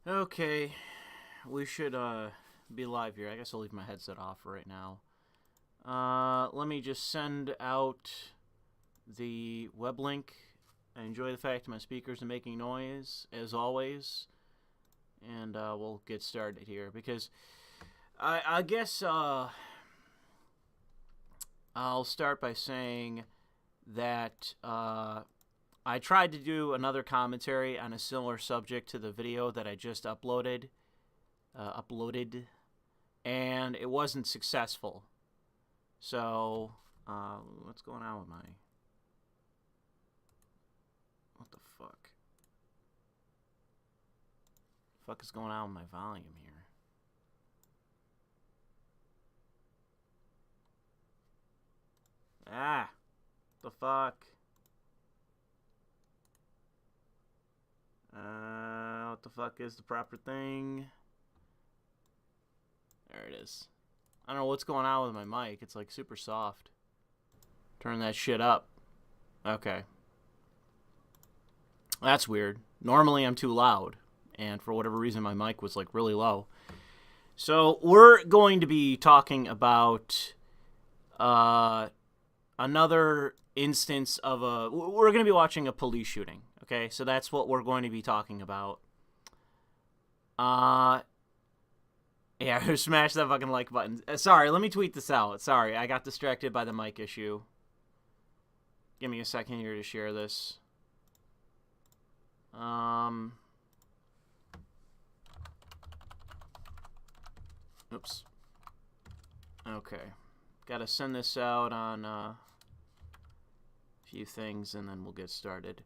Okay, we should be live here. I guess I'll leave my headset off right now. Let me just send out the web link. I enjoy the fact my speakers are making noise, as always. And we'll get started here, because I guess I'll start by saying that I tried to do another commentary on a similar subject to the video that I just uploaded, and it wasn't successful. So, what's going on with my... What the fuck? Fuck is going on with my volume here? Ah! The fuck? What the fuck is the proper thing? There it is. I don't know what's going on with my mic. It's like super soft. Turn that shit up. Okay. That's weird. Normally I'm too loud, and for whatever reason my mic was like really low. So we're going to be talking about another instance of we're going to be watching a police shooting. Okay, so that's what we're going to be talking about. Yeah, smash that fucking like button. Sorry, let me tweet this out. Sorry, I got distracted by the mic issue. Give me a second here to share this. Oops. Okay. Gotta send this out on a few things, and then we'll get started.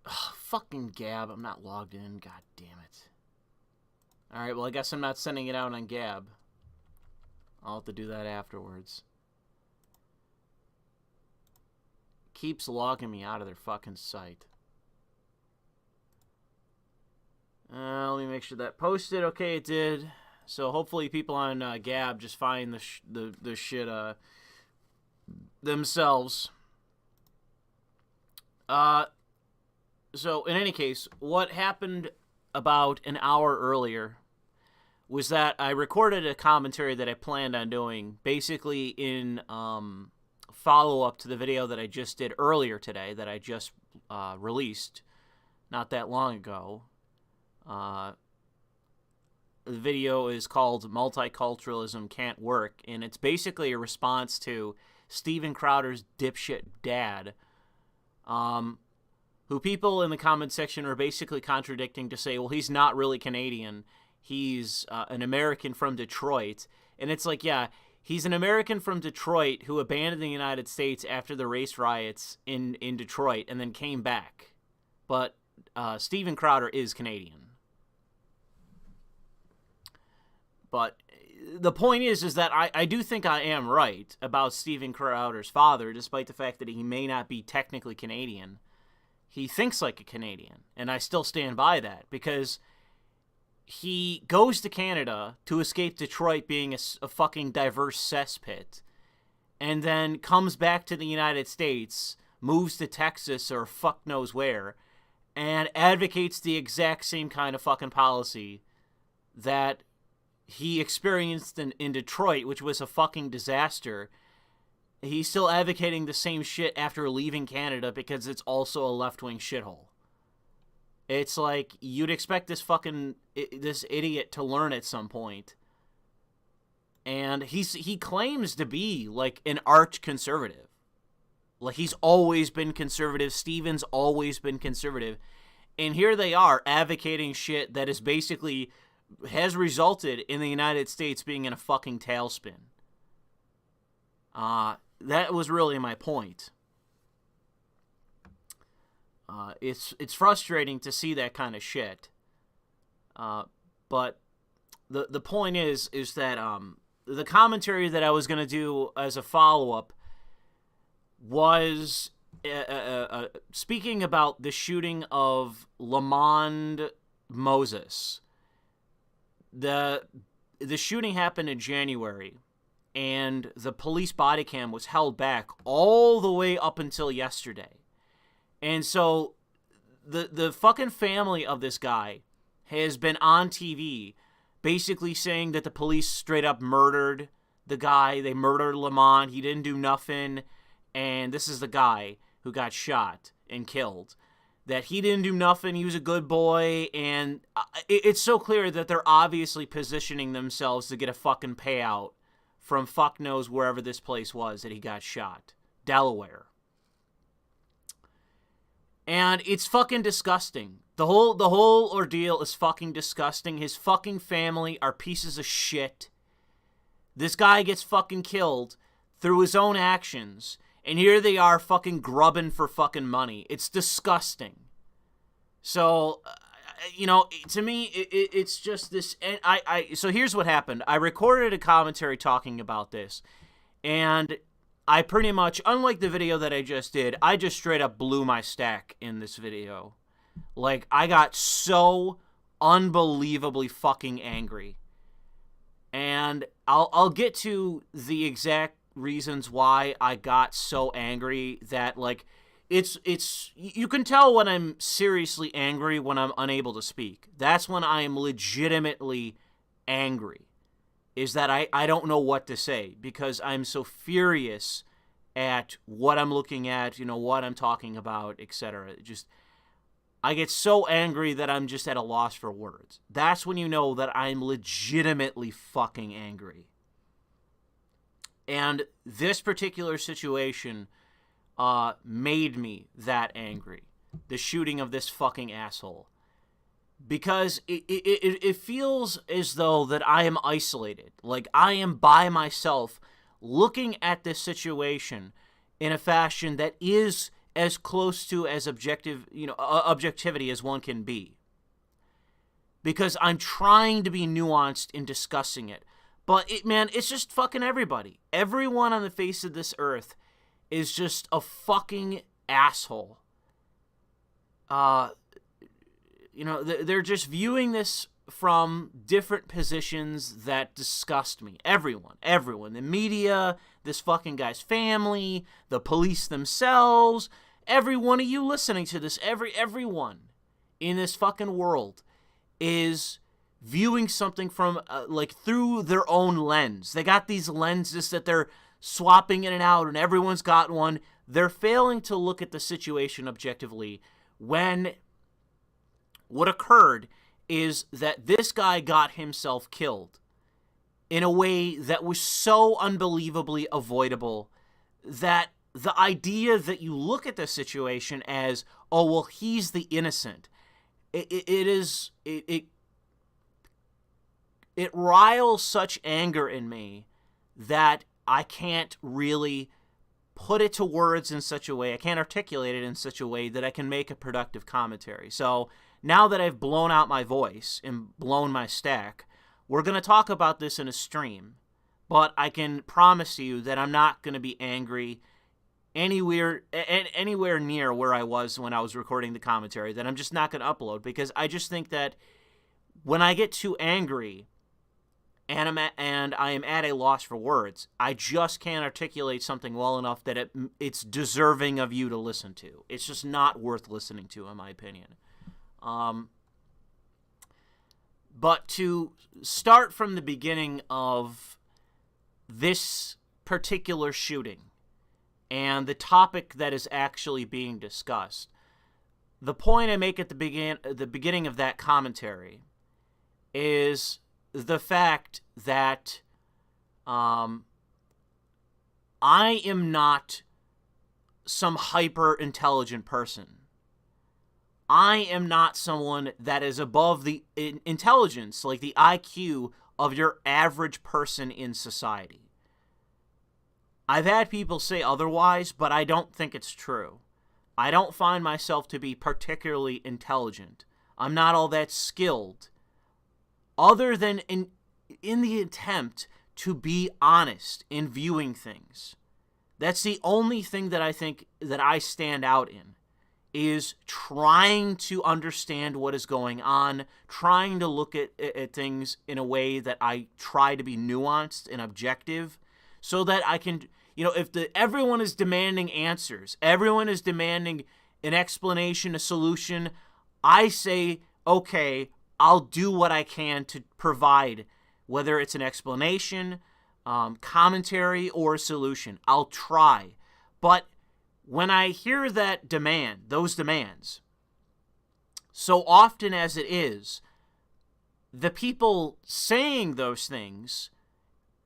Fucking Gab. I'm not logged in. God damn it. Alright, well, I guess I'm not sending it out on Gab. I'll have to do that afterwards. Keeps logging me out of their fucking site. Let me make sure that posted. Okay, it did. So hopefully people on Gab just find the shit themselves. So in any case, what happened about an hour earlier was that I recorded a commentary that I planned on doing basically in follow-up to the video that I just did earlier today, that I just released not that long ago. The video is called Multiculturalism Can't Work, and it's basically a response to Steven Crowder's dipshit dad, who people in the comment section are basically contradicting to say, well, he's not really Canadian. He's an American from Detroit. And it's like, yeah, he's an American from Detroit who abandoned the United States after the race riots in Detroit and then came back. But Steven Crowder is Canadian. But the point is that I do think I am right about Steven Crowder's father, despite the fact that he may not be technically Canadian. He thinks like a Canadian, and I still stand by that, because he goes to Canada to escape Detroit being a fucking diverse cesspit, and then comes back to the United States, moves to Texas or fuck knows where, and advocates the exact same kind of fucking policy that he experienced in Detroit, which was a fucking disaster. He's still advocating the same shit after leaving Canada because it's also a left-wing shithole. It's like, you'd expect this idiot to learn at some point. And he claims to be, like, an arch-conservative. Like, he's always been conservative. Steven's always been conservative. And here they are advocating shit that is basically... has resulted in the United States being in a fucking tailspin. That was really my point. It's frustrating to see that kind of shit. But the point is that the commentary that I was going to do as a follow-up was speaking about the shooting of Lamond Moses. The shooting happened in January, and the police body cam was held back all the way up until yesterday. And so the fucking family of this guy has been on TV basically saying that the police straight up murdered the guy. They murdered Lamont. He didn't do nothing. And this is the guy who got shot and killed. That he didn't do nothing. He was a good boy. And it's so clear that they're obviously positioning themselves to get a fucking payout from fuck knows wherever this place was that he got shot. Delaware. And it's fucking disgusting. The whole ordeal is fucking disgusting. His fucking family are pieces of shit. This guy gets fucking killed through his own actions. And here they are fucking grubbing for fucking money. It's disgusting. So, to me, it's just this. So here's what happened. I recorded a commentary talking about this. And I pretty much, unlike the video that I just did, I just straight up blew my stack in this video. Like, I got so unbelievably fucking angry. And I'll get to the exact reasons why I got so angry that, like, it's you can tell when I'm seriously angry when I'm unable to speak. That's when I am legitimately angry. Is that I don't know what to say because I'm so furious at what I'm looking at, what I'm talking about, etc. I get so angry that I'm just at a loss for words. That's when you know that I'm legitimately fucking angry. And this particular situation made me that angry. The shooting of this fucking asshole. Because it feels as though that I am isolated. Like I am by myself looking at this situation in a fashion that is as close to as objectivity as one can be. Because I'm trying to be nuanced in discussing it. But it's just fucking everybody. Everyone on the face of this earth is just a fucking asshole. They're just viewing this from different positions that disgust me. Everyone. The media, this fucking guy's family, the police themselves, every one of you listening to this, everyone in this fucking world is viewing something from, through their own lens. They got these lenses that they're swapping in and out, and everyone's got one. They're failing to look at the situation objectively when what occurred is that this guy got himself killed in a way that was so unbelievably avoidable that the idea that you look at the situation as, oh, well, he's the innocent, it riles such anger in me that I can't really put it to words in such a way, I can't articulate it in such a way that I can make a productive commentary. So now that I've blown out my voice and blown my stack, we're going to talk about this in a stream. But I can promise you that I'm not going to be angry anywhere near where I was when I was recording the commentary, that I'm just not going to upload, because I just think that when I get too angry and I am at a loss for words, I just can't articulate something well enough that it's deserving of you to listen to. It's just not worth listening to, in my opinion. But to start from the beginning of this particular shooting and the topic that is actually being discussed, the point I make at the beginning of that commentary is the fact that I am not some hyper-intelligent person. I am not someone that is above the intelligence, like the IQ of your average person in society. I've had people say otherwise, but I don't think it's true. I don't find myself to be particularly intelligent. I'm not all that skilled, other than in the attempt to be honest in viewing things. That's the only thing that I think that I stand out in, is trying to understand what is going on, trying to look at things in a way that I try to be nuanced and objective, so that I can, if everyone is demanding answers, everyone is demanding an explanation, a solution, I say, okay, I'll do what I can to provide, whether it's an explanation, commentary, or a solution. I'll try. But when I hear that demand, those demands, so often as it is, the people saying those things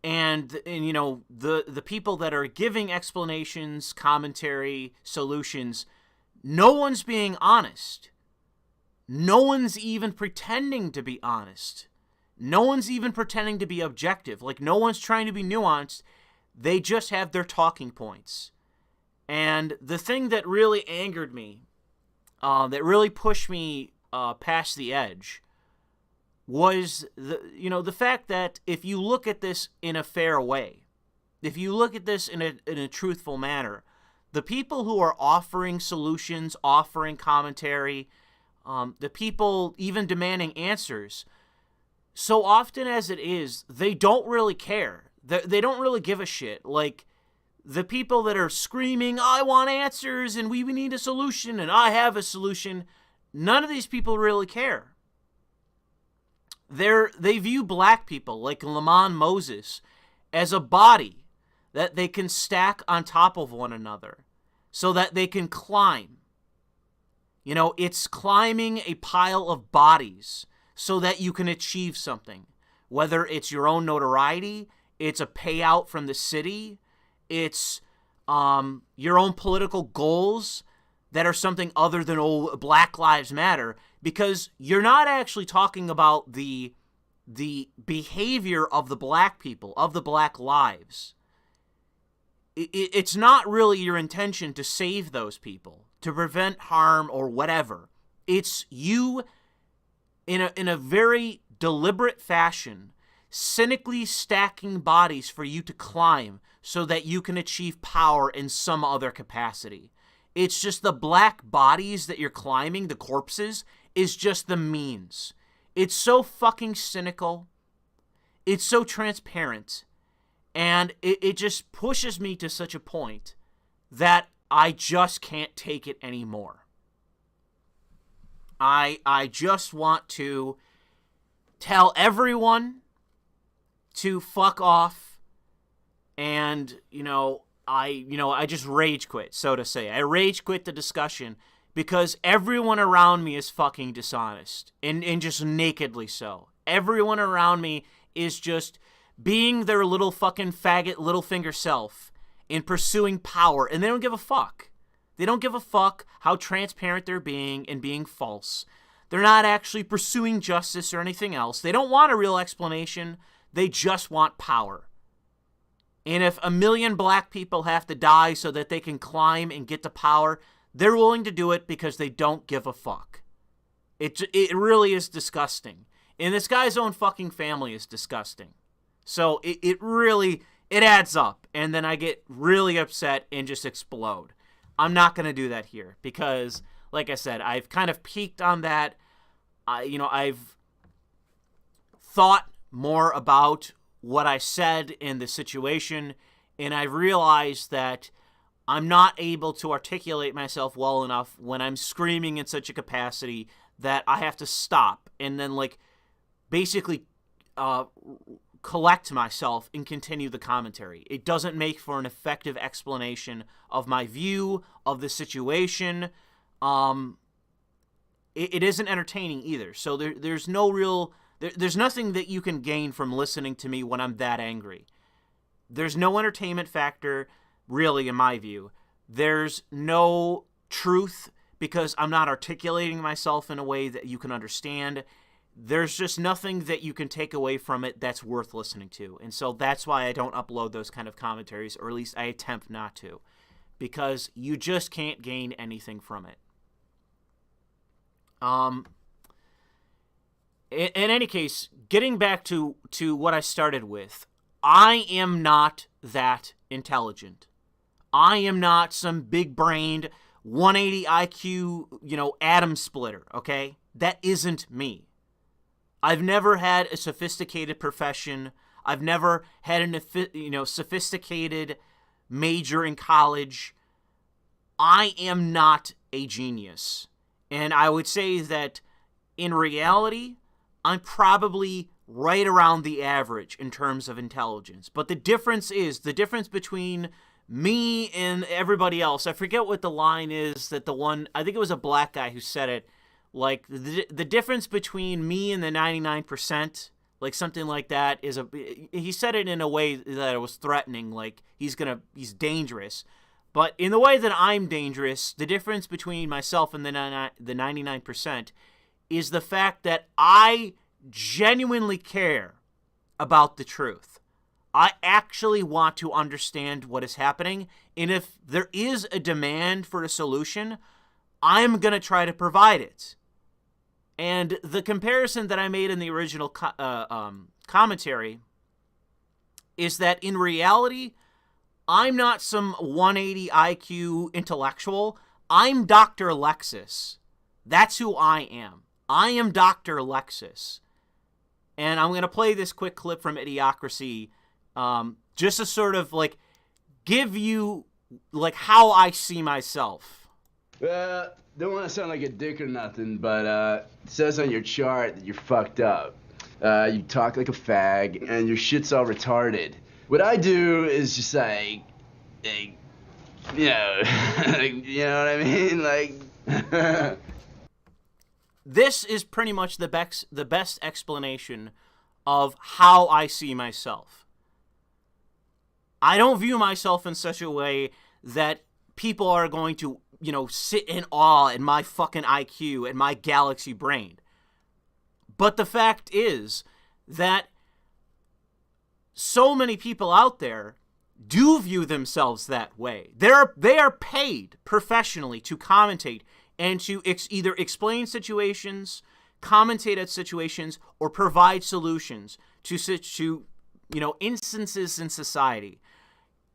and you know, the people that are giving explanations, commentary, solutions, no one's being honest. No one's even pretending to be honest. No one's even pretending to be objective. Like, no one's trying to be nuanced. They just have their talking points. And the thing that really angered me, that really pushed me past the edge, was the fact that if you look at this in a fair way, if you look at this in a truthful manner, the people who are offering solutions, offering commentary, the people even demanding answers, so often as it is, they don't really care. They don't really give a shit. Like, the people that are screaming, I want answers, and we need a solution, and I have a solution, none of these people really care. They view black people, like Lamont Moses, as a body that they can stack on top of one another so that they can climb. You know, it's climbing a pile of bodies so that you can achieve something. Whether it's your own notoriety, it's a payout from the city, it's your own political goals that are something other than Black Lives Matter, because you're not actually talking about the behavior of the black people, of the black lives. It's not really your intention to save those people, to prevent harm or whatever. It's you in a very deliberate fashion, cynically stacking bodies for you to climb so that you can achieve power in some other capacity. It's just the black bodies that you're climbing, the corpses, is just the means. It's so fucking cynical. It's so transparent. And it just pushes me to such a point that I just can't take it anymore. I just want to tell everyone to fuck off, and I just rage quit, so to say. I rage quit the discussion because everyone around me is fucking dishonest, and just nakedly so. Everyone around me is just being their little fucking faggot little finger self in pursuing power, and they don't give a fuck. They don't give a fuck how transparent they're being and being false. They're not actually pursuing justice or anything else. They don't want a real explanation. They just want power. And if 1 million black people have to die so that they can climb and get to power, they're willing to do it because they don't give a fuck. It really is disgusting. And this guy's own fucking family is disgusting. So it really adds up. And then I get really upset and just explode. I'm not going to do that here because, like I said, I've kind of peaked on that. I've thought more about what I said in the situation, and I realized that I'm not able to articulate myself well enough when I'm screaming in such a capacity that I have to stop and then, basically collect myself and continue the commentary. It doesn't make for an effective explanation of my view of the situation. It isn't entertaining either. So there's no real... There's nothing that you can gain from listening to me when I'm that angry. There's no entertainment factor, really, in my view. There's no truth because I'm not articulating myself in a way that you can understand. There's just nothing that you can take away from it that's worth listening to. And so that's why I don't upload those kind of commentaries, or at least I attempt not to, because you just can't gain anything from it. In any case, getting back to what I started with, I am not that intelligent. I am not some big-brained, 180 IQ, atom splitter, okay? That isn't me. I've never had a sophisticated profession. I've never had sophisticated major in college. I am not a genius. And I would say that in reality, I'm probably right around the average in terms of intelligence. But the difference between me and everybody else, I forget what the line is that I think it was a black guy who said it, like the difference between me and the 99%, like something like that, he said it in a way that it was threatening, like he's dangerous. But in the way that I'm dangerous, the difference between myself and the 99% is the fact that I genuinely care about the truth. I actually want to understand what is happening, and if there is a demand for a solution, I'm going to try to provide it. And the comparison that I made in the original commentary is that in reality, I'm not some 180 IQ intellectual. I'm Dr. Lexus. That's who I am. I am Dr. Lexus. And I'm going to play this quick clip from Idiocracy just to sort of like give you like how I see myself. Don't want to sound like a dick or nothing, but it says on your chart that you're fucked up. You talk like a fag, and your shit's all retarded. What I do is just like you know, you know what I mean? Like, this is pretty much the best explanation of how I see myself. I don't view myself in such a way that people are going to, you know, sit in awe at my fucking IQ and my galaxy brain. But the fact is that so many people out there do view themselves that way. They are paid professionally to commentate and to either explain situations, commentate at situations, or provide solutions to instances in society.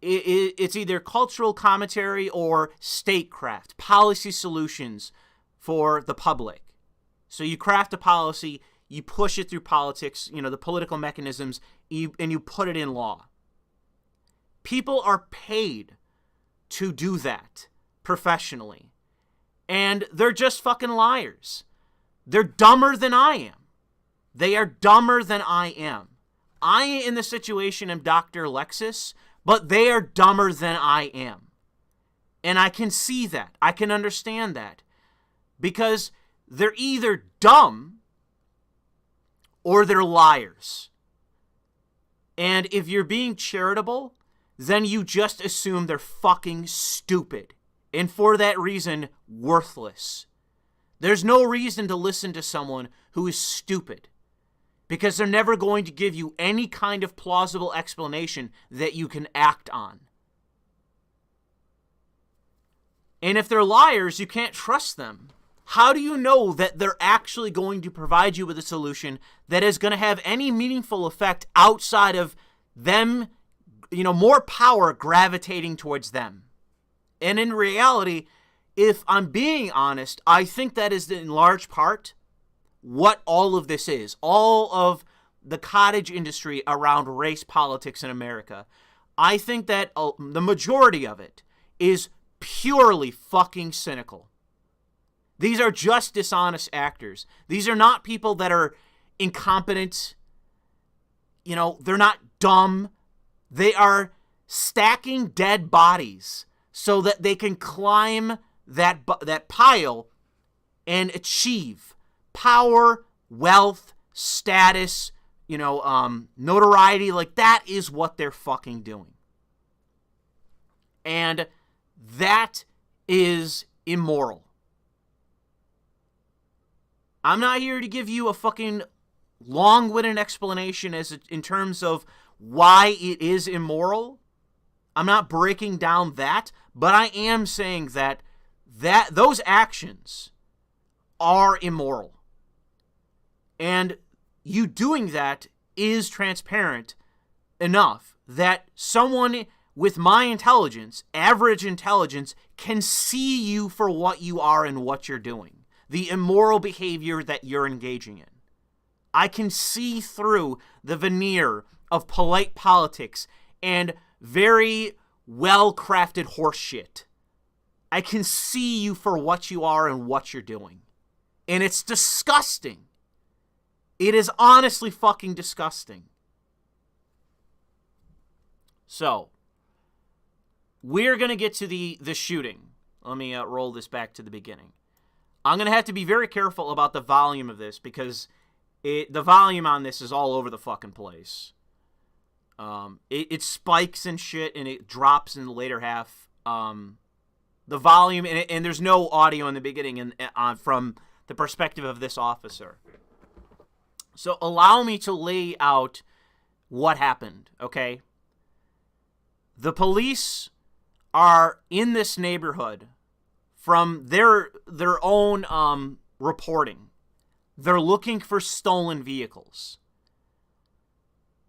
It's either cultural commentary or statecraft, policy solutions for the public. So you craft a policy, you push it through politics, the political mechanisms, and you put it in law. People are paid to do that professionally. And they're just fucking liars. They're dumber than I am. They are dumber than I am. I, in the situation, am Dr. Lexus, but they are dumber than I am. And I can see that. I can understand that. Because they're either dumb or they're liars. And if you're being charitable, then you just assume they're fucking stupid. And for that reason, worthless. There's no reason to listen to someone who is stupid. Because they're never going to give you any kind of plausible explanation that you can act on. And if they're liars, you can't trust them. How do you know that they're actually going to provide you with a solution that is going to have any meaningful effect outside of them, more power gravitating towards them? And in reality, if I'm being honest, I think that is in large part what all of this is. All of the cottage industry around race politics in America. I think that the majority of it is purely fucking cynical. These are just dishonest actors. These are not people that are incompetent. They're not dumb. They are stacking dead bodies so that they can climb that pile and achieve power, wealth, status, notoriety. Like, that is what they're fucking doing. And that is immoral. I'm not here to give you a fucking long-winded explanation in terms of why it is immoral. I'm not breaking down that, but I am saying that those actions are immoral. And you doing that is transparent enough that someone with my intelligence, average intelligence, can see you for what you are and what you're doing. The immoral behavior that you're engaging in. I can see through the veneer of polite politics and very well-crafted horse shit. I can see you for what you are and what you're doing. And it's disgusting. It is honestly fucking disgusting. So, we're going to get to the shooting. Let me roll this back to the beginning. I'm going to have to be very careful about the volume of this because the volume on this is all over the fucking place. It spikes and shit and it drops in the later half. The volume, and there's no audio in the beginning from the perspective of this officer. So allow me to lay out what happened, okay? The police are in this neighborhood from their own reporting. They're looking for stolen vehicles.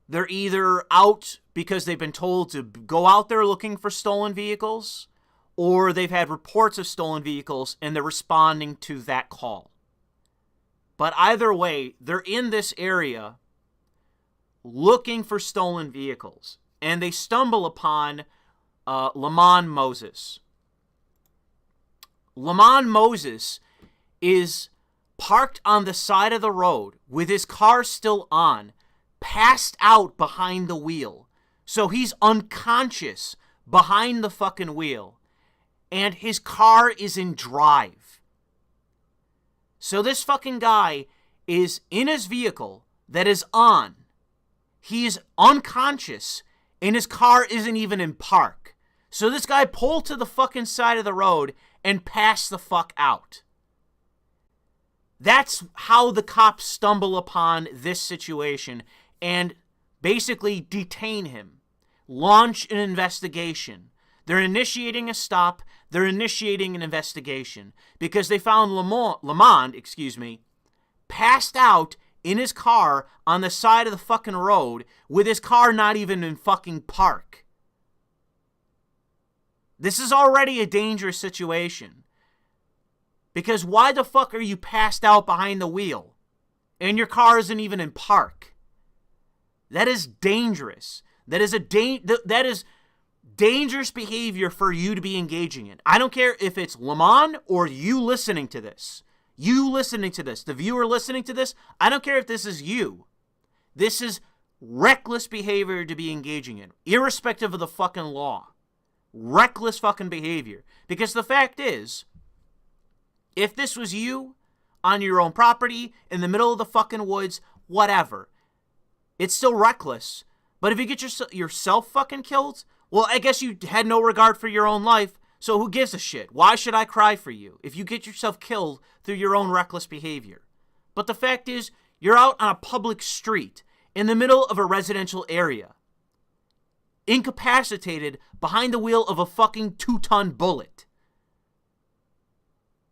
They're either out because they've been told to go out there looking for stolen vehicles, or they've had reports of stolen vehicles and they're responding to that call. But either way, they're in this area looking for stolen vehicles. And they stumble upon Lamont Moses. Lamont Moses is parked on the side of the road with his car still on, passed out behind the wheel. So he's unconscious behind the fucking wheel. And his car is in drive. So this fucking guy is in his vehicle that is on. He's unconscious and his car isn't even in park. So this guy pulled to the fucking side of the road and passed the fuck out. That's how the cops stumble upon this situation and basically detain him. Launch an investigation. They're initiating a stop. They're initiating an investigation because they found Lamont, passed out in his car on the side of the fucking road with his car not even in fucking park. This is already a dangerous situation. Because why the fuck are you passed out behind the wheel and your car isn't even in park? That is dangerous. That is dangerous behavior for you to be engaging in. I don't care if it's Lamont or you listening to this. You listening to this, the viewer listening to this, I don't care if this is you. This is reckless behavior to be engaging in, irrespective of the fucking law. Reckless fucking behavior. Because the fact is, if this was you on your own property, in the middle of the fucking woods, whatever, it's still reckless. But if you get yourself fucking killed, well, I guess you had no regard for your own life, so who gives a shit? Why should I cry for you if you get yourself killed through your own reckless behavior? But the fact is, you're out on a public street in the middle of a residential area, incapacitated behind the wheel of a fucking 2-ton bullet.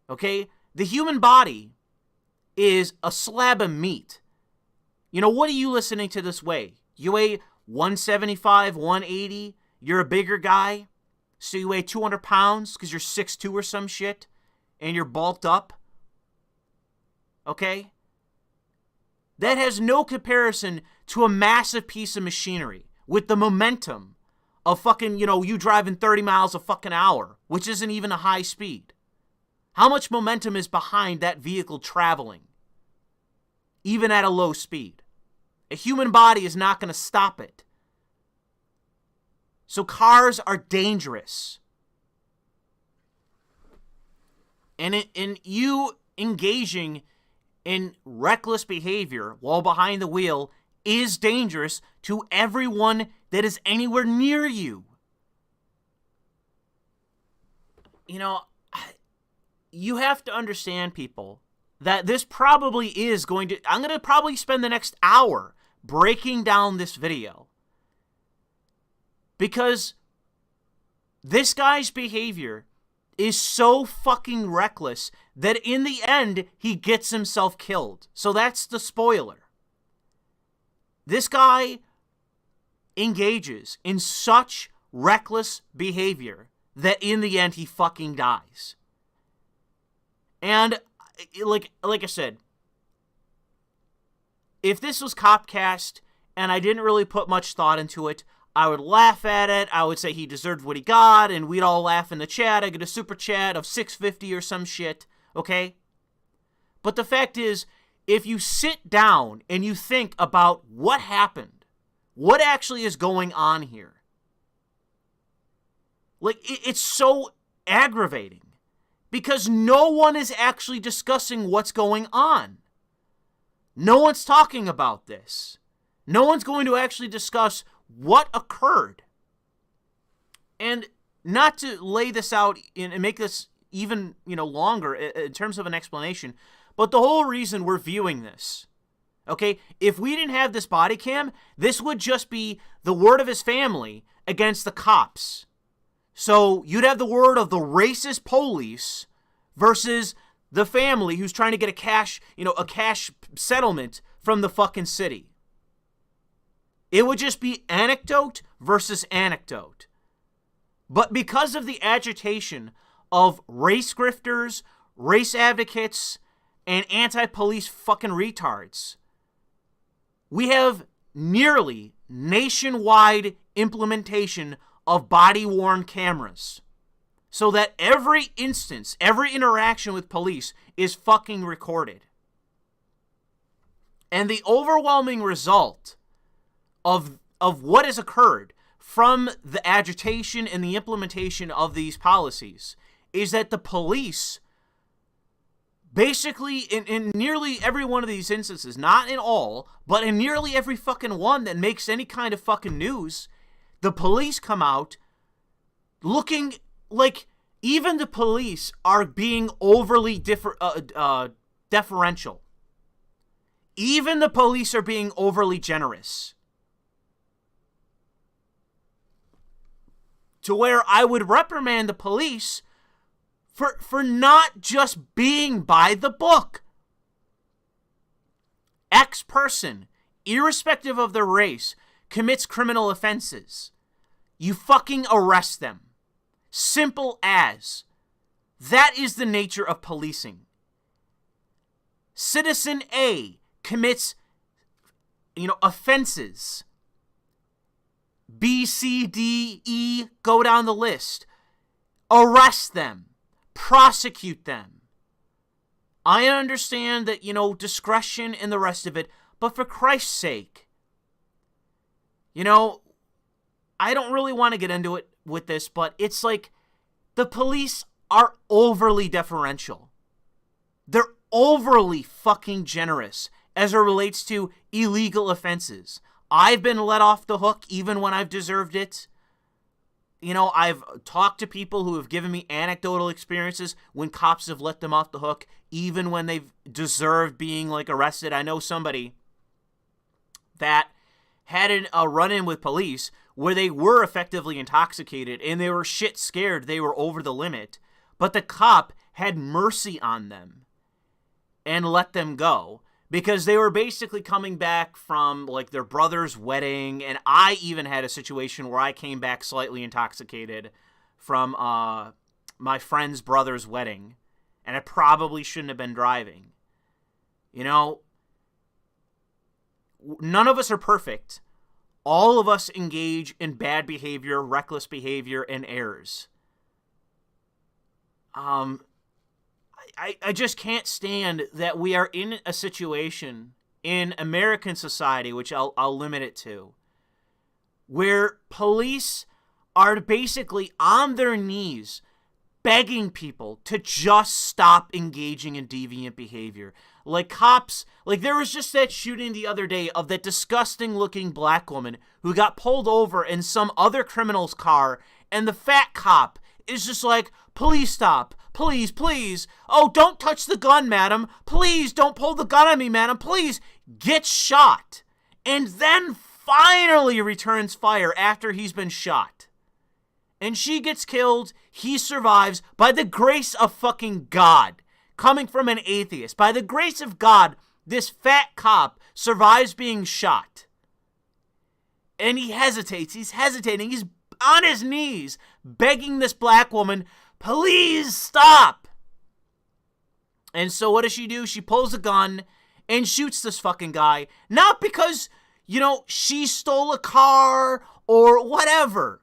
Okay? The human body is a slab of meat. You know, what are you listening to this way? You weigh 175, 180, you're a bigger guy, so you weigh 200 pounds because you're 6'2" or some shit, and you're bulked up. Okay? That has no comparison to a massive piece of machinery with the momentum of fucking, you driving 30 miles a fucking hour, which isn't even a high speed. How much momentum is behind that vehicle traveling, even at a low speed? A human body is not going to stop it. So cars are dangerous. And you engaging in reckless behavior while behind the wheel is dangerous to everyone that is anywhere near you. You have to understand, people, that this probably is going to... I'm going to probably spend the next hour breaking down this video. Because this guy's behavior is so fucking reckless that in the end, he gets himself killed. So that's the spoiler. This guy engages in such reckless behavior that in the end, he fucking dies. And like I said, if this was Copcast and I didn't really put much thought into it, I would laugh at it. I would say he deserved what he got, and we'd all laugh in the chat. I get a super chat of $6.50 or some shit, okay? But the fact is, if you sit down and you think about what happened, what actually is going on here, like, it's so aggravating because no one is actually discussing what's going on. No one's talking about this. No one's going to actually discuss what occurred. And not to lay this out and make this even, longer in terms of an explanation, but the whole reason we're viewing this, okay, if we didn't have this body cam, this would just be the word of his family against the cops. So you'd have the word of the racist police versus the family who's trying to get a cash settlement from the fucking city. It would just be anecdote versus anecdote. But because of the agitation of race grifters, race advocates, and anti-police fucking retards, we have nearly nationwide implementation of body-worn cameras so that every instance, every interaction with police is fucking recorded. And the overwhelming result of what has occurred from the agitation and the implementation of these policies is that the police, basically in nearly every one of these instances, not in all, but in nearly every fucking one that makes any kind of fucking news, the police come out looking like even the police are being overly deferential. Even the police are being overly generous. To where I would reprimand the police for not just being by the book. X person, irrespective of their race, commits criminal offenses. You fucking arrest them. Simple as. That is the nature of policing. Citizen A commits, offenses. B, C, D, E, go down the list. Arrest them. Prosecute them. I understand that, discretion and the rest of it, but for Christ's sake, I don't really want to get into it with this, but it's like the police are overly deferential. They're overly fucking generous as it relates to illegal offenses. I've been let off the hook even when I've deserved it. I've talked to people who have given me anecdotal experiences when cops have let them off the hook even when they've deserved being arrested. I know somebody that had a run-in with police where they were effectively intoxicated and they were shit scared they were over the limit, but the cop had mercy on them and let them go because they were basically coming back from their brother's wedding. And I even had a situation where I came back slightly intoxicated from my friend's brother's wedding, and I probably shouldn't have been driving. None of us are perfect. All of us engage in bad behavior, reckless behavior, and errors. I just can't stand that we are in a situation in American society, which I'll limit it to, where police are basically on their knees begging people to just stop engaging in deviant behavior. Cops, there was just that shooting the other day of that disgusting looking black woman who got pulled over in some other criminal's car, and the fat cop is just like, please stop, please, please. Oh, don't touch the gun, madam. Please don't pull the gun on me, madam. Please. Gets shot. And then finally returns fire after he's been shot. And she gets killed. He survives by the grace of fucking God. Coming from an atheist. By the grace of God, this fat cop survives being shot. And he hesitates. He's hesitating. He's on his knees begging this black woman, please stop. And so what does she do? She pulls a gun and shoots this fucking guy. Not because, she stole a car or whatever.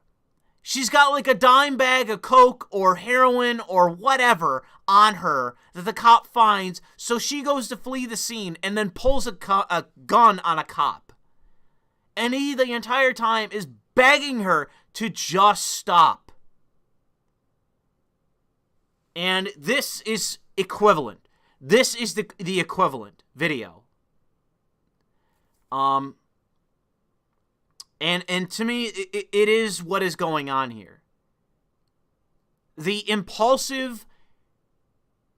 She's got like a dime bag of coke or heroin or whatever on her that the cop finds, so she goes to flee the scene and then pulls a gun on a cop. And he, the entire time, is begging her to just stop. And this is equivalent. This is the equivalent video. And to me, it is what is going on here. The impulsive,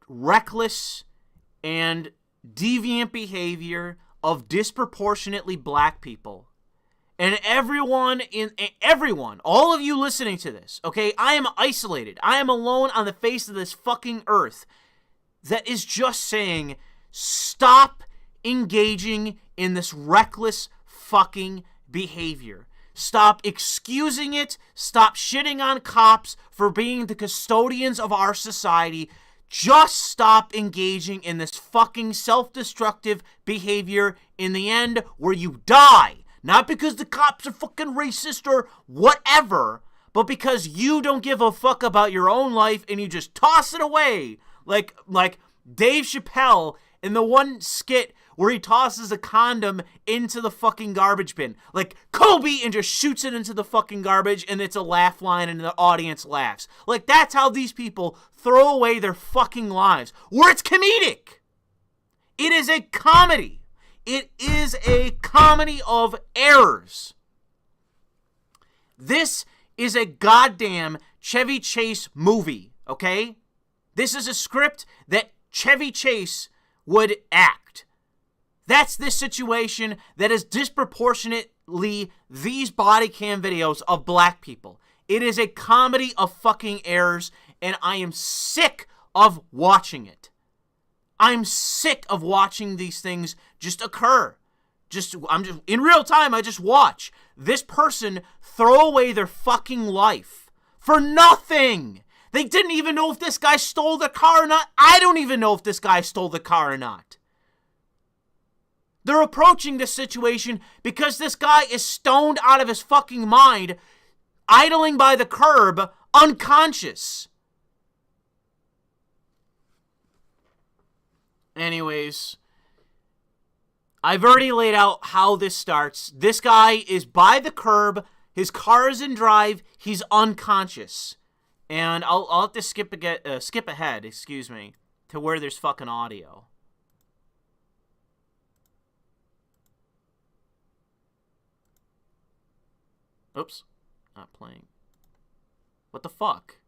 reckless, and deviant behavior of disproportionately black people. And everyone, all of you listening to this, okay, I am isolated. I am alone on the face of this fucking earth that is just saying, stop engaging in this reckless fucking behavior. Stop excusing it. Stop shitting on cops for being the custodians of our society. Just stop engaging in this fucking self-destructive behavior in the end where you die. Not because the cops are fucking racist or whatever, but because you don't give a fuck about your own life and you just toss it away. Like Dave Chappelle in the one skit where he tosses a condom into the fucking garbage bin. Like Kobe, and just shoots it into the fucking garbage, and it's a laugh line and the audience laughs. Like, that's how these people throw away their fucking lives. Where it's comedic. It is a comedy. It is a comedy of errors. This is a goddamn Chevy Chase movie, okay? This is a script that Chevy Chase would act. That's this situation that is disproportionately these body cam videos of black people. It is a comedy of fucking errors, and I am sick of watching it. I'm sick of watching these things just occur. I'm just in real time, I just watch this person throw away their fucking life for nothing. They didn't even know if this guy stole the car or not. I don't even know if this guy stole the car or not. They're approaching this situation because this guy is stoned out of his fucking mind, idling by the curb, unconscious. Anyways, I've already laid out how this starts. This guy is by the curb. His car is in drive. He's unconscious. And I'll have to skip ahead, excuse me, to where there's fucking audio. Oops. Not playing. What the fuck?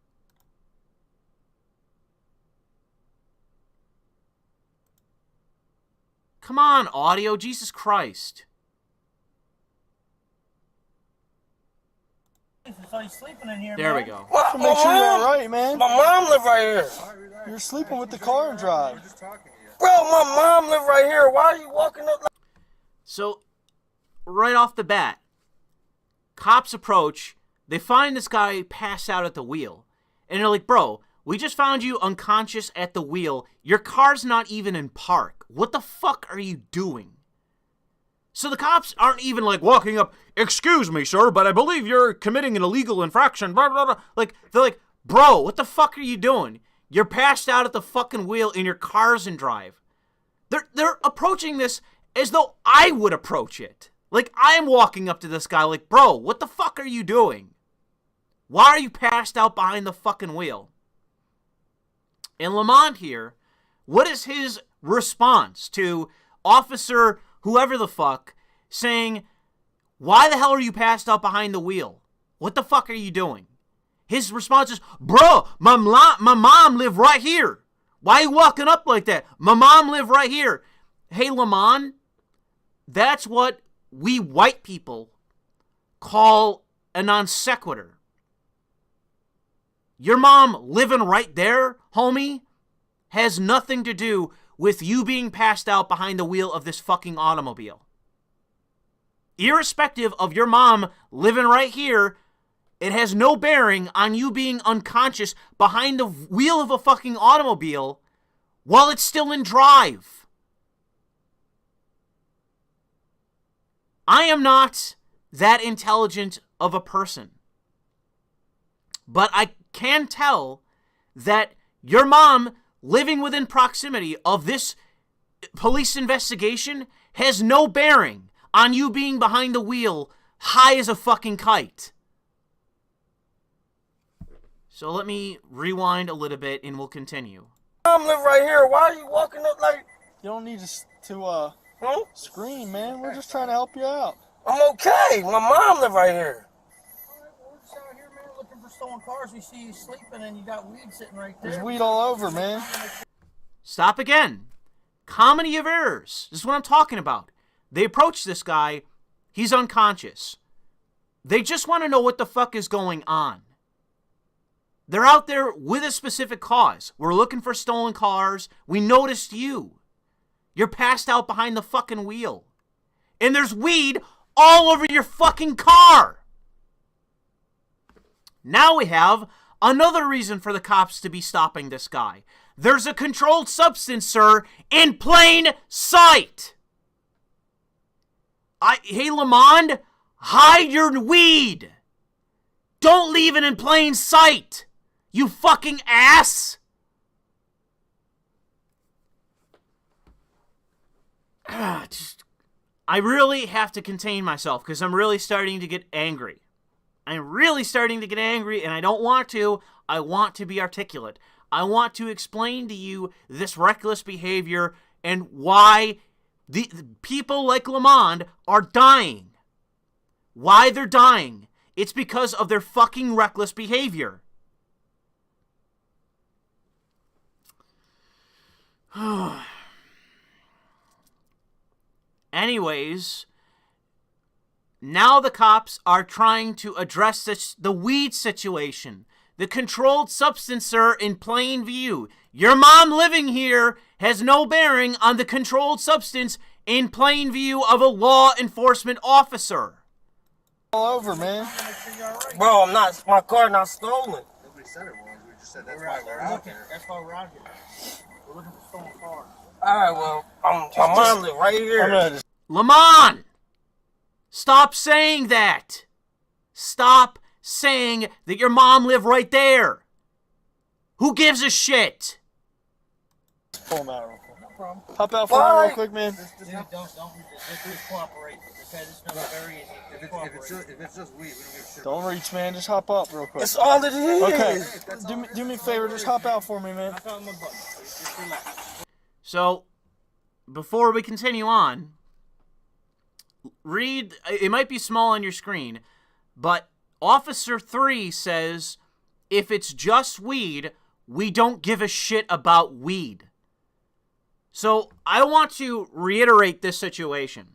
Come on, audio. Jesus Christ. So you sleeping in here, there man? we go. To make sure you're all right, man. My mom live right here. You're sleeping with the car and drive. Bro, my mom live right here. Why are you walking up like... So, right off the bat, cops approach. They find this guy passed out at the wheel. And they're like, bro, we just found you unconscious at the wheel. Your car's not even in park. What the fuck are you doing? So the cops aren't even like walking up, excuse me, sir, but I believe you're committing an illegal infraction, blah, blah, blah. Like, they're like, bro, what the fuck are you doing? You're passed out at the fucking wheel and your car's in drive. They're approaching this as though I would approach it. Like, I'm walking up to this guy like, bro, what the fuck are you doing? Why are you passed out behind the fucking wheel? And Lamont here, what is his response to Officer whoever the fuck saying, why the hell are you passed out behind the wheel? What the fuck are you doing? His response is, bro, my mom live right here. Why are you walking up like that? My mom live right here. Hey, Lamont, that's what we white people call a non sequitur. Your mom living right there, homie, has nothing to do with you being passed out behind the wheel of this fucking automobile. Irrespective of your mom living right here, it has no bearing on you being unconscious behind the wheel of a fucking automobile while it's still in drive. I am not that intelligent of a person. But I can tell that your mom living within proximity of this police investigation has no bearing on you being behind the wheel high as a fucking kite. So let me rewind a little bit and we'll continue. Mom live right here. Why are you walking up like... You don't need to scream, man. We're just trying to help you out. I'm okay. My mom live right here. We're just out here, man, looking for stolen cars. We see you sleeping and you got weed sitting right there. There's weed all over, man. Stop again. Comedy of errors. This is what I'm talking about. They approach this guy. He's unconscious. They just want to know what the fuck is going on. They're out there with a specific cause. We're looking for stolen cars. We noticed you. You're passed out behind the fucking wheel. And there's weed all over your fucking car. Now we have another reason for the cops to be stopping this guy. There's a controlled substance, sir, in plain sight. Hey, Lamond, hide your weed. Don't leave it in plain sight. You fucking ass! I really have to contain myself because I'm really starting to get angry. I'm really starting to get angry and I don't want to. I want to be articulate. I want to explain to you this reckless behavior and why the people like Lamond are dying. Why they're dying. It's because of their fucking reckless behavior. Anyways, now the cops are trying to address the weed situation. The controlled substance, sir, in plain view. Your mom living here has no bearing on the controlled substance in plain view of a law enforcement officer. All over, man. Bro, I'm not... My car not stolen. Nobody said it was. We just said that's why we're out here. That's why we're out here. We're looking for stolen cars. Alright, well, my mom live right here. Lamont! Stop saying that! Stop saying that your mom lived right there! Who gives a shit? Pull him out real quick. No problem. Hop out for me real quick, man. Dude, don't. Just cooperate. Okay, this is very easy. If it's just weed, we don't give a shit. Don't reach, man. Just hop up real quick. That's all it is. Okay. Do me a favor. Just hop out for me, man. I found my button. Just relax. So, before we continue on, read, it might be small on your screen, but Officer 3 says, if it's just weed, we don't give a shit about weed. So, I want to reiterate this situation.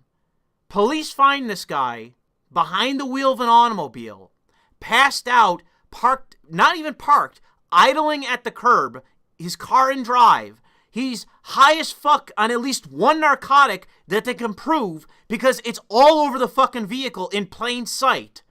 Police find this guy behind the wheel of an automobile, passed out, parked, not even parked, idling at the curb, his car in drive. He's high as fuck on at least one narcotic that they can prove because it's all over the fucking vehicle in plain sight.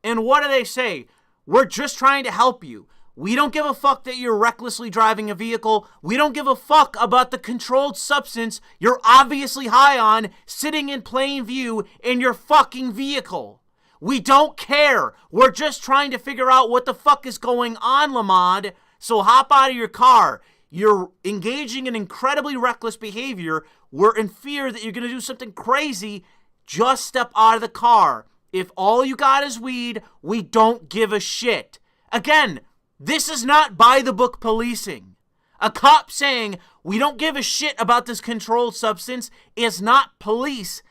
And what do they say? We're just trying to help you. We don't give a fuck that you're recklessly driving a vehicle. We don't give a fuck about the controlled substance you're obviously high on sitting in plain view in your fucking vehicle. We don't care. We're just trying to figure out what the fuck is going on, Lamond. So hop out of your car. You're engaging in incredibly reckless behavior. We're in fear that you're going to do something crazy. Just step out of the car. If all you got is weed, we don't give a shit. Again, this is not by-the-book policing. A cop saying, we don't give a shit about this controlled substance is not police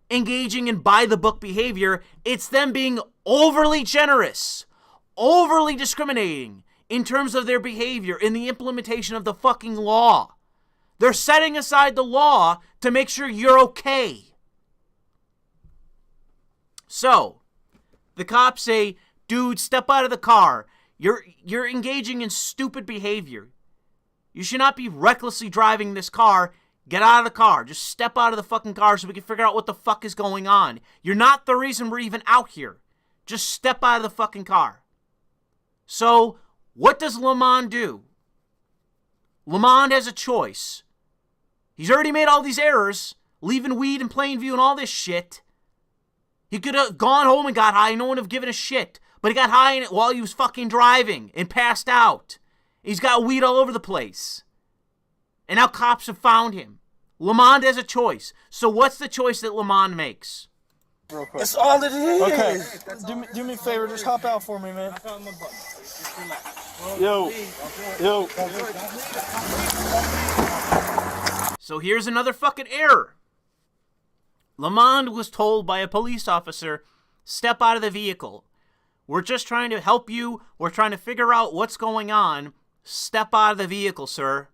engaging in by-the-book behavior. It's them being overly generous, overly discriminating in terms of their behavior in the implementation of the fucking law. They're setting aside the law to make sure you're okay. So, the cops say, dude, step out of the car. You're engaging in stupid behavior. You should not be recklessly driving this car. Get out of the car. Just step out of the fucking car so we can figure out what the fuck is going on. You're not the reason we're even out here. Just step out of the fucking car. So, what does Lamond do? Lamond has a choice. He's already made all these errors, leaving weed in plain view and all this shit. He could have gone home and got high. No one would have given a shit. But he got high while he was fucking driving and passed out. He's got weed all over the place. And now cops have found him. Lamond has a choice. So what's the choice that Lamond makes? Real quick. That's all it is. Okay, do me a favor, just hop out for me, man. Yo. So here's another fucking error. Lamond was told by a police officer, step out of the vehicle. We're just trying to help you. We're trying to figure out what's going on. Step out of the vehicle, sir.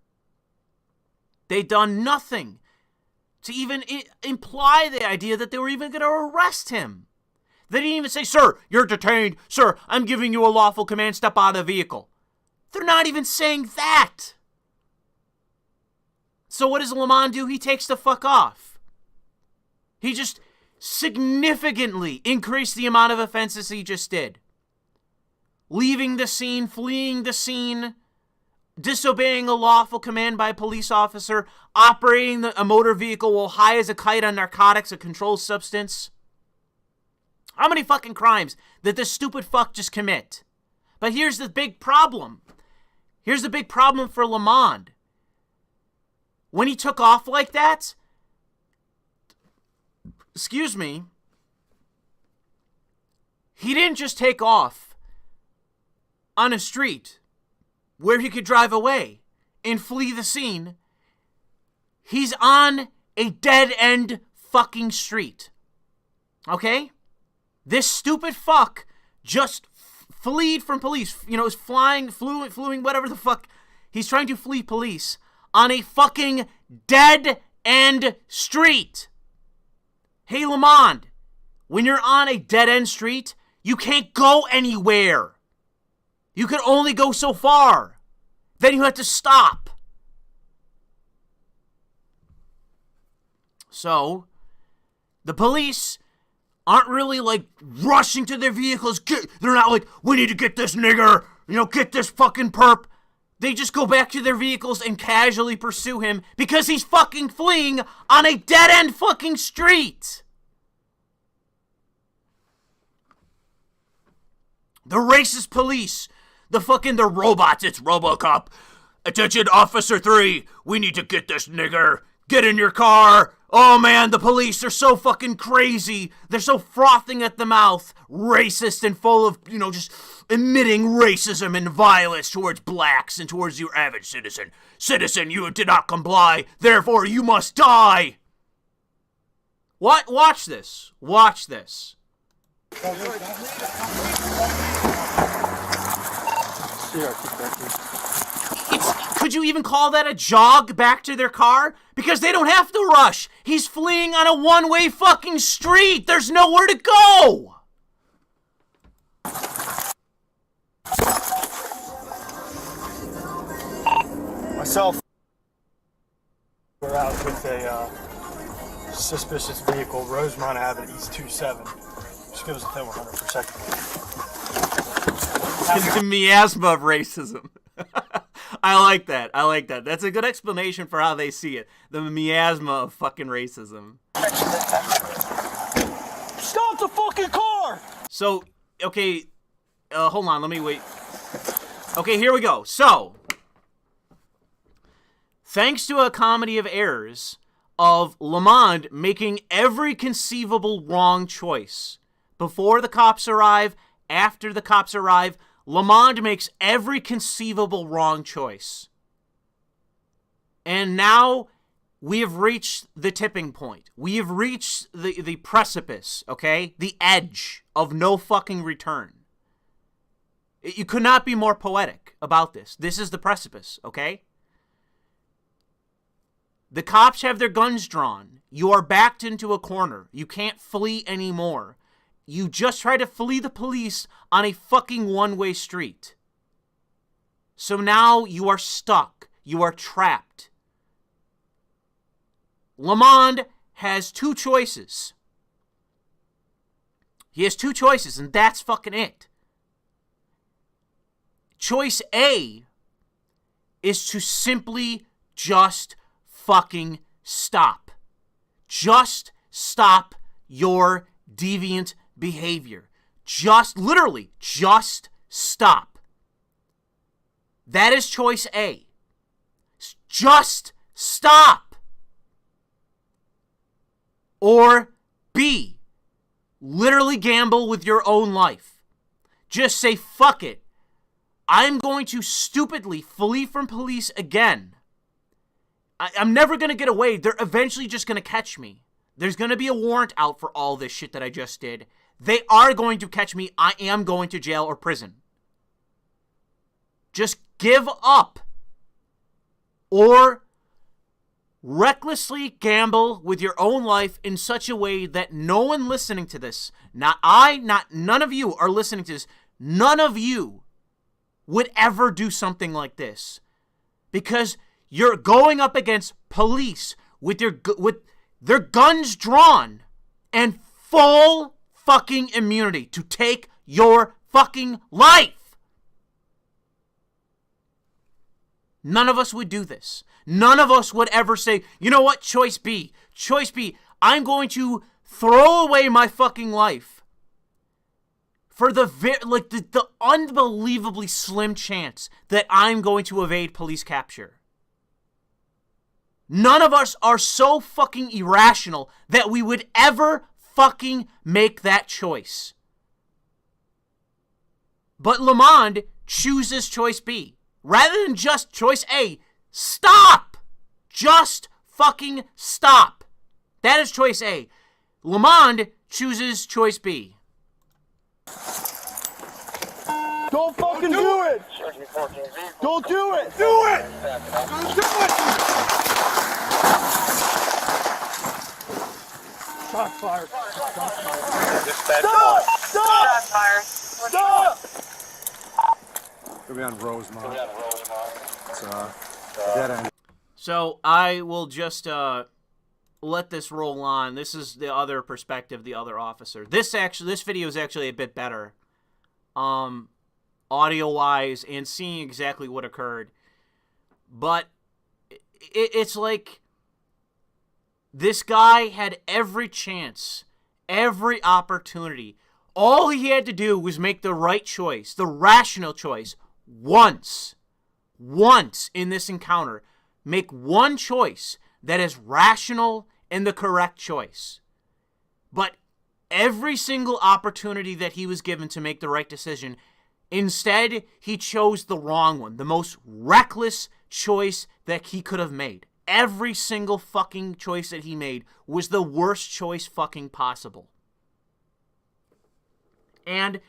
They done nothing to even imply the idea that they were even going to arrest him. They didn't even say, sir, you're detained. Sir, I'm giving you a lawful command. Step out of the vehicle. They're not even saying that. So what does Lamond do? He takes the fuck off. He just significantly increased the amount of offenses he just did. Leaving the scene, fleeing the scene, disobeying a lawful command by a police officer, operating a motor vehicle while high as a kite on narcotics, a controlled substance. How many fucking crimes did this stupid fuck just commit? But here's the big problem. Here's the big problem for Lamond. When he took off like that, excuse me, he didn't just take off on a street where he could drive away and flee the scene. He's on a dead-end fucking street. Okay? This stupid fuck just fled from police. You know, is flying, fluing, whatever the fuck. He's trying to flee police on a fucking dead-end street. Hey, Lamond, when you're on a dead-end street, you can't go anywhere. You can only go so far. Then you have to stop. So, the police aren't really like rushing to their vehicles. They're not like, we need to get this nigger, get this fucking perp. They just go back to their vehicles and casually pursue him because he's fucking fleeing on a dead-end fucking street. The racist police, they're robots. It's RoboCop. Attention, Officer 3. We need to get this nigger. Get in your car. Oh, man, the police are so fucking crazy. They're so frothing at the mouth. Racist and full of, just emitting racism and violence towards blacks and towards your average citizen. Citizen, you did not comply. Therefore, you must die. What? Watch this. Watch this. Could you even call that a jog back to their car? Because they don't have to rush. He's fleeing on a one-way fucking street. There's nowhere to go. Myself, we're out with a suspicious vehicle, Rosemont Avenue, East 27. Just goes to 100 per second. It's the miasma of racism. I like that. That's a good explanation for how they see it. The miasma of fucking racism. Stop the fucking car! So, okay, hold on, let me wait. Okay, here we go. So, thanks to a comedy of errors of Lamond making every conceivable wrong choice, before the cops arrive, after the cops arrive, Lamond makes every conceivable wrong choice. And now we have reached the tipping point. We have reached the precipice, okay? The edge of no fucking return. You could not be more poetic about this. This is the precipice, okay? The cops have their guns drawn. You are backed into a corner. You can't flee anymore. You just tried to flee the police on a fucking one-way street. So now you are stuck. You are trapped. Lamond has two choices. He has two choices, and that's fucking it. Choice A is to simply just fucking stop. Just stop your deviant behavior. Just, literally, just stop. That is choice A. Just stop. Or B, literally gamble with your own life. Just say, fuck it. I'm going to stupidly flee from police again. I'm never going to get away. They're eventually just going to catch me. There's going to be a warrant out for all this shit that I just did. They are going to catch me. I am going to jail or prison. Just give up. Or recklessly gamble with your own life in such a way that no one listening to this, none of you are listening to this, none of you would ever do something like this. Because you're going up against police with their guns drawn and full fucking immunity to take your fucking life. None of us would do this. None of us would ever say, you know what, choice B, I'm going to throw away my fucking life for the unbelievably slim chance that I'm going to evade police capture. None of us are so fucking irrational that we would ever fucking make that choice. But Lamond chooses choice B. Rather than just choice A, stop! Just fucking stop. That is choice A. Lamond chooses choice B. Don't fucking do it! Don't do it! Do it! Don't do it! Shots fired. Stop! Stop! Stop! Could be on Rosemont. It's dead end. So I will just let this roll on. This is the other perspective, the other officer. This video is actually a bit better, audio-wise, and seeing exactly what occurred. But it's like this guy had every chance, every opportunity. All he had to do was make the right choice, the rational choice, once in this encounter. Make one choice that is rational and the correct choice. But every single opportunity that he was given to make the right decision, instead, he chose the wrong one, the most reckless choice that he could have made. Every single fucking choice that he made was the worst choice fucking possible. And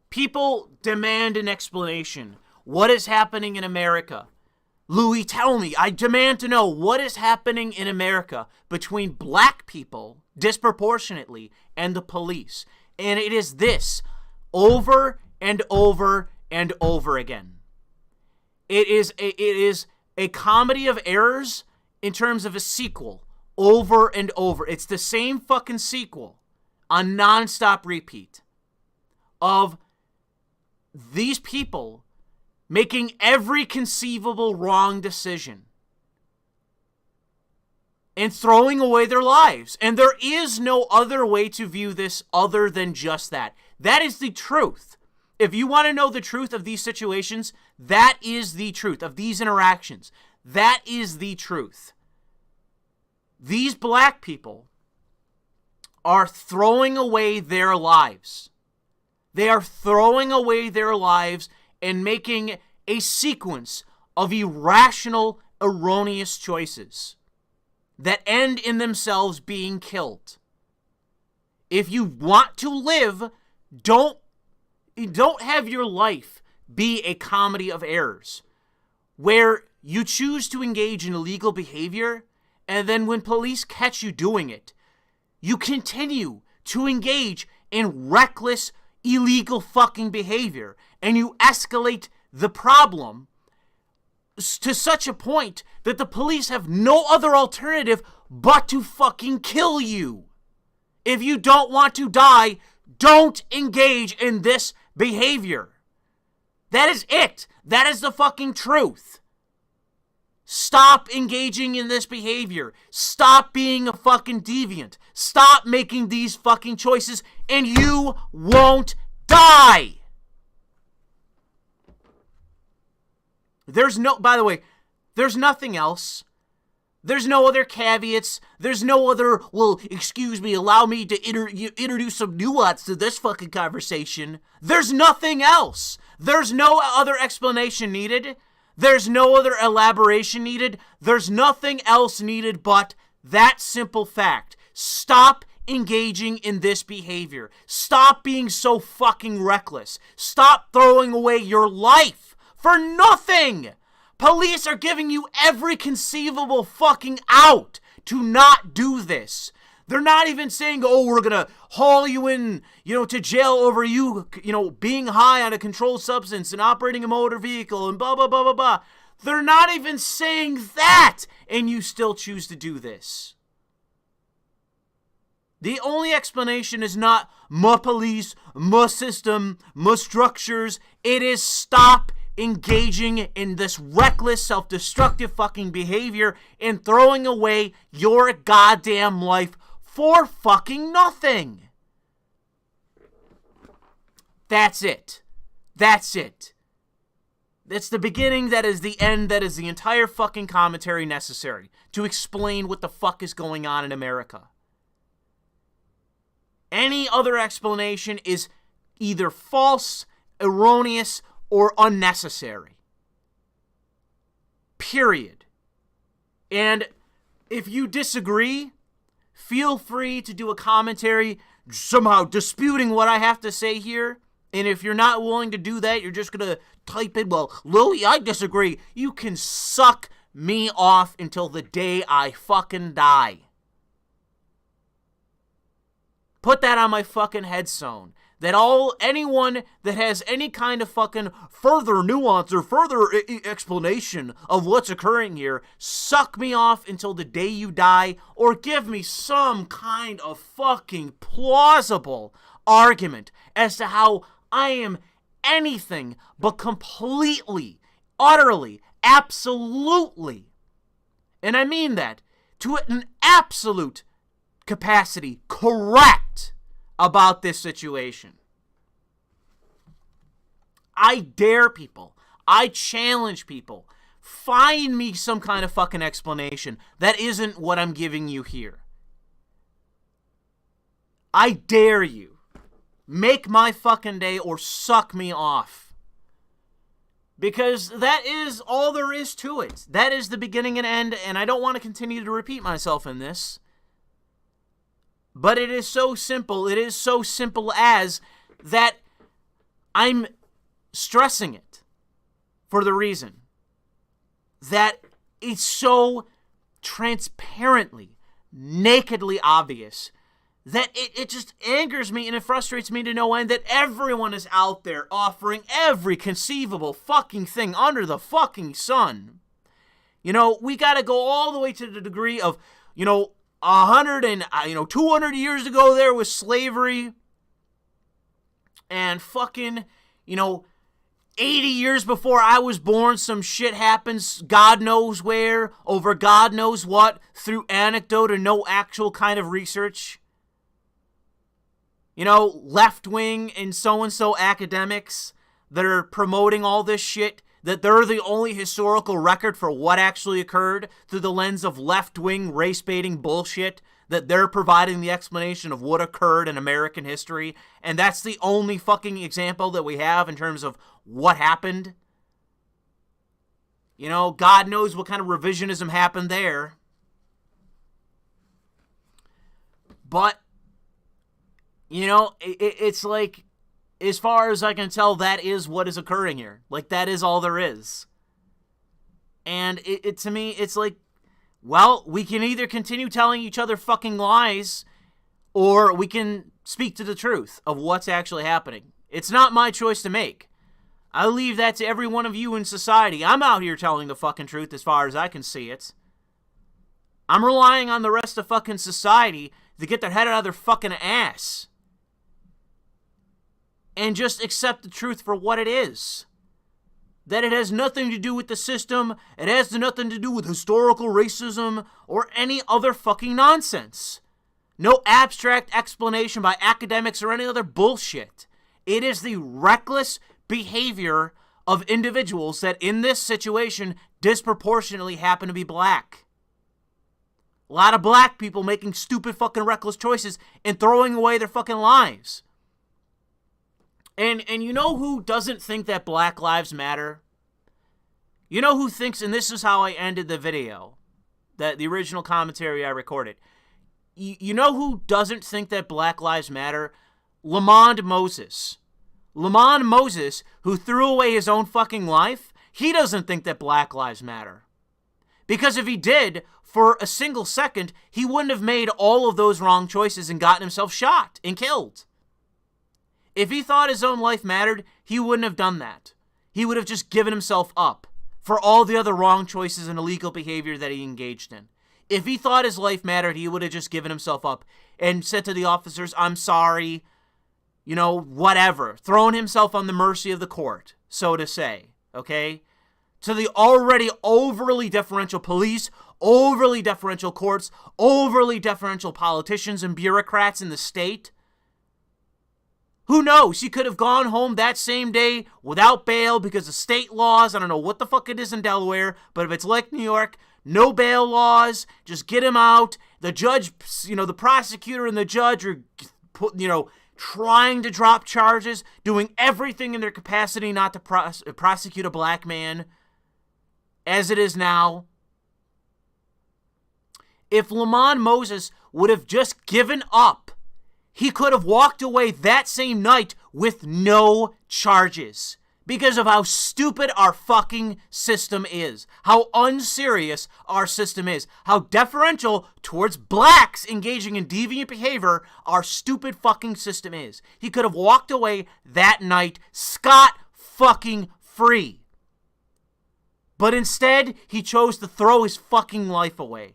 people demand an explanation. What is happening in America? Louis, tell me. I demand to know what is happening in America between black people, disproportionately, and the police. And it is this, over and over and over again. It is a comedy of errors in terms of a sequel, over and over. It's the same fucking sequel, a non-stop repeat of these people making every conceivable wrong decision and throwing away their lives. And there is no other way to view this other than just that. That is the truth. If you want to know the truth of these situations, that is the truth of these interactions. That is the truth. These black people are throwing away their lives. They are throwing away their lives and making a sequence of irrational, erroneous choices that end in themselves being killed. If you want to live, don't have your life be a comedy of errors where you choose to engage in illegal behavior, and then when police catch you doing it, you continue to engage in reckless, illegal fucking behavior, and you escalate the problem to such a point that the police have no other alternative but to fucking kill you. If you don't want to die, don't engage in this behavior. That is it. That is the fucking truth. Stop engaging in this behavior. Stop being a fucking deviant. Stop making these fucking choices, and you won't die. By the way, there's nothing else. There's no other caveats. There's no other, well, excuse me, allow me to introduce some nuance to this fucking conversation. There's nothing else. There's no other explanation needed. There's no other elaboration needed. There's nothing else needed but that simple fact. Stop engaging in this behavior. Stop being so fucking reckless. Stop throwing away your life for nothing. Police are giving you every conceivable fucking out to not do this. They're not even saying, oh, we're going to haul you in, to jail over you, being high on a controlled substance and operating a motor vehicle and blah, blah, blah, blah, blah. They're not even saying that, and you still choose to do this. The only explanation is not my police, my system, my structures. It is stop engaging in this reckless, self-destructive fucking behavior and throwing away your goddamn life for fucking nothing. That's it. That's it. That's the beginning, that is the end, that is the entire fucking commentary necessary to explain what the fuck is going on in America. Any other explanation is either false, erroneous, or unnecessary. Period. And if you disagree, feel free to do a commentary somehow disputing what I have to say here. And if you're not willing to do that, you're just going to type in, well, Louis, I disagree. You can suck me off until the day I fucking die. Put that on my fucking headstone. That anyone that has any kind of fucking further nuance or further explanation of what's occurring here, suck me off until the day you die, or give me some kind of fucking plausible argument as to how I am anything but completely, utterly, absolutely, and I mean that, to an absolute capacity, correct about this situation. I dare people. I challenge people. Find me some kind of fucking explanation that isn't what I'm giving you here. I dare you. Make my fucking day or suck me off. Because that is all there is to it. That is the beginning and end, and I don't want to continue to repeat myself in this. But it is so simple. It is so simple as that I'm stressing it for the reason that it's so transparently, nakedly obvious that it just angers me and it frustrates me to no end that everyone is out there offering every conceivable fucking thing under the fucking sun. We got to go all the way to the degree of, 100 and 200 years ago there was slavery, and fucking 80 years before I was born some shit happens God knows where over God knows what through anecdote and no actual kind of research. Left-wing and so academics that are promoting all this shit, that they're the only historical record for what actually occurred through the lens of left-wing race-baiting bullshit, that they're providing the explanation of what occurred in American history, and that's the only fucking example that we have in terms of what happened. God knows what kind of revisionism happened there. But, it's like, as far as I can tell, that is what is occurring here. Like, that is all there is. And it to me, it's like, well, we can either continue telling each other fucking lies, or we can speak to the truth of what's actually happening. It's not my choice to make. I leave that to every one of you in society. I'm out here telling the fucking truth as far as I can see it. I'm relying on the rest of fucking society to get their head out of their fucking ass and just accept the truth for what it is. that it has nothing to do with the system, it has nothing to do with historical racism, or any other fucking nonsense. No abstract explanation by academics or any other bullshit. It is the reckless behavior of individuals that in this situation disproportionately happen to be black. A lot of black people making stupid fucking reckless choices and throwing away their fucking lives. And you know who doesn't think that Black Lives Matter? You know who thinks, and this is how I ended the video, that the original commentary I recorded. You know who doesn't think that Black Lives Matter? Lamond Moses. Lamond Moses, who threw away his own fucking life, he doesn't think that Black Lives Matter. Because if he did, for a single second, he wouldn't have made all of those wrong choices and gotten himself shot and killed. If he thought his own life mattered, he wouldn't have done that. He would have just given himself up for all the other wrong choices and illegal behavior that he engaged in. If he thought his life mattered, he would have just given himself up and said to the officers, I'm sorry, you know, whatever. Thrown himself on the mercy of the court, so to say, okay? To the already overly deferential police, overly deferential courts, overly deferential politicians and bureaucrats in the state. Who knows? He could have gone home that same day without bail because of state laws. I don't know what the fuck it is in Delaware, but if it's like New York, no bail laws, just get him out. The judge, you know, the prosecutor and the judge are, trying to drop charges, doing everything in their capacity not to prosecute a black man, as it is now. If Lamond Moses would have just given up, he could have walked away that same night with no charges because of how stupid our fucking system is, how unserious our system is, how deferential towards blacks engaging in deviant behavior our stupid fucking system is. He could have walked away that night scot fucking free. But instead, he chose to throw his fucking life away.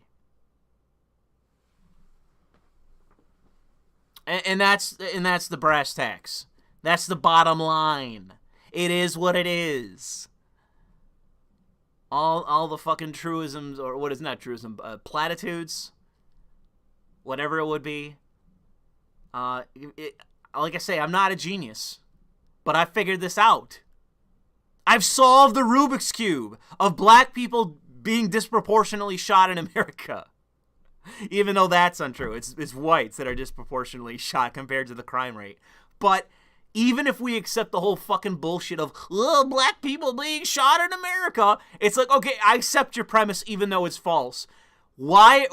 And that's the brass tacks. That's the bottom line. It is what it is. All the fucking truisms, or what is not truism, platitudes, whatever it would be. Like I say, I'm not a genius, but I figured this out. I've solved the Rubik's Cube of black people being disproportionately shot in America. Even though that's untrue. It's whites that are disproportionately shot compared to the crime rate. But even if we accept the whole fucking bullshit of black people being shot in America, it's like, okay, I accept your premise even though it's false. Why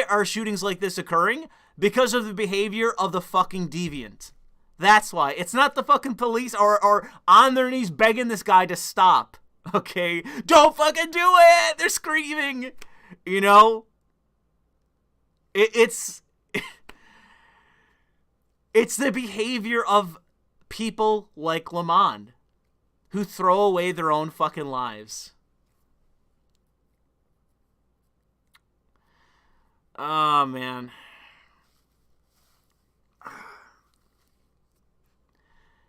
are shootings like this occurring? Because of the behavior of the fucking deviant. That's why. It's not the fucking police or on their knees begging this guy to stop. Okay? Don't fucking do it! They're screaming! You know? It's the behavior of people like Lamond who throw away their own fucking lives. Oh, man.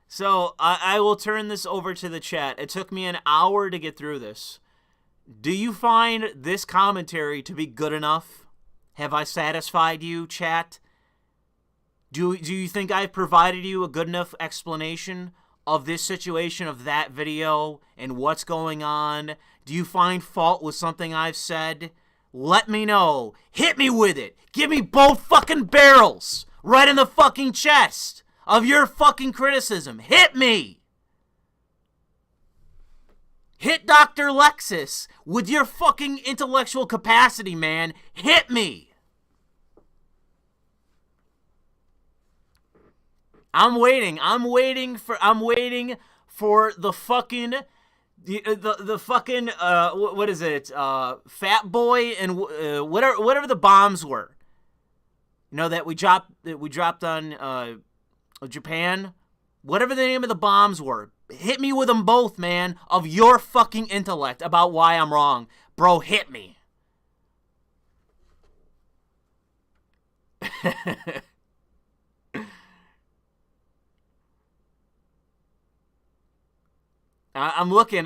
So, I will turn this over to the chat. It took me an hour to get through this. Do you find this commentary to be good enough? Have I satisfied you, chat? Do you think I've provided you a good enough explanation of this situation, of that video, and what's going on? Do you find fault with something I've said? Let me know. Hit me with it. Give me both fucking barrels right in the fucking chest of your fucking criticism. Hit me. Hit Dr. Lexus with your fucking intellectual capacity, man. Hit me. I'm waiting for the fucking the fucking what is it? Fat Boy and whatever the bombs were. You know that we dropped on Japan. Whatever the name of the bombs were. Hit me with them both, man, of your fucking intellect about why I'm wrong. Bro, hit me. I'm looking.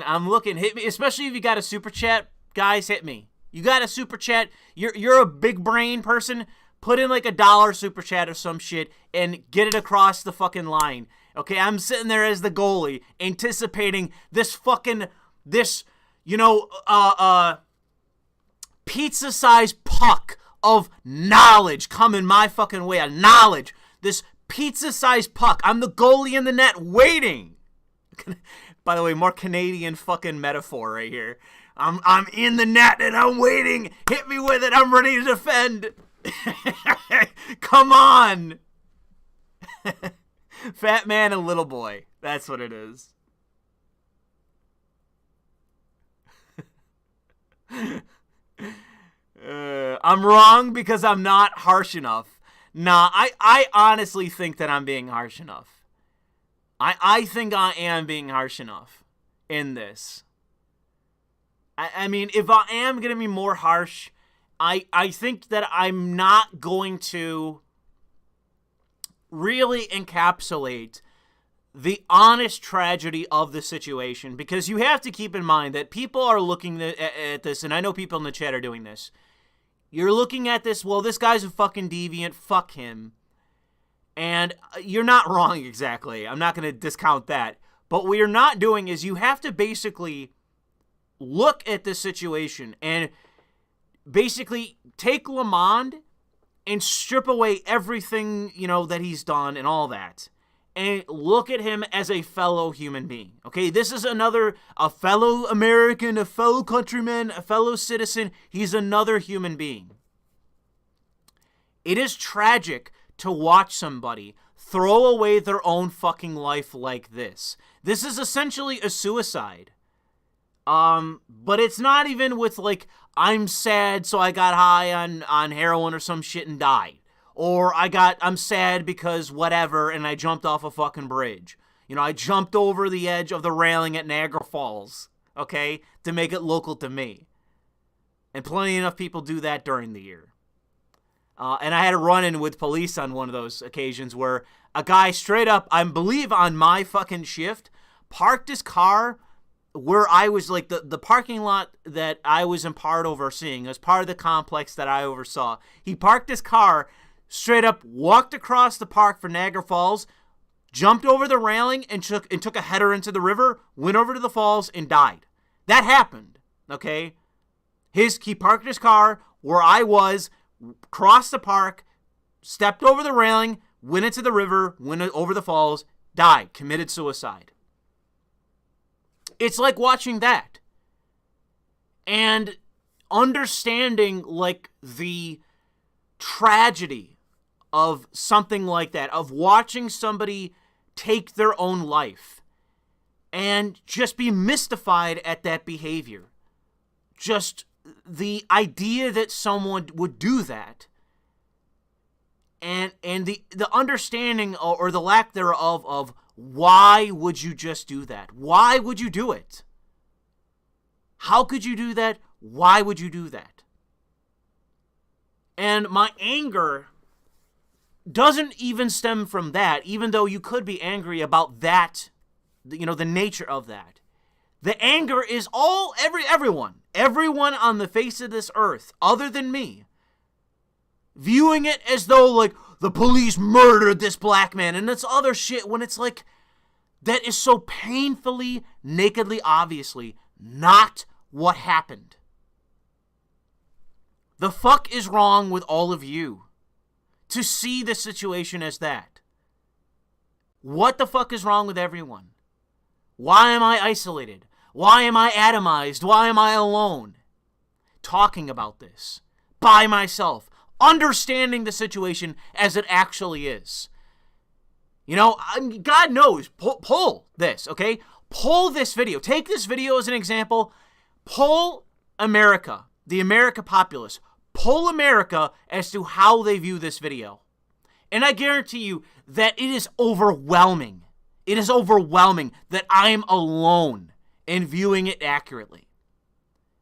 Hit me, especially if you got a super chat. Guys, hit me. You got a super chat. You're a big brain person. Put in like $1 super chat or some shit and get it across the fucking line. Okay, I'm sitting there as the goalie, anticipating this pizza-sized puck of knowledge coming my fucking way. Knowledge. This pizza-sized puck. I'm the goalie in the net waiting. By the way, more Canadian fucking metaphor right here. I'm in the net and I'm waiting. Hit me with it. I'm ready to defend. Come on. Fat man and little boy. That's what it is. I'm wrong because I'm not harsh enough. Nah, I honestly think that I'm being harsh enough. I think I am being harsh enough in this. I mean, if I am going to be more harsh, I think that I'm not going to really encapsulate the honest tragedy of the situation, because you have to keep in mind that people are looking at this, and I know people in the chat are doing this. You're looking at this, well, this guy's a fucking deviant, fuck him. And you're not wrong exactly. I'm not going to discount that. But what you're not doing is you have to basically look at this situation and basically take Lamond and strip away everything, that he's done and all that. And look at him as a fellow human being. Okay, this is a fellow American, a fellow countryman, a fellow citizen. He's another human being. It is tragic to watch somebody throw away their own fucking life like this. This is essentially a suicide. But it's not even with I'm sad so I got high on heroin or some shit and died. Or I'm sad because whatever and I jumped off a fucking bridge. I jumped over the edge of the railing at Niagara Falls, okay, to make it local to me. And plenty enough people do that during the year. And I had a run-in with police on one of those occasions where a guy straight up, I believe on my fucking shift, parked his car where I was the parking lot that I was in part overseeing, as part of the complex that I oversaw. He parked his car, straight up walked across the park for Niagara Falls, jumped over the railing and took a header into the river, went over to the falls and died. That happened, okay? He parked his car where I was, crossed the park, stepped over the railing, went into the river, went over the falls, died, committed suicide. It's like watching that. And understanding the tragedy of something like that, of watching somebody take their own life and just be mystified at that behavior. Just the idea that someone would do that, and the understanding or the lack thereof of why would you just do that? Why would you do it? How could you do that? Why would you do that? And my anger doesn't even stem from that, even though you could be angry about that, the nature of that. The anger is everyone on the face of this earth, other than me, viewing it as though, the police murdered this black man, and that's other shit, when it's that is so painfully, nakedly, obviously not what happened. The fuck is wrong with all of you to see the situation as that? What the fuck is wrong with everyone? Why am I isolated? Why am I atomized? Why am I alone? Talking about this by myself, understanding the situation as it actually is. God knows, pull this, okay? Pull this video. Take this video as an example. Pull America, the America populace. Pull America as to how they view this video. And I guarantee you that it is overwhelming. It is overwhelming that I am alone in viewing it accurately.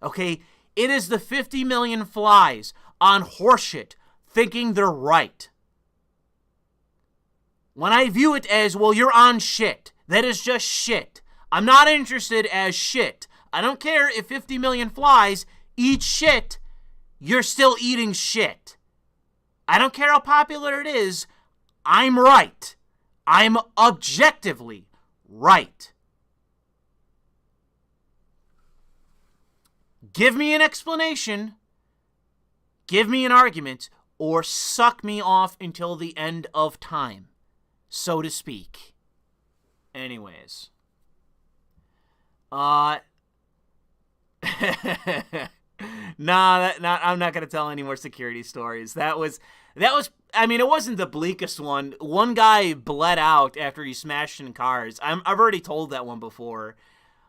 Okay? It is the 50 million flies on horseshit thinking they're right. When I view it as, well, you're on shit. That is just shit. I'm not interested as shit. I don't care if 50 million flies eat shit. You're still eating shit. I don't care how popular it is. I'm right. I'm objectively right. Give me an explanation. Give me an argument. Or suck me off until the end of time, so to speak. Anyways. Nah, I'm not gonna tell any more security stories. That was. I mean, it wasn't the bleakest one. One guy bled out after he smashed in cars. I've already told that one before.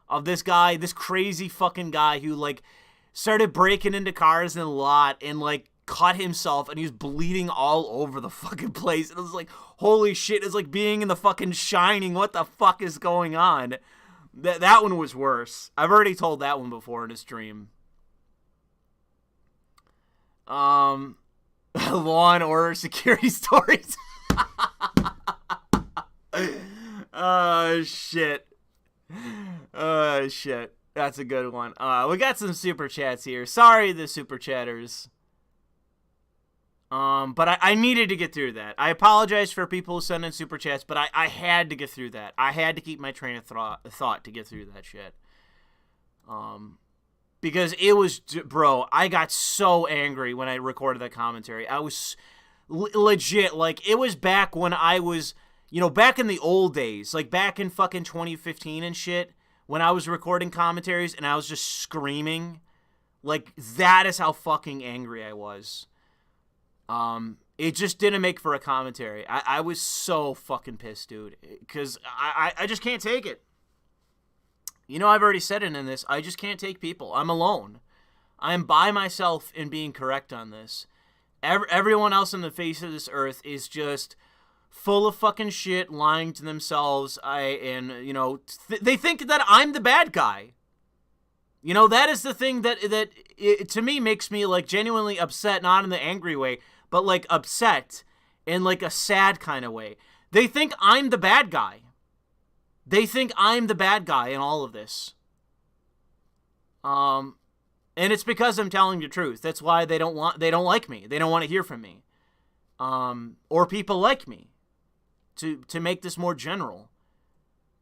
Of this guy, this crazy fucking guy who like started breaking into cars in a lot and like cut himself, and he was bleeding all over the fucking place. It was like, holy shit! It's like being in the fucking Shining. What the fuck is going on? That one was worse. I've already told that one before in a stream. Law and Order security stories. Oh shit. Oh shit. That's a good one. We got some super chats here. Sorry, the super chatters. But I needed to get through that. I apologize for people who send in super chats, but I had to get through that. I had to keep my train of thought to get through that shit. Because it was, bro, I got so angry when I recorded that commentary. I was legit, like, it was back when I was, you know, back in the old days, like back in fucking 2015 and shit, when I was recording commentaries and I was just screaming. Like, that is how fucking angry I was. It just didn't make for a commentary. I was so fucking pissed, dude. Because I just can't take it. You know, I've already said it in this. I just can't take people. I'm alone. I'm by myself in being correct on this. Everyone else on the face of this earth is just full of fucking shit, lying to themselves. You know, they think that I'm the bad guy. You know, that is the thing that to me makes me, like, genuinely upset, not in the angry way, but, like, upset in, like, a sad kind of way. They think I'm the bad guy. They think I'm the bad guy in all of this. And it's because I'm telling the truth. That's why they don't like me. They don't want to hear from me. Or people like me. To make this more general.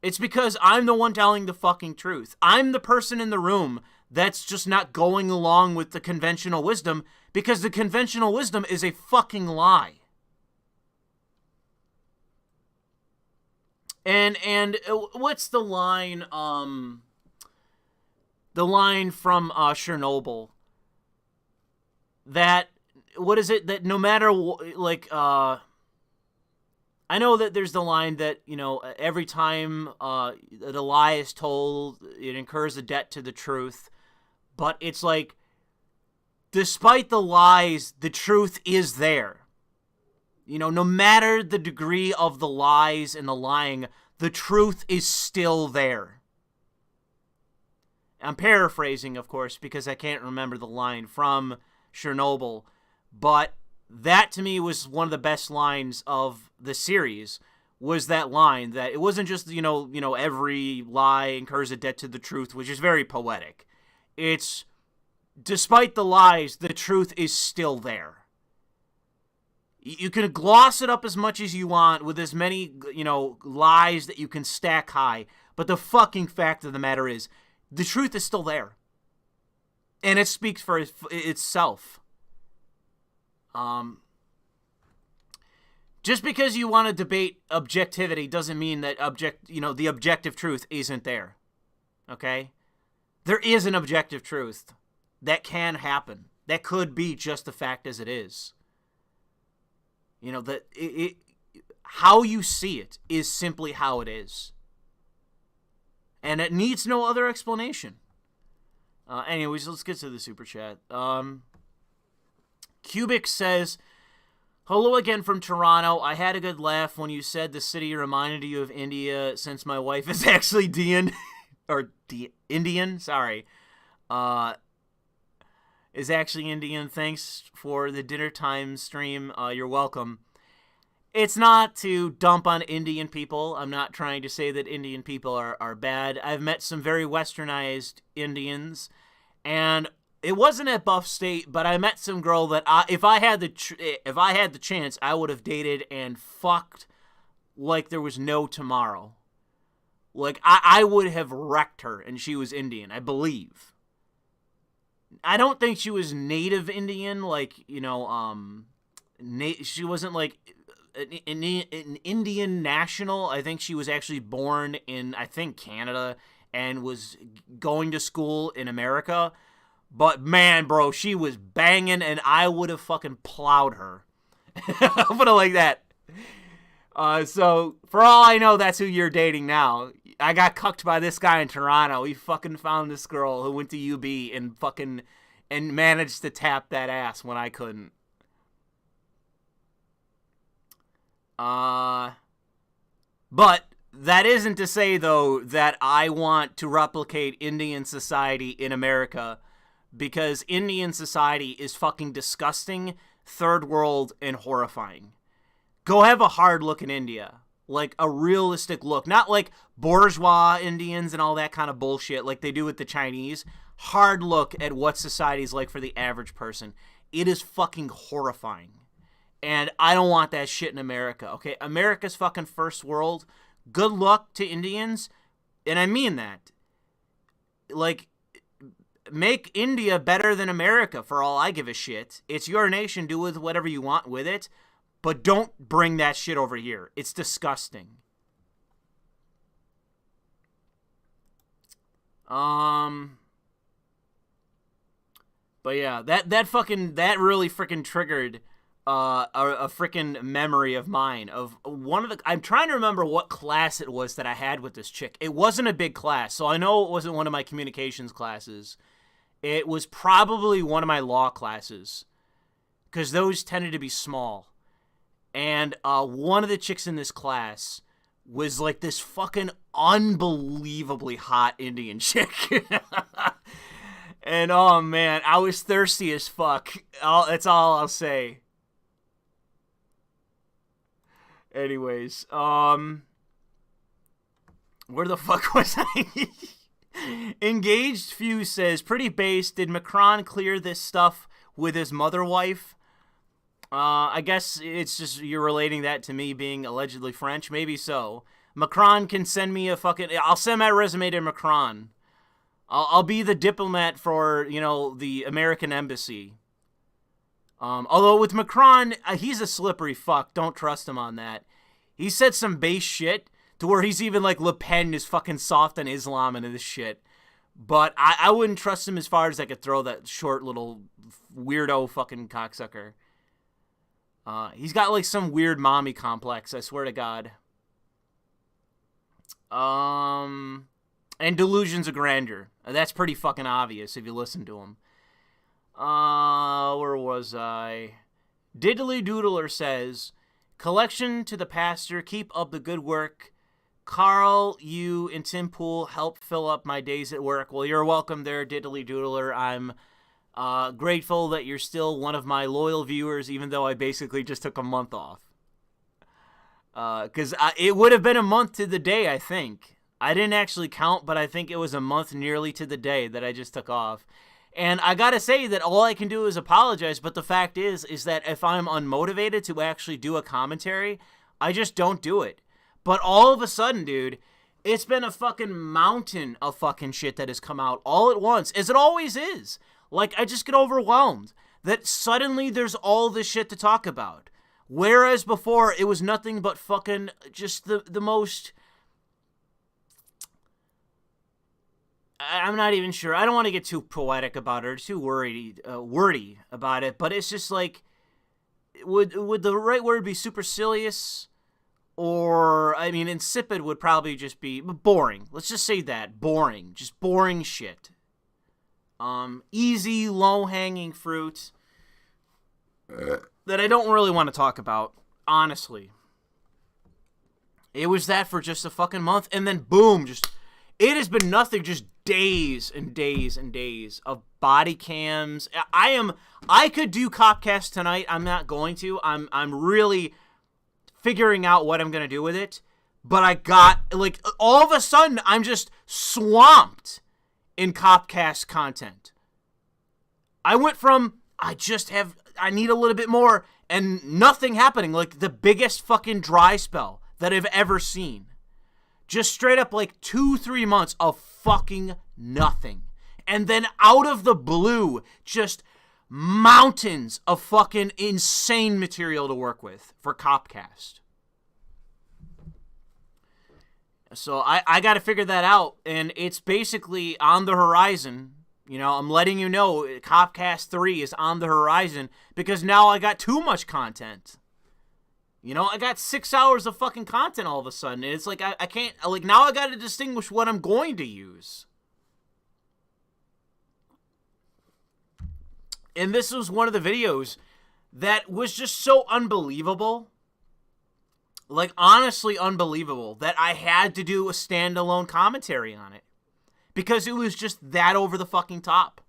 It's because I'm the one telling the fucking truth. I'm the person in the room that's just not going along with the conventional wisdom, because the conventional wisdom is a fucking lie. And what's the line? The line from Chernobyl. That, what is it? That no matter like I know that there's the line that, you know, every time the lie is told, it incurs a debt to the truth. But it's like, despite the lies, the truth is there. You know, no matter the degree of the lies and the lying, the truth is still there. I'm paraphrasing, of course, because I can't remember the line from Chernobyl. But that, to me, was one of the best lines of the series, was that line. That it wasn't just, you know, every lie incurs a debt to the truth, which is very poetic. It's, despite the lies, the truth is still there. You can gloss it up as much as you want with as many, you know, lies that you can stack high. But the fucking fact of the matter is, the truth is still there. And it speaks for itself. Just because you want to debate objectivity doesn't mean that the objective truth isn't there. Okay? There is an objective truth that can happen. That could be just the fact as it is. You know, that how you see it is simply how it is. And it needs no other explanation. Anyways, let's get to the super chat. Cubic says, hello again from Toronto. I had a good laugh when you said the city reminded you of India, since my wife is actually Indian, sorry. Is actually Indian. Thanks for the dinner time stream. You're welcome. it's not to dump on Indian people. I'm not trying to say that Indian people are bad. I've met some very westernized Indians, and it wasn't at Buff State, but I met some girl that if I had the chance, I would have dated and fucked like there was no tomorrow. Like, I would have wrecked her, and she was Indian, I believe. I don't think she was native Indian, like, you know, she wasn't, like, an Indian national. I think she was actually born in, I think, Canada, and was going to school in America. But, man, bro, she was banging, and I would have fucking plowed her. I'll put it like that. So, for all I know, that's who you're dating now. I got cucked by this guy in Toronto. He fucking found this girl who went to UB and managed to tap that ass when I couldn't. But that isn't to say, though, that I want to replicate Indian society in America, because Indian society is fucking disgusting, third world, and horrifying. Go have a hard look in India. Like, a realistic look. Not like bourgeois Indians and all that kind of bullshit like they do with the Chinese. Hard look at what society's like for the average person. It is fucking horrifying. And I don't want that shit in America, okay? America's fucking first world. Good luck to Indians. And I mean that. Like, make India better than America for all I give a shit. It's your nation. Do with whatever you want with it. But don't bring that shit over here. It's disgusting. But yeah, that really freaking triggered a freaking memory of mine of one of the. I'm trying to remember what class it was that I had with this chick. It wasn't a big class, so I know it wasn't one of my communications classes. It was probably one of my law classes, because those tended to be small. And one of the chicks in this class was like this fucking unbelievably hot Indian chick. And oh man, I was thirsty as fuck. That's all I'll say. Anyways, where the fuck was I? Engaged Fuse says, pretty base. Did Macron clear this stuff with his mother wife? I guess it's just you're relating that to me being allegedly French. Maybe so. Macron can send me a fucking... I'll send my resume to Macron. I'll be the diplomat for, you know, the American embassy. Although with Macron, he's a slippery fuck. Don't trust him on that. He said some base shit to where he's even like Le Pen is fucking soft on Islam and this shit. But I wouldn't trust him as far as I could throw that short little weirdo fucking cocksucker. He's got like some weird mommy complex, I swear to God. And delusions of grandeur. That's pretty fucking obvious if you listen to him. Where was I? Diddly Doodler says, collection to the pastor, keep up the good work. Carl, you, and Tim Pool help fill up my days at work. Well, you're welcome there, Diddly Doodler. I'm grateful that you're still one of my loyal viewers, even though I basically just took a month off. Because it would have been a month to the day, I think. I didn't actually count, but I think it was a month nearly to the day that I just took off. And I gotta say that all I can do is apologize, but the fact is that if I'm unmotivated to actually do a commentary, I just don't do it. But all of a sudden, dude, it's been a fucking mountain of fucking shit that has come out all at once, as it always is. Like, I just get overwhelmed that suddenly there's all this shit to talk about. Whereas before, it was nothing but fucking just the most... I'm not even sure. I don't want to get too poetic about it or too wordy about it, but it's just like, would the right word be supercilious? Or, I mean, insipid would probably just be boring. Let's just say that. Boring. Just boring shit. Easy, low-hanging fruit that I don't really want to talk about, honestly. It was that for just a fucking month, and then boom, it has been nothing, just days and days and days of body cams. I could do Copcast tonight. I'm not going to. I'm really figuring out what I'm going to do with it. But I got, like, all of a sudden, I'm just swamped in Copcast content. I went from, I need a little bit more, and nothing happening. Like, the biggest fucking dry spell that I've ever seen. Just straight up, like, 2-3 months of fucking nothing. And then out of the blue, just mountains of fucking insane material to work with for Copcast. So I got to figure that out, and it's basically on the horizon. You know, I'm letting you know Copcast 3 is on the horizon because now I got too much content. You know, I got 6 hours of fucking content all of a sudden, and it's like I can't, like, now I got to distinguish what I'm going to use. And this was one of the videos that was just so unbelievable. Like, honestly unbelievable that I had to do a standalone commentary on it. Because it was just that over the fucking top.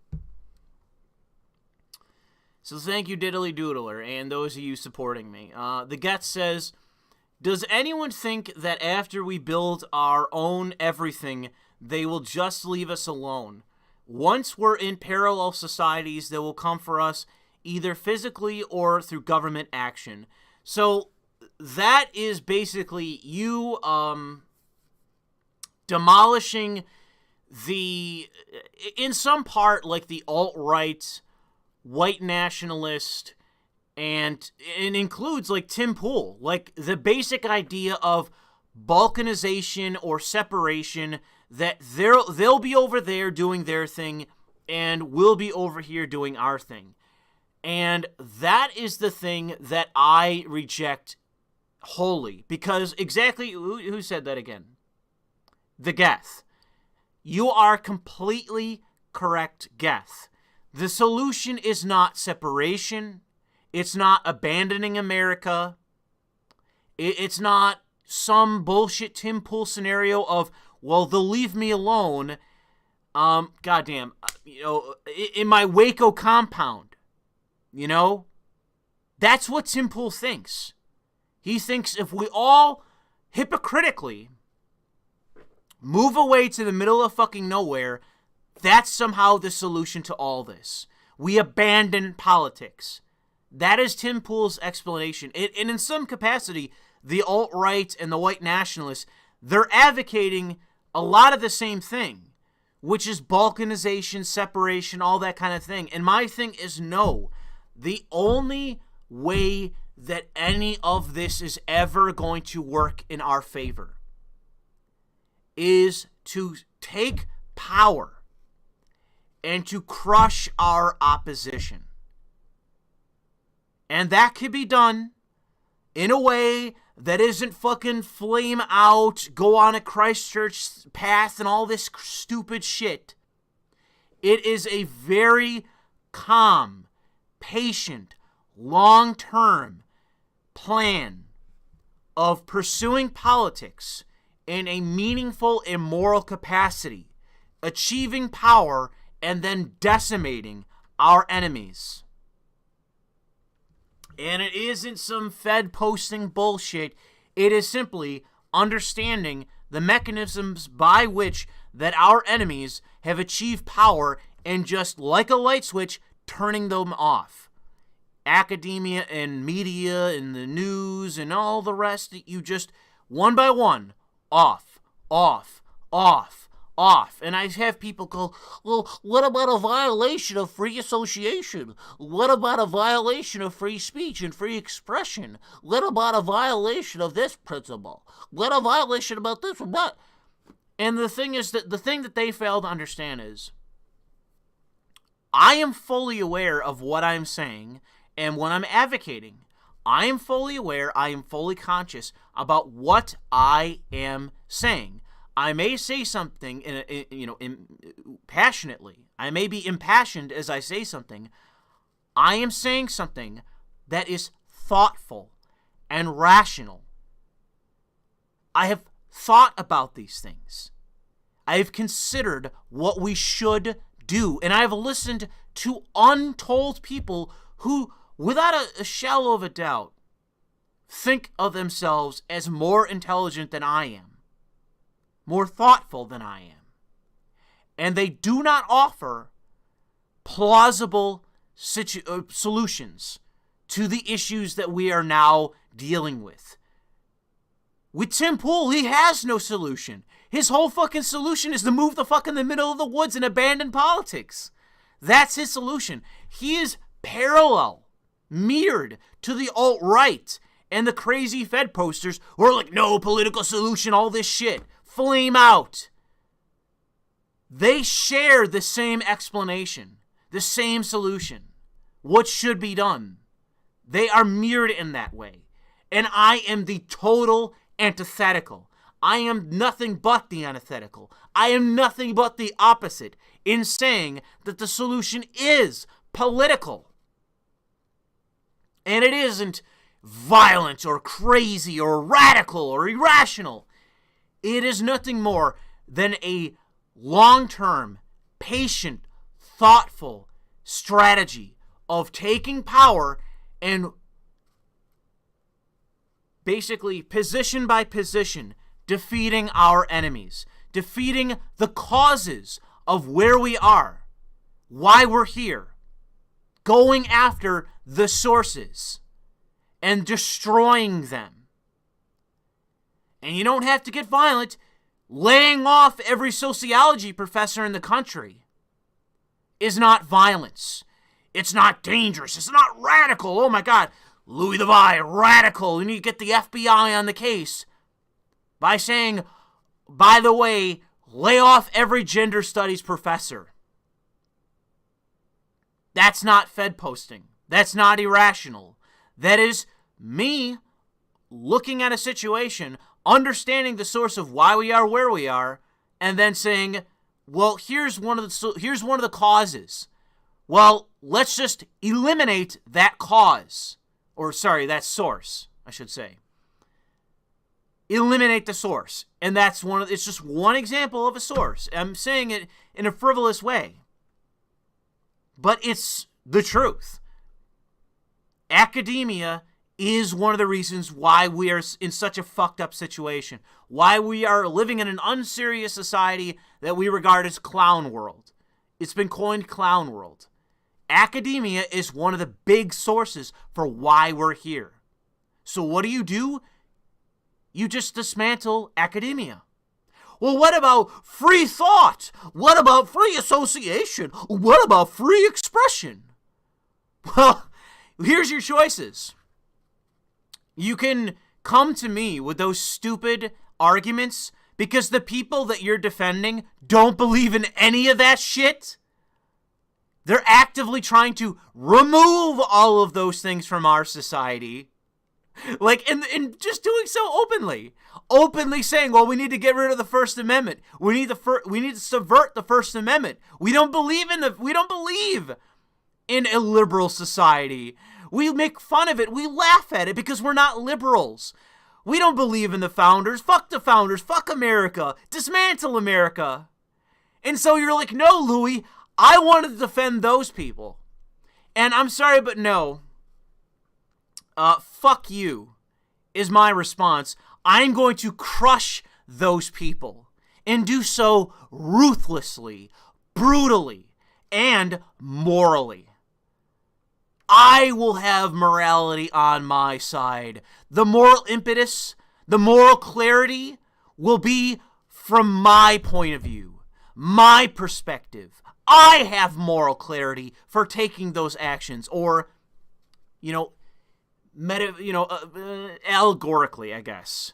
So thank you, Diddly Doodler, and those of you supporting me. The Gettr says, does anyone think that after we build our own everything, they will just leave us alone? Once we're in parallel societies, they will come for us either physically or through government action. So that is basically you demolishing the, in some part, like the alt-right, white nationalist, and it includes like Tim Pool, like the basic idea of balkanization or separation, that they'll be over there doing their thing and we'll be over here doing our thing. And that is the thing that I reject wholly, because exactly, who said that again? The Gettr. You are completely correct, Gettr. The solution is not separation. It's not abandoning America. It's not some bullshit Tim Pool scenario of, well, they'll leave me alone. Goddamn, you know, in my Waco compound, you know? That's what Tim Pool thinks. He thinks if we all hypocritically move away to the middle of fucking nowhere, that's somehow the solution to all this. We abandon politics. That is Tim Pool's explanation. And in some capacity, the alt-right and the white nationalists, they're advocating a lot of the same thing, which is balkanization, separation, all that kind of thing. And my thing is no. The only way that any of this is ever going to work in our favor is to take power and to crush our opposition. And that can be done in a way that isn't fucking flame out, go on a Christchurch path and all this stupid shit. It is a very calm, patient, long-term plan of pursuing politics in a meaningful and moral capacity, achieving power, and then decimating our enemies. And it isn't some Fed posting bullshit. It is simply understanding the mechanisms by which that our enemies have achieved power and just like a light switch, turning them off. Academia and media and the news and all the rest, you just, one by one, off, off, off, off. And I have people go, well, what about a violation of free association? What about a violation of free speech and free expression? What about a violation of this principle? What a violation about this or that? And the thing is that the thing that they fail to understand is I am fully aware of what I'm saying and what I'm advocating. I am fully aware, I am fully conscious about what I am saying. I may say something, passionately. I may be impassioned as I say something. I am saying something that is thoughtful and rational. I have thought about these things. I have considered what we should do, and I have listened to untold people who, without a shadow of a doubt, think of themselves as more intelligent than I am, more thoughtful than I am, and they do not offer plausible solutions to the issues that we are now dealing with. With Tim Pool, he has no solution. His whole fucking solution is to move the fuck in the middle of the woods and abandon politics. That's his solution. He is parallel, mirrored to the alt-right and the crazy Fed posters who are like, no political solution, all this shit. Flame out. They share the same explanation, the same solution. What should be done? They are mirrored in that way. And I am the total antithetical. I am nothing but the antithetical. I am nothing but the opposite in saying that the solution is political. And it isn't violent or crazy or radical or irrational. It is nothing more than a long-term, patient, thoughtful strategy of taking power and basically position by position defeating our enemies, defeating the causes of where we are, why we're here, going after the sources and destroying them. And you don't have to get violent. Laying off every sociology professor in the country is not violence. It's not dangerous. It's not radical. Oh my God, Louis Le Vau, radical. You need to get the FBI on the case by saying, by the way, lay off every gender studies professor. That's not Fed posting. That's not irrational. That is me looking at a situation, understanding the source of why we are where we are, and then saying, well, here's one of the causes. Well, let's just eliminate that cause. Or, sorry, that source, I should say. Eliminate the source. And it's just one example of a source. I'm saying it in a frivolous way. But it's the truth. Academia is one of the reasons why we are in such a fucked up situation. Why we are living in an unserious society that we regard as clown world. It's been coined clown world. Academia is one of the big sources for why we're here. So what do? You just dismantle academia. Well, what about free thought? What about free association? What about free expression? Well, here's your choices. You can come to me with those stupid arguments because the people that you're defending don't believe in any of that shit. They're actively trying to remove all of those things from our society. Like, and just doing so openly. Openly saying, well, we need to get rid of the First Amendment. We need to subvert the First Amendment. We don't believe in a liberal society. We make fun of it. We laugh at it because we're not liberals. We don't believe in the founders. Fuck the founders. Fuck America. Dismantle America. And so you're like, no, Louis, I wanted to defend those people. And I'm sorry, but no. Fuck you is my response. I'm going to crush those people and do so ruthlessly, brutally, and morally. I will have morality on my side. The moral impetus, the moral clarity will be from my point of view, my perspective. I have moral clarity for taking those actions, or, allegorically, I guess.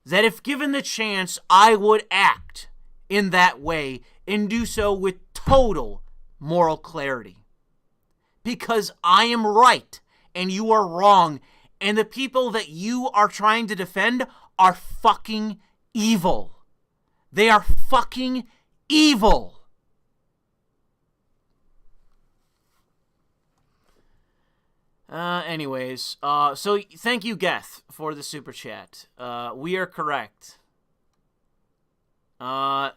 That if given the chance, I would act in that way and do so with total moral clarity. Because I am right and you are wrong, and the people that you are trying to defend are fucking evil. They are fucking evil. Anyways, so thank you, Geth, for the super chat. We are correct. Yeah.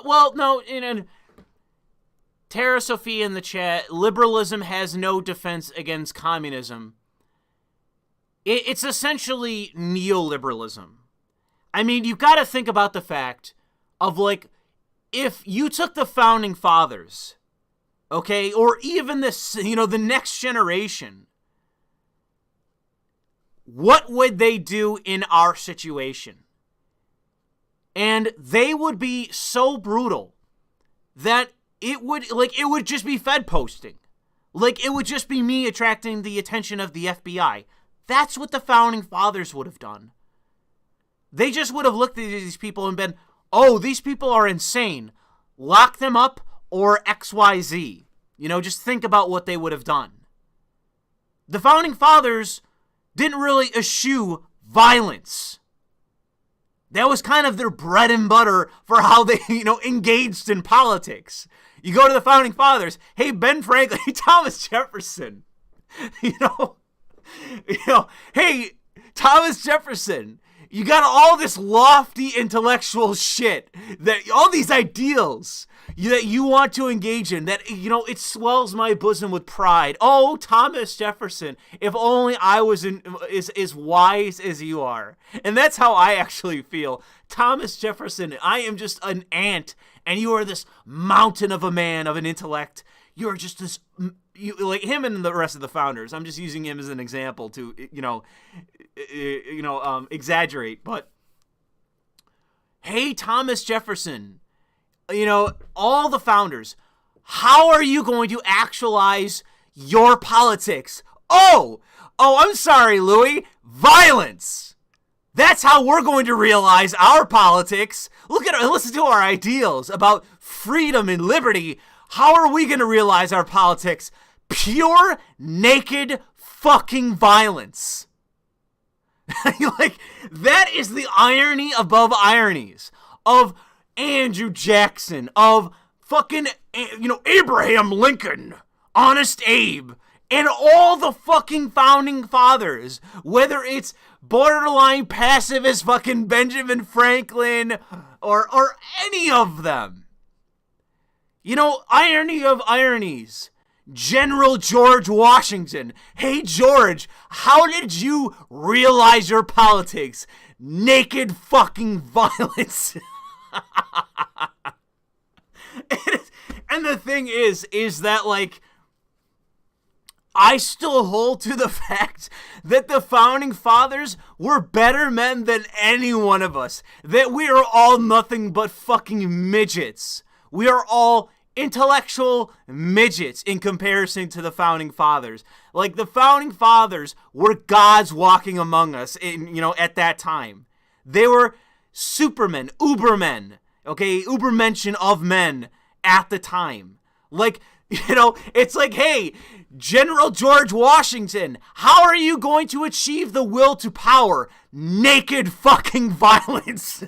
Well, no, Tara Sophia in the chat, liberalism has no defense against communism. It's essentially neoliberalism. I mean, you've got to think about the fact of, like, if you took the founding fathers, okay, or even this, the next generation, what would they do in our situation? And they would be so brutal that it would just be Fed posting. Like, it would just be me attracting the attention of the FBI. That's what the founding fathers would have done. They just would have looked at these people and been, oh, these people are insane. Lock them up or XYZ. Just think about what they would have done. The founding fathers didn't really eschew violence. That was kind of their bread and butter for how they, engaged in politics. You go to the founding fathers, hey, Ben Franklin, hey, Thomas Jefferson, hey, Thomas Jefferson, you got all this lofty intellectual shit, that all these ideals that you want to engage in, that, it swells my bosom with pride. Oh, Thomas Jefferson, if only I was as wise as you are. And that's how I actually feel. Thomas Jefferson, I am just an ant, and you are this mountain of a man, of an intellect. You're just this, like him and the rest of the founders. I'm just using him as an example to, exaggerate. But, hey, Thomas Jefferson, all the founders, how are you going to actualize your politics? Oh, I'm sorry, Louis. Violence. That's how we're going to realize our politics. Listen to our ideals about freedom and liberty. How are we going to realize our politics? Pure, naked, fucking violence. Like, that is the irony above ironies of Andrew Jackson, of fucking, Abraham Lincoln, Honest Abe, and all the fucking founding fathers, whether it's borderline pacifist fucking Benjamin Franklin or any of them. Irony of ironies. General George Washington. Hey, George, how did you realize your politics? Naked fucking violence. And the thing is that, like, I still hold to the fact that the founding fathers were better men than any one of us. That we are all nothing but fucking midgets. We are all intellectual midgets in comparison to the founding fathers. Like, the founding fathers were gods walking among us at that time. They were supermen, ubermen, okay, ubermenschen of men at the time. Like, it's like, hey, General George Washington, how are you going to achieve the will to power? Naked fucking violence.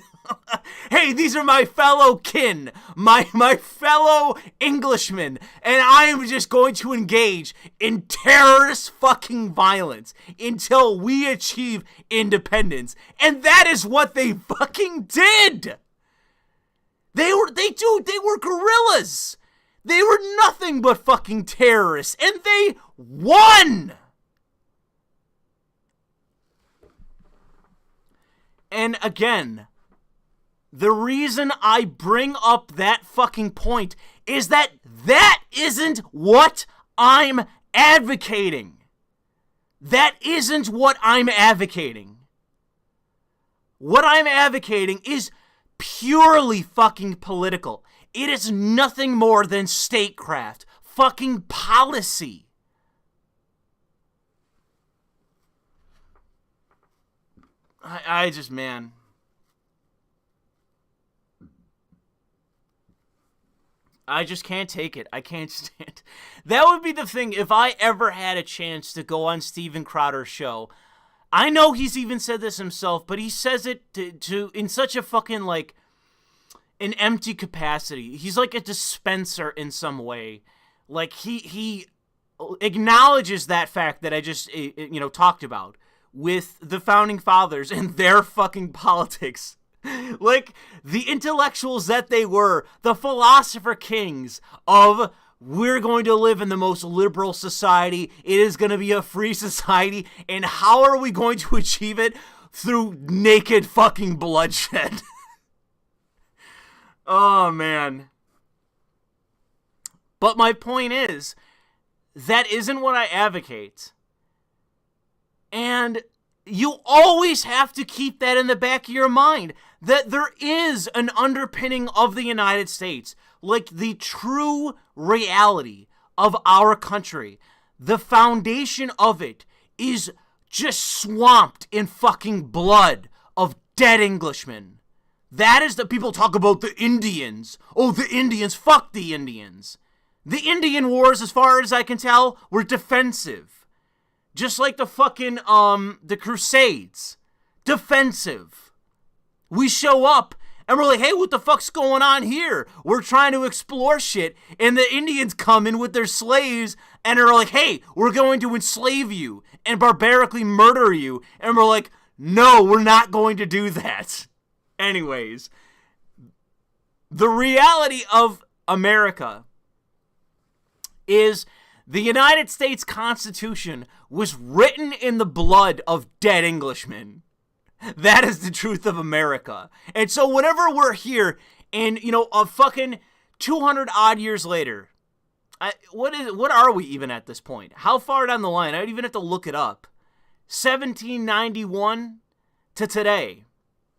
Hey, these are my fellow kin, my fellow Englishmen, and I am just going to engage in terrorist fucking violence until we achieve independence. And that is what they fucking did. They were guerrillas. They were nothing but fucking terrorists, and they won. And again, the reason I bring up that fucking point is that isn't what I'm advocating. That isn't what I'm advocating. What I'm advocating is purely fucking political. It is nothing more than statecraft, fucking policy. I just, man. I just can't take it. I can't stand. That would be the thing if I ever had a chance to go on Steven Crowder's show. I know he's even said this himself, but he says it to in such a fucking, like, an empty capacity. He's like a dispenser in some way. Like, he acknowledges that fact that I just, talked about with the founding fathers and their fucking politics. Like, the intellectuals that they were, the philosopher kings of we're going to live in the most liberal society. It is going to be a free society. And how are we going to achieve it? Through naked fucking bloodshed. Oh, man. But my point is, that isn't what I advocate. And you always have to keep that in the back of your mind, that there is an underpinning of the United States, like the true reality of our country. The foundation of it is just swamped in fucking blood of dead Englishmen. That is the people talk about the Indians. Oh, the Indians, fuck the Indians. The Indian Wars, as far as I can tell, were defensive. Just like the fucking, the Crusades. Defensive. We show up, and we're like, hey, what the fuck's going on here? We're trying to explore shit, and the Indians come in with their slaves, and are like, hey, we're going to enslave you, and barbarically murder you. And we're like, no, we're not going to do that. Anyways, the reality of America is the United States Constitution was written in the blood of dead Englishmen. That is the truth of America. And so whenever we're here and, a fucking 200 odd years later, what are we even at this point? How far down the line? I don't even have to look it up. 1791 to today.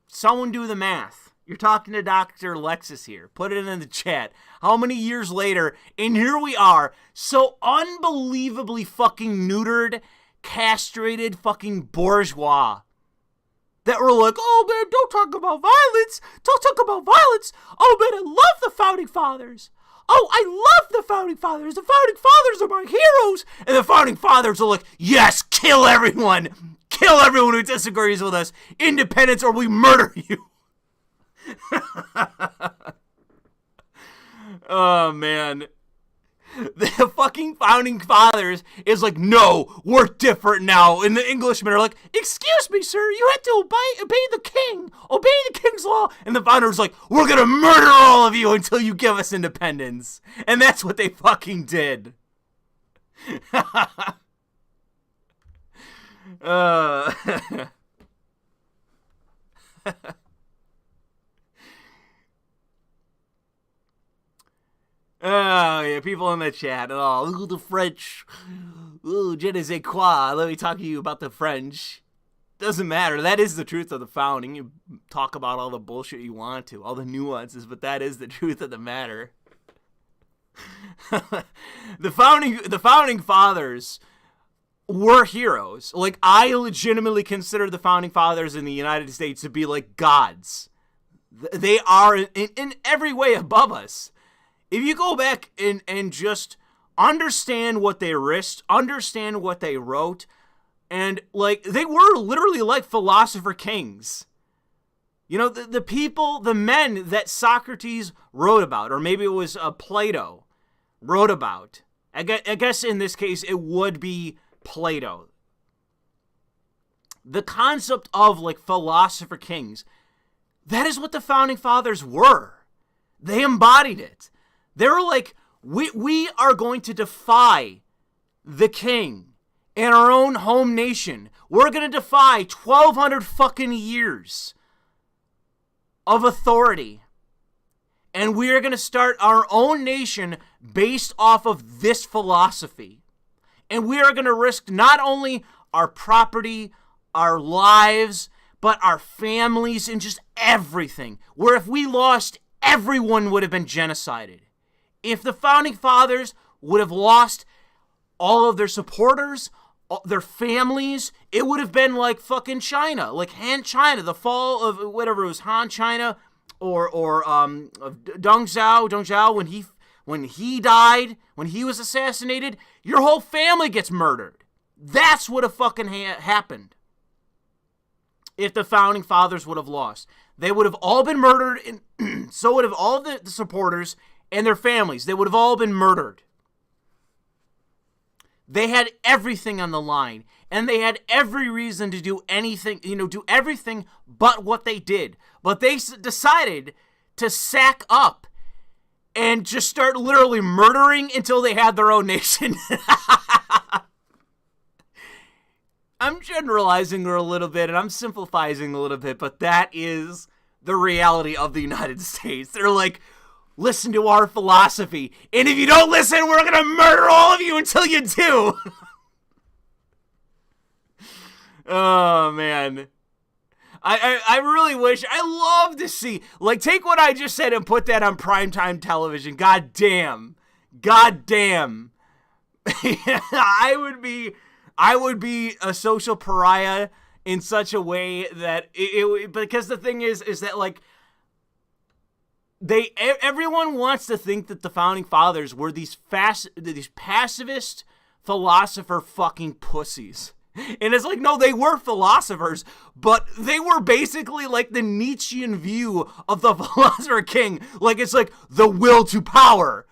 Someone do the math. You're talking to Dr. Lexus here. Put it in the chat. How many years later? And here we are, so unbelievably fucking neutered, castrated fucking bourgeois. That we're like, oh man, don't talk about violence. Don't talk about violence. Oh man, I love the Founding Fathers. Oh, I love the Founding Fathers. The Founding Fathers are my heroes. And the Founding Fathers are like, yes, kill everyone. Kill everyone who disagrees with us. Independence or we murder you. Oh, man. The fucking Founding Fathers is like, no, we're different now. And the Englishmen are like, excuse me, sir, you had to obey the king. Obey the king's law. And the founders like, we're going to murder all of you until you give us independence. And that's what they fucking did. Oh, yeah, people in the chat. Oh, ooh, the French. Ooh, je ne sais quoi. Let me talk to you about the French. Doesn't matter. That is the truth of the founding. You talk about all the bullshit you want to, all the nuances, but that is the truth of the matter. The founding fathers were heroes. Like, I legitimately consider the Founding Fathers in the United States to be like gods. They are in every way above us. If you go back and just understand what they risked, understand what they wrote, and, like, they were literally like philosopher kings. The people, the men that Socrates wrote about, or maybe it was Plato wrote about. I guess in this case it would be Plato. The concept of, like, philosopher kings, that is what the Founding Fathers were. They embodied it. They were like, we are going to defy the king in our own home nation. We're going to defy 1,200 fucking years of authority. And we are going to start our own nation based off of this philosophy. And we are going to risk not only our property, our lives, but our families and just everything. Where if we lost, everyone would have been genocided. If the Founding Fathers would have lost all of their supporters, their families, it would have been like fucking China, like Han China, the fall of whatever it was, Han China, or Deng Xiao when he died, when he was assassinated, your whole family gets murdered. That's what have fucking happened. If the Founding Fathers would have lost, they would have all been murdered, and so would have all the supporters and their families. They would have all been murdered. They had everything on the line, and they had every reason to do anything, do everything but what they did. But they decided to sack up and just start literally murdering until they had their own nation. I'm generalizing a little bit, and I'm simplifying a little bit, but that is the reality of the United States. They're like, listen to our philosophy, and if you don't listen, we're gonna murder all of you until you do. Oh, man. I really wish, I love to see, like, take what I just said and put that on primetime television. God damn. I would be a social pariah in such a way that because the thing is that, like, everyone wants to think that the founding fathers were these pacifist philosopher fucking pussies. And it's like, no, they were philosophers, but they were basically like the Nietzschean view of the philosopher king. Like, it's like the will to power.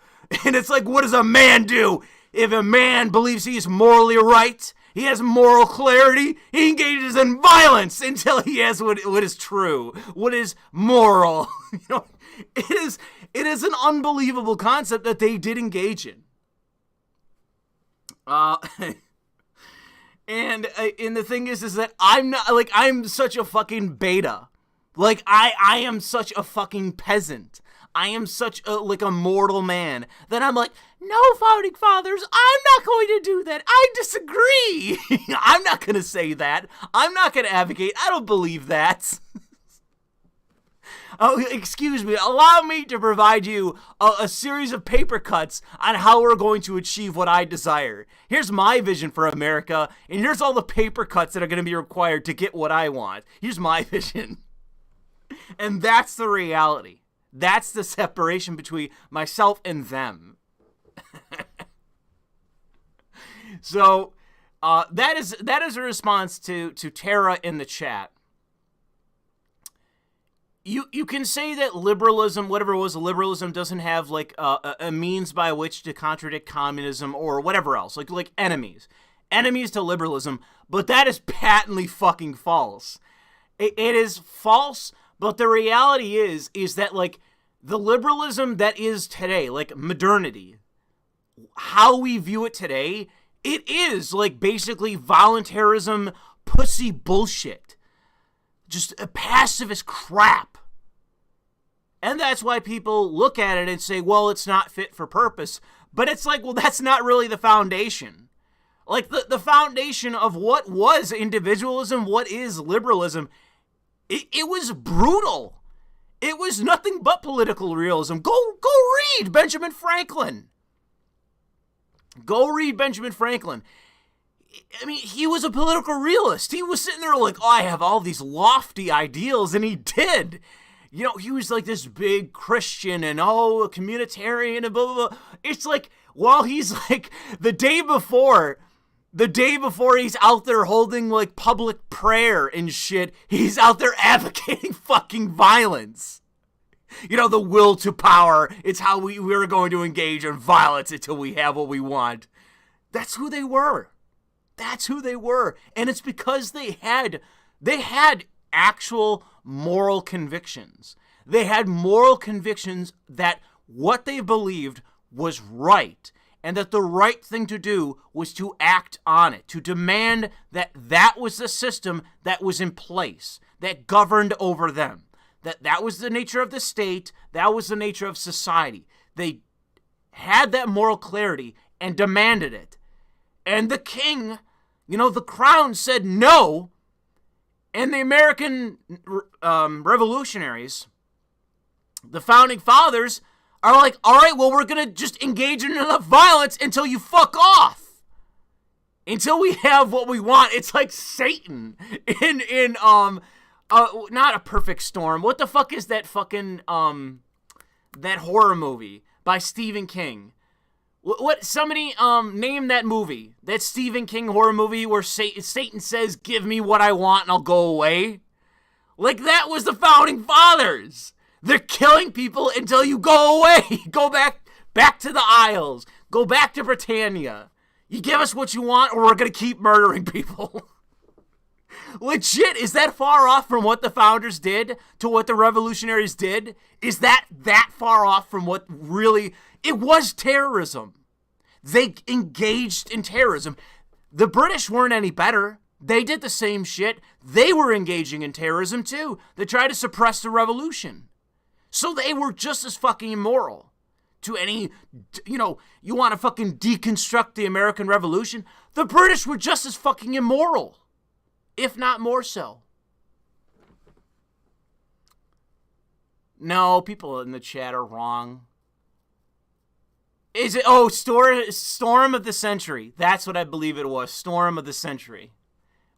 And it's like, what does a man do? If a man believes he's morally right, he has moral clarity, he engages in violence until he has what is true, what is moral. You know, it is an unbelievable concept that they did engage in. And the thing is that I'm not, like, I'm such a fucking beta. Like, I am such a fucking peasant. I am such a mortal man that I'm like, no, founding fathers, I'm not going to do that. I disagree. I'm not going to say that. I'm not going to advocate. I don't believe that. Oh, excuse me. Allow me to provide you a series of paper cuts on how we're going to achieve what I desire. Here's my vision for America, and here's all the paper cuts that are going to be required to get what I want. Here's my vision. And that's the reality. That's the separation between myself and them. So, that is a response to Tara in the chat. You can say that liberalism, whatever it was, liberalism doesn't have, like, a means by which to contradict communism or whatever else, like enemies to liberalism, but that is patently fucking false. It is false, but the reality is that, like, the liberalism that is today, like modernity, how we view it today, it is, like, basically voluntarism, pussy bullshit. Just a pacifist crap. And that's why people look at it and say, well, it's not fit for purpose. But it's like, well, that's not really the foundation. Like, the foundation of what was individualism, what is liberalism, it was brutal. It was nothing but political realism. Go read Benjamin Franklin. Go read Benjamin Franklin. I mean, he was a political realist. He was sitting there like, oh, I have all these lofty ideals, and he did. You know, he was like this big Christian and, oh, a communitarian and blah, blah, blah. It's like, while he's like, the day before he's out there holding, like, public prayer and shit, he's out there advocating fucking violence. You know, the will to power. It's how we're going to engage in violence until we have what we want. That's who they were. That's who they were. And it's because they had actual moral convictions. They had moral convictions that what they believed was right, and that the right thing to do was to act on it, to demand that was the system that was in place, that governed over them, that was the nature of the state, that was the nature of society. They had that moral clarity and demanded it. And the king, you know, the crown said no, and the American revolutionaries, the founding fathers, are like, all right, well, we're going to just engage in enough violence until you fuck off. Until we have what we want. It's like Satan in not A Perfect Storm. What the fuck is that fucking, that horror movie by Stephen King? What somebody name that movie, that Stephen King horror movie where Satan says, give me what I want and I'll go away? Like, that was the founding fathers. They're killing people until you go away. Go back to the Isles. Go back to Britannia. You give us what you want or we're going to keep murdering people. legit, is that far off from what the founders did to what the revolutionaries did? Is that far off from what really... It was terrorism. They engaged in terrorism. The British weren't any better. They did the same shit. They were engaging in terrorism too. They tried to suppress the revolution. So they were just as fucking immoral. To any, you want to fucking deconstruct the American Revolution? The British were just as fucking immoral. If not more so. No, people in the chat are wrong. Is it? Oh, Storm of the Century. That's what I believe it was. Storm of the Century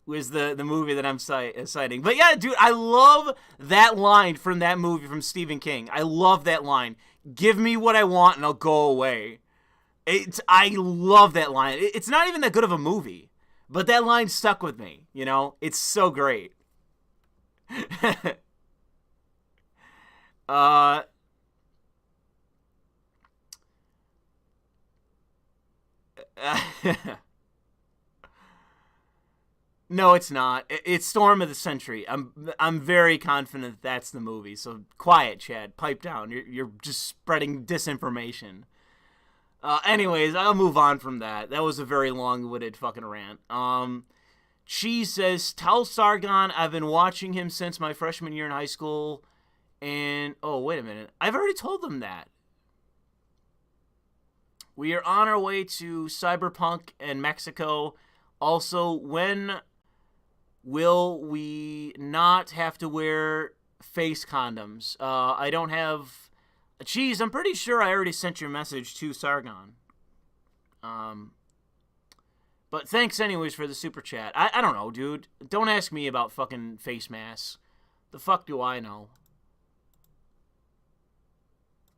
was the movie that I'm citing. But yeah, dude, I love that line from that movie from Stephen King. I love that line. Give me what I want and I'll go away. I love that line. It's not even that good of a movie, but that line stuck with me. It's so great. No, it's not. It's Storm of the Century. I'm very confident that's the movie. So quiet, Chad. Pipe down. You're just spreading disinformation. Anyways, I'll move on from that. That was a very long-winded fucking rant. Cheese says, tell Sargon I've been watching him since my freshman year in high school. And, oh, wait a minute. I've already told them that. We are on our way to Cyberpunk and Mexico. Also, when will we not have to wear face condoms? I don't have... Cheese, I'm pretty sure I already sent your message to Sargon. But thanks anyways for the super chat. I don't know, dude. Don't ask me about fucking face masks. The fuck do I know?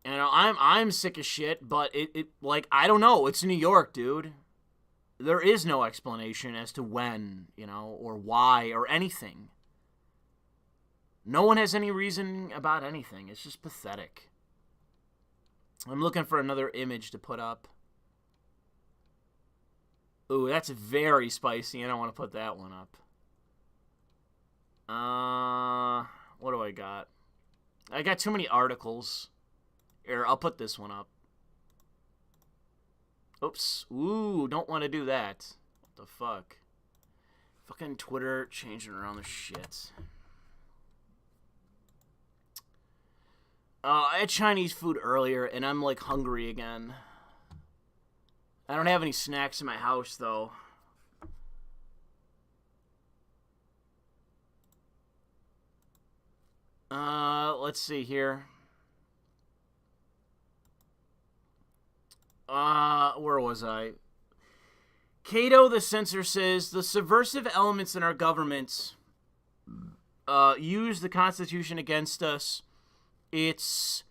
I'm sick as shit, but I don't know. It's New York, dude. There is no explanation as to when, or why, or anything. No one has any reason about anything. It's just pathetic. I'm looking for another image to put up. Ooh, that's very spicy. I don't want to put that one up. What do I got? I got too many articles. Here, I'll put this one up. Oops. Ooh, don't want to do that. What the fuck? Fucking Twitter changing around the shit. I had Chinese food earlier, and I'm, hungry again. I don't have any snacks in my house, though. Let's see here. Where was I? Cato the Censor says, the subversive elements in our government use the Constitution against us. It's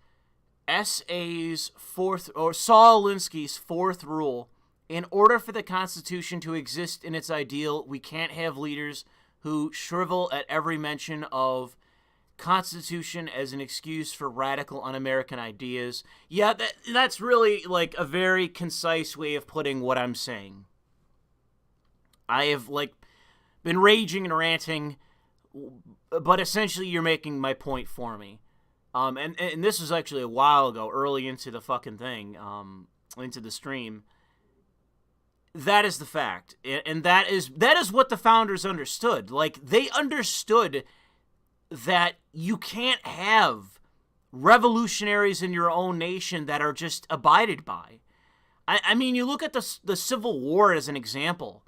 S.A.'s fourth, or Saul Alinsky's fourth rule. In order for the Constitution to exist in its ideal, we can't have leaders who shrivel at every mention of Constitution as an excuse for radical un-American ideas. Yeah, that's really a very concise way of putting what I'm saying. I have been raging and ranting, but essentially you're making my point for me. And this was actually a while ago, early into the fucking thing, into the stream. That is the fact, and that is what the founders understood. They understood that you can't have revolutionaries in your own nation that are just abided by. I mean, you look at the Civil War as an example,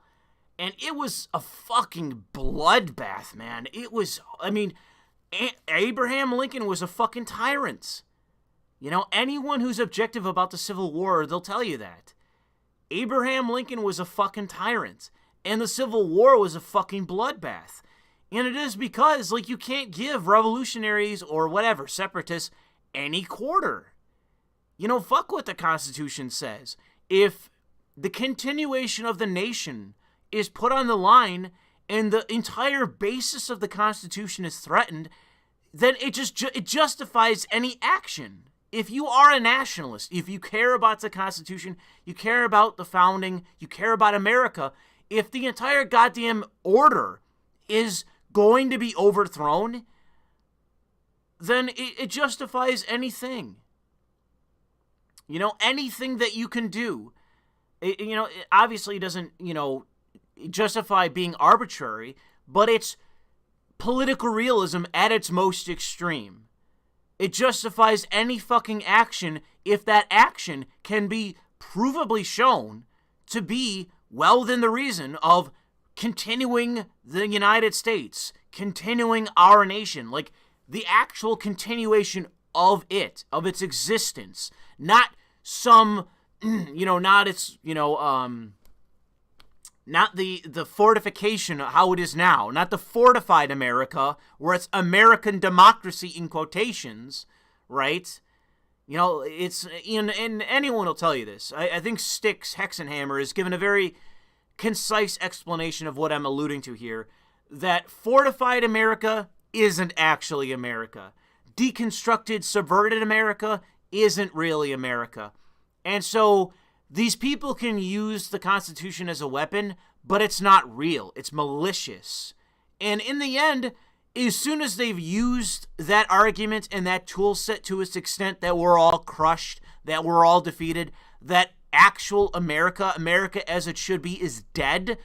and it was a fucking bloodbath, man. It was, Abraham Lincoln was a fucking tyrant. Anyone who's objective about the Civil War, they'll tell you that. Abraham Lincoln was a fucking tyrant, and the Civil War was a fucking bloodbath. And it is because, you can't give revolutionaries or whatever, separatists, any quarter. Fuck what the Constitution says. If the continuation of the nation is put on the line and the entire basis of the Constitution is threatened, then it justifies any action. If you are a nationalist, if you care about the Constitution, you care about the founding, you care about America, if the entire goddamn order is going to be overthrown, then it justifies anything. Anything that you can do. It obviously doesn't, justify being arbitrary, but it's political realism at its most extreme. It justifies any fucking action if that action can be provably shown to be well within the reason of continuing the United States, continuing our nation, like the actual continuation of its existence, not some, not its, not the fortification, how it is now, not the fortified America, where it's American democracy in quotations, right? It's, and anyone will tell you this. I think Styx Hexenhammer has given a very concise explanation of what I'm alluding to here, that fortified America isn't actually America. Deconstructed, subverted America isn't really America. And so these people can use the Constitution as a weapon, but it's not real. It's malicious. And in the end, as soon as they've used that argument and that tool set to its extent that we're all crushed, that we're all defeated, that actual America as it should be, is dead,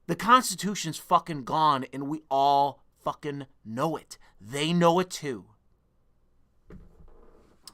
the Constitution's fucking gone, and we all fucking know it. They know it too.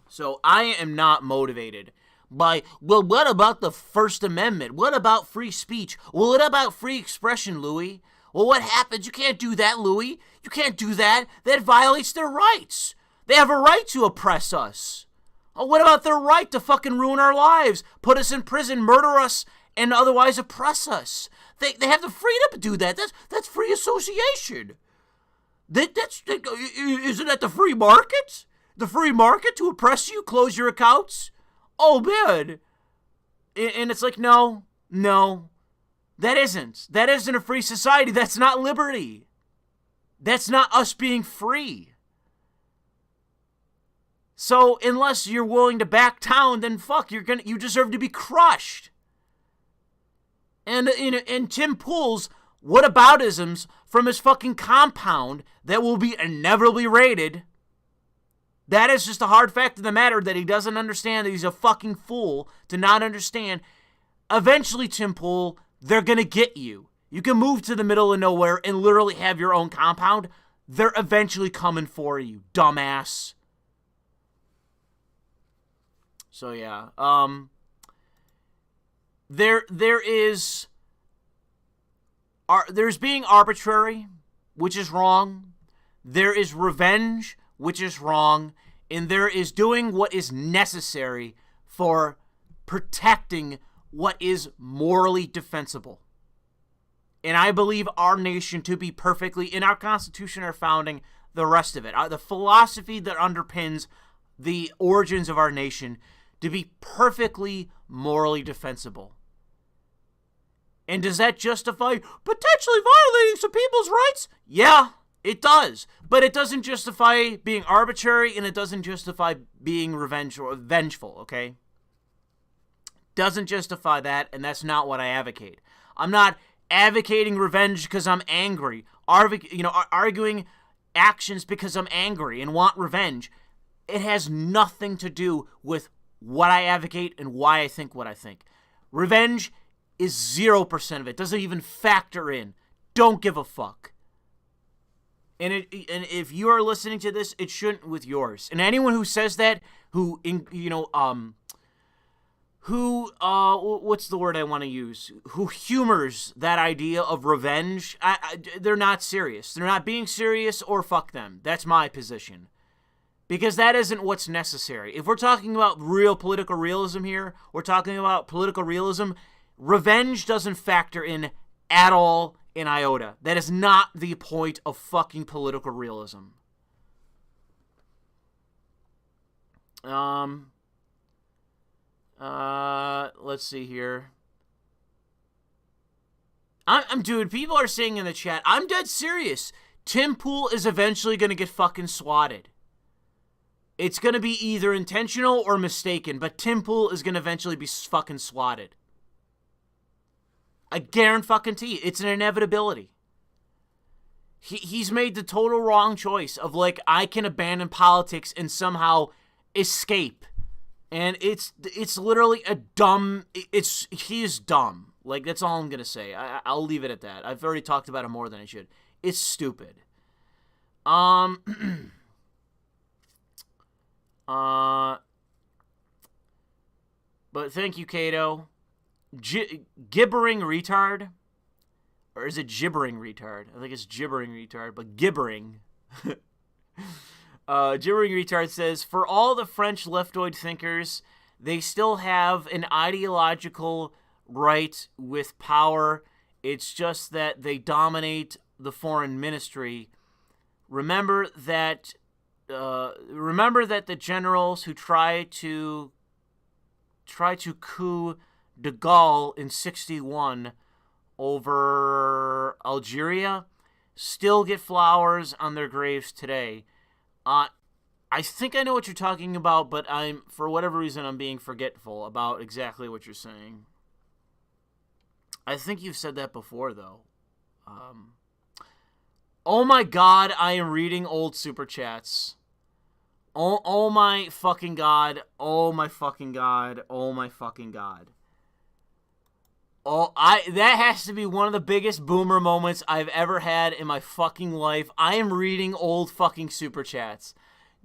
So I am not motivated by, well, what about the First Amendment? What about free speech? Well, what about free expression, Louis? Well, what happens? You can't do that, Louis. You can't do that. That violates their rights. They have a right to oppress us. Oh, what about their right to fucking ruin our lives, put us in prison, murder us, and otherwise oppress us? They have the freedom to do that. That's free association. Isn't that the free market? The free market to oppress you, close your accounts? Oh, man. And it's like, no. That isn't a free society. That's not liberty. That's not us being free. So unless you're willing to back down, then fuck, you deserve to be crushed. And Tim Pool's whataboutisms from his fucking compound that will be inevitably raided, that is just a hard fact of the matter that he doesn't understand, that he's a fucking fool to not understand. Eventually, Tim Pool, they're gonna get you. You can move to the middle of nowhere and literally have your own compound. They're eventually coming for you, dumbass. So yeah, there's being arbitrary, which is wrong. There is revenge, which is wrong, and there is doing what is necessary for protecting what is morally defensible. And I believe our nation to be perfectly, in our Constitution, our founding, the rest of it, the philosophy that underpins the origins of our nation, to be perfectly morally defensible. And does that justify potentially violating some people's rights? Yeah, it does. But it doesn't justify being arbitrary, and it doesn't justify being vengeful, okay? Doesn't justify that, and that's not what I advocate. I'm not advocating revenge because I'm angry. Arguing actions because I'm angry and want revenge. It has nothing to do with what I advocate and why I think what I think. Revenge is 0% of it. Doesn't even factor in. Don't give a fuck. And if you are listening to this, it shouldn't with yours. And anyone who says that, what's the word I want to use? Who humors that idea of revenge, they're not serious. They're not being serious, or fuck them. That's my position. Because that isn't what's necessary. If we're talking about real political realism here, we're talking about political realism, revenge doesn't factor in at all in iota. That is not the point of fucking political realism. Let's see here. Dude, people are saying in the chat, I'm dead serious. Tim Pool is eventually going to get fucking swatted. It's going to be either intentional or mistaken, but Tim Pool is going to eventually be fucking swatted. I guarantee you, it's an inevitability. He's made the total wrong choice of, like, I can abandon politics and somehow escape. And it's literally a dumb... He is dumb. Like, that's all I'm going to say. I'll leave it at that. I've already talked about it more than I should. It's stupid. But thank you, Kato. Gibbering retard? Or is it gibbering retard? I think it's gibbering retard, but gibbering. Gibbering retard says, for all the French leftoid thinkers, they still have an ideological right with power. It's just that they dominate the foreign ministry. Remember that the generals who try to coup de Gaulle in 1961 over Algeria still get flowers on their graves today. I think I know what you're talking about, but for whatever reason, I'm being forgetful about exactly what you're saying. I think you've said that before, though. Oh my God, I am reading old super chats. Oh my fucking God. Oh my fucking God. Oh my fucking God. That has to be one of the biggest boomer moments I've ever had in my fucking life. I am reading old fucking super chats.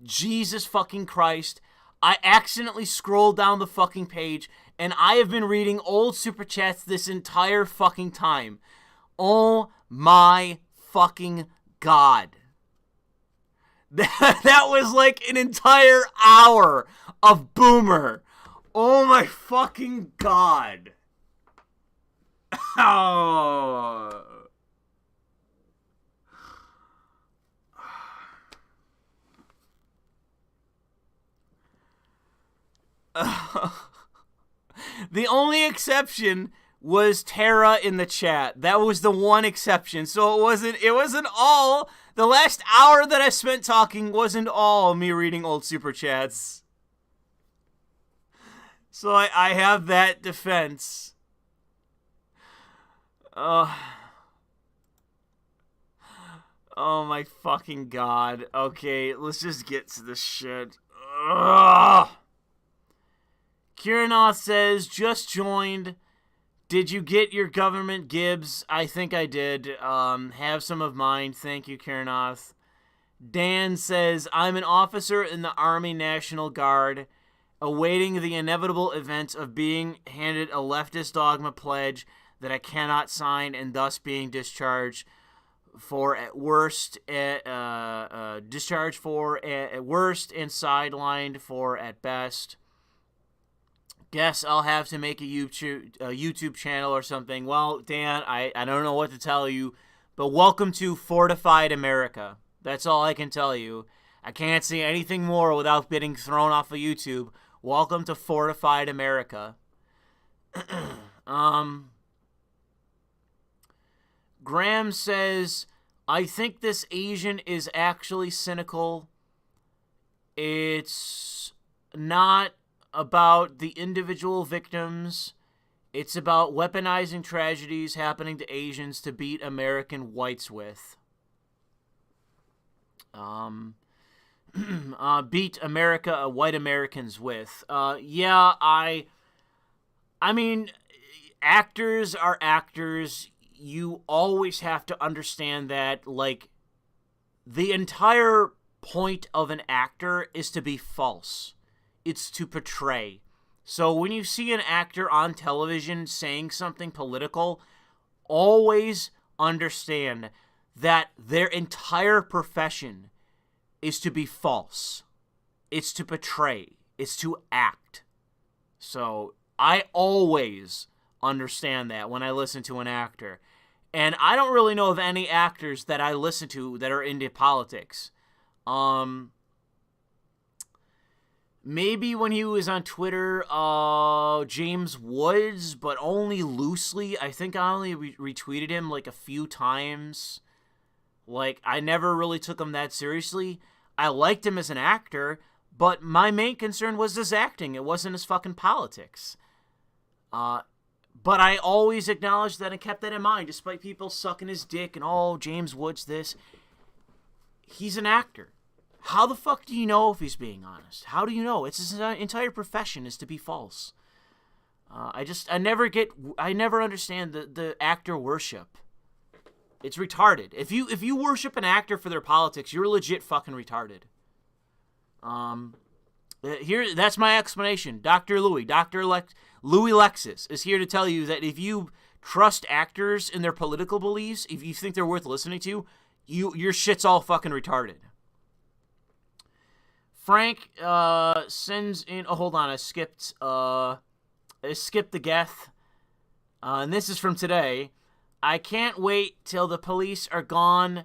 Jesus fucking Christ. I accidentally scrolled down the fucking page, and I have been reading old super chats this entire fucking time. Oh my fucking God. That was like an entire hour of boomer. Oh my fucking God. Oh. The only exception was Tara in the chat. That was the one exception. So it wasn't all. The last hour that I spent talking wasn't all me reading old super chats. So I have that defense. Oh my fucking God. Okay, let's just get to this shit. Ugh. Kiranoth says, just joined. Did you get your government gibs? I think I did. Have some of mine. Thank you, Kiranoth. Dan says, I'm an officer in the Army National Guard, awaiting the inevitable event of being handed a leftist dogma pledge that I cannot sign and thus being discharged for at worst, discharged for at worst and sidelined for at best. Guess I'll have to make a YouTube channel or something. Well, Dan, I don't know what to tell you, but welcome to Fortified America. That's all I can tell you. I can't say anything more without getting thrown off of YouTube. Welcome to Fortified America. Graham says, I think this Asian is actually cynical. It's not about the individual victims. It's about weaponizing tragedies happening to Asians to beat American whites with. Beat America, white Americans with. Yeah, I mean, actors are actors. You always have to understand that, like, the entire point of an actor is to be false. It's to portray. So when you see an actor on television saying something political, always understand that their entire profession is to be false. It's to portray. It's to act. So I always understand that when I listen to an actor. And I don't really know of any actors that I listen to that are into politics. Maybe when he was on Twitter, James Woods, but only loosely. I think I only retweeted him like a few times. Like, I never really took him that seriously. I liked him as an actor, but my main concern was his acting. It wasn't his fucking politics. But I always acknowledged that and kept that in mind, despite people sucking his dick and, oh, James Woods this. He's an actor. How the fuck do you know if he's being honest? How do you know? It's his entire profession is to be false. I never understand the actor worship. It's retarded. If you worship an actor for their politics, you're legit fucking retarded. That's my explanation. Louis Lexus is here to tell you that if you trust actors in their political beliefs, if you think they're worth listening to, your shit's all fucking retarded. Frank sends in. Oh, hold on. I skipped the Geth. And this is from today. I can't wait till the police are gone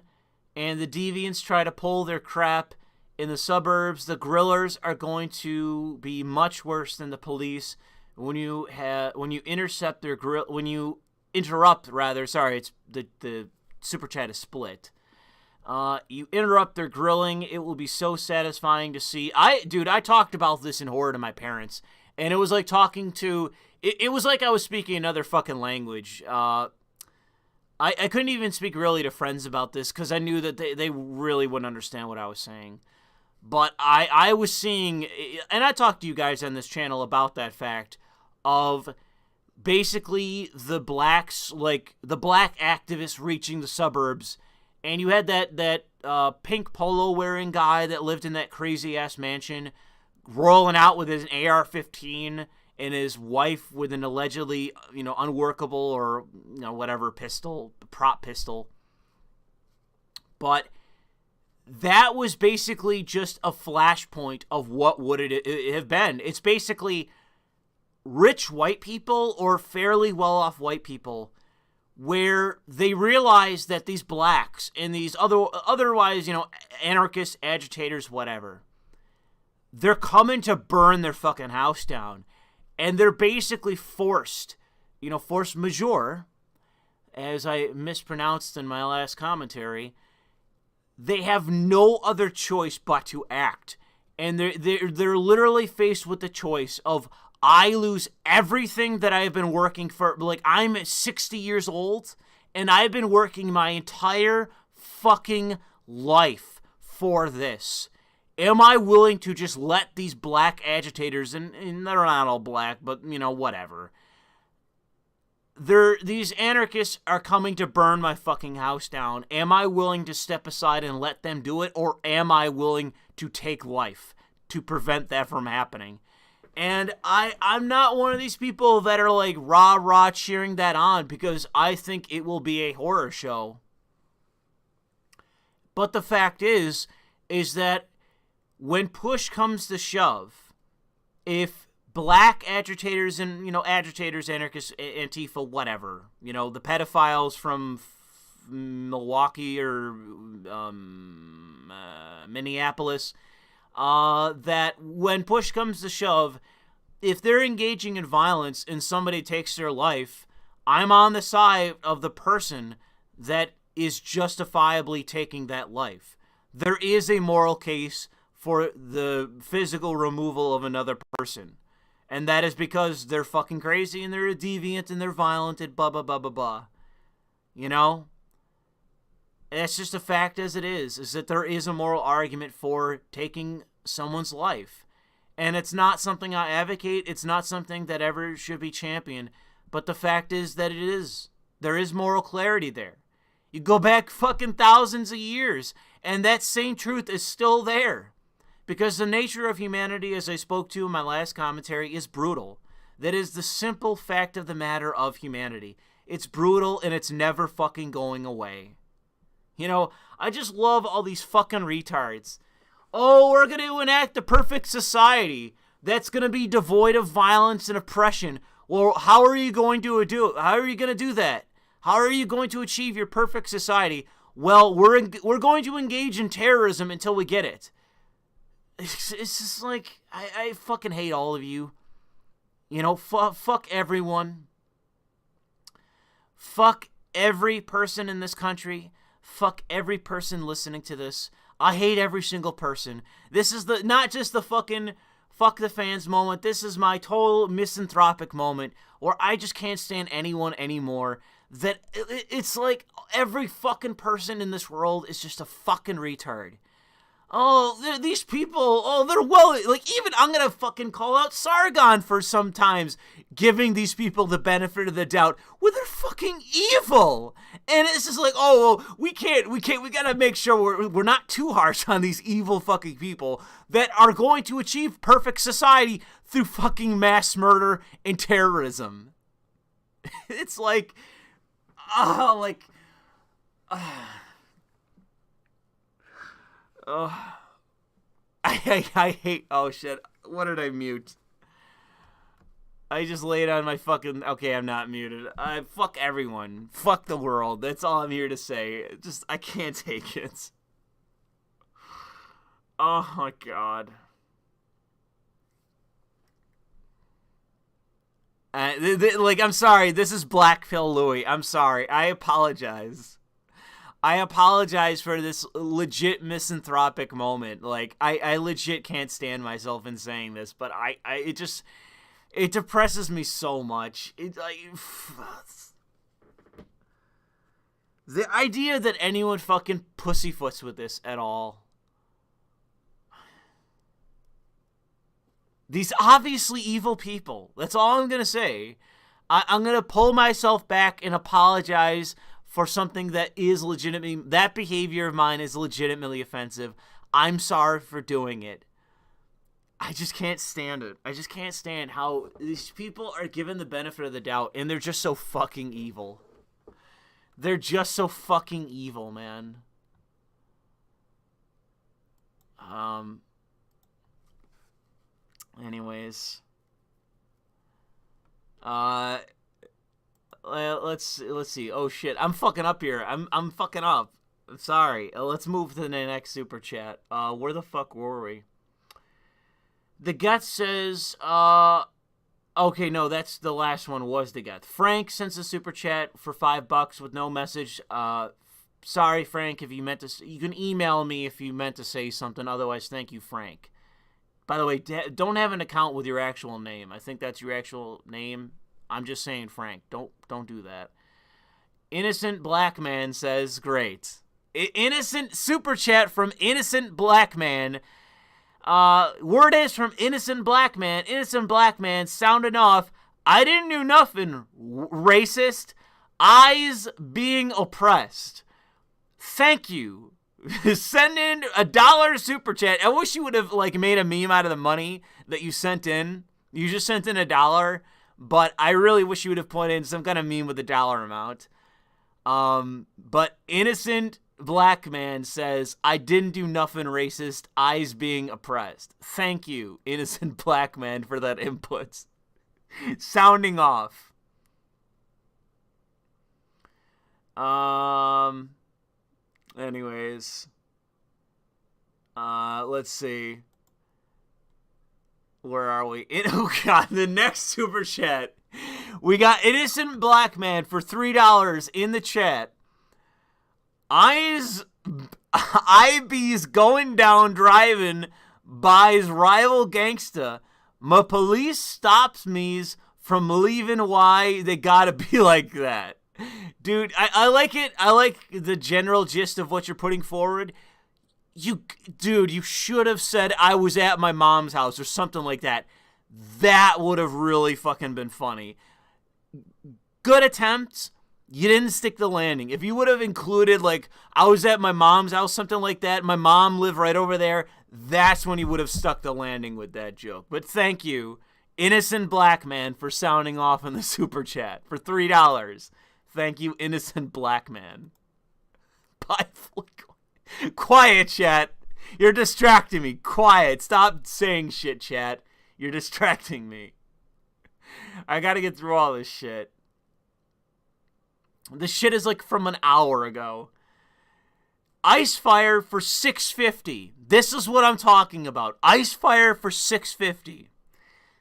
and the deviants try to pull their crap in the suburbs. The grillers are going to be much worse than the police. When you interrupt, sorry, it's the super chat is split. You interrupt their grilling, it will be so satisfying to see. I talked about this in horror to my parents, and it was like talking to, it was like I was speaking another fucking language. I couldn't even speak really to friends about this because I knew that they really wouldn't understand what I was saying. But I was seeing, and I talked to you guys on this channel about that fact of basically the blacks, like the black activists reaching the suburbs, and you had that pink polo wearing guy that lived in that crazy ass mansion rolling out with his AR-15 and his wife with an allegedly, unworkable or, whatever prop pistol. But that was basically just a flashpoint of what would it have been. It's basically rich white people or fairly well-off white people where they realize that these blacks and these otherwise, anarchists, agitators, whatever, they're coming to burn their fucking house down. And they're basically force majeure, as I mispronounced in my last commentary. They have no other choice but to act. And they're literally faced with the choice of, I lose everything that I have been working for. Like, I'm 60 years old, and I've been working my entire fucking life for this. Am I willing to just let these black agitators, and they're not all black, but, whatever. These anarchists are coming to burn my fucking house down. Am I willing to step aside and let them do it, or am I willing to take life to prevent that from happening? And I'm not one of these people that are like rah-rah cheering that on because I think it will be a horror show. But the fact is that when push comes to shove, if black agitators and, agitators, anarchists, Antifa, whatever, the pedophiles from Milwaukee or Minneapolis, that when push comes to shove, if they're engaging in violence and somebody takes their life, I'm on the side of the person that is justifiably taking that life. There is a moral case for the physical removal of another person. And that is because they're fucking crazy and they're a deviant and they're violent and blah, blah, blah, blah, blah. That's just a fact as it is that there is a moral argument for taking someone's life. And it's not something I advocate. It's not something that ever should be championed. But the fact is that it is. There is moral clarity there. You go back fucking thousands of years, and that same truth is still there. Because the nature of humanity, as I spoke to in my last commentary, is brutal. That is the simple fact of the matter of humanity. It's brutal, and it's never fucking going away. I just love all these fucking retards. Oh, we're going to enact the perfect society that's going to be devoid of violence and oppression. Well, how are you going to do it? How are you going to do that? How are you going to achieve your perfect society? Well, we're going to engage in terrorism until we get it. It's just like, I fucking hate all of you. Fuck everyone. Fuck every person in this country. Fuck every person listening to this. I hate every single person. This is not just the fucking fuck the fans moment. This is my total misanthropic moment where I just can't stand anyone anymore. That it's like every fucking person in this world is just a fucking retard. Oh, these people, they're like, even I'm gonna fucking call out Sargon for sometimes giving these people the benefit of the doubt when they're fucking evil. And it's just like, we gotta make sure we're not too harsh on these evil fucking people that are going to achieve perfect society through fucking mass murder and terrorism. It's like, I hate, oh shit, what did I mute? I just laid on my fucking, okay, I'm not muted. Fuck everyone. Fuck the world. That's all I'm here to say. Just, I can't take it. Oh my god. I'm sorry, this is Black Pill Louis. I'm sorry. I apologize. I apologize for this legit misanthropic moment. Like, I legit can't stand myself in saying this, but it depresses me so much. The idea that anyone fucking pussyfoots with this at all. These obviously evil people. That's all I'm gonna say. I'm gonna pull myself back and apologize for something that is legitimately, that behavior of mine is legitimately offensive. I'm sorry for doing it. I just can't stand it. I just can't stand how these people are given the benefit of the doubt and they're just so fucking evil. They're just so fucking evil, man. Anyways. Let's see. Oh shit, I'm fucking up here. I'm fucking up. I'm sorry. Let's move to the next super chat. Where the fuck were we? The Gettr says, okay, no, that's the last one was the Gettr. Frank sends a super chat for $5 with no message. Sorry, Frank, if you meant to, you can email me if you meant to say something. Otherwise, thank you, Frank. By the way, don't have an account with your actual name. I think that's your actual name. I'm just saying, Frank, don't do that. Innocent Black Man says, great. Innocent super chat from Innocent Black Man. Word is from Innocent Black Man. Innocent Black Man sounding off. I didn't do nothing racist. Eyes being oppressed. Thank you. Send in $1 super chat. I wish you would have made a meme out of the money that you sent in. You just sent in $1. But I really wish you would have put in some kind of meme with the dollar amount. But Innocent Black Man says, I didn't do nothing racist, eyes being oppressed. Thank you, Innocent Black Man, for that input. Sounding off. Anyways. Let's see. Where are we? Oh god, the next super chat. We got Innocent Black Man for $3 in the chat. IB's going down driving, buys rival gangsta. My police stops me's from leaving, why they gotta be like that. Dude, I like it. I like the general gist of what you're putting forward. Dude, you should have said I was at my mom's house or something like that. That would have really fucking been funny. Good attempts. You didn't stick the landing. If you would have included, I was at my mom's house, something like that, my mom lived right over there, that's when you would have stuck the landing with that joke. But thank you, Innocent Black Man, for sounding off in the super chat for $3. Thank you, Innocent Black Man. Bye. Quiet, chat. You're distracting me. Quiet. Stop saying shit, chat. You're distracting me. I gotta get through all this shit. This shit is from an hour ago. Icefire for $6.50. This is what I'm talking about. Icefire for $6.50.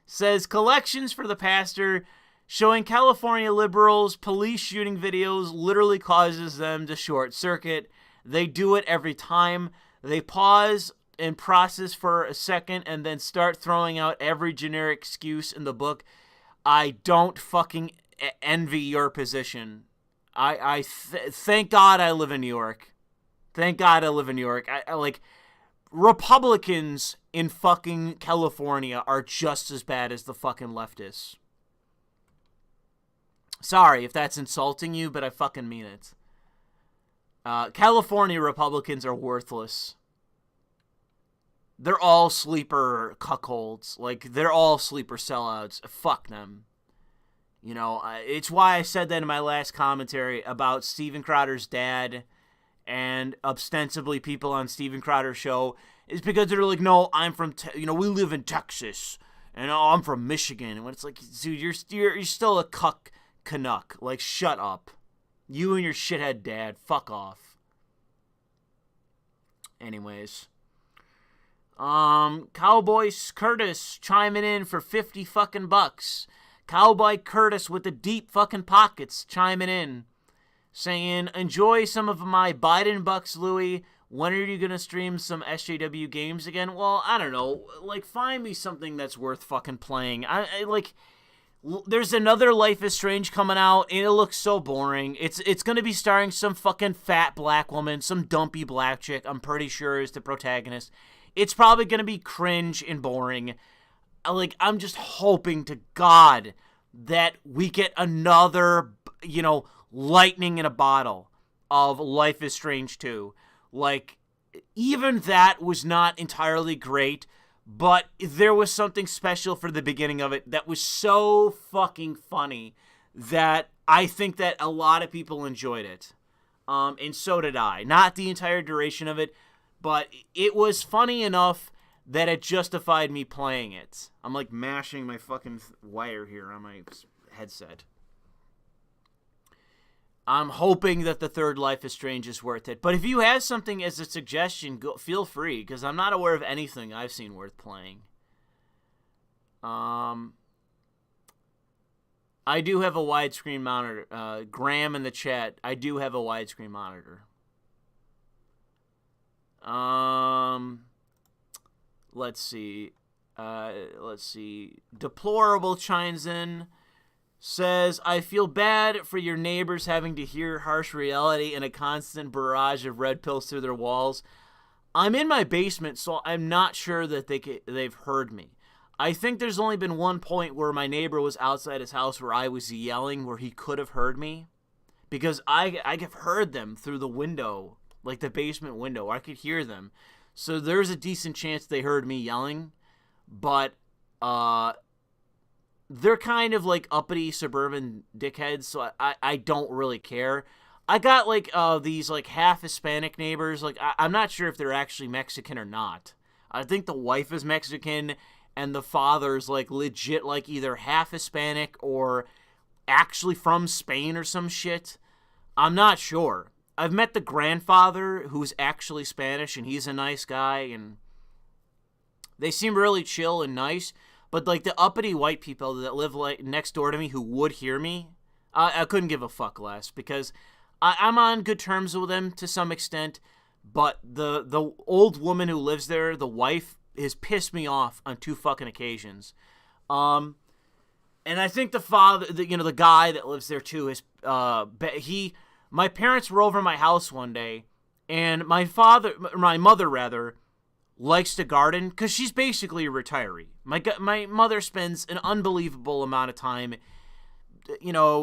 Says collections for the pastor showing California liberals police shooting videos literally causes them to short circuit. They do it every time. They pause and process for a second and then start throwing out every generic excuse in the book, I don't fucking envy your position. Thank God I live in New York. Thank God I live in New York. I like, Republicans in fucking California are just as bad as the fucking leftists. Sorry if that's insulting you, but I fucking mean it. California Republicans are worthless. They're all sleeper cuckolds. Like, they're all sleeper sellouts. Fuck them. You know, it's why I said that in my last commentary about Steven Crowder's dad and ostensibly people on Steven Crowder's show, is because they're like, no, I'm from, we live in Texas, and I'm from Michigan. And when it's like, dude, you're still a cuck Canuck. Like, shut up. You and your shithead dad. Fuck off. Anyways. Cowboy Curtis chiming in for 50 fucking bucks. Cowboy Curtis with the deep fucking pockets chiming in, saying, enjoy some of my Biden bucks, Louis. When are you going to stream some SJW games again? Well, I don't know. Like, find me something that's worth fucking playing. There's another Life is Strange coming out, and it looks so boring. It's going to be starring some fucking fat black woman, some dumpy black chick, I'm pretty sure is the protagonist. It's probably going to be cringe and boring. Like, I'm just hoping to God that we get another, lightning in a bottle of Life is Strange 2. Like, even that was not entirely great, but there was something special for the beginning of it that was so fucking funny that I think that a lot of people enjoyed it. And so did I. Not the entire duration of it, but it was funny enough that it justified me playing it. I'm like mashing my fucking wire here on my headset. I'm hoping that the third Life is Strange is worth it. But if you have something as a suggestion, feel free, because I'm not aware of anything I've seen worth playing. I do have a widescreen monitor. Graham in the chat, I do have a widescreen monitor. Let's see. Deplorable chimes in. Says, I feel bad for your neighbors having to hear harsh reality and a constant barrage of red pills through their walls. I'm in my basement, so I'm not sure that they've heard me. I think there's only been one point where my neighbor was outside his house where I was yelling where he could have heard me. Because I have heard them through the window, like the basement window. I could hear them. So there's a decent chance they heard me yelling. But, they're kind of like uppity suburban dickheads, so I don't really care. I got like these like half Hispanic neighbors. Like I'm not sure if they're actually Mexican or not. I think the wife is Mexican and the father's like legit like either half Hispanic or actually from Spain or some shit. I'm not sure. I've met the grandfather who's actually Spanish and he's a nice guy and they seem really chill and nice. But, like, the uppity white people that live like next door to me who would hear me, I couldn't give a fuck less because I'm on good terms with them to some extent. But the old woman who lives there, the wife, has pissed me off on 2 fucking occasions. And I think the father, the guy that lives there too, is my parents were over at my house one day, and my mother likes to garden because she's basically a retiree. My mother spends an unbelievable amount of time,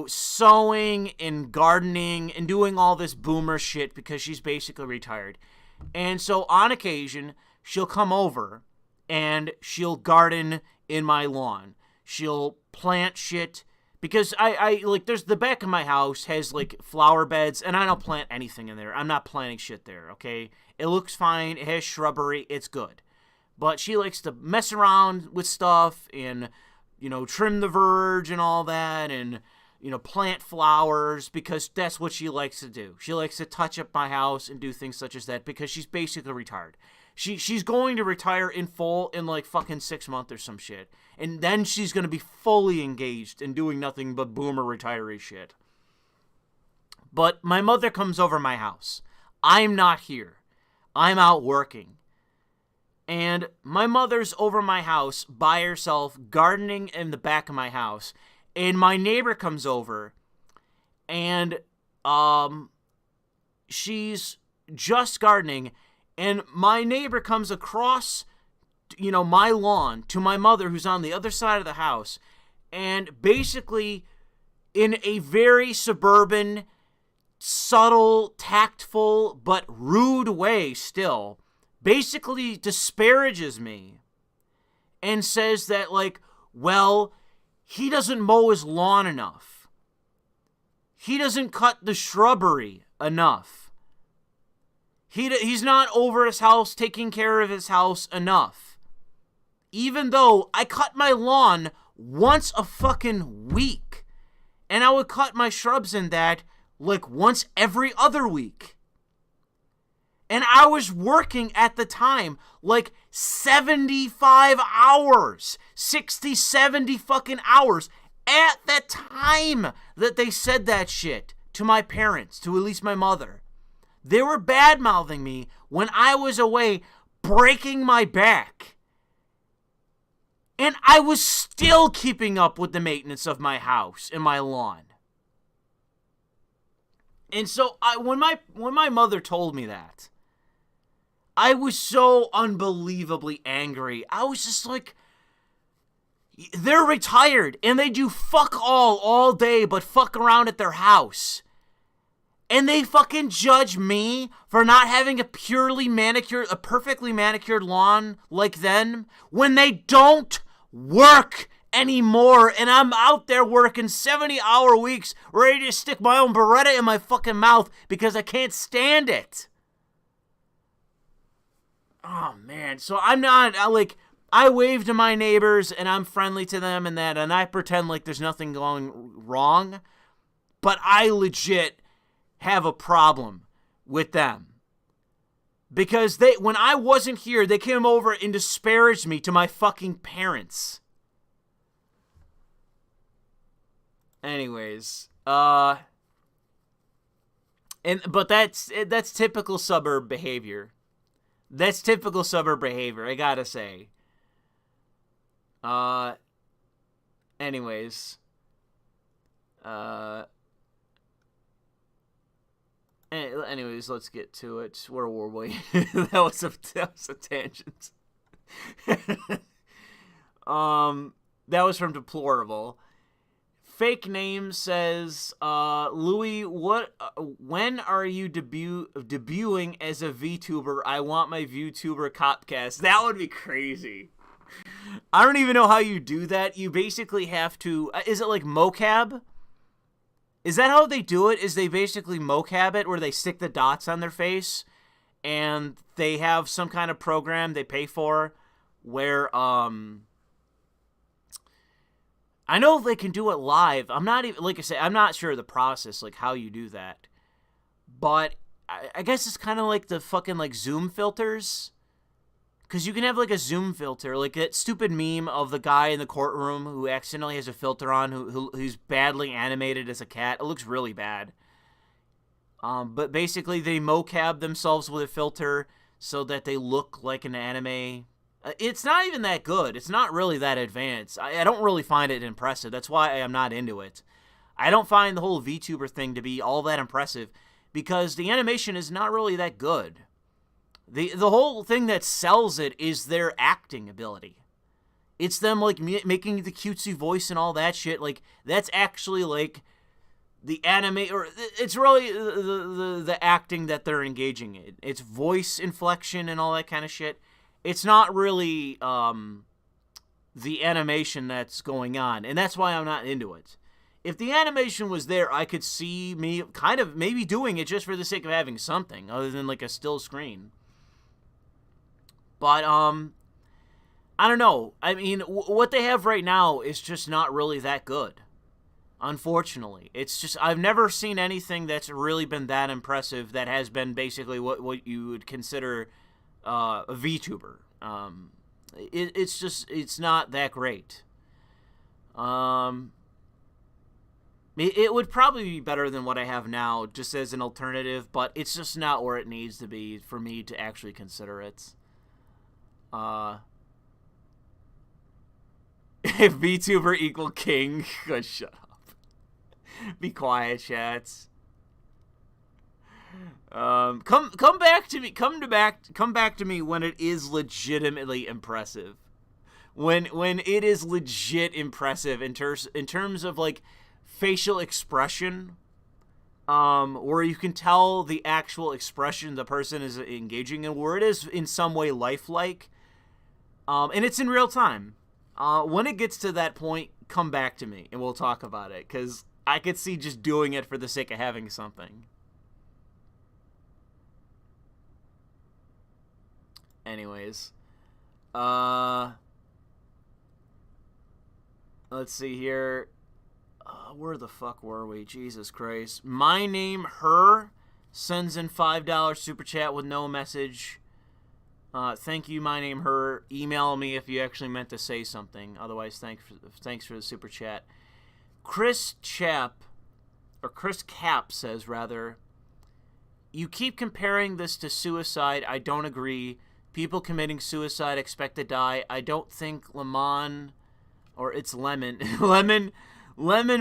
sewing and gardening and doing all this boomer shit because she's basically retired. And so on occasion, she'll come over and she'll garden in my lawn. She'll plant shit because I there's the back of my house has like flower beds and I don't plant anything in there. I'm not planting shit there, okay? It looks fine. It has shrubbery. It's good. But she likes to mess around with stuff and, trim the verge and all that and, plant flowers because that's what she likes to do. She likes to touch up my house and do things such as that because she's basically retired. She's going to retire in full in like fucking 6 months or some shit. And then she's going to be fully engaged in doing nothing but boomer retiree shit. But my mother comes over my house. I'm not here. I'm out working. And my mother's over my house by herself, gardening in the back of my house. And my neighbor comes over, and she's just gardening, and my neighbor comes across, my lawn to my mother, who's on the other side of the house, and basically, in a very suburban, subtle, tactful, but rude way still, basically disparages me and says that, like, well, he doesn't mow his lawn enough. He doesn't cut the shrubbery enough. He's not over his house, taking care of his house enough. Even though I cut my lawn once a fucking week. And I would cut my shrubs in that like once every other week. And I was working at the time like 75 hours, 60, 70 fucking hours at that time that they said that shit to my parents, to at least my mother. They were bad-mouthing me when I was away breaking my back. And I was still keeping up with the maintenance of my house and my lawn. And so when my mother told me that, I was so unbelievably angry. I was just like, they're retired and they do fuck all day but fuck around at their house. And they fucking judge me for not having a perfectly manicured lawn like them when they don't work anymore, and I'm out there working 70-hour weeks ready to stick my own Beretta in my fucking mouth because I can't stand it. Oh, man. So I wave to my neighbors, and I'm friendly to them and that, and I pretend like there's nothing going wrong, but I legit have a problem with them. Because when I wasn't here, they came over and disparaged me to my fucking parents. Anyways, but that's typical suburb behavior. That's typical suburb behavior, I gotta say. Anyways, let's get to it. Where were we? that was a tangent. That was from Deplorable. Fake Name says, Louis, when are you debuting as a VTuber? I want my VTuber Copcast. That would be crazy. I don't even know how you do that. You basically have to, is it like mocap? Is that how they do it? Is they basically mocap it where they stick the dots on their face and they have some kind of program they pay for where, I know they can do it live. I'm not even, like I said, I'm not sure of the process, like how you do that. But I guess it's kind of like the fucking like Zoom filters. Because you can have like a Zoom filter, like that stupid meme of the guy in the courtroom who accidentally has a filter on, who's badly animated as a cat. It looks really bad. But basically they mocap themselves with a filter so that they look like an anime. It's not even that good. It's not really that advanced. I don't really find it impressive. That's why I'm not into it. I don't find the whole VTuber thing to be all that impressive because the animation is not really that good. The whole thing that sells it is their acting ability. It's them like making the cutesy voice and all that shit. Like that's actually like the anime, or it's really the acting that they're engaging in. It's voice inflection and all that kind of shit. It's not really the animation that's going on, and that's why I'm not into it. If the animation was there, I could see me kind of maybe doing it just for the sake of having something other than like a still screen. But I don't know. I mean, what they have right now is just not really that good. Unfortunately, it's just I've never seen anything that's really been that impressive that has been basically what you would consider a VTuber. It's not that great. It would probably be better than what I have now, just as an alternative, but it's just not where it needs to be for me to actually consider it. If VTuber equal king, good, shut up. Be quiet, chats. Come back to me. Come back to me when it is legitimately impressive. When it is legit impressive in terms of like facial expression, where you can tell the actual expression the person is engaging in, where it is in some way lifelike, and it's in real time. When it gets to that point, come back to me and we'll talk about it, because I could see just doing it for the sake of having something. Anyways, let's see here. Where the fuck were we? Jesus Christ. My name, her, sends in $5 super chat with no message. Thank you, my name, her. Email me if you actually meant to say something. Otherwise, thanks for the super chat. Chris Cap says, rather, you keep comparing this to suicide. I don't agree. People committing suicide expect to die. I don't think Lemon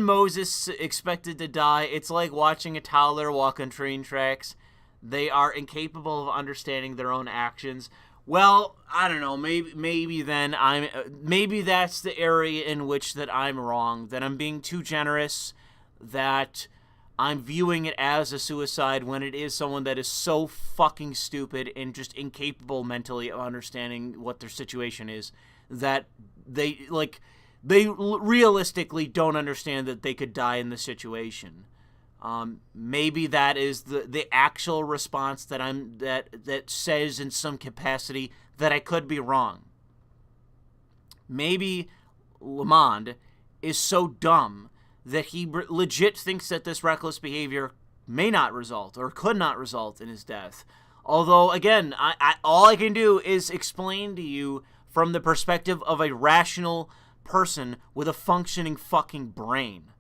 Moses expected to die. It's like watching a toddler walk on train tracks. They are incapable of understanding their own actions. Well, I don't know. Maybe that's the area in which that I'm wrong. That I'm being too generous. That I'm viewing it as a suicide when it is someone that is so fucking stupid and just incapable mentally of understanding what their situation is, that they realistically don't understand that they could die in this situation. Maybe that is the actual response that says in some capacity that I could be wrong. Maybe Lamond is so dumb that he legit thinks that this reckless behavior may not result or could not result in his death. Although, again, all I can do is explain to you from the perspective of a rational person with a functioning fucking brain.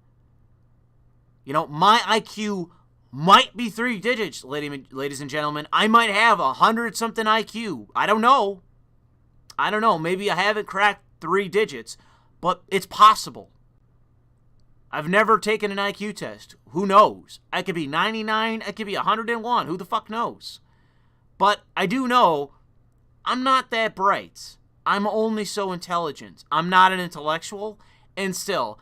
You know, my IQ might be 3 digits, ladies and gentlemen. I might have 100-something IQ. I don't know. Maybe I haven't cracked 3 digits, but it's possible. I've never taken an IQ test. Who knows? I could be 99. I could be 101. Who the fuck knows? But I do know I'm not that bright. I'm only so intelligent. I'm not an intellectual. And still,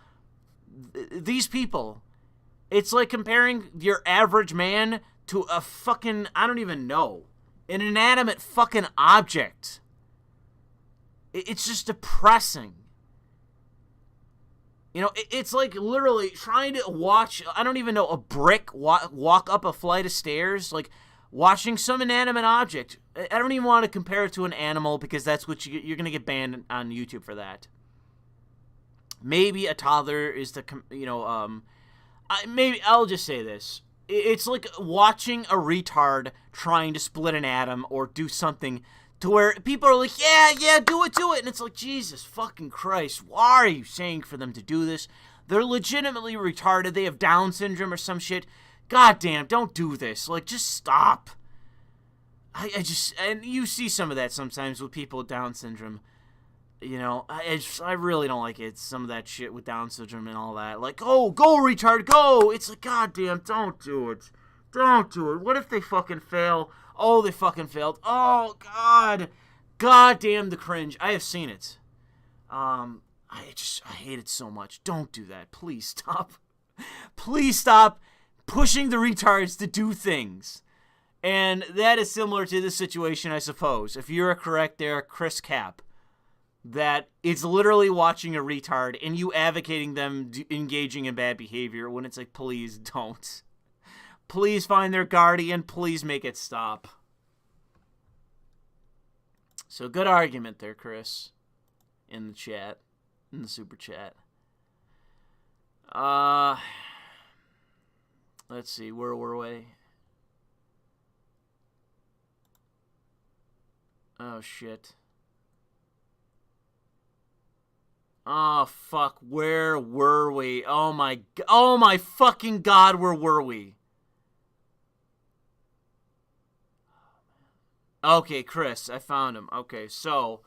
these people, it's like comparing your average man to a fucking, I don't even know, an inanimate fucking object. It's just depressing. You know, it's like literally trying to watch, I don't even know, a brick walk up a flight of stairs, like watching some inanimate object. I don't even want to compare it to an animal, because that's what you're going to get banned on YouTube for that. Maybe a toddler is the, maybe I'll just say this. It's like watching a retard trying to split an atom or do something to where people are like, yeah, do it. And it's like, Jesus fucking Christ, why are you saying for them to do this? They're legitimately retarded. They have Down syndrome or some shit. God damn, don't do this. Like, just stop. And you see some of that sometimes with people with Down syndrome. You know, I really don't like it. Some of that shit with Down syndrome and all that. Like, oh, go retard, go. It's like, God damn, don't do it. Don't do it. What if they fucking fail? Oh, they fucking failed. Oh, God. God damn the cringe. I have seen it. I hate it so much. Don't do that. Please stop. Please stop pushing the retards to do things. And that is similar to this situation, I suppose. If you're correct there, Chris Cap, that it's literally watching a retard and you advocating them engaging in bad behavior when it's like, please don't. Please find their guardian. Please make it stop. So good argument there, Chris. In the chat. In the super chat. Let's see. Where were we? Oh, shit. Oh, fuck. Where were we? Oh, my fucking God, where were we? Okay, Chris, I found him. Okay, so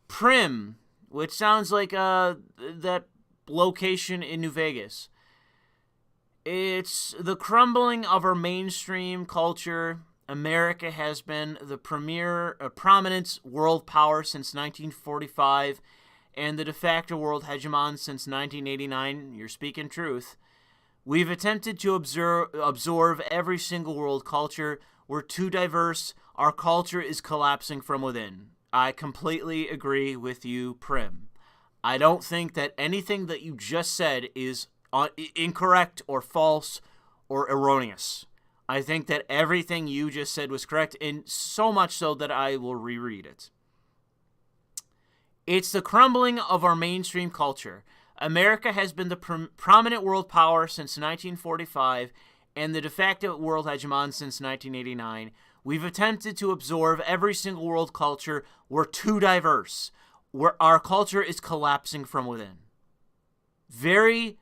Prim, which sounds like that location in New Vegas. It's the crumbling of our mainstream culture. America has been the prominent world power since 1945 and the de facto world hegemon since 1989. You're speaking truth. We've attempted to absorb every single world culture. We're too diverse. Our culture is collapsing from within. I completely agree with you, Prim. I don't think that anything that you just said is incorrect or false or erroneous. I think that everything you just said was correct, and so much so that I will reread it. It's the crumbling of our mainstream culture. America has been the prominent world power since 1945 and the de facto world hegemon since 1989. We've attempted to absorb every single world culture. We're too diverse. Our culture is collapsing from within. Very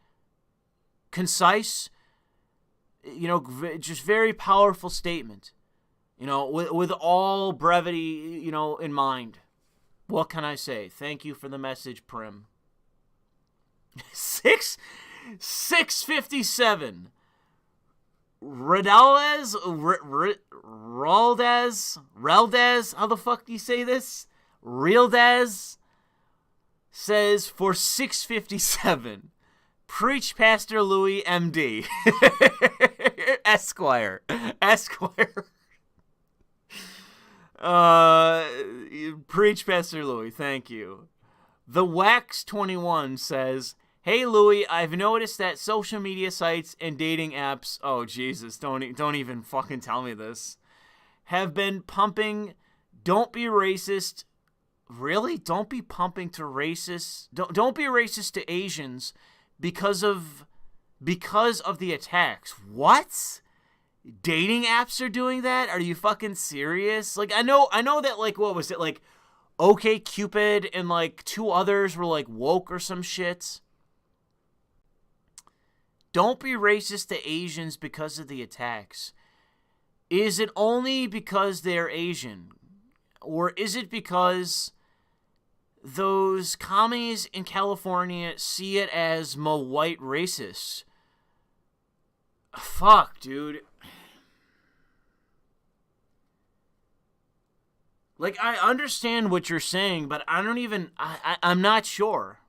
concise, just very powerful statement, with all brevity, in mind. What can I say? Thank you for the message, Prim. 657. Raldez, how the fuck do you say this? Realdez says for 657. Preach, Pastor Louis, MD. Esquire. Preach, Pastor Louis. Thank you. The Wax21 says, hey, Louis, I've noticed that social media sites and dating apps, oh, Jesus, don't even fucking tell me this, have been pumping, don't be racist. Really? Don't be pumping to racists. Don't be racist to Asians because of the attacks. What? Dating apps are doing that? Are you fucking serious? Like, I know that, like, what was it? Like, OkCupid and, like, 2 others were, like, woke or some shit. Don't be racist to Asians because of the attacks. Is it only because they're Asian? Or is it because those commies in California see it as white racists? Fuck, dude. Like, I understand what you're saying, but I'm not sure.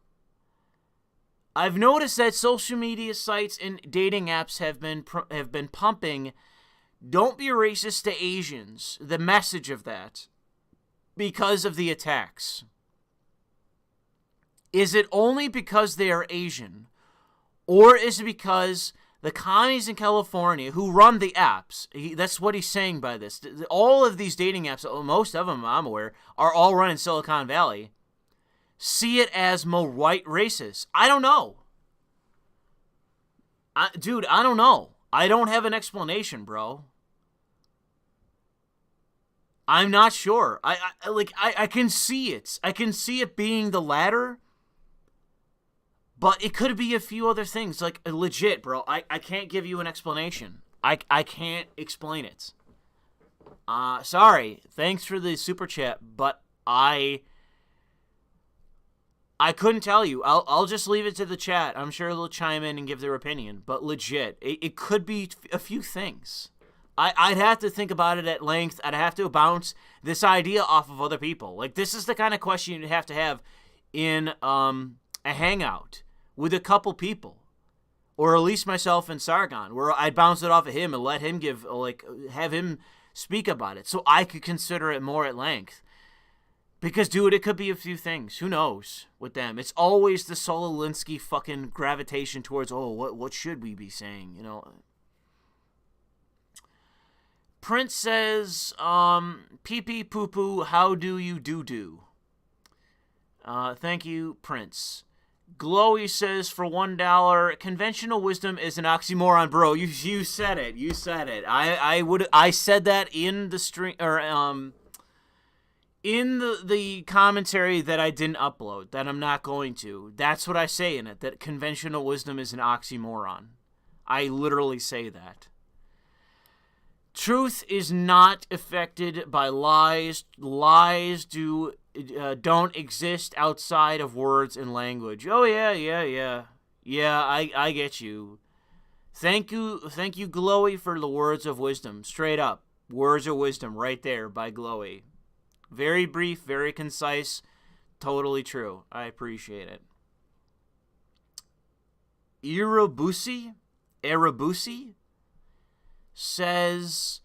I've noticed that social media sites and dating apps have been pumping, don't be racist to Asians, the message of that, because of the attacks. Is it only because they are Asian? Or is it because the commies in California who run the apps, that's what he's saying by this, all of these dating apps, most of them I'm aware, are all run in Silicon Valley, see it as white racist? I don't know. Dude, I don't know. I don't have an explanation, bro. I'm not sure. I can see it. I can see it being the latter. But it could be a few other things. Like, legit, bro. I can't give you an explanation. I can't explain it. Sorry. Thanks for the super chat, but I couldn't tell you. I'll just leave it to the chat. I'm sure they'll chime in and give their opinion. But legit, it could be a few things. I'd have to think about it at length. I'd have to bounce this idea off of other people. Like, this is the kind of question you'd have to have in a hangout with a couple people, or at least myself and Sargon, where I'd bounce it off of him and let him have him speak about it, so I could consider it more at length. Because, dude, it could be a few things. Who knows with them? It's always the Sololinsky fucking gravitation towards, what should we be saying, Prince says, pee-pee poo-poo, how do you do-do? Thank you, Prince. Glowy says, for $1, conventional wisdom is an oxymoron, bro. You said it. You said it. I said that in the stream, or in the commentary that I didn't upload, that I'm not going to. That's what I say in it, that conventional wisdom is an oxymoron. I literally say that. Truth is not affected by lies. Lies don't exist outside of words and language. Oh, yeah. Yeah, I get you. Thank you, Glowy, for the words of wisdom. Straight up. Words of wisdom right there by Glowy. Very brief, very concise. Totally true. I appreciate it. Erabusi says,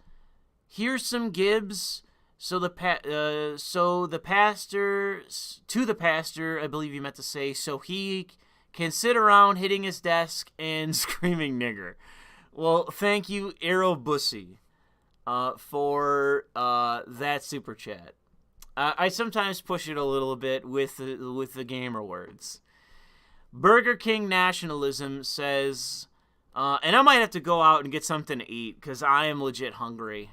here's some Gibbs. To the pastor, I believe you meant to say, so he can sit around hitting his desk and screaming nigger. Well, thank you, Erabusi, for that super chat. I sometimes push it a little bit with the gamer words. Burger King Nationalism says, and I might have to go out and get something to eat because I am legit hungry.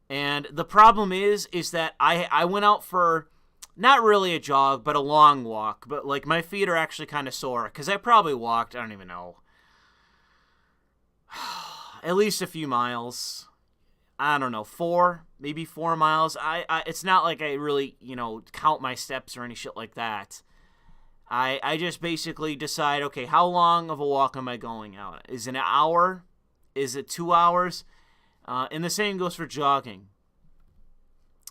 And the problem is that I went out for not really a jog, but a long walk. But like my feet are actually kind of sore because I probably walked, I don't even know, at least a few miles. I don't know, maybe 4 miles. It's not like I really, count my steps or any shit like that. I just basically decide, okay, how long of a walk am I going out? Is it an hour? Is it 2 hours? And the same goes for jogging.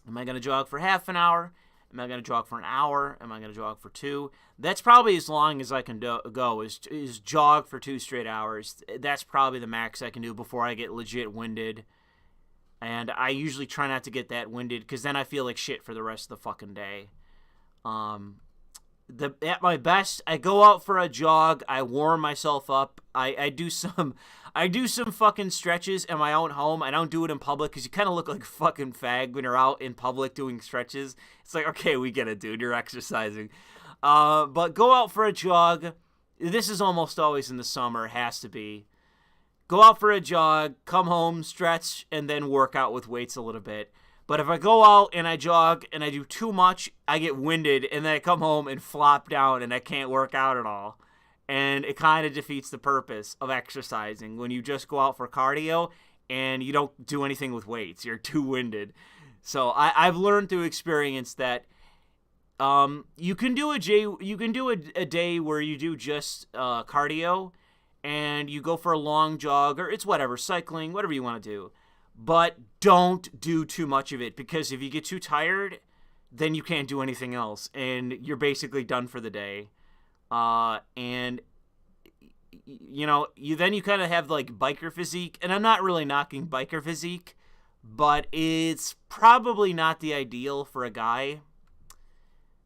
Am I going to jog for half an hour? Am I going to jog for an hour? Am I going to jog for 2? That's probably as long as I can go, is jog for 2 straight hours. That's probably the max I can do before I get legit winded. And I usually try not to get that winded because then I feel like shit for the rest of the fucking day. At my best, I go out for a jog. I warm myself up. I do some fucking stretches in my own home. I don't do it in public because you kind of look like a fucking fag when you're out in public doing stretches. It's like, okay, we get it, dude. You're exercising. But go out for a jog. This is almost always in the summer. It has to be. Go out for a jog, come home, stretch, and then work out with weights a little bit. But if I go out and I jog and I do too much, I get winded, and then I come home and flop down and I can't work out at all. And it kind of defeats the purpose of exercising when you just go out for cardio and you don't do anything with weights. You're too winded. So I've learned through experience that you can do a day where you do just cardio and you go for a long jog, or it's whatever, cycling, whatever you want to do. But don't do too much of it, because if you get too tired, then you can't do anything else, and you're basically done for the day. And you kind of have like biker physique, and I'm not really knocking biker physique, but it's probably not the ideal for a guy.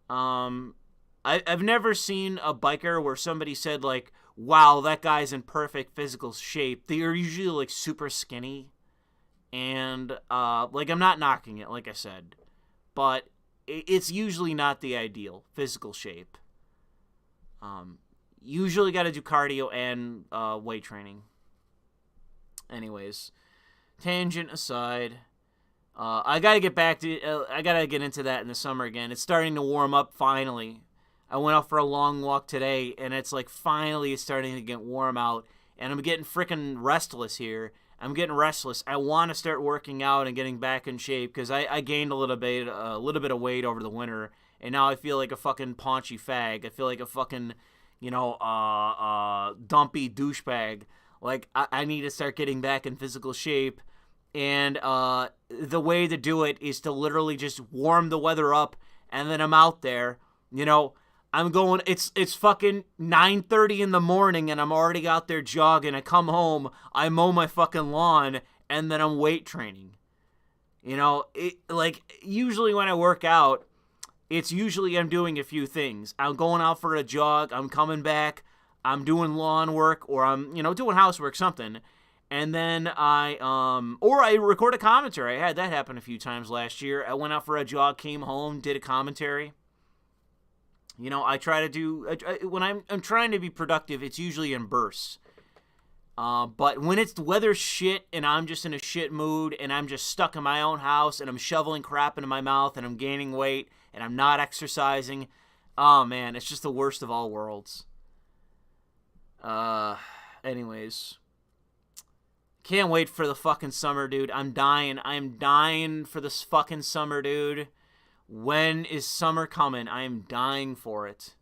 I've never seen a biker where somebody said like, wow, that guy's in perfect physical shape. They are usually like super skinny. And, I'm not knocking it, like I said. But it's usually not the ideal physical shape. Usually got to do cardio and weight training. Anyways, tangent aside, I got to get back to, I got to get into that in the summer again. It's starting to warm up finally. I went out for a long walk today, and it's like finally it's starting to get warm out. And I'm getting freaking restless here. I'm getting restless. I want to start working out and getting back in shape because I gained a little bit of weight over the winter, and now I feel like a fucking paunchy fag. I feel like a fucking, dumpy douchebag. Like I need to start getting back in physical shape, and the way to do it is to literally just warm the weather up, and then I'm out there. I'm going, it's fucking 9:30 in the morning and I'm already out there jogging. I come home, I mow my fucking lawn, and then I'm weight training. Usually when I work out, it's usually I'm doing a few things. I'm going out for a jog, I'm coming back, I'm doing lawn work, or I'm, doing housework, something. And then I record a commentary. I had that happen a few times last year. I went out for a jog, came home, did a commentary. I try to do, when I'm trying to be productive, it's usually in bursts. But when it's the weather's shit and I'm just in a shit mood and I'm just stuck in my own house and I'm shoveling crap into my mouth and I'm gaining weight and I'm not exercising, oh man, it's just the worst of all worlds. Anyways, Can't wait for the fucking summer, dude. I'm dying. I'm dying for this fucking summer, dude. When is summer coming? I am dying for it.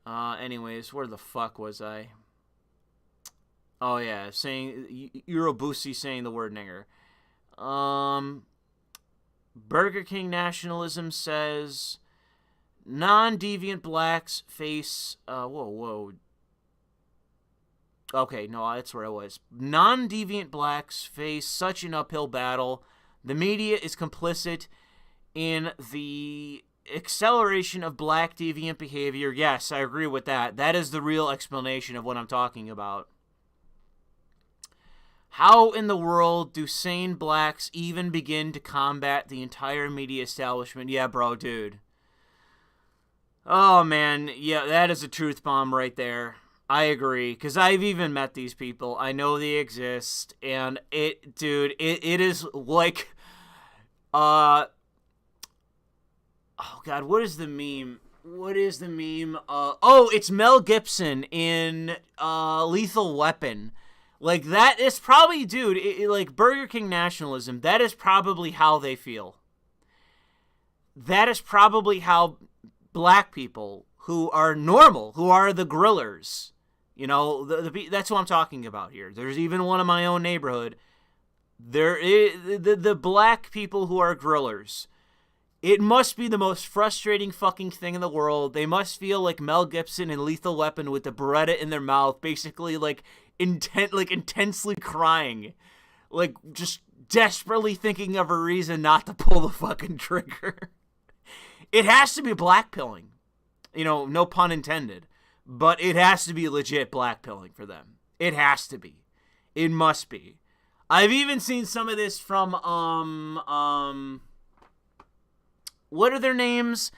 Anyways, where the fuck was I? Oh, yeah. Eurobusi saying the word nigger. Burger King nationalism says non-deviant blacks face... whoa. Okay, no, that's where I was. Non-deviant blacks face such an uphill battle. The media is complicit in the acceleration of black deviant behavior. Yes, I agree with that. That is the real explanation of what I'm talking about. How in the world do sane blacks even begin to combat the entire media establishment? Yeah, bro, dude. Oh, man. Yeah, that is a truth bomb right there. I agree, because I've even met these people. I know they exist, and it is like, oh God, what is the meme? It's Mel Gibson in Lethal Weapon. Like, that is probably, dude, like, Burger King nationalism, that is probably how they feel. That is probably how black people who are normal, who are the grillers, you know, that's what I'm talking about here. There's even one in my own neighborhood. There is the black people who are grillers. It must be the most frustrating fucking thing in the world. They must feel like Mel Gibson in Lethal Weapon with the Beretta in their mouth, basically like intensely crying, like just desperately thinking of a reason not to pull the fucking trigger. It has to be blackpilling, you know, no pun intended. But it has to be legit blackpilling for them. It has to be. It must be. I've even seen some of this from, what are their names?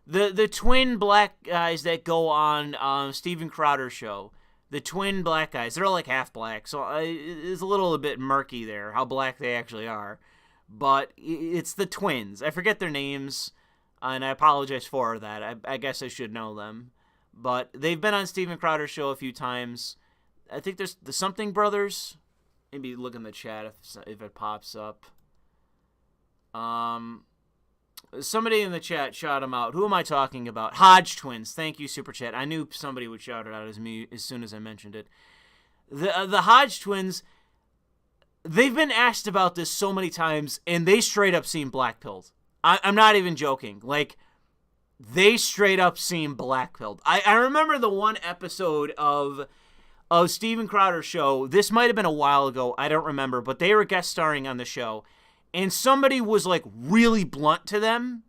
The twin black guys that go on Steven Crowder's show. The twin black guys. They're all like half black, so it's a little bit murky there, how black they actually are. But it's the twins. I forget their names, and I apologize for that. I guess I should know them. But they've been on Steven Crowder's show a few times. I think there's the Something Brothers. Maybe look in the chat if it pops up. Somebody in the chat shout them out. Who am I talking about? Hodge Twins. Thank you, Super Chat. I knew somebody would shout it out as soon as I mentioned it. The Hodge Twins, they've been asked about this so many times, and they straight up seem blackpilled. I'm not even joking. Like, they straight up seem blackpilled. I remember the one episode of Steven Crowder's show. This might have been a while ago. I don't remember. But they were guest starring on the show. And somebody was, like, really blunt to them.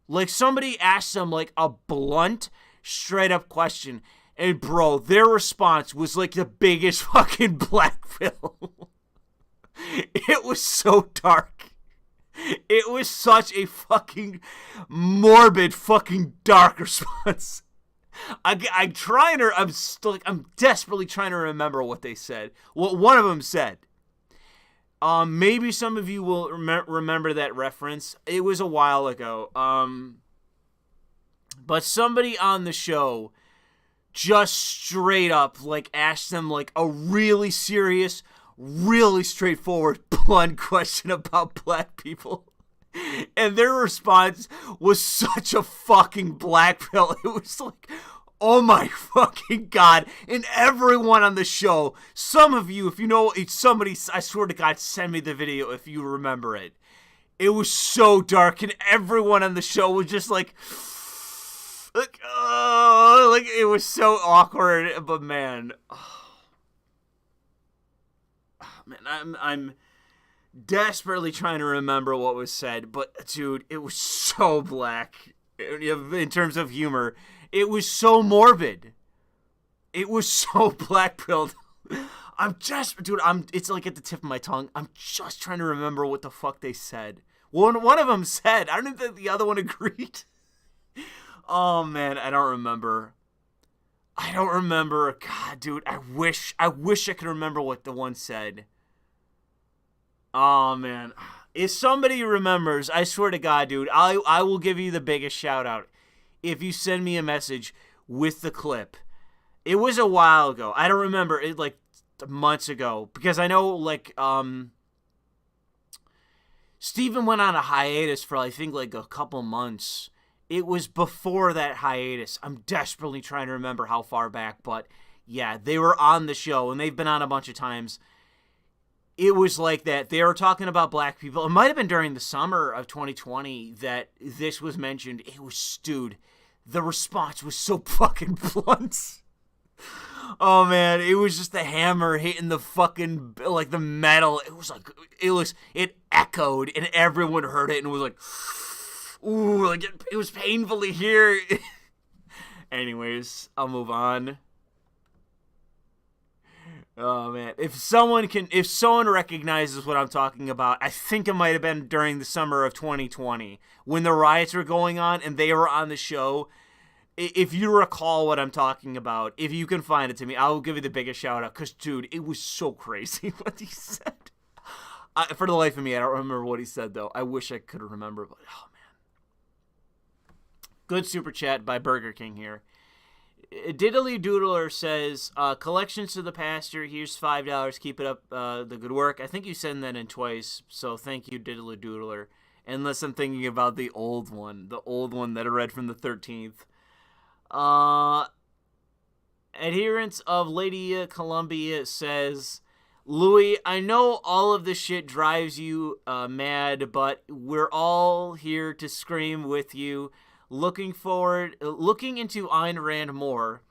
Like, somebody asked them, like, a blunt, straight up question. And, bro, their response was, like, the biggest fucking blackpill. It was so dark. It was such a fucking morbid, fucking dark response. I'm desperately trying to remember what they said. What one of them said. Maybe some of you will remember that reference. It was a while ago. But somebody on the show just straight up like asked them like a really serious, really straightforward, blunt question about black people. And their response was such a fucking black pill. It was like, oh my fucking God. And everyone on the show, some of you, if you know, it's somebody, I swear to God, send me the video if you remember it. It was so dark, and everyone on the show was just like it was so awkward. But man, I'm desperately trying to remember what was said. But dude, it was so black in terms of humor. It was so morbid. It was so black-pilled. It's like at the tip of my tongue. I'm just trying to remember what the fuck they said. One of them said, I don't even think the other one agreed. Oh man, I don't remember. God, dude, I wish I could remember what the one said. Oh man. If somebody remembers, I swear to God, dude, I will give you the biggest shout out if you send me a message with the clip. It was a while ago. I don't remember. It like months ago, because I know, like, Steven went on a hiatus for, I think, like, a couple months. It was before that hiatus. I'm desperately trying to remember how far back, but yeah, they were on the show, and they've been on a bunch of times. It was like that. They were talking about black people. It might have been during the summer of 2020 that this was mentioned. It was, dude, the response was so fucking blunt. Oh, man, it was just the hammer hitting the fucking, like, the metal. It was like, it echoed, and everyone heard it, and was like, ooh, like, it was painfully here. Anyways, I'll move on. Oh, man. If someone recognizes what I'm talking about, I think it might have been during the summer of 2020 when the riots were going on and they were on the show. If you recall what I'm talking about, if you can find it to me, I'll give you the biggest shout out. Because, dude, it was so crazy what he said. For the life of me, I don't remember what he said, though. I wish I could remember, but, oh, man. Good super chat by Burger King here. Diddly Doodler says, collections to the pastor, here's $5, keep it up, the good work. I think you sent that in twice, so thank you, Diddly Doodler. Unless I'm thinking about the old one that I read from the 13th. Adherents of Lady Columbia says, Louis, I know all of this shit drives you mad, but we're all here to scream with you. Looking into Ayn Rand more,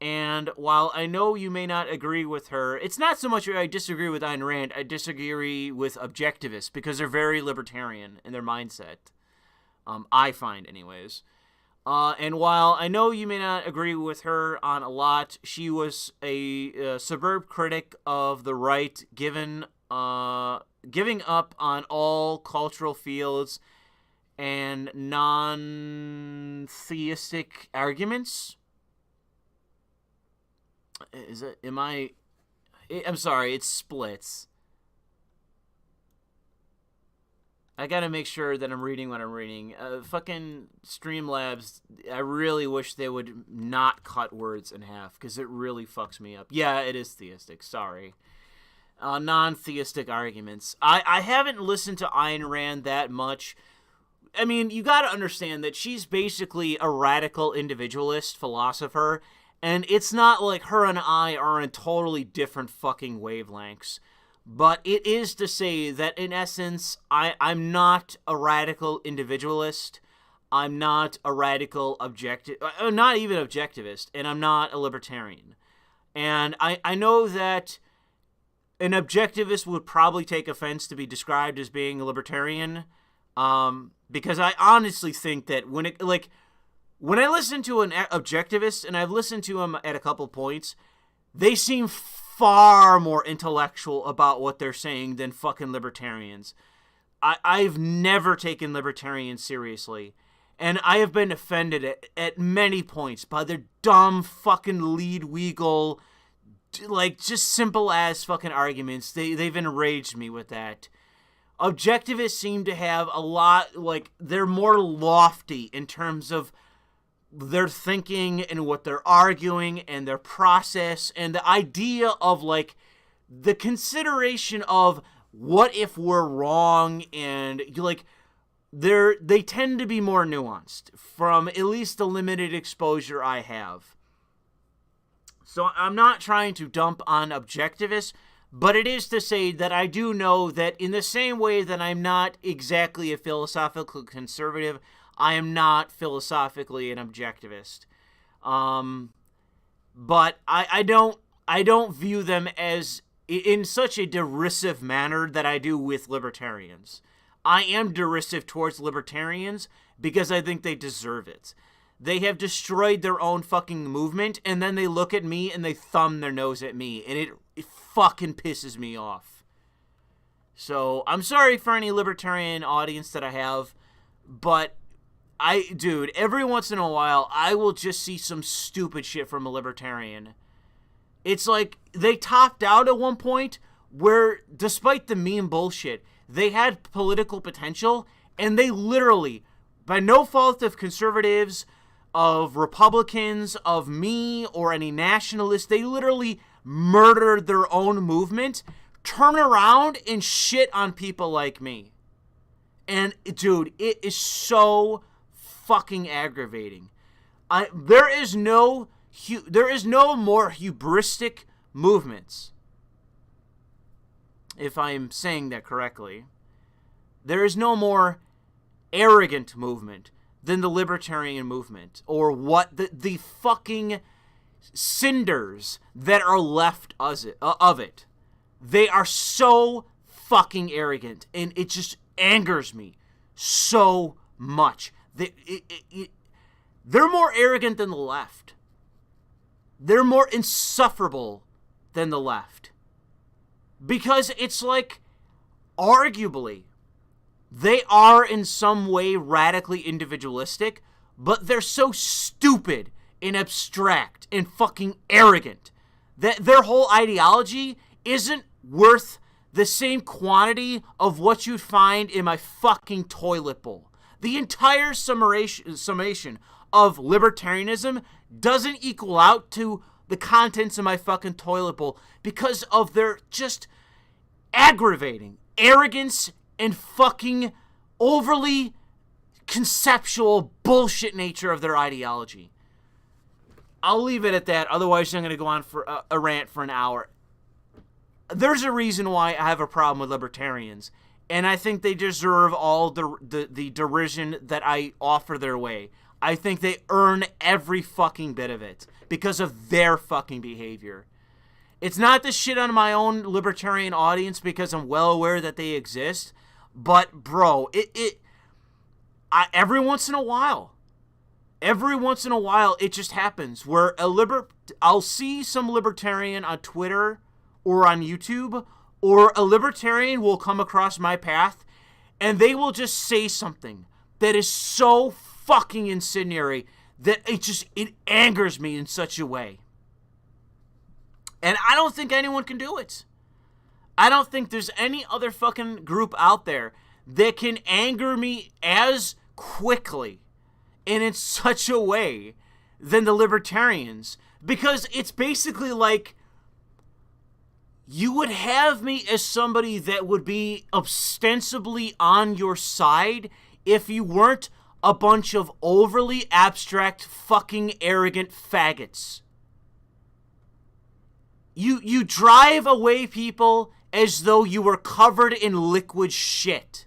and while I know you may not agree with her, it's not so much I disagree with Ayn Rand, I disagree with objectivists, because they're very libertarian in their mindset. I find, anyways. And while I know you may not agree with her on a lot, she was a superb critic of the right, giving up on all cultural fields and non-theistic arguments. I'm sorry, it splits. I gotta make sure that I'm reading what I'm reading. Fucking Streamlabs, I really wish they would not cut words in half, because it really fucks me up. Yeah, it is theistic, sorry. Non-theistic arguments. I haven't listened to Ayn Rand that much. I mean, you gotta understand that she's basically a radical individualist philosopher, and it's not like her and I are in totally different fucking wavelengths. But it is to say that, in essence, I'm not a radical individualist, I'm not a radical not even objectivist, and I'm not a libertarian. And I know that an objectivist would probably take offense to be described as being a libertarian, because I honestly think that when I listen to an objectivist, and I've listened to him at a couple points, they seem far more intellectual about what they're saying than fucking libertarians. I've never taken libertarians seriously, and I have been offended at many points by their dumb fucking lead weagle, like, just simple ass fucking arguments. They've enraged me with that. Objectivists seem to have a lot, like, they're more lofty in terms of their thinking and what they're arguing and their process and the idea of, like, the consideration of what if we're wrong, and, like, they tend to be more nuanced from at least the limited exposure I have. So I'm not trying to dump on objectivists, but it is to say that I do know that in the same way that I'm not exactly a philosophical conservative, I am not philosophically an objectivist. But I don't view them as in such a derisive manner that I do with libertarians. I am derisive towards libertarians because I think they deserve it. They have destroyed their own fucking movement, and then they look at me and they thumb their nose at me, and it fucking pisses me off. So, I'm sorry for any libertarian audience that I have, but dude, every once in a while, I will just see some stupid shit from a libertarian. It's like, they topped out at one point where, despite the meme bullshit, they had political potential, and they literally, by no fault of conservatives, of Republicans, of me, or any nationalists, they literally murdered their own movement turn around and shit on people like me. And, dude, it is so fucking aggravating. There is no more hubristic movements, if I'm saying that correctly. There is no more arrogant movement than the libertarian movement, or what the fucking cinders that are left of it. They are so fucking arrogant, and it just angers me so much. They're more arrogant than the left. They're more insufferable than the left. Because it's like, arguably, they are in some way radically individualistic, but they're so stupid and abstract and fucking arrogant that their whole ideology isn't worth the same quantity of what you'd find in my fucking toilet bowl. The entire summation of libertarianism doesn't equal out to the contents of my fucking toilet bowl because of their just aggravating arrogance and fucking overly conceptual bullshit nature of their ideology. I'll leave it at that. Otherwise, I'm going to go on for a rant for an hour. There's a reason why I have a problem with libertarians, and I think they deserve all the derision that I offer their way. I think they earn every fucking bit of it because of their fucking behavior. It's not to shit on my own libertarian audience because I'm well aware that they exist, but bro, every once in a while, it just happens where I'll see some libertarian on Twitter or on YouTube, or a libertarian will come across my path, and they will just say something that is so fucking incendiary that it angers me in such a way. And I don't think anyone can do it. I don't think there's any other fucking group out there that can anger me as quickly and in such a way than the libertarians. Because it's basically like, you would have me as somebody that would be ostensibly on your side if you weren't a bunch of overly abstract, fucking arrogant faggots. You drive away people as though you were covered in liquid shit.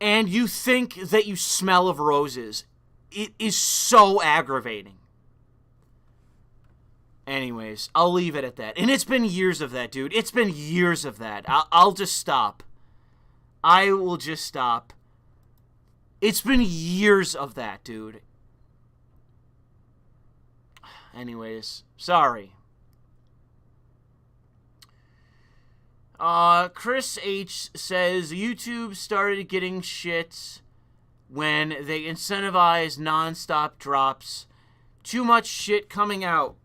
And you think that you smell of roses. It is so aggravating. Anyways, I'll leave it at that. And it's been years of that, dude. It's been years of that. I'll just stop. I will just stop. It's been years of that, dude. Anyways, sorry. Chris H says YouTube started getting shit when they incentivized non-stop drops. Too much shit coming out.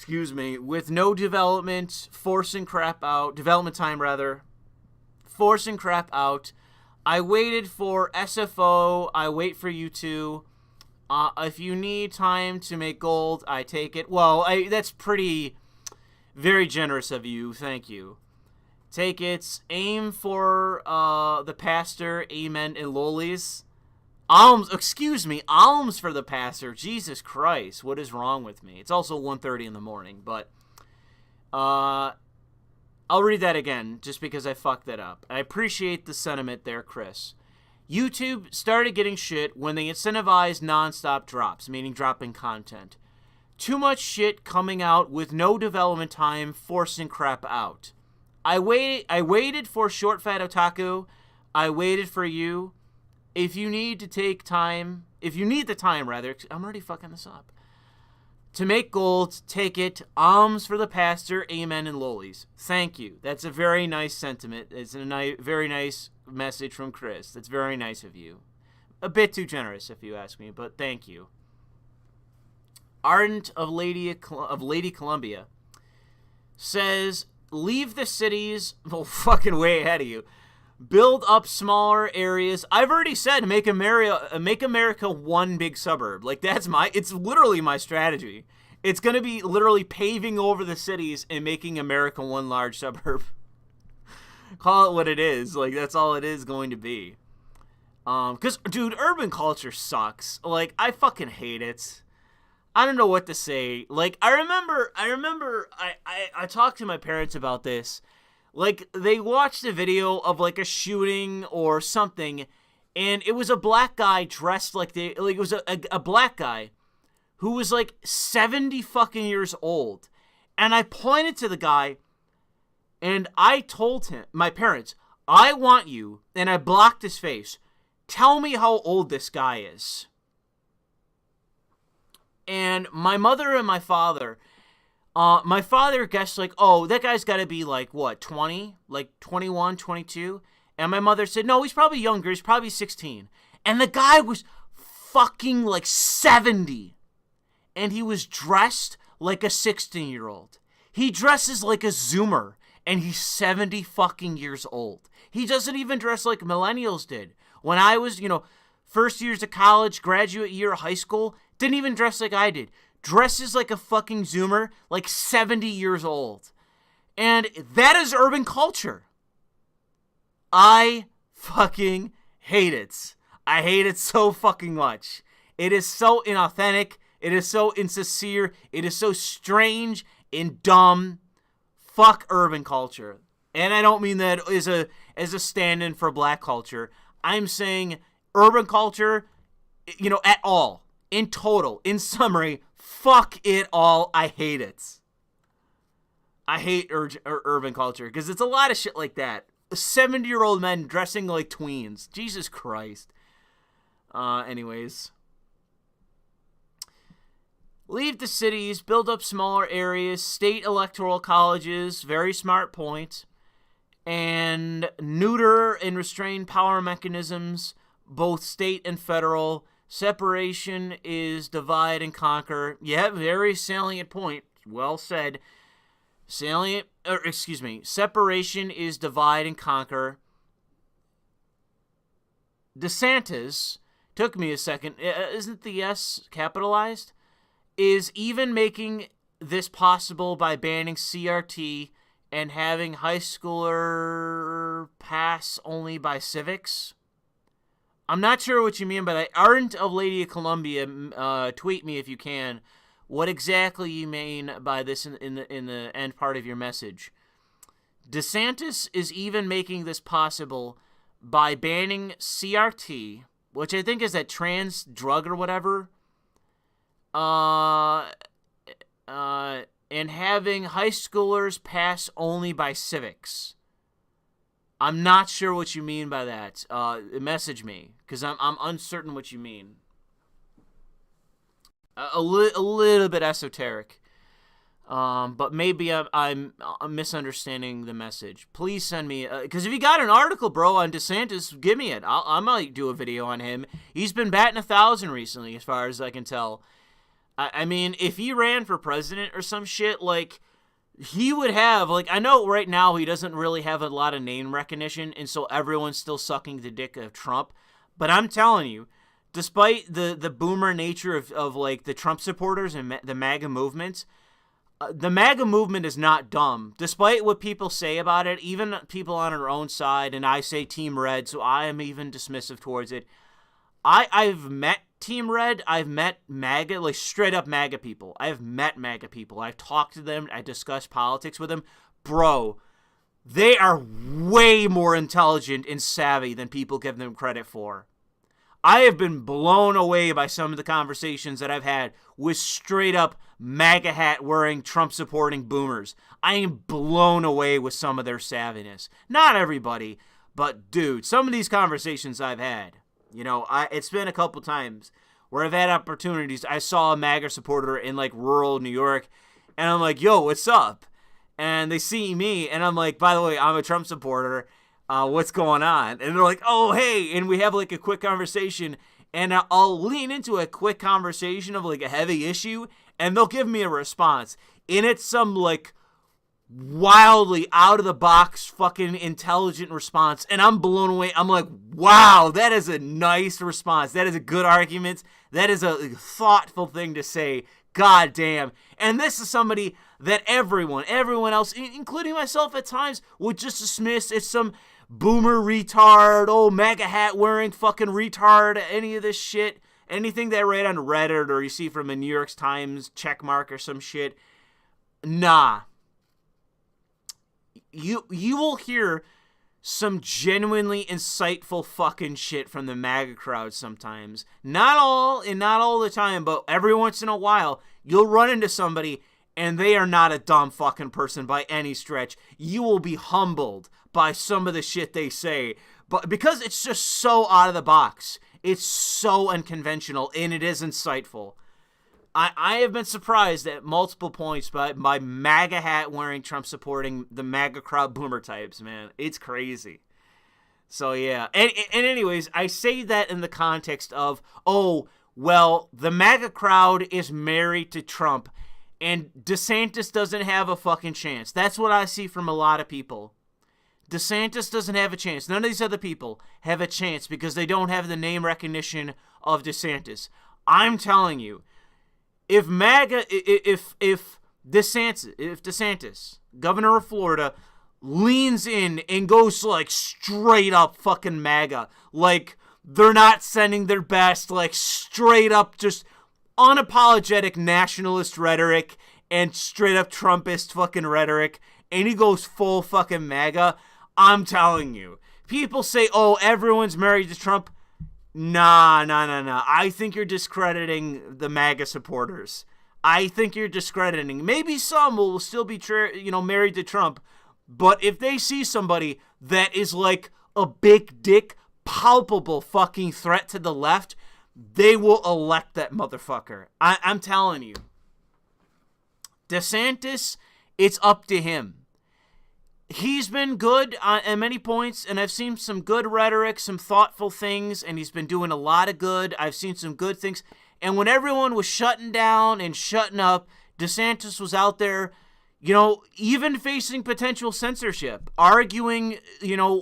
With no development, forcing crap out, development time rather, forcing crap out. I waited for SFO, I wait for you to. If you need time to make gold, I take it. Well, that's very generous of you, thank you. Take it, aim for the pastor, amen, and lolies. Alms for the pastor. Jesus Christ, what is wrong with me? It's also 1:30 in the morning, but I'll read that again just because I fucked that up. I appreciate the sentiment there, Chris. YouTube started getting shit when they incentivized non-stop drops, meaning dropping content. Too much shit coming out with no development time, forcing crap out. I waited for Short Fat Otaku. I waited for you. If you need the time, I'm already fucking this up. To make gold, take it. Alms for the pastor, amen, and lolies. Thank you. That's a very nice sentiment. It's a very nice message from Chris. That's very nice of you. A bit too generous, if you ask me, but thank you. Ardent of Lady Columbia says, leave the cities. Well, fucking way ahead of you. Build up smaller areas. I've already said make America one big suburb. Like it's literally my strategy. It's going to be literally paving over the cities and making America one large suburb. Call it what it is. Like, that's all it is going to be. Because, dude, urban culture sucks. Like, I fucking hate it. I don't know what to say. Like, I remember I talked to my parents about this. Like, they watched a video of, like, a shooting or something, and it was a black guy dressed like it was a black guy who was, like, 70 fucking years old. And I pointed to the guy, and I told him, my parents, I want you, and I blocked his face, tell me how old this guy is. And my mother and my father guessed, like, oh, that guy's got to be, like, what, 20? Like, 21, 22? And my mother said, no, he's probably younger. He's probably 16. And the guy was fucking, like, 70. And he was dressed like a 16-year-old. He dresses like a Zoomer. And he's 70 fucking years old. He doesn't even dress like millennials did. When I was, first years of college, graduate year of high school, didn't even dress like I did. Dresses like a fucking Zoomer, like 70 years old. And that is urban culture. I fucking hate it. I hate it so fucking much. It is so inauthentic. It is so insincere. It is so strange and dumb. Fuck urban culture. And I don't mean that as a stand-in for black culture. I'm saying urban culture, at all. In total. In summary, fuck it all. I hate it. I hate urban culture because it's a lot of shit like that. 70-year-old men dressing like tweens. Jesus Christ. Anyways. Leave the cities, build up smaller areas, state electoral colleges, very smart point, and neuter and restrain power mechanisms, both state and federal. Separation is divide and conquer. Yeah, very salient point. Well said. Separation is divide and conquer. DeSantis, took me a second, isn't the S capitalized? Is even making this possible by banning CRT and having high schooler pass only by civics. I'm not sure what you mean by that. Ardent of Lady of Columbia, tweet me if you can what exactly you mean by this in the end part of your message. DeSantis is even making this possible by banning CRT, which I think is that trans drug or whatever, and having high schoolers pass only by civics. I'm not sure what you mean by that. Message me, because I'm uncertain what you mean. A little bit esoteric, but maybe I'm misunderstanding the message. Please send me, because if you got an article, bro, on DeSantis, give me it. I might do a video on him. He's been batting 1,000 recently, as far as I can tell. I mean, if he ran for president or some shit, like, he would have, like, I know right now he doesn't really have a lot of name recognition, and so everyone's still sucking the dick of Trump. But I'm telling you, despite the boomer nature of like, the Trump supporters and the MAGA movement, the MAGA movement is not dumb. Despite what people say about it, even people on our own side, and I say Team Red, so I am even dismissive towards it. I've met Team Red. I've met MAGA, like straight up MAGA people. I've met MAGA people. I've talked to them. I discussed politics with them. Bro, they are way more intelligent and savvy than people give them credit for. I have been blown away by some of the conversations that I've had with straight up MAGA hat wearing Trump supporting boomers. I am blown away with some of their savviness. Not everybody, but dude, some of these conversations I've had, it's been a couple times where I've had opportunities. I saw a MAGA supporter in like rural New York, and I'm like, yo, what's up? And they see me, and I'm like, by the way, I'm a Trump supporter. What's going on? And they're like, oh, hey. And we have like a quick conversation, and I'll lean into a quick conversation of like a heavy issue, and they'll give me a response. And it's some like wildly out of the box fucking intelligent response, and I'm blown away. I'm like, wow, that is a nice response. That is a good argument. That is a thoughtful thing to say, God damn. And this is somebody that everyone else, including myself at times, would just dismiss as some boomer retard, MAGA hat wearing fucking retard, any of this shit. Anything that I read on Reddit or you see from a New York Times checkmark or some shit. Nah. You will hear some genuinely insightful fucking shit from the MAGA crowd sometimes. Not all the time, but every once in a while, you'll run into somebody and they are not a dumb fucking person by any stretch. You will be humbled by some of the shit they say, but because it's just so out of the box. It's so unconventional, and it is insightful. I have been surprised at multiple points by MAGA hat wearing, Trump supporting the MAGA crowd boomer types, man. It's crazy. So, yeah. And anyways, I say that in the context of, the MAGA crowd is married to Trump, and DeSantis doesn't have a fucking chance. That's what I see from a lot of people. DeSantis doesn't have a chance. None of these other people have a chance because they don't have the name recognition of DeSantis. I'm telling you, if DeSantis, governor of Florida, leans in and goes like straight up fucking MAGA, like they're not sending their best, like straight up just unapologetic nationalist rhetoric and straight up Trumpist fucking rhetoric, and he goes full fucking MAGA, I'm telling you. People say, everyone's married to Trump. Nah. I think you're discrediting the MAGA supporters. I think you're discrediting. Maybe some will still be, married to Trump. But if they see somebody that is like a big dick, palpable fucking threat to the left, they will elect that motherfucker. I'm telling you. DeSantis, it's up to him. He's been good at many points, and I've seen some good rhetoric, some thoughtful things, and he's been doing a lot of good. I've seen some good things. And when everyone was shutting down and shutting up, DeSantis was out there, even facing potential censorship, arguing,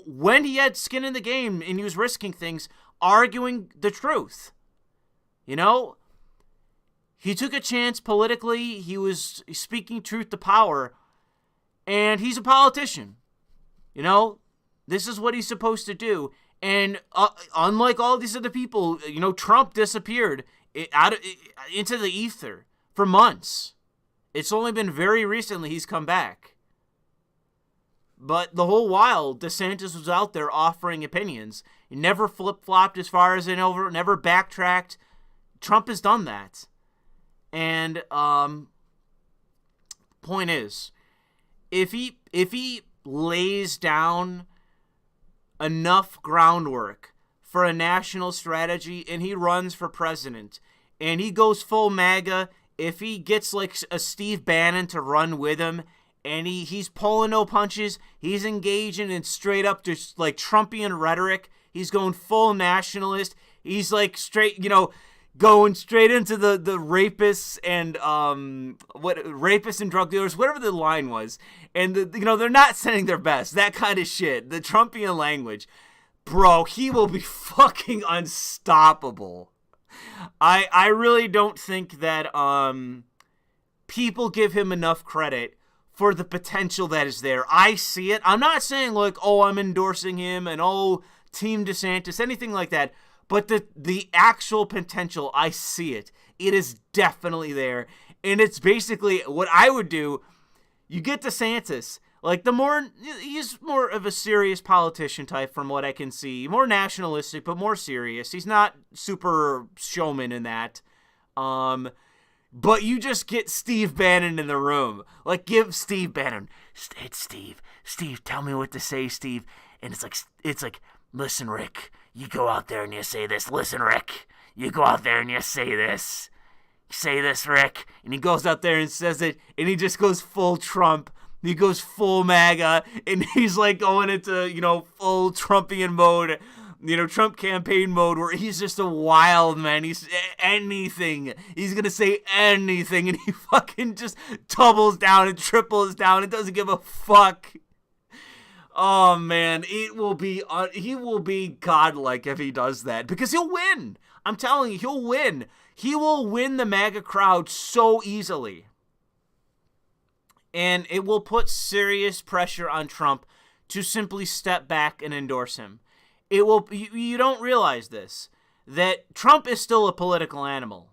when he had skin in the game and he was risking things, arguing the truth. He took a chance politically. He was speaking truth to power. And he's a politician. This is what he's supposed to do. And unlike all these other people, Trump disappeared into the ether for months. It's only been very recently he's come back. But the whole while, DeSantis was out there offering opinions. He never flip-flopped as far as never backtracked. Trump has done that. And point is, if he lays down enough groundwork for a national strategy and he runs for president and he goes full MAGA, if he gets like a Steve Bannon to run with him and he's pulling no punches, he's engaging in straight up just like Trumpian rhetoric, he's going full nationalist, he's like straight, going straight into the rapists and rapists and drug dealers, whatever the line was, and they're not sending their best, that kind of shit, the Trumpian language, bro, he will be fucking unstoppable. I really don't think that people give him enough credit for the potential that is there. I see it. I'm not saying like, I'm endorsing him and Team DeSantis, anything like that. But the actual potential, I see it. It is definitely there. And it's basically what I would do. You get DeSantis. Like, he's more of a serious politician type from what I can see. More nationalistic, but more serious. He's not super showman in that. But you just get Steve Bannon in the room. Like, give Steve Bannon, it's Steve, tell me what to say, Steve. And it's like, listen, Rick. You go out there and you say this. Listen, Rick. You go out there and you say this. Say this, Rick. And he goes out there and says it. And he just goes full Trump. He goes full MAGA. And he's like going into, full Trumpian mode. Trump campaign mode where he's just a wild man. He's anything. He's going to say anything. And he fucking just doubles down and triples down and doesn't give a fuck. Oh man, he will be godlike if he does that, because he'll win. I'm telling you, he'll win. He will win the MAGA crowd so easily. And it will put serious pressure on Trump to simply step back and endorse him. It will. You don't realize this, that Trump is still a political animal.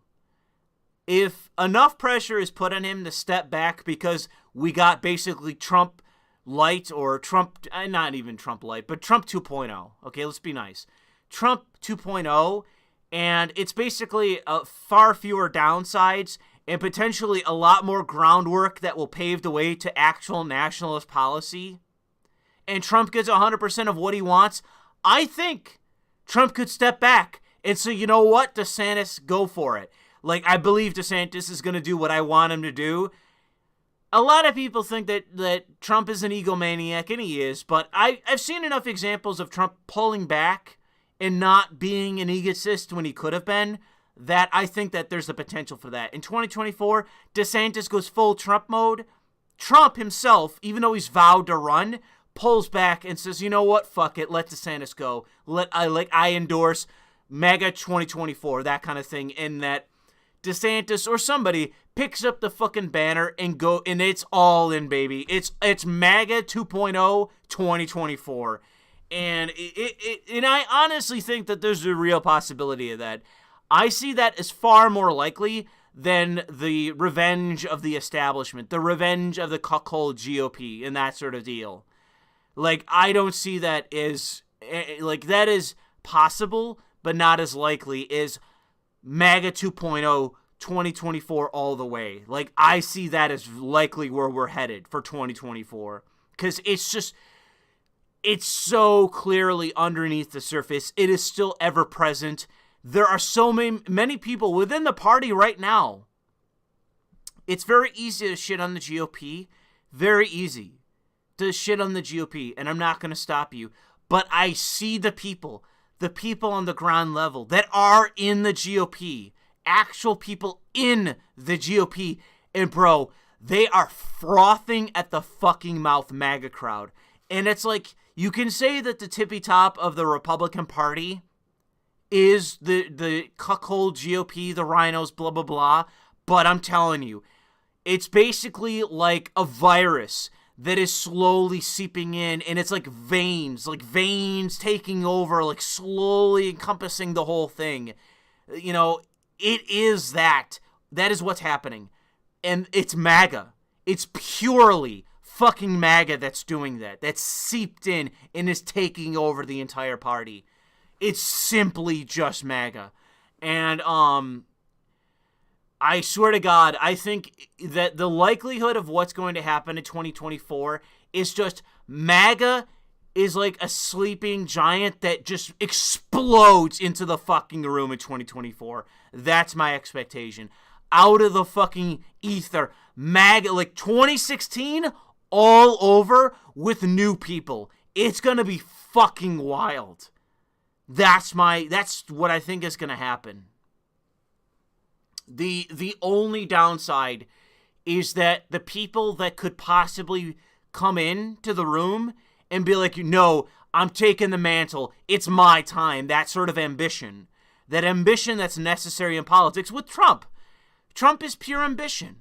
If enough pressure is put on him to step back, because we got basically Trump Light, or Trump, not even Trump Light, but Trump 2.0. Okay, let's be nice. Trump 2.0, and it's basically far fewer downsides and potentially a lot more groundwork that will pave the way to actual nationalist policy. And Trump gets 100% of what he wants. I think Trump could step back and say, you know what, DeSantis, go for it. Like, I believe DeSantis is going to do what I want him to do. A lot of people think that Trump is an egomaniac, and he is, but I've seen enough examples of Trump pulling back and not being an egotist when he could have been, that I think that there's the potential for that. In 2024, DeSantis goes full Trump mode. Trump himself, even though he's vowed to run, pulls back and says, you know what, fuck it, let DeSantis go. I endorse MAGA 2024, that kind of thing, and that DeSantis or somebody picks up the fucking banner and go, and it's all in, baby. It's MAGA 2.0 2024. And and I honestly think that there's a real possibility of that. I see that as far more likely than the revenge of the establishment, the revenge of the cuckold GOP and that sort of deal. Like, I don't see that as, like, that is possible, but not as likely as MAGA 2.0 2024 all the way. Like, I see that as likely where we're headed for 2024. Because it's so clearly underneath the surface. It is still ever present. There are so many people within the party right now. It's very easy to shit on the GOP. Very easy to shit on the GOP. And I'm not going to stop you. But I see the people on the ground level that are in the GOP, actual people in the GOP, and bro, they are frothing at the fucking mouth MAGA crowd. And it's like, you can say that the tippy top of the Republican Party is the cuckold GOP, the rhinos, blah, blah, blah, but I'm telling you, it's basically like a virus that is slowly seeping in, and it's like veins taking over, like slowly encompassing the whole thing. You know, it is that. That is what's happening. And it's MAGA. It's purely fucking MAGA that's doing that. That's seeped in and is taking over the entire party. It's simply just MAGA. And, I swear to God, I think that the likelihood of what's going to happen in 2024 is just MAGA is like a sleeping giant that just explodes into the fucking room in 2024. That's my expectation. Out of the fucking ether. MAGA, like 2016, all over with new people. It's going to be fucking wild. That's what I think is going to happen. The only downside is that the people that could possibly come in to the room and be like, no, I'm taking the mantle, it's my time, that sort of ambition. That ambition that's necessary in politics with Trump. Trump is pure ambition.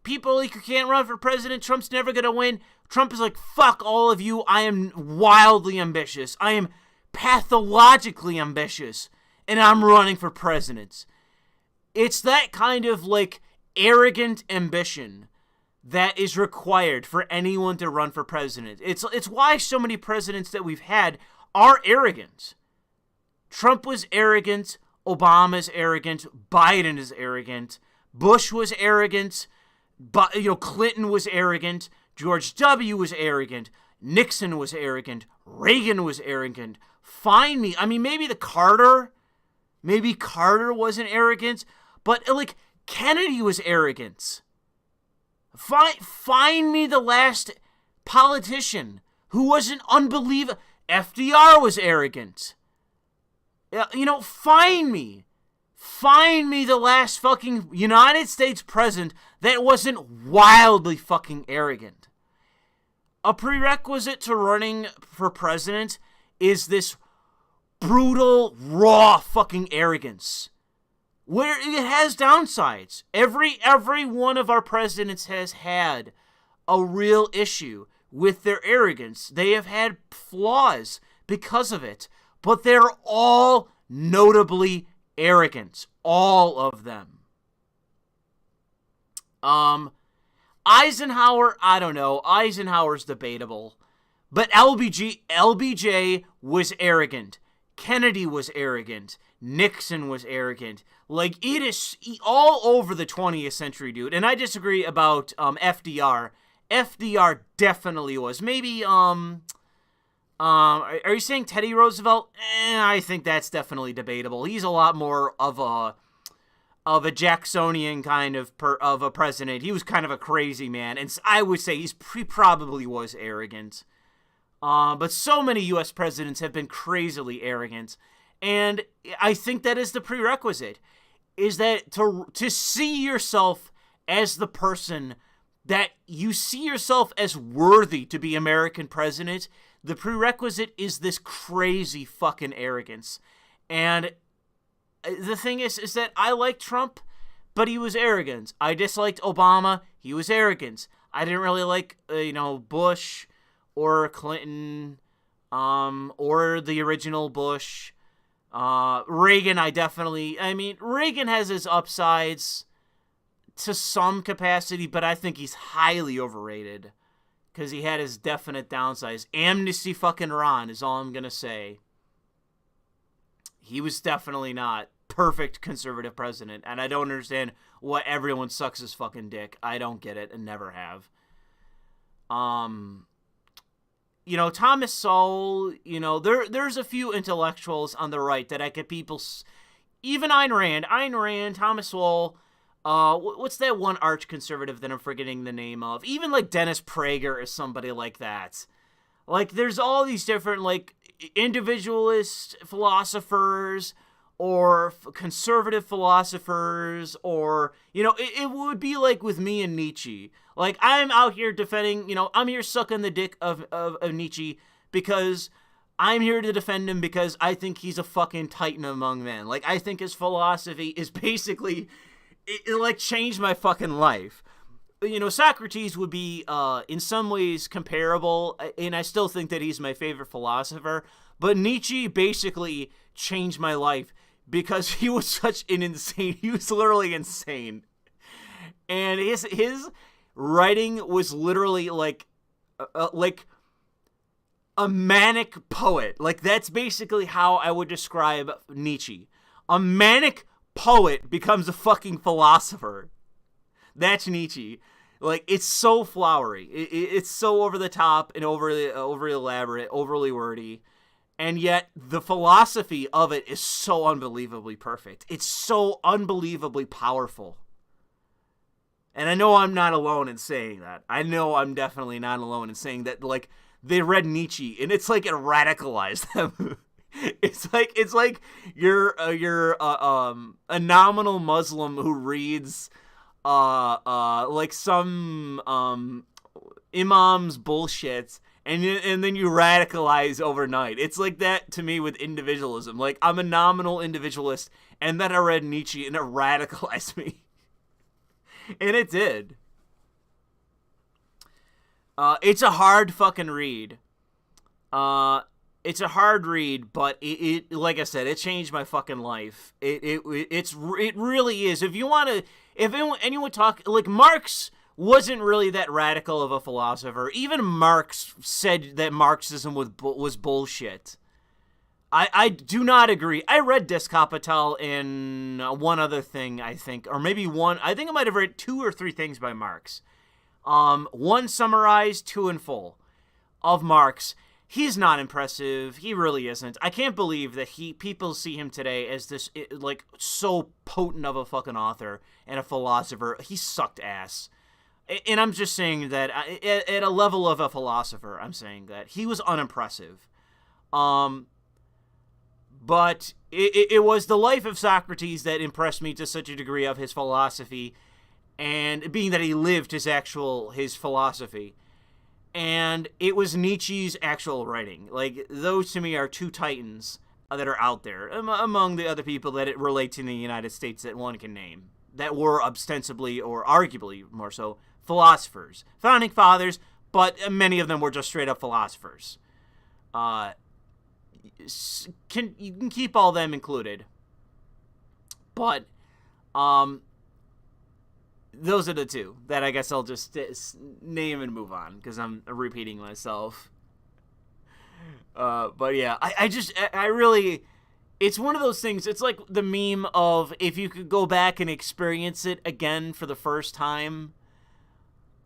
People like, you can't run for president, Trump's never going to win. Trump is like, fuck all of you, I am wildly ambitious. I am pathologically ambitious, and I'm running for president. It's that kind of, like, arrogant ambition that is required for anyone to run for president. It's why so many presidents that we've had are arrogant. Trump was arrogant. Obama's arrogant. Biden is arrogant. Bush was arrogant. But, Clinton was arrogant. George W. was arrogant. Nixon was arrogant. Reagan was arrogant. Maybe Carter wasn't arrogant. But, like, Kennedy was arrogant. Find me the last politician who wasn't unbelievable. FDR was arrogant. Find me the last fucking United States president that wasn't wildly fucking arrogant. a prerequisite to running for president is this brutal, raw fucking arrogance. Where it has downsides. Every one of our presidents has had a real issue with their arrogance. They have had flaws because of it. But they're all notably arrogant. All of them. Eisenhower, I don't know. Eisenhower's debatable. But LBJ was arrogant. Kennedy was arrogant. Nixon was arrogant. Like, it is all over the 20th century, dude. And I disagree about FDR. FDR definitely was. Maybe, are you saying Teddy Roosevelt? I think that's definitely debatable. He's a lot more of a Jacksonian kind of a president. He was kind of a crazy man. And I would say he probably was arrogant. But so many U.S. presidents have been crazily arrogant. And I think that is the prerequisite, is that to see yourself as the person that you see yourself as worthy to be American president, the prerequisite is this crazy fucking arrogance. And the thing is that I like Trump, but he was arrogant. I disliked Obama. He was arrogant. I didn't really like, Bush or Clinton, or the original Bush. Reagan, Reagan has his upsides to some capacity, but I think he's highly overrated because he had his definite downsides. Amnesty fucking Ron is all I'm gonna say. He was definitely not perfect conservative president, and I don't understand why everyone sucks his fucking dick. I don't get it and never have. Thomas Sowell, there's a few intellectuals on the right that I get people, even Ayn Rand, Thomas Sowell, what's that one arch conservative that I'm forgetting the name of? Even like Dennis Prager or somebody like that. Like, there's all these different, like, individualist philosophers or conservative philosophers, or, it would be like with me and Nietzsche. Like, I'm out here defending, I'm here sucking the dick of Nietzsche because I'm here to defend him because I think he's a fucking titan among men. Like, I think his philosophy is basically, it changed my fucking life. Socrates would be, in some ways, comparable, and I still think that he's my favorite philosopher, but Nietzsche basically changed my life because he was such an he was literally insane. And his writing was literally like a manic poet. Like, that's basically how I would describe Nietzsche. A manic poet becomes a fucking philosopher. That's Nietzsche. Like, it's so flowery. It's so over the top and overly elaborate, overly wordy. And yet, the philosophy of it is so unbelievably perfect. It's so unbelievably powerful. And I know I'm not alone in saying that. I know I'm definitely not alone in saying that, like, they read Nietzsche, and it's like it radicalized them. It's like you're a nominal Muslim who reads like some imam's bullshit, and then you radicalize overnight. It's like that to me with individualism. Like, I'm a nominal individualist, and then I read Nietzsche, and it radicalized me. And it did. It's a hard fucking read. It's a hard read, but it like I said, it changed my fucking life. It really is. If anyone talk, like, Marx wasn't really that radical of a philosopher. Even Marx said that Marxism was bullshit. I do not agree. I read Des Capital and one other thing, I think, or maybe one. I think I might have read 2 or 3 things by Marx. One summarized, 2 in full of Marx. He's not impressive. He really isn't. I can't believe that people see him today as this, like, so potent of a fucking author and a philosopher. He sucked ass. And I'm just saying that at a level of a philosopher, I'm saying that he was unimpressive. But it was the life of Socrates that impressed me to such a degree of his philosophy, and being that he lived his philosophy. and it was Nietzsche's actual writing. Like, those to me are two titans that are out there among the other people that it relates in the United States that one can name that were ostensibly or arguably more so philosophers, founding fathers, but many of them were just straight up philosophers. You can keep all them included, but those are the two that I guess I'll just name and move on because I'm repeating myself. But yeah, I really, it's one of those things. It's like the meme of if you could go back and experience it again for the first time.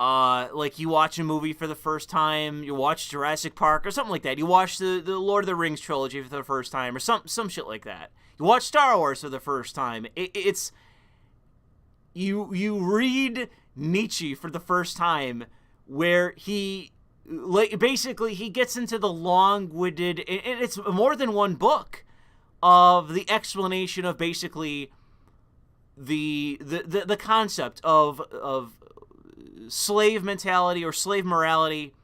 Like you watch a movie for the first time, you watch Jurassic Park or something like that. You watch the Lord of the Rings trilogy for the first time or some shit like that. You watch Star Wars for the first time. It's you read Nietzsche for the first time where he basically he gets into the long-winded, and it's more than one book of the explanation of basically the concept of slave mentality or slave morality,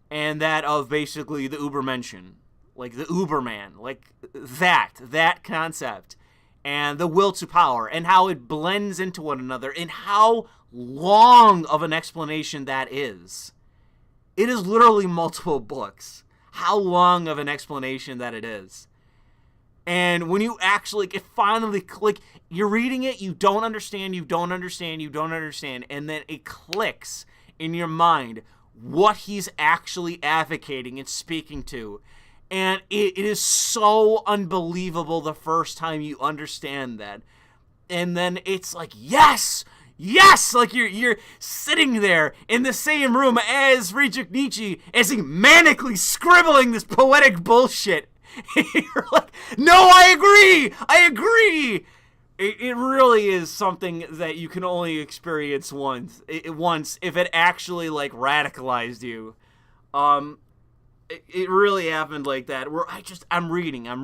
and that of basically the Ubermenschen, like the Uberman, like that concept, and the will to power, and how it blends into one another, and how long of an explanation that is. It is literally multiple books. How long of an explanation that it is. And when you actually finally click, you're reading it, you don't understand, and then it clicks in your mind what he's actually advocating and speaking to. And it is so unbelievable the first time you understand that. And then it's like, yes, like you're sitting there in the same room as Friedrich Nietzsche as he manically scribbling this poetic bullshit. You're like, no, I agree. It really is something that you can only experience once if it actually like radicalized you. It really happened like that, where I'm reading, I'm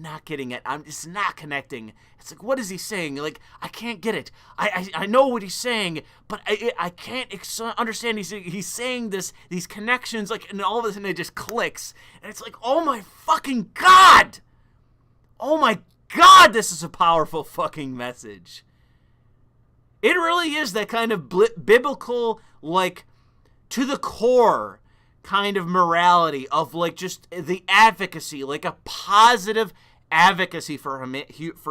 not getting it, it's not connecting. It's like, what is he saying? Like, I can't get it. I know what he's saying, but I can't understand. He's saying these connections, like, and all of a sudden it just clicks, and it's like, oh my fucking God! Oh my God, this is a powerful fucking message. It really is that kind of biblical, like, to the core kind of morality of like just the advocacy, like a positive advocacy for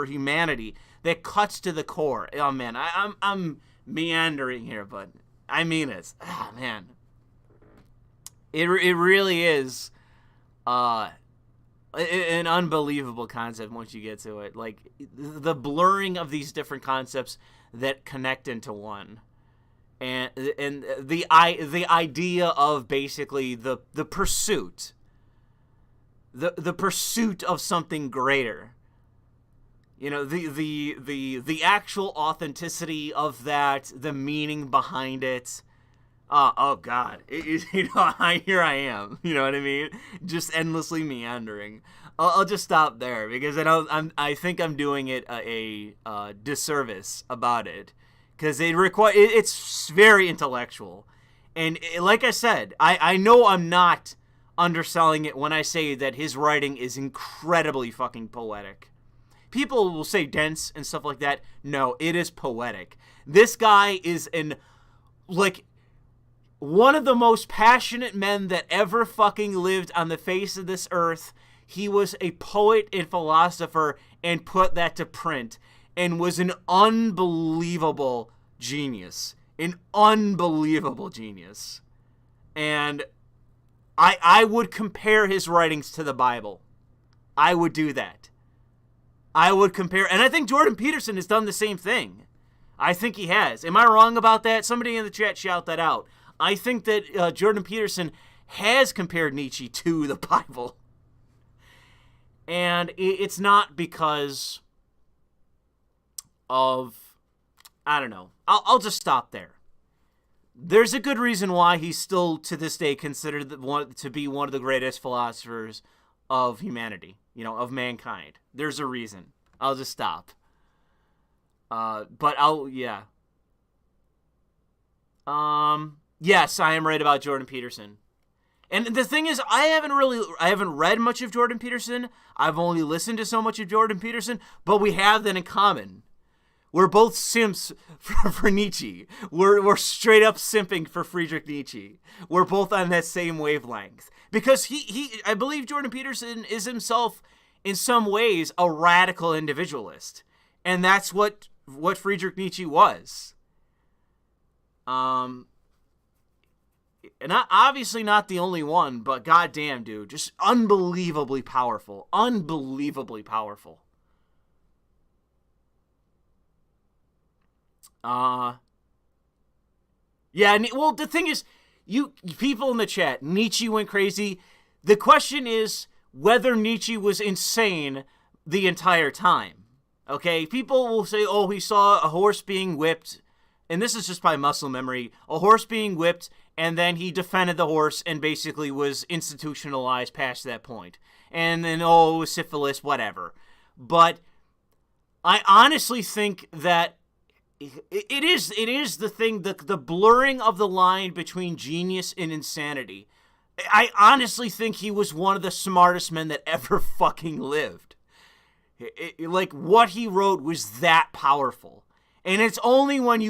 humanity that cuts to the core. Oh man, I'm meandering here, but I mean it. Oh man, it really is an unbelievable concept once you get to it. Like the blurring of these different concepts that connect into one. And the idea of basically the pursuit, the pursuit of something greater, you know, the actual authenticity of that, the meaning behind it. Oh God, here I am. You know what I mean? Just endlessly meandering. I'll just stop there because I think I'm doing it a disservice about it. Because it's very intellectual. And like I said, I know I'm not underselling it when I say that his writing is incredibly fucking poetic. People will say dense and stuff like that. No, it is poetic. This guy is one of the most passionate men that ever fucking lived on the face of this earth. He was a poet and philosopher and put that to print. And was an unbelievable genius. And I would compare his writings to the Bible. I would do that. I would compare, and I think Jordan Peterson has done the same thing. I think he has. Am I wrong about that? Somebody in the chat shout that out. I think that Jordan Peterson has compared Nietzsche to the Bible. And it's not because of, I don't know. I'll just stop there. There's a good reason why he's still to this day considered to be one of the greatest philosophers of humanity, you know, of mankind. There's a reason. I'll just stop. But Yes, I am right about Jordan Peterson. And the thing is, I haven't read much of Jordan Peterson. I've only listened to so much of Jordan Peterson, but we have that in common. We're both simps for Nietzsche. We're straight up simping for Friedrich Nietzsche. We're both on that same wavelength. Because I believe Jordan Peterson is himself, in some ways, a radical individualist. And that's what Friedrich Nietzsche was. And obviously not the only one, but goddamn, dude, just unbelievably powerful. Unbelievably powerful. Yeah, well, the thing is, you people in the chat, Nietzsche went crazy. The question is whether Nietzsche was insane the entire time. Okay, people will say, oh, he saw a horse being whipped, and this is just by muscle memory, a horse being whipped, and then he defended the horse and basically was institutionalized past that point. And then, oh, syphilis, whatever. But I honestly think that it is the thing, the blurring of the line between genius and insanity. I honestly think he was one of the smartest men that ever fucking lived. Like, what he wrote was that powerful. And it's only when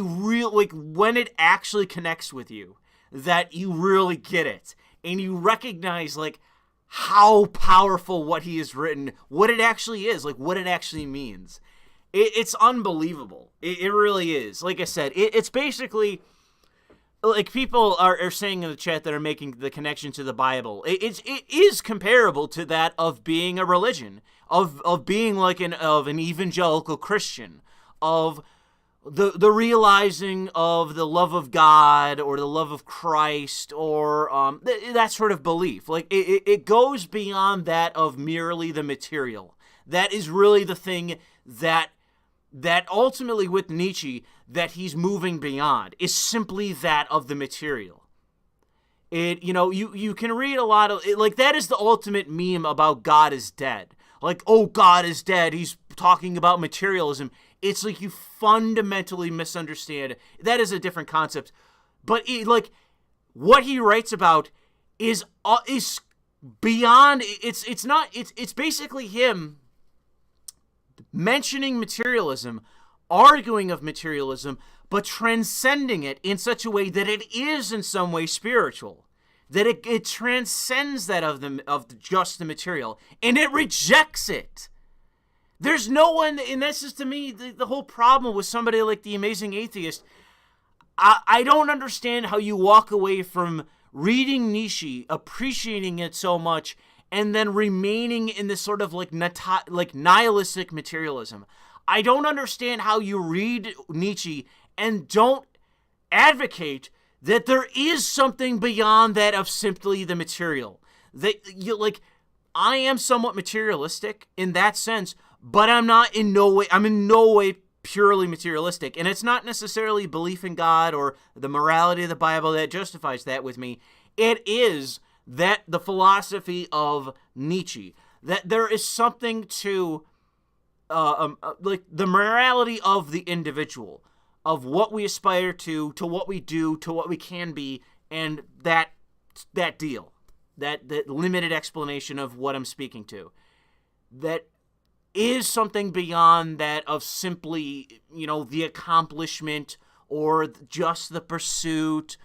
when it actually connects with you that you really get it. And you recognize, like, how powerful what he has written, what it actually is, like, what it actually means. It's unbelievable. It really is. Like I said, it's basically, like, people are saying in the chat that are making the connection to the Bible. It is comparable to that of being a religion, of being like an evangelical Christian, of the realizing of the love of God or the love of Christ, or that sort of belief. Like, it goes beyond that of merely the material. That is really the thing that ultimately with Nietzsche that he's moving beyond, is simply that of the material. You can read a lot of it, like, that is the ultimate meme about God is dead. Like, oh, God is dead, he's talking about materialism. It's like you fundamentally misunderstand. That is a different concept. But what he writes about is beyond. It's basically him mentioning materialism, arguing of materialism, but transcending it in such a way that it is in some way spiritual, that it transcends that of just the material, and it rejects it. There's no one, and this is to me the whole problem with somebody like the Amazing Atheist. I don't understand how you walk away from reading Nietzsche, appreciating it so much, and then remaining in this sort of like nihilistic materialism. I don't understand how you read Nietzsche and don't advocate that there is something beyond that of simply the material. I am somewhat materialistic in that sense, but I'm in no way purely materialistic. And it's not necessarily belief in God or the morality of the Bible that justifies that with me. It is that the philosophy of Nietzsche, that there is something to like the morality of the individual, of what we aspire to what we do, to what we can be, and that deal, that limited explanation of what I'm speaking to, that is something beyond that of simply, the accomplishment or just the pursuit.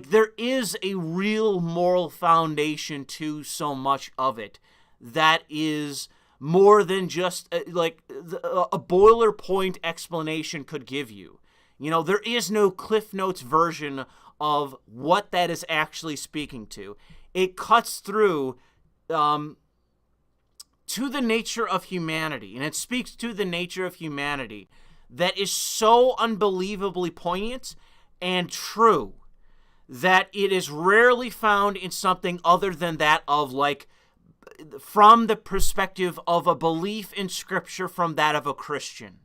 There is a real moral foundation to so much of it that is more than just a boilerplate explanation could give you. There is no Cliff Notes version of what that is actually speaking to. It cuts through to the nature of humanity, and it speaks to the nature of humanity that is so unbelievably poignant and true that it is rarely found in something other than that of, like, from the perspective of a belief in Scripture from that of a Christian,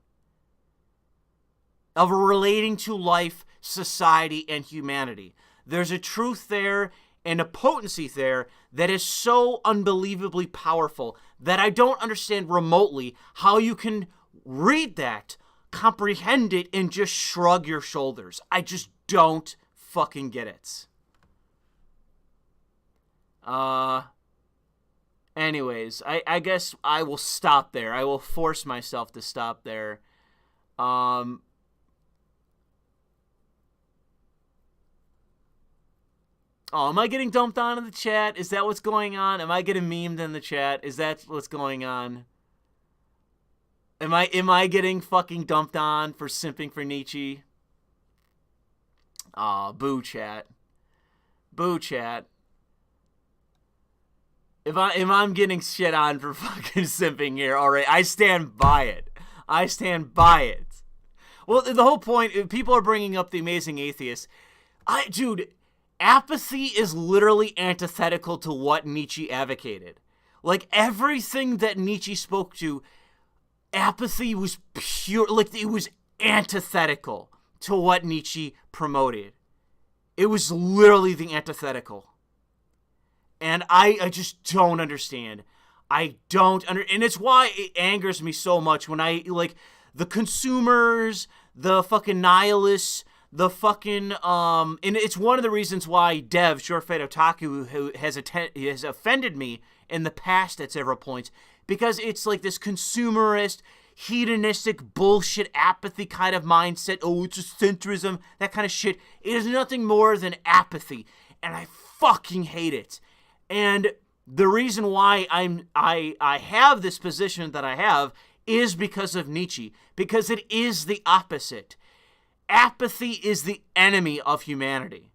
of relating to life, society, and humanity. There's a truth there and a potency there that is so unbelievably powerful that I don't understand remotely how you can read that, comprehend it, and just shrug your shoulders. I just don't fucking get it. Anyways, I guess I will stop there. I will force myself to stop there. Oh, am I getting dumped on in the chat? Is that what's going on? Am I getting memed in the chat? Is that what's going on? Am I getting fucking dumped on for simping for Nietzsche? Aw, boo chat. Boo chat. If I'm getting shit on for fucking simping here, alright, I stand by it. I stand by it. Well, the whole point, people are bringing up the Amazing Atheist. Dude, apathy is literally antithetical to what Nietzsche advocated. Like, everything that Nietzsche spoke to, apathy was pure, like, it was antithetical to what Nietzsche promoted. It was literally the antithetical. And I just don't understand. And it's why it angers me so much when the consumers, the fucking nihilists, the fucking, and it's one of the reasons why Dev, Short Fat Otaku, who has offended me in the past at several points, because it's like this consumerist, hedonistic bullshit apathy kind of mindset. Oh, it's just centrism, that kind of shit. It is nothing more than apathy, and I fucking hate it. And the reason why I have this position that I have is because of Nietzsche, because it is the opposite. Apathy is the enemy of humanity.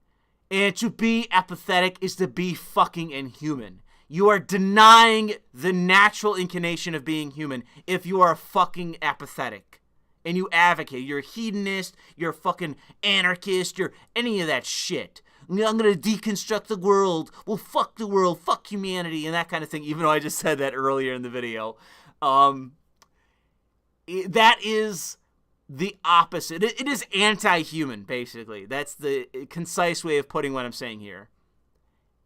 And to be apathetic is to be fucking inhuman. You are denying the natural inclination of being human if you are fucking apathetic. And you advocate. You're a hedonist, you're a fucking anarchist, you're any of that shit. I'm gonna deconstruct the world. Well, fuck the world, fuck humanity, and that kind of thing, even though I just said that earlier in the video. That is the opposite. It is anti-human, basically. That's the concise way of putting what I'm saying here.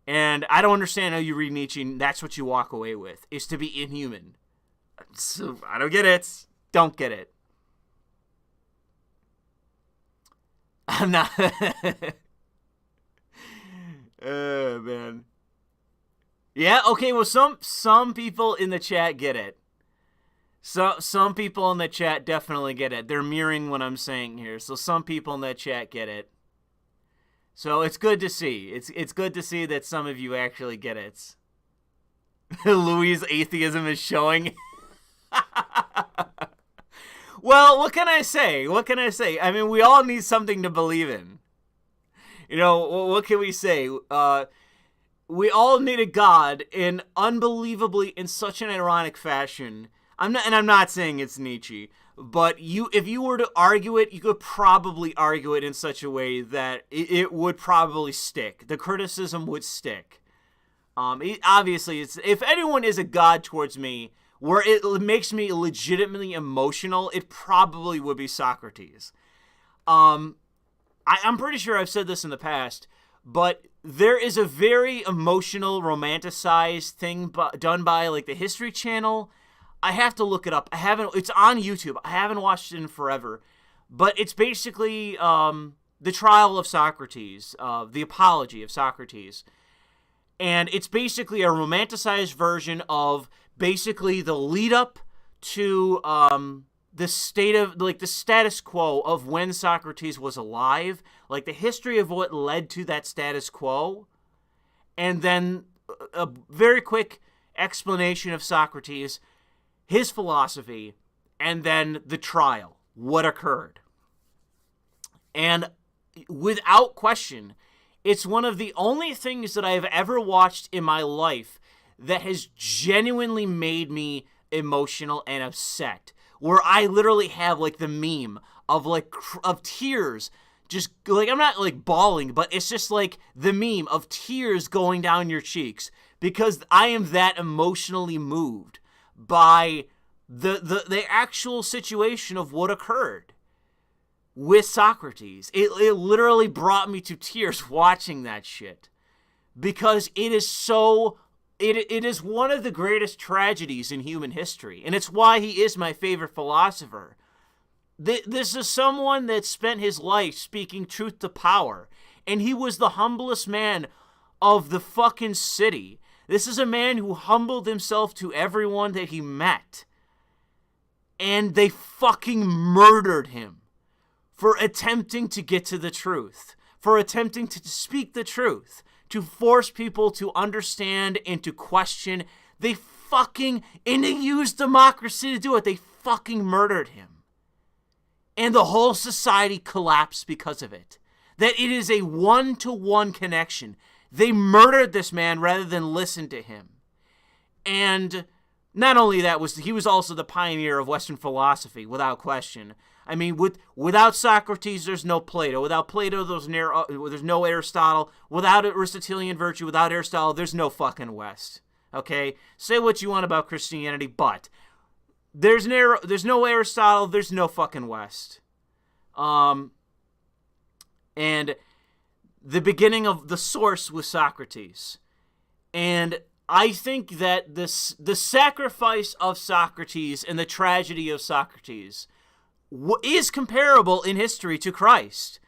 And I don't understand how you read Nietzsche and that's what you walk away with, is to be inhuman. So, I don't get it. Don't get it. I'm not... Oh, man. Yeah, okay, well, some people in the chat get it. Some people in the chat definitely get it. They're mirroring what I'm saying here. So some people in that chat get it. So it's good to see. It's good to see that some of you actually get it. Louis' atheism is showing. Well, what can I say? What can I say? I mean, we all need something to believe in. You know, what can we say? We all need a God, and unbelievably, in such an ironic fashion. I'm not saying it's Nietzsche, but if you were to argue it, you could probably argue it in such a way that it would probably stick. The criticism would stick. Obviously, if anyone is a God towards me, where it makes me legitimately emotional, it probably would be Socrates. I'm pretty sure I've said this in the past, but there is a very emotional, romanticized thing done by like the History Channel. I have to look it up. It's on YouTube. I haven't watched it in forever, but it's basically the trial of Socrates, the apology of Socrates, and it's basically a romanticized version of basically the lead up to the status quo of when Socrates was alive, like the history of what led to that status quo, and then a very quick explanation of Socrates, his philosophy, and then the trial, what occurred. And without question, it's one of the only things that I have ever watched in my life that has genuinely made me emotional and upset. Where I literally have like the meme of of tears, just like, I'm not like bawling, but it's just like the meme of tears going down your cheeks because I am that emotionally moved by the actual situation of what occurred with Socrates. It literally brought me to tears watching that shit because it is so. It is one of the greatest tragedies in human history, and it's why he is my favorite philosopher. This is someone that spent his life speaking truth to power, and he was the humblest man of the fucking city. This is a man who humbled himself to everyone that he met. And they fucking murdered him for attempting to get to the truth, for attempting to speak the truth, to force people to understand and to question. And they used democracy to do it. They fucking murdered him. And the whole society collapsed because of it. That it is a one-to-one connection. They murdered this man rather than listen to him. And not only that, he was also the pioneer of Western philosophy, without question. I mean, without Socrates, there's no Plato. Without Plato, there's no Aristotle. Without Aristotelian virtue, without Aristotle, there's no fucking West. Okay? Say what you want about Christianity, but there's no Aristotle, there's no fucking West. And the beginning of the source was Socrates. And I think that the sacrifice of Socrates and the tragedy of Socrates is comparable in history to Christ.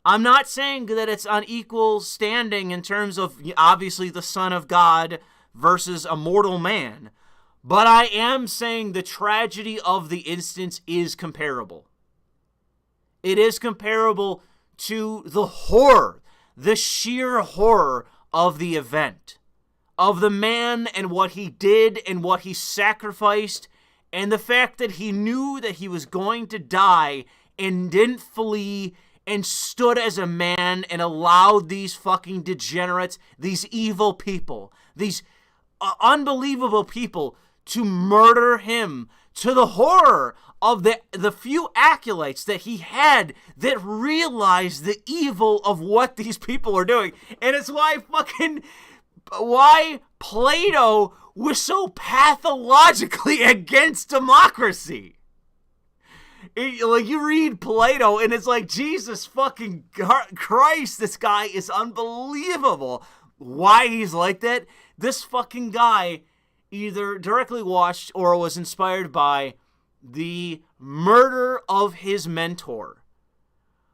I'm not saying that it's on equal standing in terms of, obviously, the Son of God versus a mortal man. But I am saying the tragedy of the instance is comparable. It is comparable to the horror, the sheer horror of the event, of the man and what he did and what he sacrificed, and the fact that he knew that he was going to die and didn't flee and stood as a man and allowed these fucking degenerates, these evil people, these unbelievable people to murder him, to the horror of the few acolytes that he had that realized the evil of what these people are doing. And it's why Plato was so pathologically against democracy. You read Plato and it's like, Jesus fucking Christ, this guy is unbelievable. Why he's like that? This fucking guy either directly watched or was inspired by the murder of his mentor,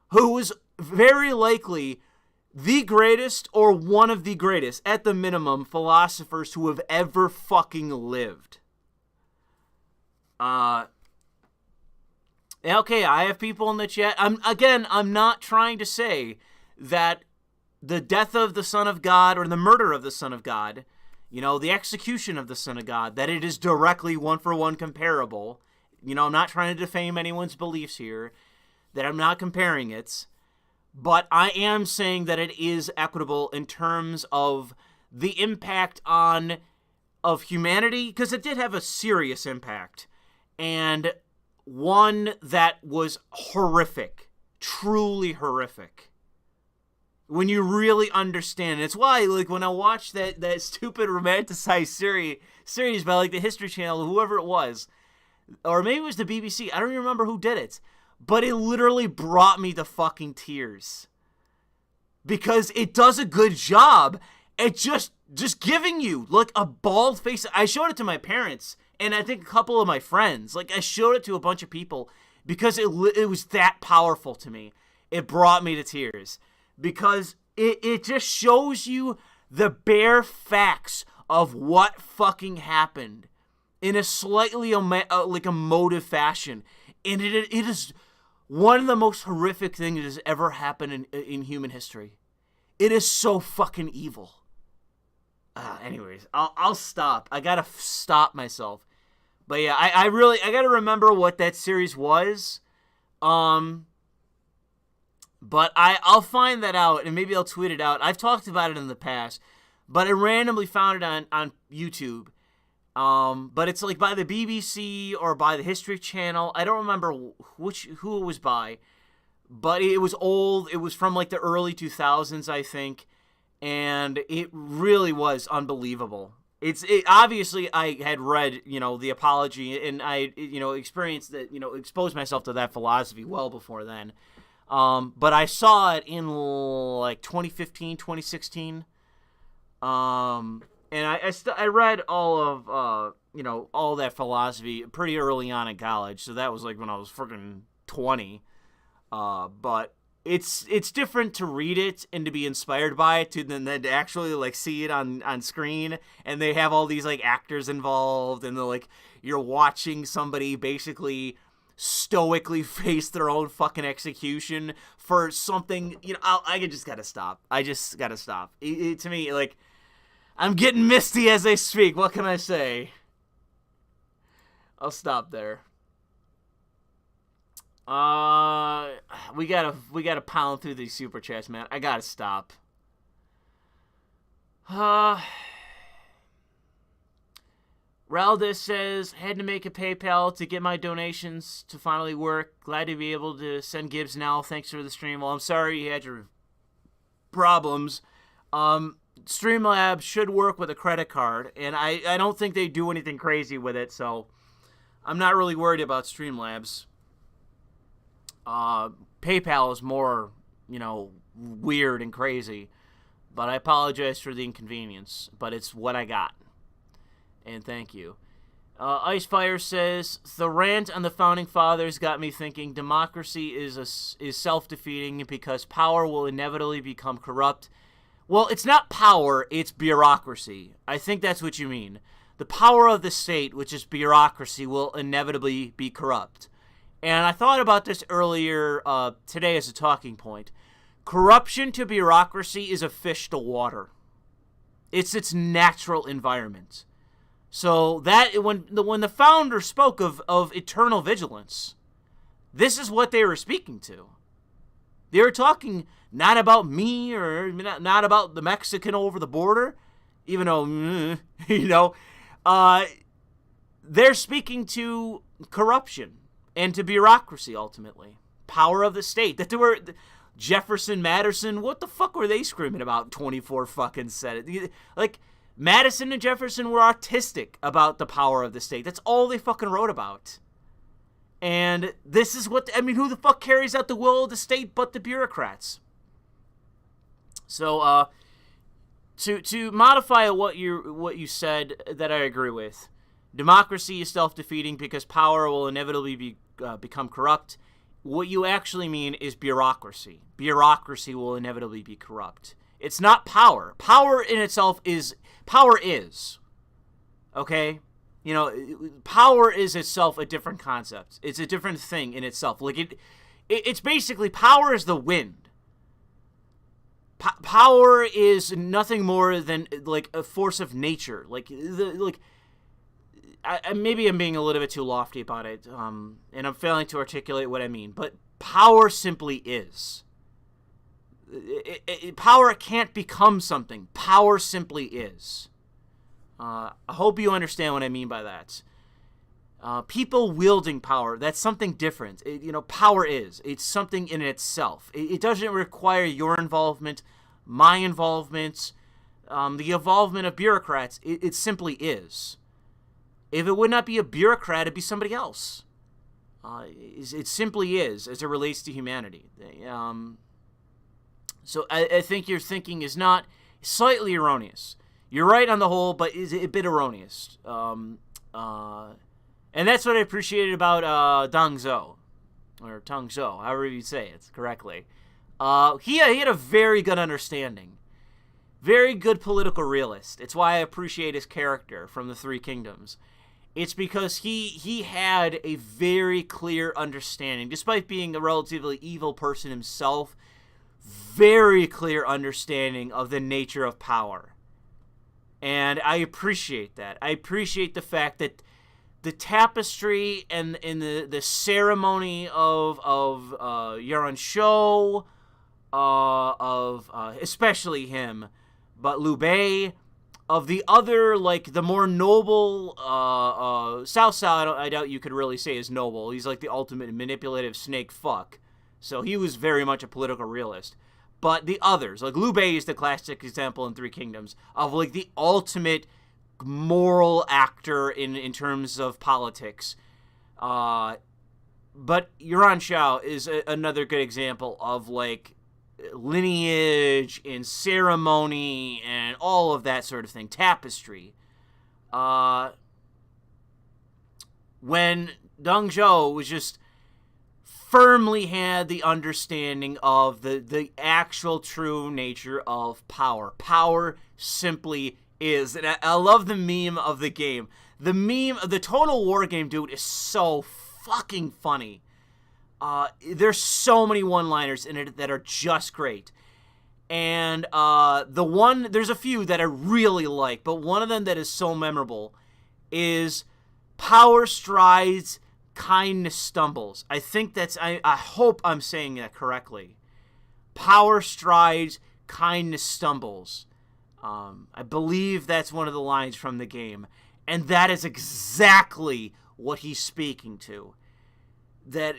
who was very likely the greatest or one of the greatest, at the minimum, philosophers who have ever fucking lived. Okay, I have people in the chat. I'm not trying to say that the death of the Son of God or the murder of the Son of God, the execution of the Son of God, that it is directly one-for-one comparable. I'm not trying to defame anyone's beliefs here, that I'm not comparing it, but I am saying that it is equitable in terms of the impact of humanity, because it did have a serious impact, and one that was horrific, truly horrific. When you really understand. It's why, when I watched that stupid romanticized series by, the History Channel, whoever it was, or maybe it was the BBC, I don't even remember who did it, but it literally brought me to fucking tears. Because it does a good job at just giving you, a bald face. I showed it to my parents, and I think a couple of my friends. I showed it to a bunch of people, because it was that powerful to me. It brought me to tears. Because it just shows you the bare facts of what fucking happened in a slightly emotive fashion. And it is one of the most horrific things that has ever happened in human history. It is so fucking evil. Anyways, I'll stop. I gotta stop myself. But yeah, I gotta remember what that series was. But I'll find that out, and maybe I'll tweet it out. I've talked about it in the past, but I randomly found it on YouTube. But it's by the BBC or by the History Channel. I don't remember who it was by, but it was old. It was from the early 2000s, I think, and it really was unbelievable. Obviously I had read, the Apology, and I, experienced that, exposed myself to that philosophy well before then. But I saw it in 2015, 2016. And I read all of, all that philosophy pretty early on in college. So that was when I was freaking 20. But it's different to read it and to be inspired by it than to actually like see it on screen, and they have all these like actors involved, and they're like you're watching somebody basically stoically face their own fucking execution for something. I just gotta stop. To me, like, I'm getting misty as I speak. What can I say? I'll stop there. We gotta pound through these super chats, man. I gotta stop. Ralda says, had to make a PayPal to get my donations to finally work. Glad to be able to send Gibbs now. Thanks for the stream. Well, I'm sorry you had your problems. Streamlabs should work with a credit card, and I don't think they do anything crazy with it, so I'm not really worried about Streamlabs. PayPal is more, weird and crazy, but I apologize for the inconvenience, but it's what I got. And thank you. Icefire says, the rant on the Founding Fathers got me thinking democracy is self-defeating because power will inevitably become corrupt. Well, it's not power, it's bureaucracy. I think that's what you mean. The power of the state, which is bureaucracy, will inevitably be corrupt. And I thought about this earlier today as a talking point. Corruption to bureaucracy is a fish to water. It's its natural environment. So that when the founders spoke of eternal vigilance, this is what they were speaking to. They were talking not about me or not about the Mexican over the border, even though, they're speaking to corruption and to bureaucracy ultimately. Power of the state. That there were Jefferson, Madison, what the fuck were they screaming about 24 fucking said it? Like, Madison and Jefferson were artistic about the power of the state. That's all they fucking wrote about. And this is who the fuck carries out the will of the state but the bureaucrats? So, to modify what you said that I agree with, democracy is self-defeating because power will inevitably become corrupt. What you actually mean is bureaucracy. Bureaucracy will inevitably be corrupt. It's not power. Power in itself is... Power is. Okay? Power is itself a different concept. It's a different thing in itself. Like, it's basically... Power is the wind. Power is nothing more than, like, a force of nature. Maybe I'm being a little bit too lofty about it, and I'm failing to articulate what I mean, but power simply is. Power can't become something. Power simply is. I hope you understand what I mean by that. People wielding power, that's something different. Power is. It's something in itself. It doesn't require your involvement, my involvement, the involvement of bureaucrats. It simply is. If it would not be a bureaucrat, it'd be somebody else. It simply is, as it relates to humanity. So I think your thinking is not slightly erroneous. You're right on the whole, but is a bit erroneous. And that's what I appreciated about Deng Zhou, or Teng Zhou, however you say it correctly. He had a very good understanding. Very good political realist. It's why I appreciate his character from the Three Kingdoms. It's because he had a very clear understanding, despite being a relatively evil person himself, very clear understanding of the nature of power. And I appreciate that. I appreciate the fact that the tapestry and the ceremony of Yuan Shou, especially him, but Liu Bei, of the other, like, the more noble, Cao Cao, I doubt you could really say is noble. He's like the ultimate manipulative snake fuck. So he was very much a political realist. But the others, like Liu Bei is the classic example in Three Kingdoms of, like, the ultimate moral actor in terms of politics. But Yuan Shao is another good example of, like, lineage and ceremony and all of that sort of thing. Tapestry. When Deng Zhou was just firmly had the understanding of the actual true nature of power. Power simply is. And I love the meme of the game. The meme of the Total War game, dude, is so fucking funny. There's so many one-liners in it that are just great. And there's a few that I really like, but one of them that is so memorable is power strides, kindness stumbles. I think I hope I'm saying that correctly. Power strides, kindness stumbles. I believe that's one of the lines from the game. And that is exactly what he's speaking to. That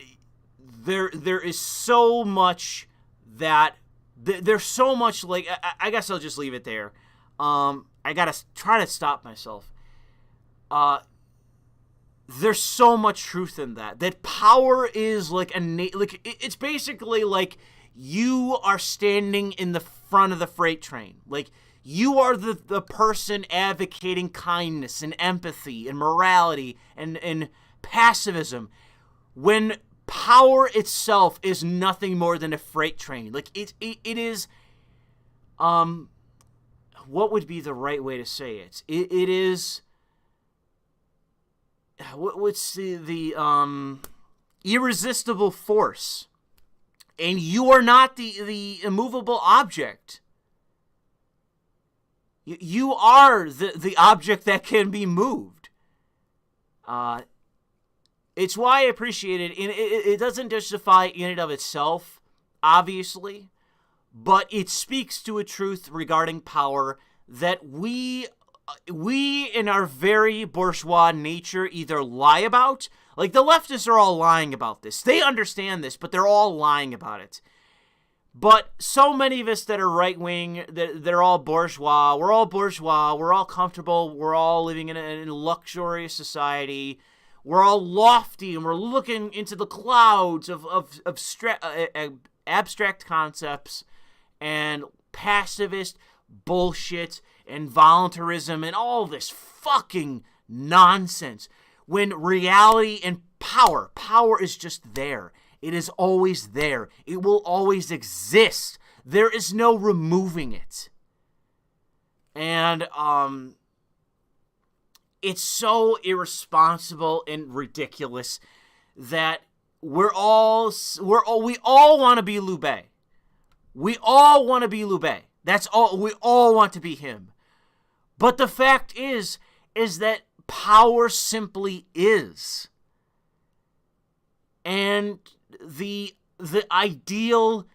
there is so much that... There's so much, like... I guess I'll just leave it there. I gotta try to stop myself. There's so much truth in that. That power is like it's basically like you are standing in the front of the freight train. Like, you are the person advocating kindness and empathy and morality and pacifism, when power itself is nothing more than a freight train. Like, it is, what would be the right way to say it? It is, what's the irresistible force, and you are not the immovable object. You are the object that can be moved. It's why I appreciate it. It doesn't justify in and of itself, obviously, but it speaks to a truth regarding power that we in our very bourgeois nature either lie about. Like, the leftists are all lying about this. They understand this, but they're all lying about it. But so many of us that are right-wing, they're all bourgeois. We're all bourgeois. We're all comfortable. We're all living in a luxurious society. We're all lofty, and we're looking into the clouds of abstract concepts and pacifist bullshit and voluntarism and all this fucking nonsense. When reality and power is just there. It is always there. It will always exist. There is no removing it. And it's so irresponsible and ridiculous that we all want to be Loubet. We all want to be Loubet. That's all. We all want to be him. But the fact is that power simply is. And the ideal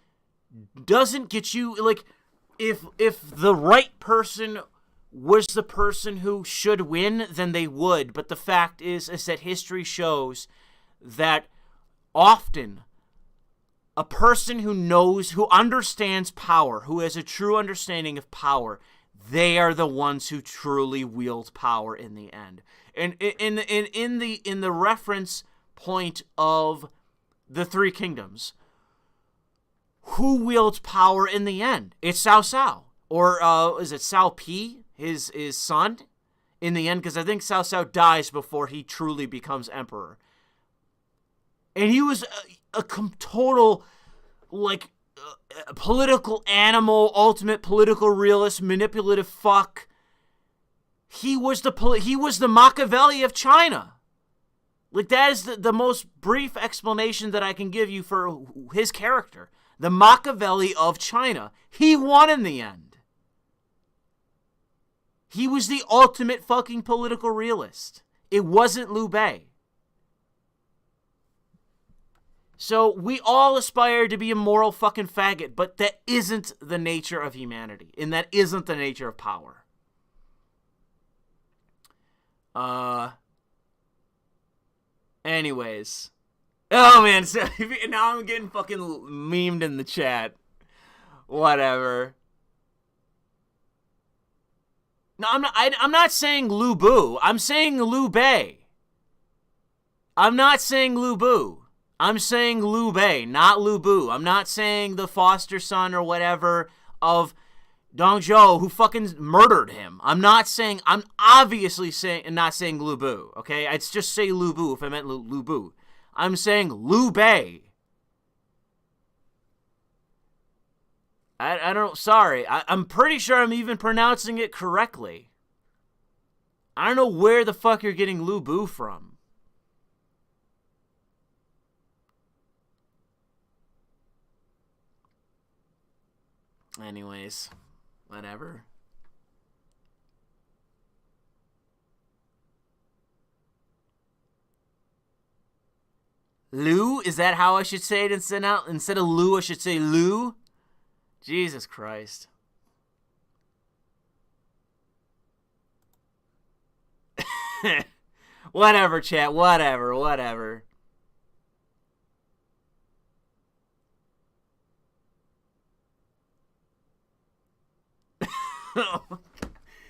doesn't get you, like, if the right person was the person who should win, then they would. But the fact is that history shows that often a person who understands power, who has a true understanding of power, they are the ones who truly wield power in the end. And in the reference point of the Three Kingdoms, who wields power in the end? It's Cao Cao. Or is it Cao Pi, his son, in the end? Because I think Cao Cao dies before he truly becomes emperor. And he was a total, like, political animal, ultimate political realist, manipulative fuck. He was the Machiavelli of China. Like, that is the most brief explanation that I can give you for his character. The Machiavelli of China. He won in the end. He was the ultimate fucking political realist. It wasn't Liu Bei. So we all aspire to be a moral fucking faggot, but that isn't the nature of humanity, and that isn't the nature of power. Anyways. Oh, man, so now I'm getting fucking memed in the chat. Whatever. No, I'm not saying Lu Bu. I'm saying Liu Bei. I'm not saying Lu Bu. I'm saying Liu Bei, not Lu Bu. I'm not saying the foster son or whatever of Dong Zhou who fucking murdered him. I'm obviously not saying Lu Bu, okay? I'd just say Lu Bu if I meant Lu Bu. I'm saying Liu Bei. I don't, sorry. I'm pretty sure I'm even pronouncing it correctly. I don't know where the fuck you're getting Lu Bu from. Anyways, whatever. Lou? Is that how I should say it instead of Lou, I should say Lou? Jesus Christ. Whatever, chat. Whatever.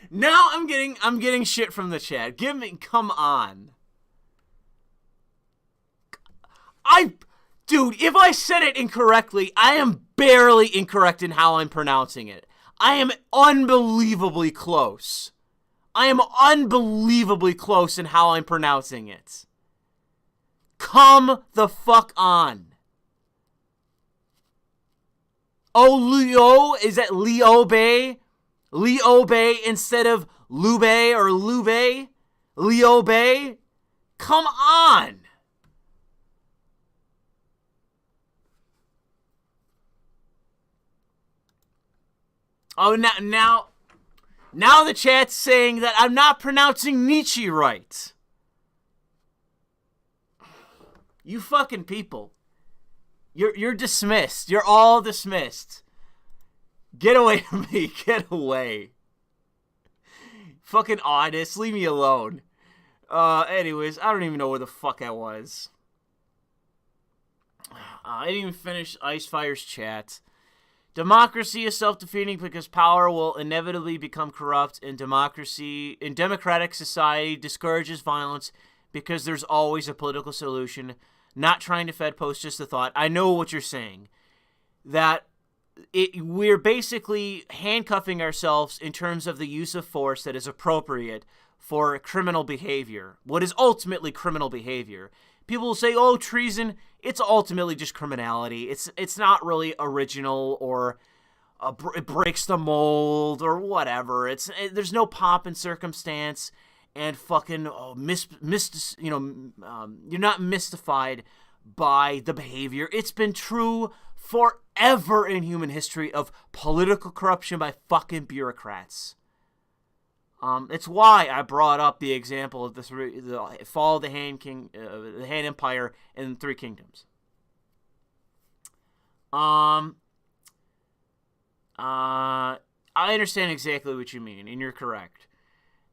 Now I'm getting shit from the chat. Come on. Dude, if I said it incorrectly, I am barely incorrect in how I'm pronouncing it. I am unbelievably close. I am unbelievably close in how I'm pronouncing it. Come the fuck on. Oh, Leo? Is that Leo Bay? Leo Bay instead of Lube or Lube? Leo Bay? Come on. Oh, now the chat's saying that I'm not pronouncing Nietzsche right. You fucking people. You're dismissed. You're all dismissed. Get away from me. Get away. Fucking honest. Leave me alone. Anyways, I don't even know where the fuck I was. I didn't even finish Icefire's chat. Democracy is self-defeating because power will inevitably become corrupt, and democratic society discourages violence because there's always a political solution. Not trying to Fed post, just a thought. I know what you're saying. That we're basically handcuffing ourselves in terms of the use of force that is appropriate for criminal behavior. What is ultimately criminal behavior. People will say, oh, treason, it's ultimately just criminality. It's not really original or it breaks the mold or whatever. There's no pomp and circumstance and fucking you're not mystified by the behavior. It's been true forever in human history of political corruption by fucking bureaucrats. It's why I brought up the example of the fall of the the Han Empire and the Three Kingdoms. I understand exactly what you mean, and you're correct.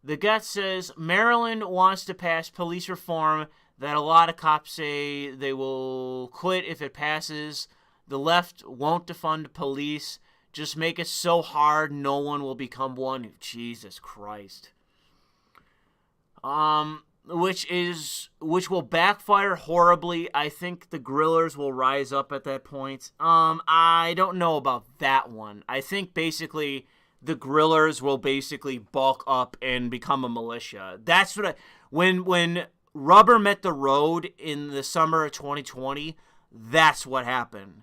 The Gut says Maryland wants to pass police reform that a lot of cops say they will quit if it passes. The left won't defund police. Just make it so hard no one will become one. Jesus Christ. Which will backfire horribly. I think the grillers will rise up at that point. I don't know about that one. I think basically the grillers will basically bulk up and become a militia. That's what when rubber met the road in the summer of 2020, that's what happened.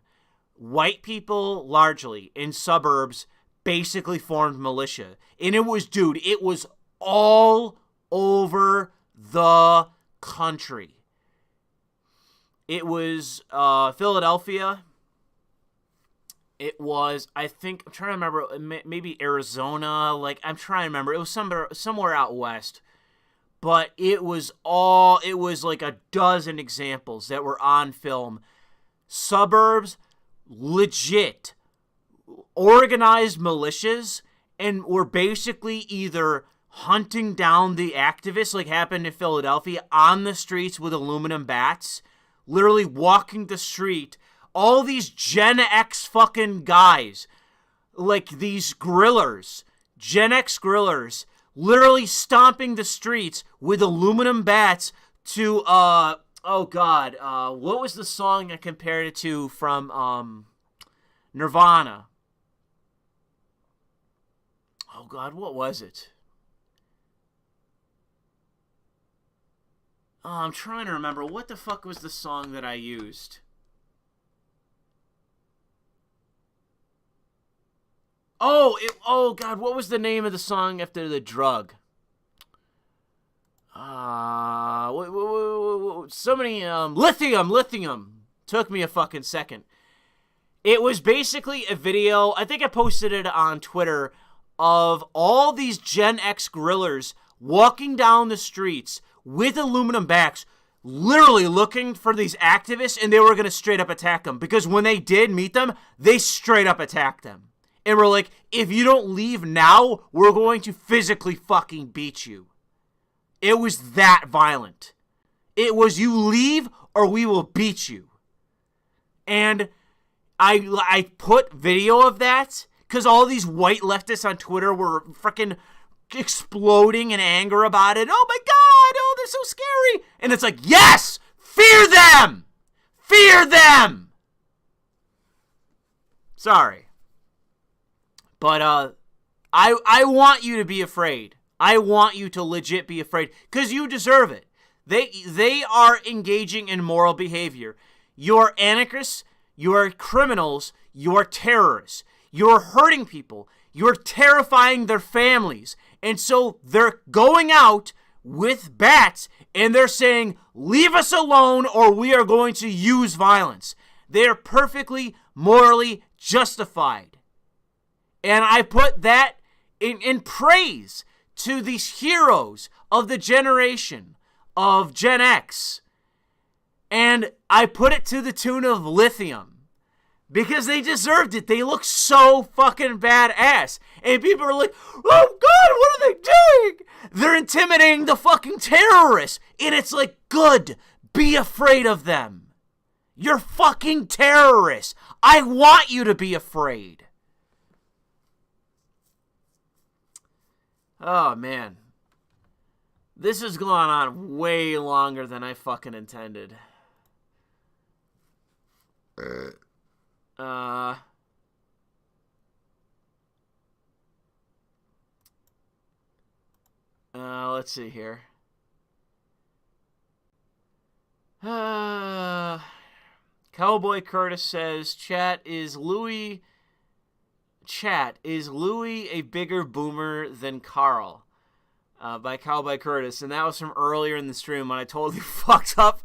White people, largely, in suburbs, basically formed militia. And it was all over the country. It was Philadelphia. It was, I think, I'm trying to remember, maybe Arizona. I'm trying to remember. It was somewhere out west. But it was like a dozen examples that were on film. Suburbs, legit organized militias, and were basically either hunting down the activists, like happened in Philadelphia, on the streets with aluminum bats, literally walking the street. All these Gen X fucking guys, like these grillers, Gen X grillers, literally stomping the streets with aluminum bats to oh God, what was the song I compared it to from Nirvana? Oh God, what was it? I'm trying to remember. What the fuck was the song that I used? Oh God, what was the name of the song after the drug? So many, lithium. Took me a fucking second. It was basically a video, I think I posted it on Twitter, of all these Gen X grillers walking down the streets with aluminum backs, literally looking for these activists, and they were going to straight up attack them. Because when they did meet them, they straight up attacked them. And were like, if you don't leave now, we're going to physically fucking beat you. It was that violent. It was, you leave or we will beat you. And I put video of that because all these white leftists on Twitter were freaking exploding in anger about it. Oh my God, oh, they're so scary. And it's like, yes, fear them. Fear them. Sorry. But I want you to be afraid. I want you to legit be afraid because you deserve it. They are engaging in moral behavior. You're anarchists. You're criminals. You're terrorists. You're hurting people. You're terrifying their families. And so they're going out with bats and they're saying, leave us alone or we are going to use violence. They're perfectly morally justified. And I put that in praise to these heroes of the generation of Gen X. And I put it to the tune of Lithium. Because they deserved it. They look so fucking badass. And people are like, oh God, what are they doing? They're intimidating the fucking terrorists. And it's like, good. Be afraid of them. You're fucking terrorists. I want you to be afraid. Oh, man. This has gone on way longer than I fucking intended. Let's see here. Cowboy Curtis says, Chat, is Louis a bigger boomer than Carl? By Cowboy Curtis. And that was from earlier in the stream when I totally fucked up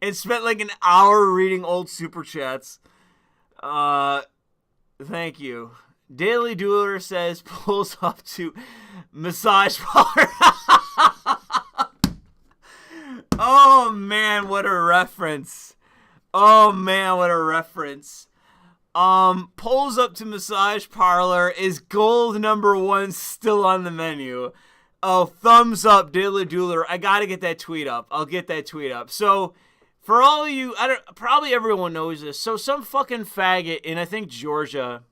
and spent like an hour reading old super chats. Thank you. Daily Dueler says, pulls up to massage parlor. Oh man, what a reference. Oh man, what a reference. Pulls up to massage parlor is gold #1 still on the menu. Oh, thumbs up, Daily Dueler. I gotta get that tweet up. I'll get that tweet up. So, for all of you, probably everyone knows this. So, some fucking faggot in, I think, Georgia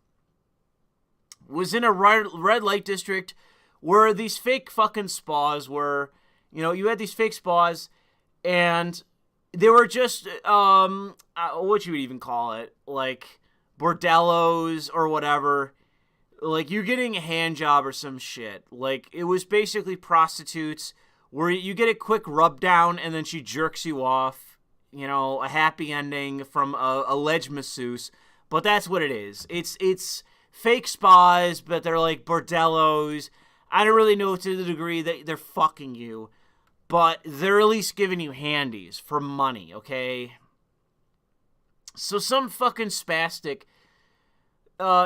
was in a red light district where these fake fucking spas were, you had these fake spas and they were just, what you would even call it, like bordellos or whatever. Like, you're getting a hand job or some shit. Like, it was basically prostitutes where you get a quick rub down and then she jerks you off. A happy ending from a alleged masseuse. But that's what it is. It's fake spas, but they're like bordellos. I don't really know to the degree that they're fucking you. But they're at least giving you handies for money, okay? So some fucking spastic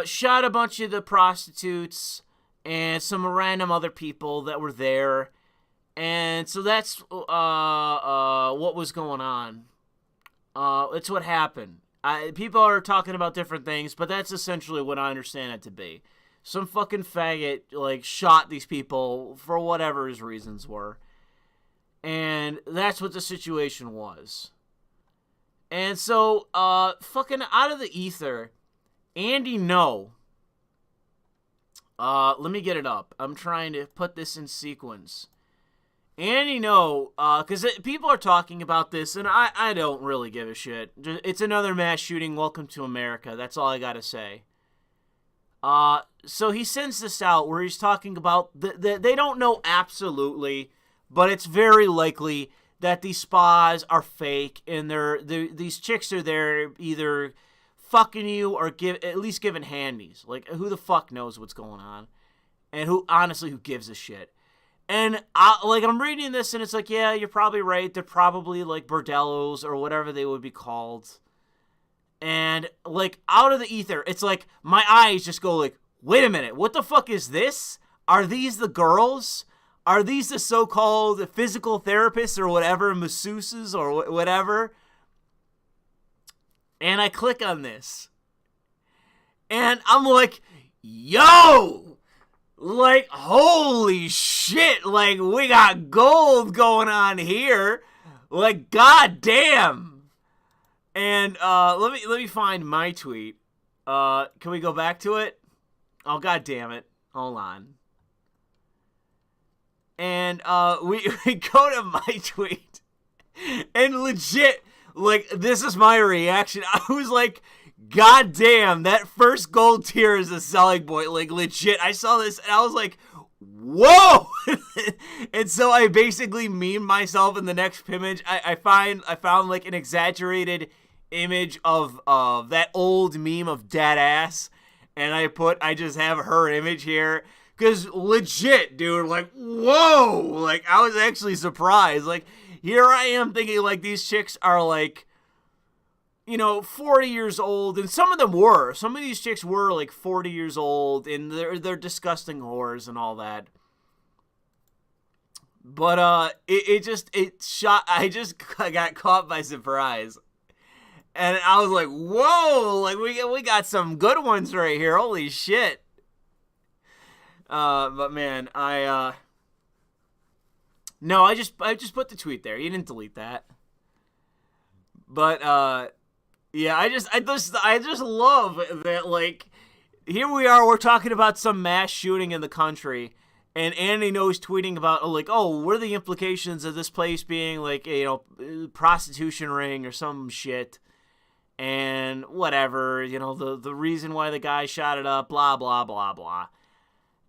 shot a bunch of the prostitutes and some random other people that were there. And so that's what was going on. It's what happened. People are talking about different things, but that's essentially what I understand it to be. Some fucking faggot, shot these people for whatever his reasons were. And that's what the situation was. And so, fucking out of the ether, Andy No. Let me get it up. I'm trying to put this in sequence. Andy No, because people are talking about this, and I don't really give a shit. It's another mass shooting. Welcome to America. That's all I gotta say. So he sends this out where he's talking about, they don't know absolutely, but it's very likely that these spas are fake, and these chicks are there either fucking you or at least giving handies. Like, who the fuck knows what's going on? And who gives a shit? And I'm reading this and it's like, yeah, you're probably right. They're probably like bordellos or whatever they would be called. And like out of the ether, it's like my eyes just go like, wait a minute, what the fuck is this? Are these the girls? Are these the so-called physical therapists or whatever, masseuses or whatever? And I click on this. And I'm like, yo! Like, holy shit! Like, we got gold going on here. Like, goddamn! And let me find my tweet. Can we go back to it? Oh, goddamn it. Hold on. And we go to my tweet. And legit, like, this is my reaction. I was like, God damn, that first gold tier is a selling point. Like, legit, I saw this and I was like, whoa! And so I basically memed myself in the next image. I found like an exaggerated image of that old meme of dead ass. And I just have her image here. Because legit, dude, like, whoa! Like, I was actually surprised. Like, here I am thinking, like, these chicks are, like, 40 years old. And some of them were. Some of these chicks were, like, 40 years old. And they're disgusting whores and all that. But, I got caught by surprise. And I was like, whoa! Like, we got some good ones right here. Holy shit. But man, I just put the tweet there. You didn't delete that. But yeah, I just love that, like, here we are, we're talking about some mass shooting in the country, and Andy knows tweeting about, like, oh, what are the implications of this place being like, prostitution ring or some shit, and whatever, the reason why the guy shot it up, blah blah blah blah.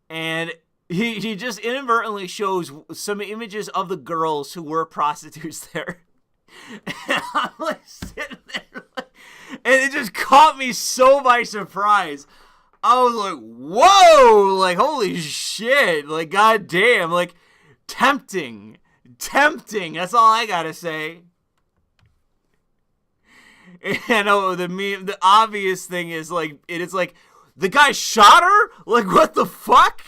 And he just inadvertently shows some images of the girls who were prostitutes there. And I'm like sitting there, and it just caught me so by surprise. I was like, whoa, like, holy shit, like, goddamn, like, tempting, that's all I gotta say. And the obvious thing is, like, it's like, the guy shot her? Like, what the fuck?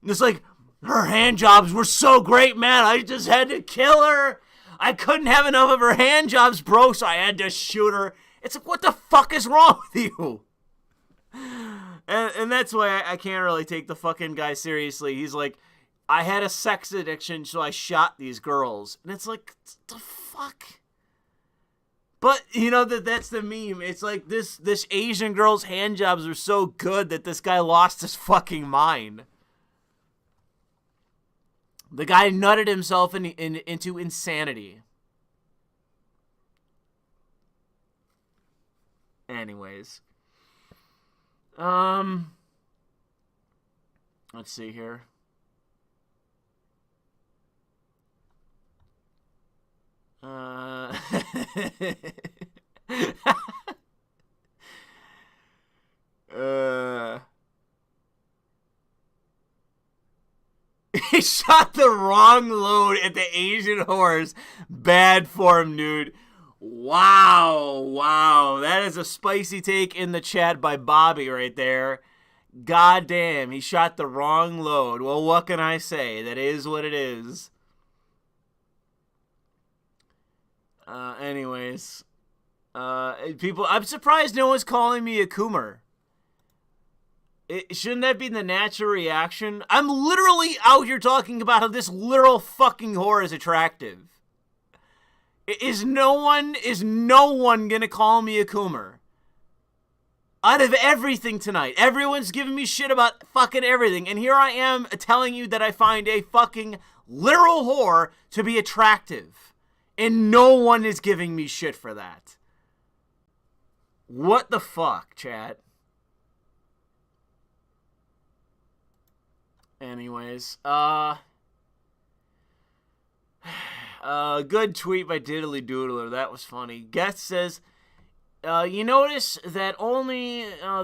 And it's like, her hand jobs were so great, man. I just had to kill her. I couldn't have enough of her hand jobs, bro, so I had to shoot her. It's like, what the fuck is wrong with you? And that's why I can't really take the fucking guy seriously. He's like, I had a sex addiction, so I shot these girls. And it's like, the fuck? But, that's the meme. It's like this Asian girl's hand jobs were so good that this guy lost his fucking mind. The guy nutted himself into insanity. Anyways. Let's see here. He shot the wrong load at the Asian horse. Bad form, dude. Wow. That is a spicy take in the chat by Bobby right there. God damn, he shot the wrong load. Well, what can I say? That is what it is. Anyways. People, I'm surprised no one's calling me a coomer. Shouldn't that be the natural reaction? I'm literally out here talking about how this literal fucking whore is attractive. Is no one gonna call me a coomer? Out of everything tonight, everyone's giving me shit about fucking everything, and here I am telling you that I find a fucking literal whore to be attractive, and no one is giving me shit for that. What the fuck, chat? Anyways, good tweet by Diddly Doodler. That was funny. Guest says, You notice that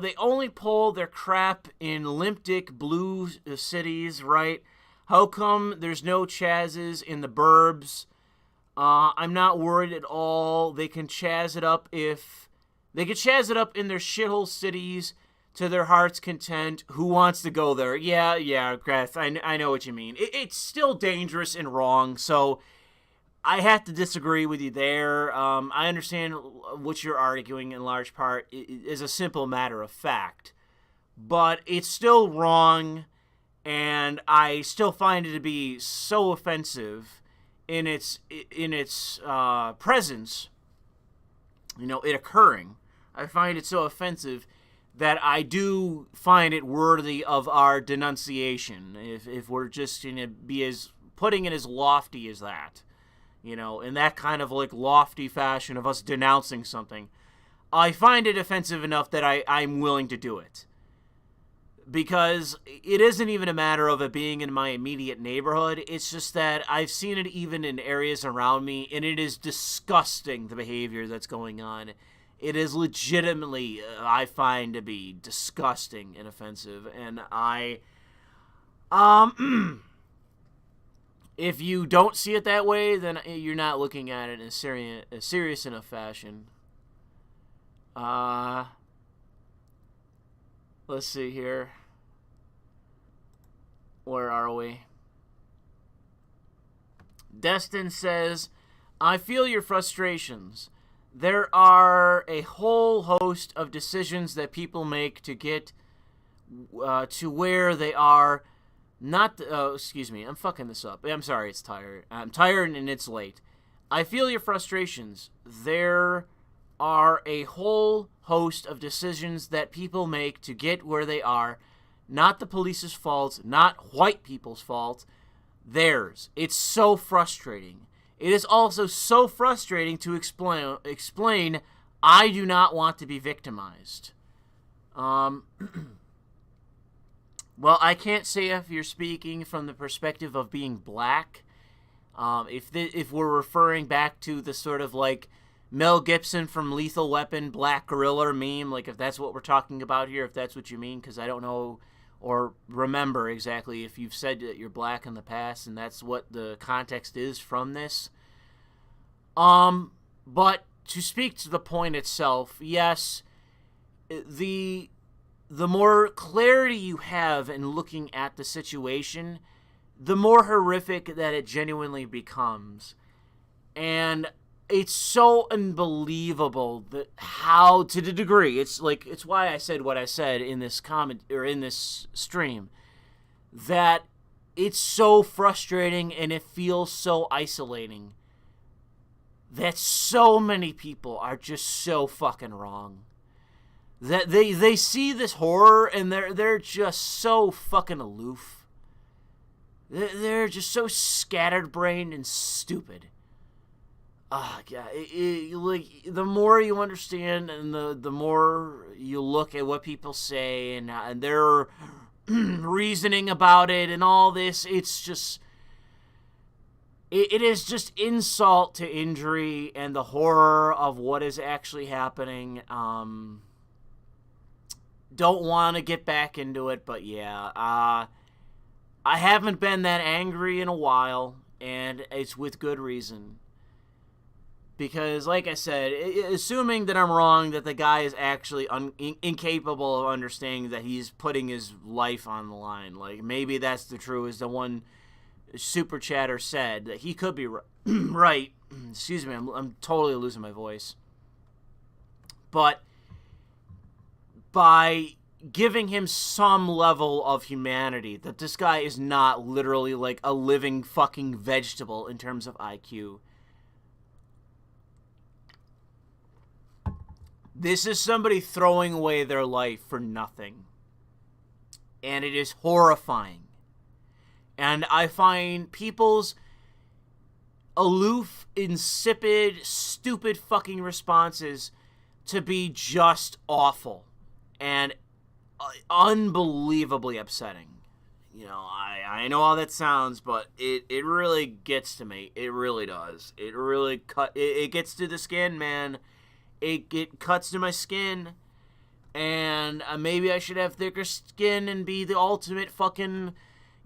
they only pull their crap in limp dick blue cities, right? How come there's no Chazes in the burbs? I'm not worried at all. They can Chaz it up in their shithole cities to their heart's content. Who wants to go there? Yeah, Greth, I know what you mean. It's still dangerous and wrong, so I have to disagree with you there. I understand what you're arguing in large part is a simple matter of fact, but it's still wrong, and I still find it to be so offensive in its presence, it occurring. I find it so offensive that I do find it worthy of our denunciation, if we're just going to be putting it as lofty as that. In that kind of lofty fashion of us denouncing something, I find it offensive enough that I'm willing to do it. Because it isn't even a matter of it being in my immediate neighborhood. It's just that I've seen it even in areas around me, and it is disgusting, the behavior that's going on. It is legitimately, I find to be disgusting and offensive. And if you don't see it that way, then you're not looking at it in a serious enough fashion. Let's see here. Where are we? Destin says, I feel your frustrations. There are a whole host of decisions that people make to get to where they are. Excuse me, I'm fucking this up. I'm sorry, it's tired. I'm tired and it's late. I feel your frustrations. There are a whole host of decisions that people make to get where they are. Not the police's fault, not white people's fault. Theirs. It's so frustrating. It is also so frustrating to explain I do not want to be victimized. Well, I can't say if you're speaking from the perspective of being black. If we're referring back to the sort of Mel Gibson from Lethal Weapon, Black Gorilla meme, if that's what we're talking about here, if that's what you mean, because I don't know or remember exactly if you've said that you're black in the past, and that's what the context is from this. But to speak to the point itself, yes, the more clarity you have in looking at the situation, the more horrific that it genuinely becomes. And it's so unbelievable that how, to the degree, it's why I said what I said in this comment or in this stream, that it's so frustrating and it feels so isolating that so many people are just so fucking wrong. That they see this horror and they're just so fucking aloof. They're just so scattered-brained and stupid. Yeah, the more you understand and the more you look at what people say and their reasoning about it and all this, it's just... It is just insult to injury and the horror of what is actually happening. Don't want to get back into it, but yeah. I haven't been that angry in a while, and it's with good reason. Because, like I said, assuming that I'm wrong, that the guy is actually incapable of understanding that he's putting his life on the line. Maybe that's the truth, as the one super chatter said, that he could be right. Excuse me, I'm totally losing my voice. But by giving him some level of humanity, that this guy is not literally a living fucking vegetable in terms of IQ. This is somebody throwing away their life for nothing. And it is horrifying. And I find people's aloof, insipid, stupid fucking responses to be just awful. And unbelievably upsetting. I know how that sounds, but it really gets to me. It really does. It really it gets to the skin, man. it cuts to my skin, and maybe I should have thicker skin and be the ultimate fucking,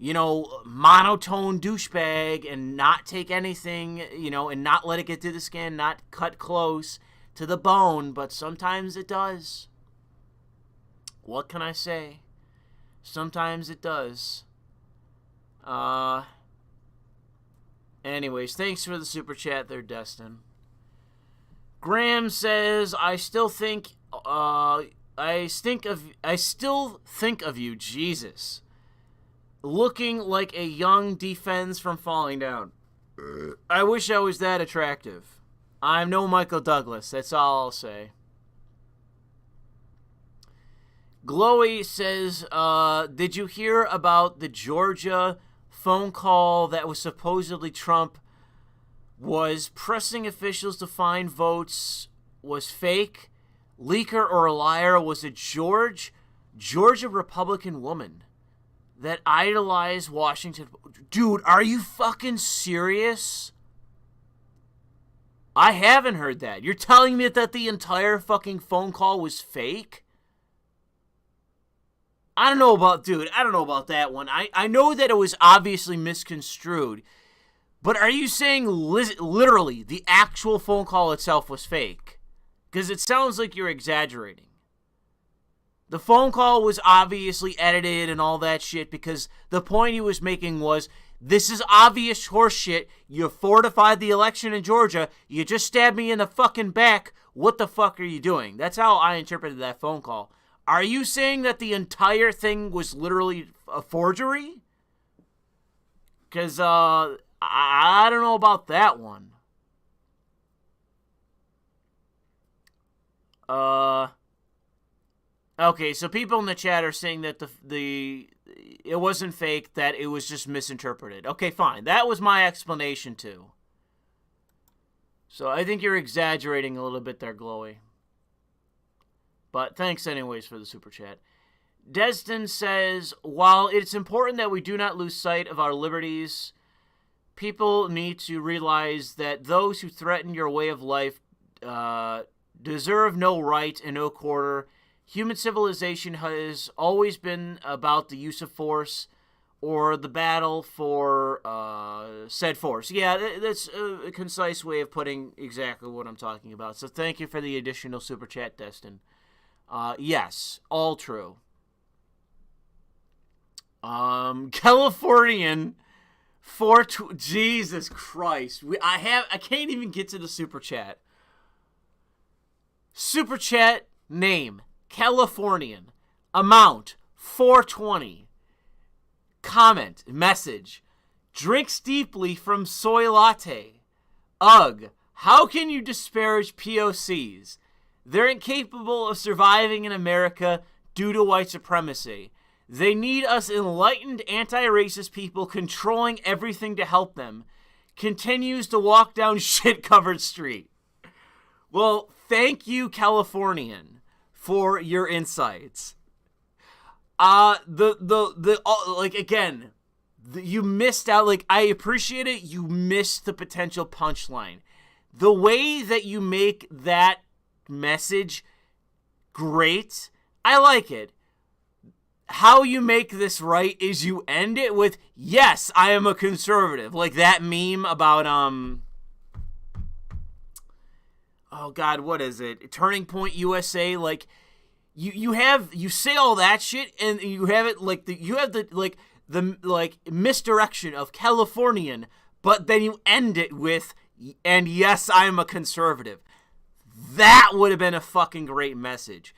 monotone douchebag and not take anything, and not let it get to the skin, not cut close to the bone, but sometimes it does. What can I say? Sometimes it does. Anyways, thanks for the super chat there, Destin. Graham says, I still think of you, Jesus. Looking like a young defense from falling down. I wish I was that attractive. I'm no Michael Douglas, that's all I'll say. Glowy says, did you hear about the Georgia phone call that was supposedly Trump was pressing officials to find votes was fake? Leaker or a liar? Was it Georgia Republican woman that idolized Washington? Dude, are you fucking serious? I haven't heard that. You're telling me that the entire fucking phone call was fake? I don't know about that one. I know that it was obviously misconstrued. But are you saying literally the actual phone call itself was fake? Because it sounds like you're exaggerating. The phone call was obviously edited and all that shit because the point he was making was, this is obvious horseshit. You fortified the election in Georgia. You just stabbed me in the fucking back. What the fuck are you doing? That's how I interpreted that phone call. Are you saying that the entire thing was literally a forgery? Because, I don't know about that one. Okay, so people in the chat are saying that it wasn't fake, that it was just misinterpreted. Okay, fine. That was my explanation too. So I think you're exaggerating a little bit there, Glowy. But thanks anyways for the super chat. Destin says, while it's important that we do not lose sight of our liberties, people need to realize that those who threaten your way of life deserve no right and no quarter. Human civilization has always been about the use of force or the battle for said force. Yeah, that's a concise way of putting exactly what I'm talking about. So thank you for the additional super chat, Destin. Yes, all true. Californian Jesus Christ. I can't even get to the super chat. Super chat name Californian. Amount 420. Comment message. Drinks deeply from soy latte. Ugh. How can you disparage POCs? They're incapable of surviving in America due to white supremacy. They need us enlightened anti-racist people controlling everything to help them. Continues to walk down shit-covered street. Well, thank you, Californian, for your insights. You missed out. Like, I appreciate it. You missed the potential punchline. The way that you make that message great, I like it. How you make this right is you end it with, yes, I am a conservative. Like that meme about, oh God, what is it? Turning Point USA. Like, you say all that shit and you have it like, the misdirection of Californian, but then you end it with, and yes, I am a conservative. That would have been a fucking great message.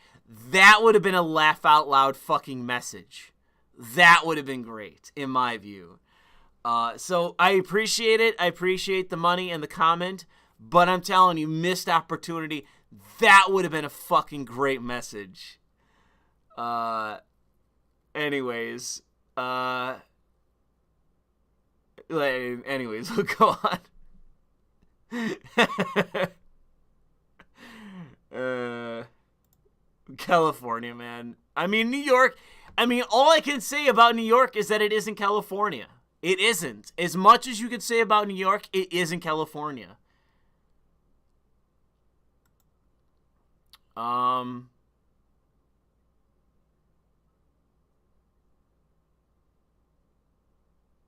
That would have been a laugh out loud fucking message. That would have been great, in my view. So I appreciate it. I appreciate the money and the comment. But I'm telling you, missed opportunity. That would have been a fucking great message. Anyways, we'll go on. California, man. I mean, New York. I mean, all I can say about New York is that it isn't California. It isn't. As much as you could say about New York, it isn't California.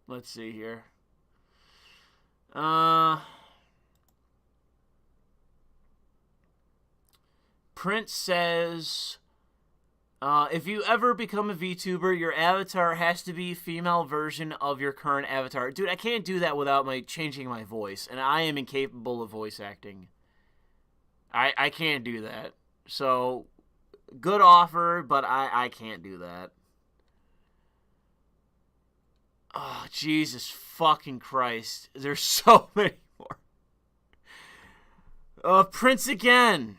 Let's see here. Prince says, if you ever become a VTuber, your avatar has to be a female version of your current avatar. Dude, I can't do that without changing my voice, and I am incapable of voice acting. I can't do that. So, good offer, but I can't do that. Oh, Jesus fucking Christ. There's so many more. Prince again.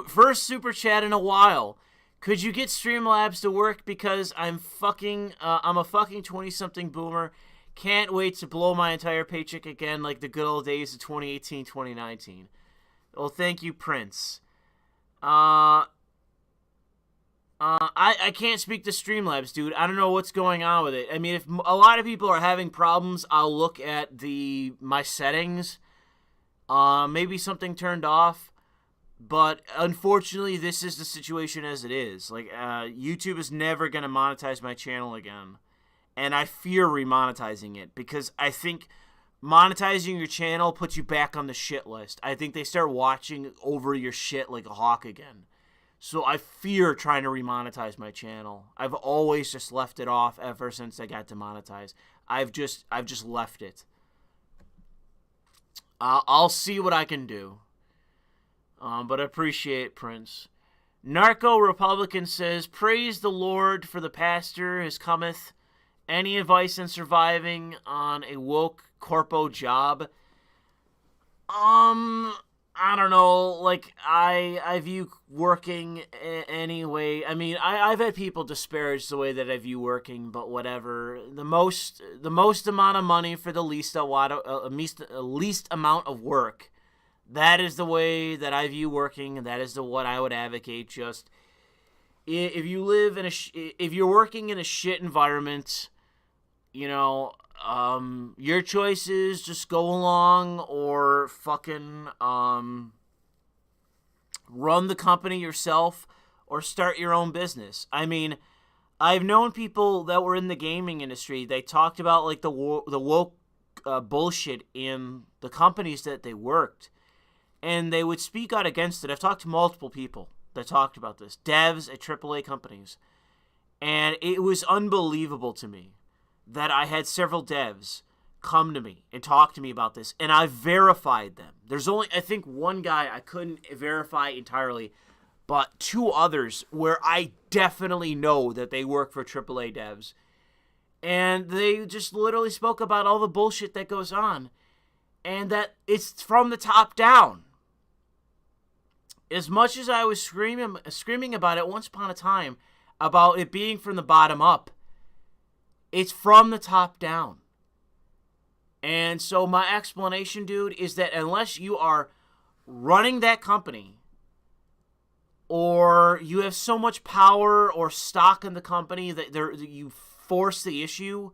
First super chat in a while. Could you get Streamlabs to work because I'm a fucking 20-something boomer. Can't wait to blow my entire paycheck again like the good old days of 2018, 2019. Well, thank you, Prince. I can't speak to Streamlabs, dude. I don't know what's going on with it. I mean, if a lot of people are having problems, I'll look at my settings. Maybe something turned off. But unfortunately, this is the situation as it is. Like, YouTube is never going to monetize my channel again. And I fear remonetizing it because I think monetizing your channel puts you back on the shit list. I think they start watching over your shit like a hawk again. So I fear trying to remonetize my channel. I've always just left it off ever since I got demonetized. I've just left it. I'll see what I can do. But I appreciate Prince. Narco Republican says, praise the Lord for the pastor has cometh. Any advice on surviving on a woke corpo job? I don't know. Like, I view working anyway. I mean, I've had people disparage the way that I view working, but whatever. The most amount of money for the least amount of work. That is the way that I view working, and that is what I would advocate. Just if you live in if you're working in a shit environment, you know, your choice is just go along or fucking run the company yourself or start your own business. I mean, I've known people that were in the gaming industry. They talked about like the woke bullshit in the companies that they worked. And they would speak out against it. I've talked to multiple people that talked about this. Devs at AAA companies. And it was unbelievable to me that I had several devs come to me and talk to me about this. And I verified them. There's only, I think, one guy I couldn't verify entirely. But two others where I definitely know that they work for AAA devs. And they just literally spoke about all the bullshit that goes on. And that it's from the top down. As much as I was screaming about it once upon a time, about it being from the bottom up, it's from the top down. And so my explanation, dude, is that unless you are running that company, or you have so much power or stock in the company that you force the issue,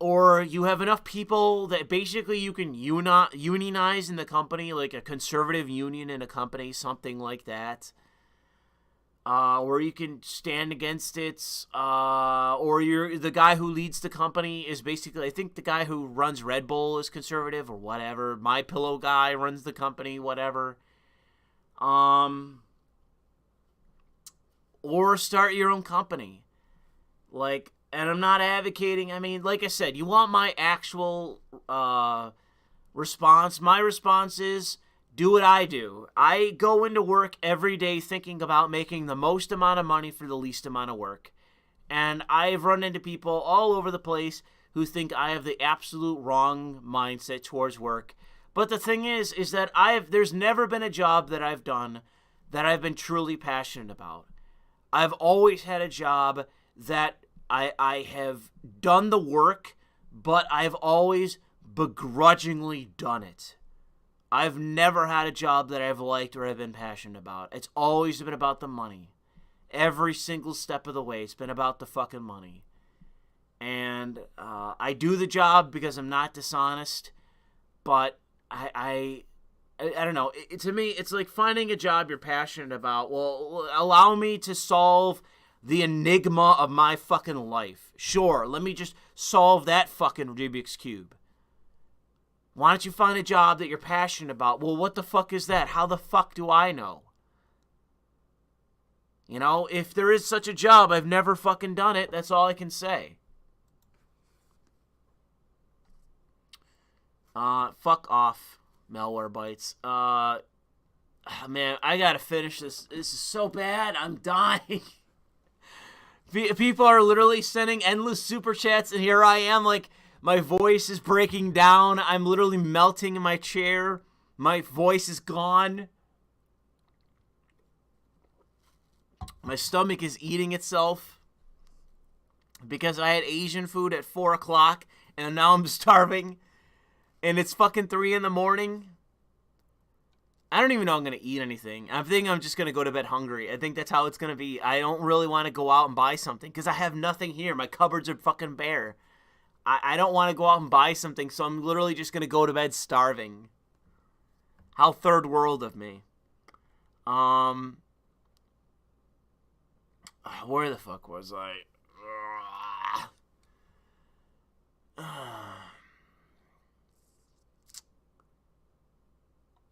or you have enough people that basically you can unionize in the company, like a conservative union in a company, something like that. Or you can stand against it. Or the guy who leads the company is basically, I think the guy who runs Red Bull is conservative or whatever. My Pillow guy runs the company, whatever. Or start your own company. Like, and I'm not advocating, I mean, like I said, you want my actual response. My response is, do what I do. I go into work every day thinking about making the most amount of money for the least amount of work. And I've run into people all over the place who think I have the absolute wrong mindset towards work. But the thing is that there's never been a job that I've done that I've been truly passionate about. I've always had a job that I have done the work, but I've always begrudgingly done it. I've never had a job that I've liked or have been passionate about. It's always been about the money. Every single step of the way, it's been about the fucking money. And I do the job because I'm not dishonest, but I don't know. To me, it's like finding a job you're passionate about. Well, allow me to solve the enigma of my fucking life. Sure, let me just solve that fucking Rubik's Cube. Why don't you find a job that you're passionate about? Well, what the fuck is that? How the fuck do I know? You know, if there is such a job, I've never fucking done it. That's all I can say. Fuck off, Malware Bites. Man, I gotta finish this. This is so bad. I'm dying. People are literally sending endless super chats, and here I am, like, my voice is breaking down. I'm literally melting in my chair. My voice is gone. My stomach is eating itself because I had Asian food at 4 o'clock, and now I'm starving. And it's fucking 3 in the morning. I don't even know I'm going to eat anything. I think I'm just going to go to bed hungry. I think that's how it's going to be. I don't really want to go out and buy something because I have nothing here. My cupboards are fucking bare. I don't want to go out and buy something, so I'm literally just going to go to bed starving. How third world of me. Where the fuck was I?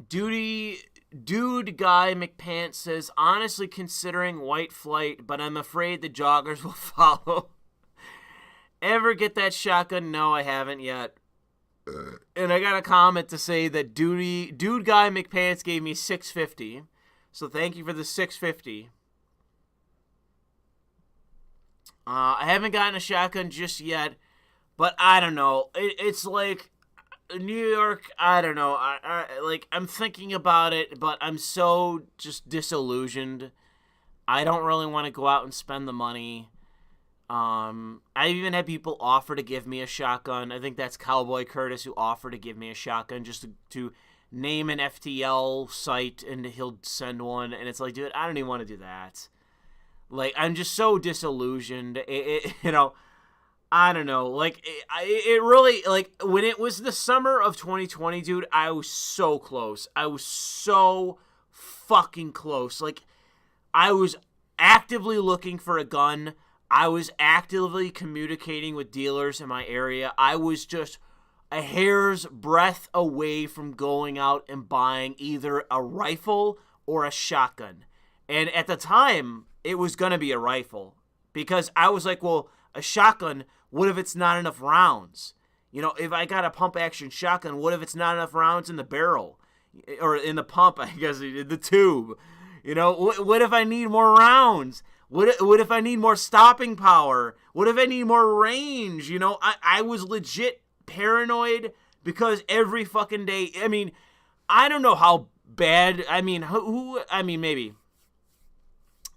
Dude guy McPants says, honestly considering white flight, but I'm afraid the joggers will follow. Ever get that shotgun? No, I haven't yet. And I got a comment to say that dude guy McPants gave me $6.50. So thank you for the $6.50. I haven't gotten a shotgun just yet, but I don't know. It's like New York. I don't know. I'm thinking about it, but I'm so just disillusioned. I don't really want to go out and spend the money. I even had people offer to give me a shotgun. I think that's Cowboy Curtis who offered to give me a shotgun just to name an FTL site and he'll send one. And it's like, dude, I don't even want to do that. Like, I'm just so disillusioned. You know, I don't know. Like, it really, like, when it was the summer of 2020, dude, I was so close. I was so fucking close. Like, I was actively looking for a gun. I was actively communicating with dealers in my area. I was just a hair's breadth away from going out and buying either a rifle or a shotgun. And at the time, it was going to be a rifle. Because I was like, well, a shotgun, what if it's not enough rounds? You know, if I got a pump-action shotgun, what if it's not enough rounds in the barrel? Or in the pump, I guess, the tube. You know, what if I need more rounds? What if I need more stopping power? What if I need more range? You know, I was legit paranoid because every fucking day, I mean, I don't know how bad, I mean, maybe.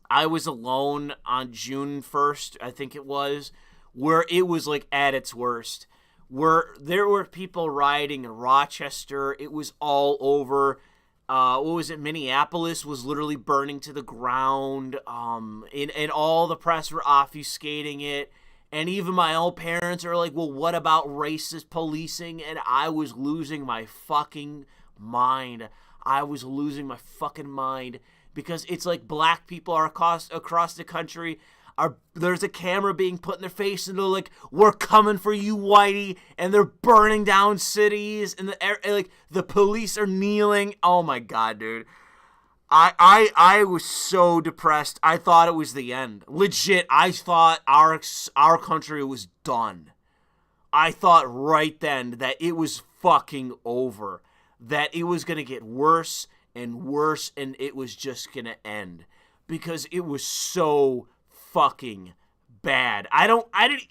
I was alone on June 1st, I think it was, where it was like at its worst. Where there were people rioting in Rochester. It was all over. What was it? Minneapolis was literally burning to the ground. And all the press were obfuscating it. And even my own parents are like, well, what about racist policing? And I was losing my fucking mind. Because it's like black people are across the country. There's a camera being put in their face, and they're like, "We're coming for you, whitey!" And they're burning down cities, and the police are kneeling. Oh my god, dude! I was so depressed. I thought it was the end. Legit, I thought our country was done. I thought right then that it was fucking over. That it was gonna get worse and worse, and it was just gonna end because it was so fucking bad.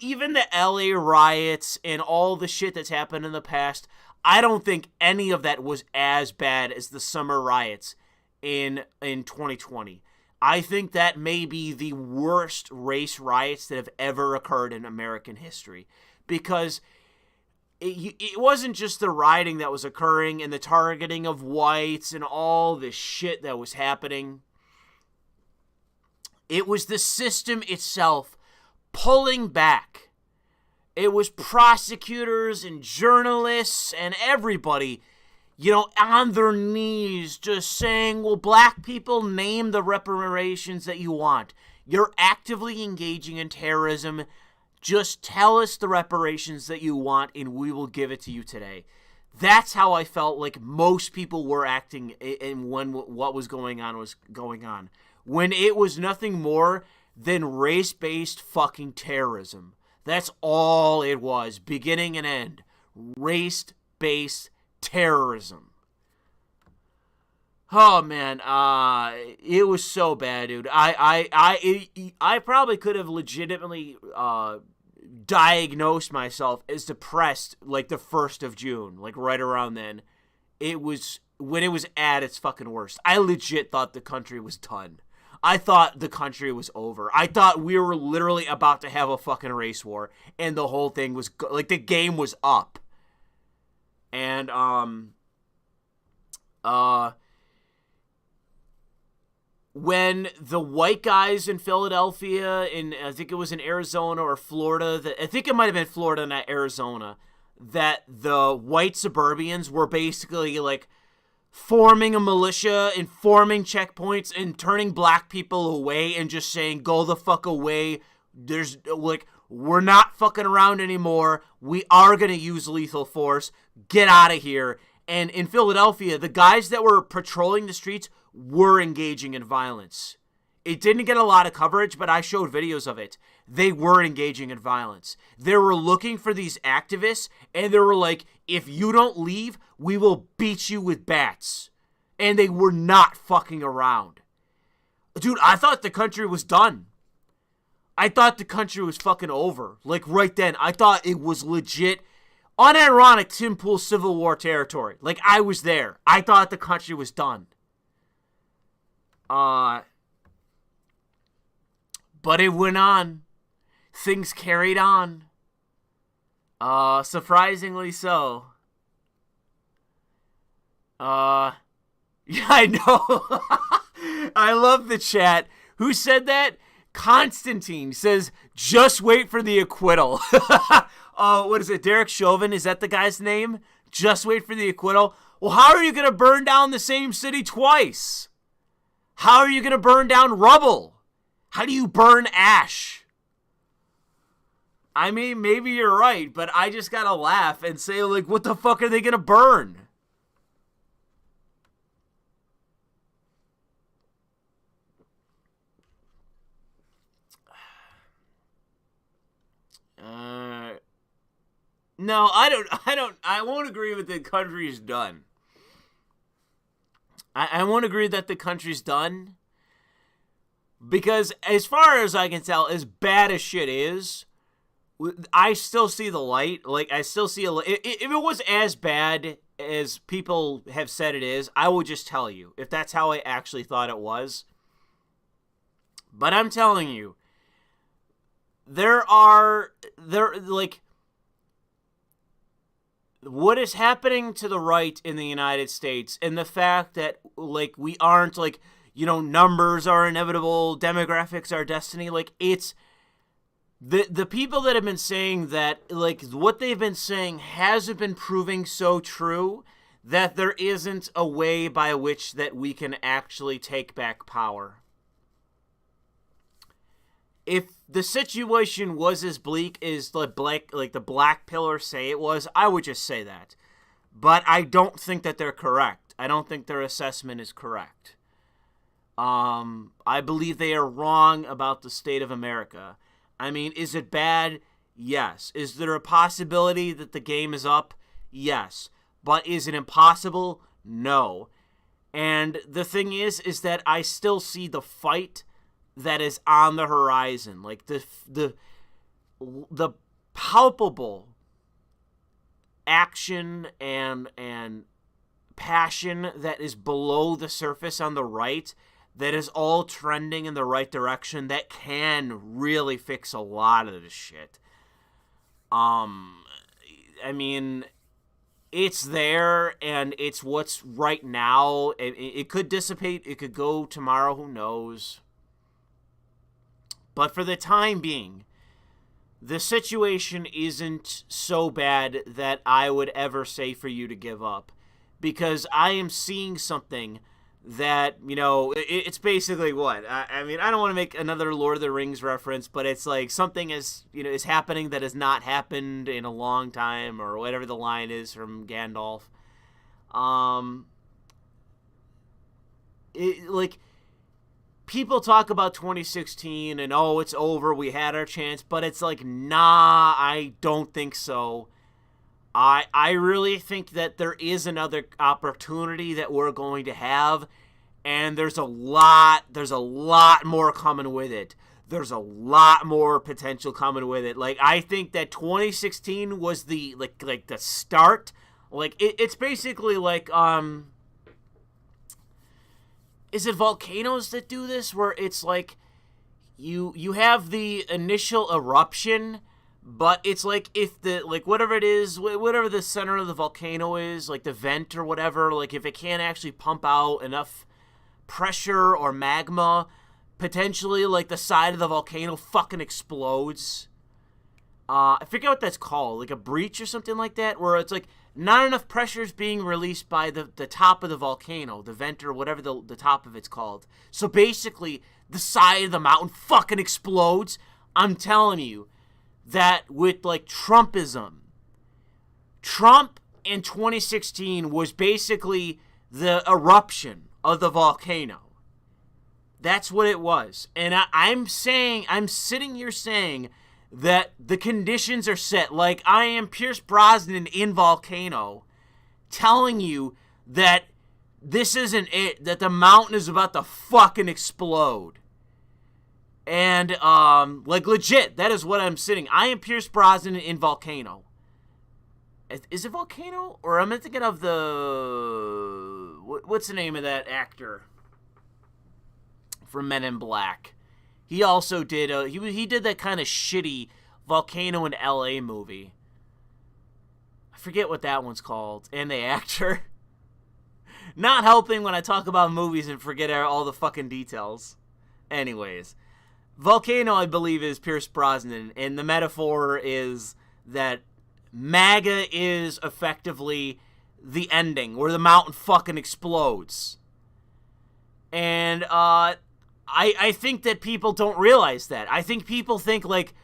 Even the LA riots and all the shit that's happened in the past, I don't think any of that was as bad as the summer riots in 2020. I think that may be the worst race riots that have ever occurred in American history because it wasn't just the rioting that was occurring and the targeting of whites and all this shit that was happening. It was the system itself pulling back. It was prosecutors and journalists and everybody on their knees just saying, well, black people, name the reparations that you want. You're actively engaging in terrorism. Just tell us the reparations that you want and we will give it to you today. That's how I felt like most people were acting and when what was going on. When it was nothing more than race-based fucking terrorism. That's all it was, beginning and end. Race-based terrorism. Oh man, it was so bad, dude. I probably could have legitimately diagnosed myself as depressed like the 1st of June, like right around then. It was when it was at its fucking worst. I legit thought the country was done. I thought the country was over. I thought we were literally about to have a fucking race war, and the whole thing was like the game was up. And when the white guys in Philadelphia, I think it was in Arizona or Florida, I think it might have been Florida, not Arizona, that the white suburbians were basically like forming a militia and forming checkpoints and turning black people away and just saying, go the fuck away. There's like, we're not fucking around anymore. We are going to use lethal force. Get out of here. And in Philadelphia, the guys that were patrolling the streets were engaging in violence. It didn't get a lot of coverage, but I showed videos of it. They were engaging in violence. They were looking for these activists, and they were like, if you don't leave, we will beat you with bats. And they were not fucking around. Dude, I thought the country was done. I thought the country was fucking over. Like, right then. I thought it was legit, unironic Tim Pool Civil War territory. Like, I was there. I thought the country was done. But it went on. Things carried on. Surprisingly so. Yeah, I know. I love the chat. Who said that? Constantine says, just wait for the acquittal. What is it? Derek Chauvin? Is that the guy's name? Just wait for the acquittal. Well, how are you going to burn down the same city twice? How are you going to burn down rubble? How do you burn ash? I mean, maybe you're right, but I just gotta laugh and say, like, what the fuck are they gonna burn? No, I won't agree with the country's done. I won't agree that the country's done. Because as far as I can tell, as bad as shit is, I still see the light. Like, I still see a light. If it was as bad as people have said it is, I will just tell you. If that's how I actually thought it was. But I'm telling you, what is happening to the right in the United States, and the fact that, like, we aren't, like, numbers are inevitable, demographics are destiny. Like, it's the people that have been saying that, like, what they've been saying hasn't been proving so true that there isn't a way by which that we can actually take back power. If the situation was as bleak as the black pillars say it was, I would just say that. But I don't think that they're correct. I don't think their assessment is correct. I believe they are wrong about the state of America. I mean, is it bad? Yes. Is there a possibility that the game is up? Yes. But is it impossible? No. And the thing is that I still see the fight that is on the horizon. Like, the palpable action and passion that is below the surface on the right, that is all trending in the right direction, that can really fix a lot of this shit. I mean, it's there, and it's what's right now. It could dissipate, it could go tomorrow, who knows. But for the time being, the situation isn't so bad that I would ever say for you to give up. because I am seeing something that, you know, it's basically what? I mean, I don't want to make another Lord of the Rings reference, but it's like something is, you know, is happening that has not happened in a long time, or whatever the line is from Gandalf. Like, people talk about 2016 and, oh, it's over, we had our chance, but it's like, nah, I don't think so. I really think that there is another opportunity that we're going to have, and there's a lot more coming with it. There's a lot more potential coming with it. Like, I think that 2016 was the like the start. Like, it's basically like is it volcanoes that do this, where it's like you have the initial eruption, but it's like if the, like, whatever it is, whatever the center of the volcano is, like the vent or whatever, like if it can't actually pump out enough pressure or magma, potentially, like, the side of the volcano fucking explodes. I forget what that's called, like a breach or something like that, where it's like not enough pressure is being released by the top of the volcano, the vent or whatever the top of it's called. So basically, the side of the mountain fucking explodes. I'm telling you that with, like, Trumpism, Trump in 2016 was basically the eruption of the volcano. That's what it was. And I'm sitting here saying that the conditions are set. Like, I am Pierce Brosnan in Volcano, telling you that this isn't it, that the mountain is about to fucking explode. And, like, legit, that is what I'm sitting. I am Pierce Brosnan in Volcano. Is it Volcano? Or am I thinking of the... What's the name of that actor from Men in Black? He also did he did that kind of shitty Volcano in LA movie. I forget what that one's called. And the actor. Not helping when I talk about movies and forget all the fucking details. Anyways, Volcano, I believe, is Pierce Brosnan, and the metaphor is that MAGA is effectively the ending, where the mountain fucking explodes. And I think that people don't realize that. I think people think, like,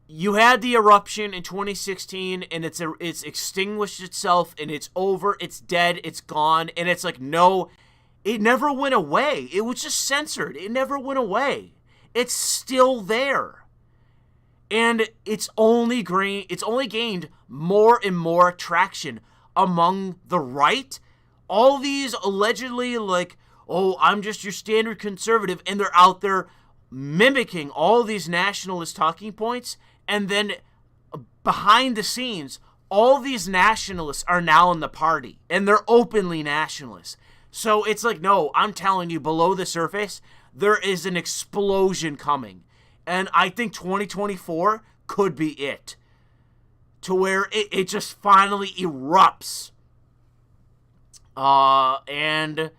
you had the eruption in 2016, and it's extinguished itself, and it's over, it's dead, it's gone, and it's like, no, it never went away. It was just censored. It never went away. It's still there. And it's only gained more and more traction among the right. All these allegedly, like, oh, I'm just your standard conservative, and they're out there mimicking all these nationalist talking points, and then behind the scenes, all these nationalists are now in the party, and they're openly nationalists. So it's like, no, I'm telling you, below the surface, there is an explosion coming. And I think 2024 could be it. To where it just finally erupts. And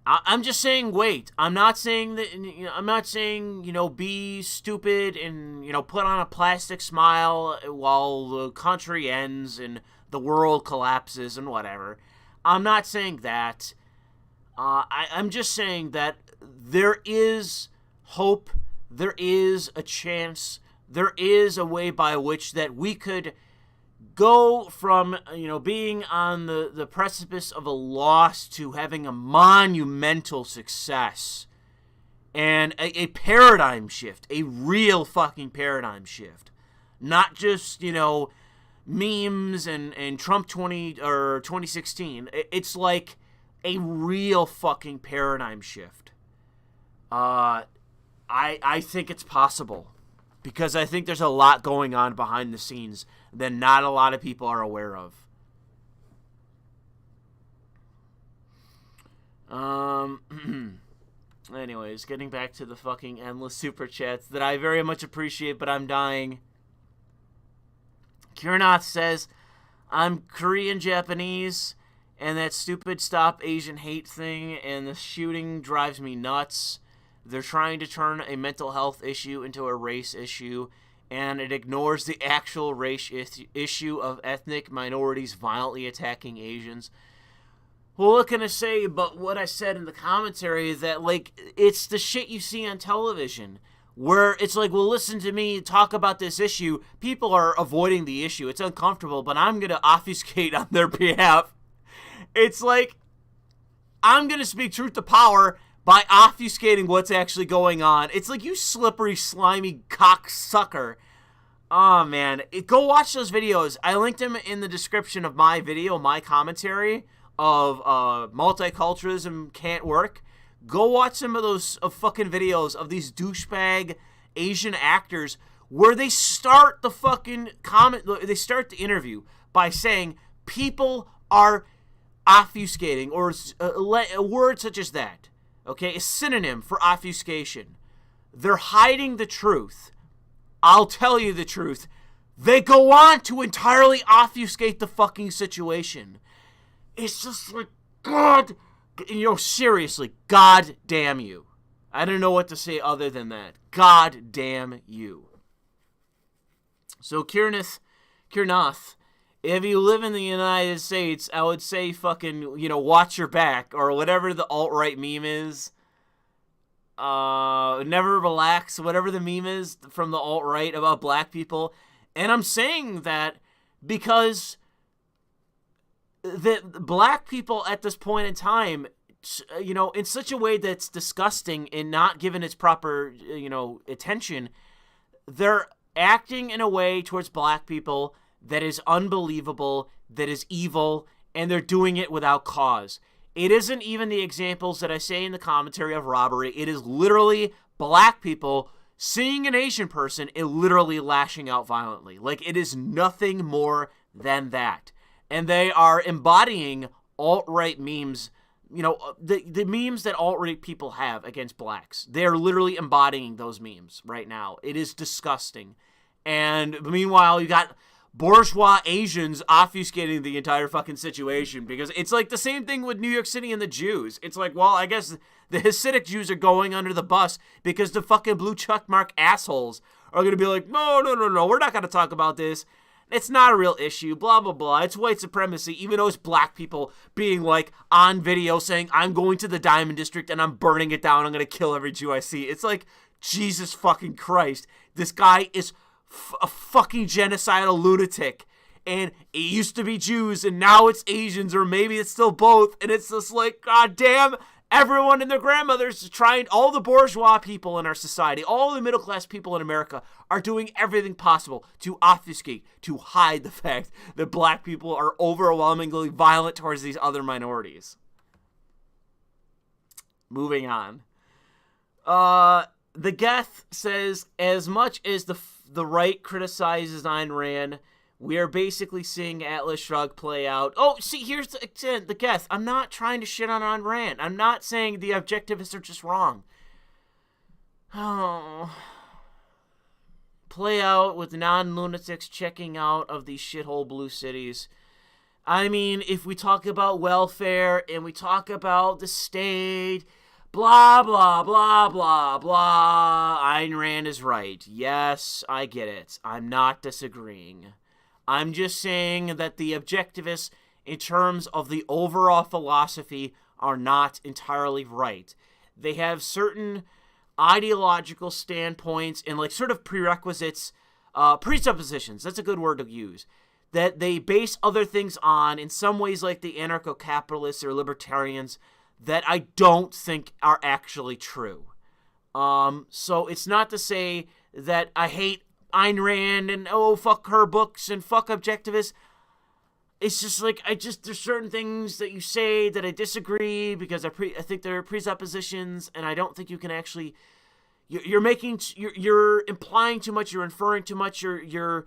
I'm just saying, wait. I'm not saying that, I'm not saying, be stupid and, put on a plastic smile while the country ends and the world collapses and whatever. I'm not saying that. I'm just saying that there is hope, there is a chance, there is a way by which that we could go from, being on the precipice of a loss to having a monumental success. And a paradigm shift, a real fucking paradigm shift. Not just, memes and Trump 2016. It's like a real fucking paradigm shift. I think it's possible, because I think there's a lot going on behind the scenes that not a lot of people are aware of. Anyways, getting back to the fucking endless super chats that I very much appreciate, but I'm dying. Kirnath says, I'm Korean Japanese, and that stupid Stop Asian Hate thing and the shooting drives me nuts. They're trying to turn a mental health issue into a race issue, and it ignores the actual race issue of ethnic minorities violently attacking Asians. Well, what can I say about what I said in the commentary is that, like, it's the shit you see on television where it's like, well, listen to me talk about this issue. People are avoiding the issue. It's uncomfortable, but I'm going to obfuscate on their behalf. It's like, I'm going to speak truth to power by obfuscating what's actually going on. It's like, you slippery, slimy cocksucker. Oh, man. Go watch those videos. I linked them in the description of my video, my commentary of multiculturalism can't work. Go watch some of those fucking videos of these douchebag Asian actors where they start the fucking they start the interview by saying people are obfuscating, or a word such as that, okay, a synonym for obfuscation. They're hiding the truth. I'll tell you the truth. They go on to entirely obfuscate the fucking situation. It's just like, God, seriously, God damn you. I don't know what to say other than that. God damn you. So, Kiernath, if you live in the United States, I would say fucking, watch your back, or whatever the alt-right meme is. Never relax, whatever the meme is from the alt-right about black people. And I'm saying that because the black people at this point in time, in such a way that's disgusting and not given its proper, attention, they're acting in a way towards black people that is unbelievable, that is evil, and they're doing it without cause. It isn't even the examples that I say in the commentary of robbery. It is literally black people seeing an Asian person and literally lashing out violently. Like, it is nothing more than that. And they are embodying alt-right memes, the memes that alt-right people have against blacks. They're literally embodying those memes right now. It is disgusting. And meanwhile, you got bourgeois Asians obfuscating the entire fucking situation, because it's like the same thing with New York City and the Jews. It's like, well, I guess the Hasidic Jews are going under the bus because the fucking blue check mark assholes are going to be like, no, we're not going to talk about this. It's not a real issue, blah, blah, blah. It's white supremacy, even though it's black people being like on video saying, I'm going to the Diamond District and I'm burning it down. I'm going to kill every Jew I see. It's like, Jesus fucking Christ. This guy is a fucking genocidal lunatic. And it used to be Jews and now it's Asians, or maybe it's still both. And it's just like, God damn, everyone and their grandmothers trying, all the bourgeois people in our society, all the middle class people in America are doing everything possible to obfuscate, to hide the fact that black people are overwhelmingly violent towards these other minorities. Moving on. The Geth says, as much as the right criticizes Ayn Rand, we are basically seeing Atlas Shrugged play out. Oh, see, here's the Geth. I'm not trying to shit on Ayn Rand. I'm not saying the objectivists are just wrong. Oh. Play out with non-lunatics checking out of these shithole blue cities. I mean, if we talk about welfare and we talk about the state, blah, blah, blah, blah, blah, Ayn Rand is right. Yes, I get it. I'm not disagreeing. I'm just saying that the objectivists, in terms of the overall philosophy, are not entirely right. They have certain ideological standpoints and like sort of prerequisites, presuppositions, that's a good word to use, that they base other things on, in some ways like the anarcho-capitalists or libertarians, that I don't think are actually true. So it's not to say that I hate Ayn Rand and, oh, fuck her books and fuck objectivists. It's just like, there's certain things that you say that I disagree because I think they're presuppositions, and I don't think you can actually, you're implying too much, you're inferring too much, you're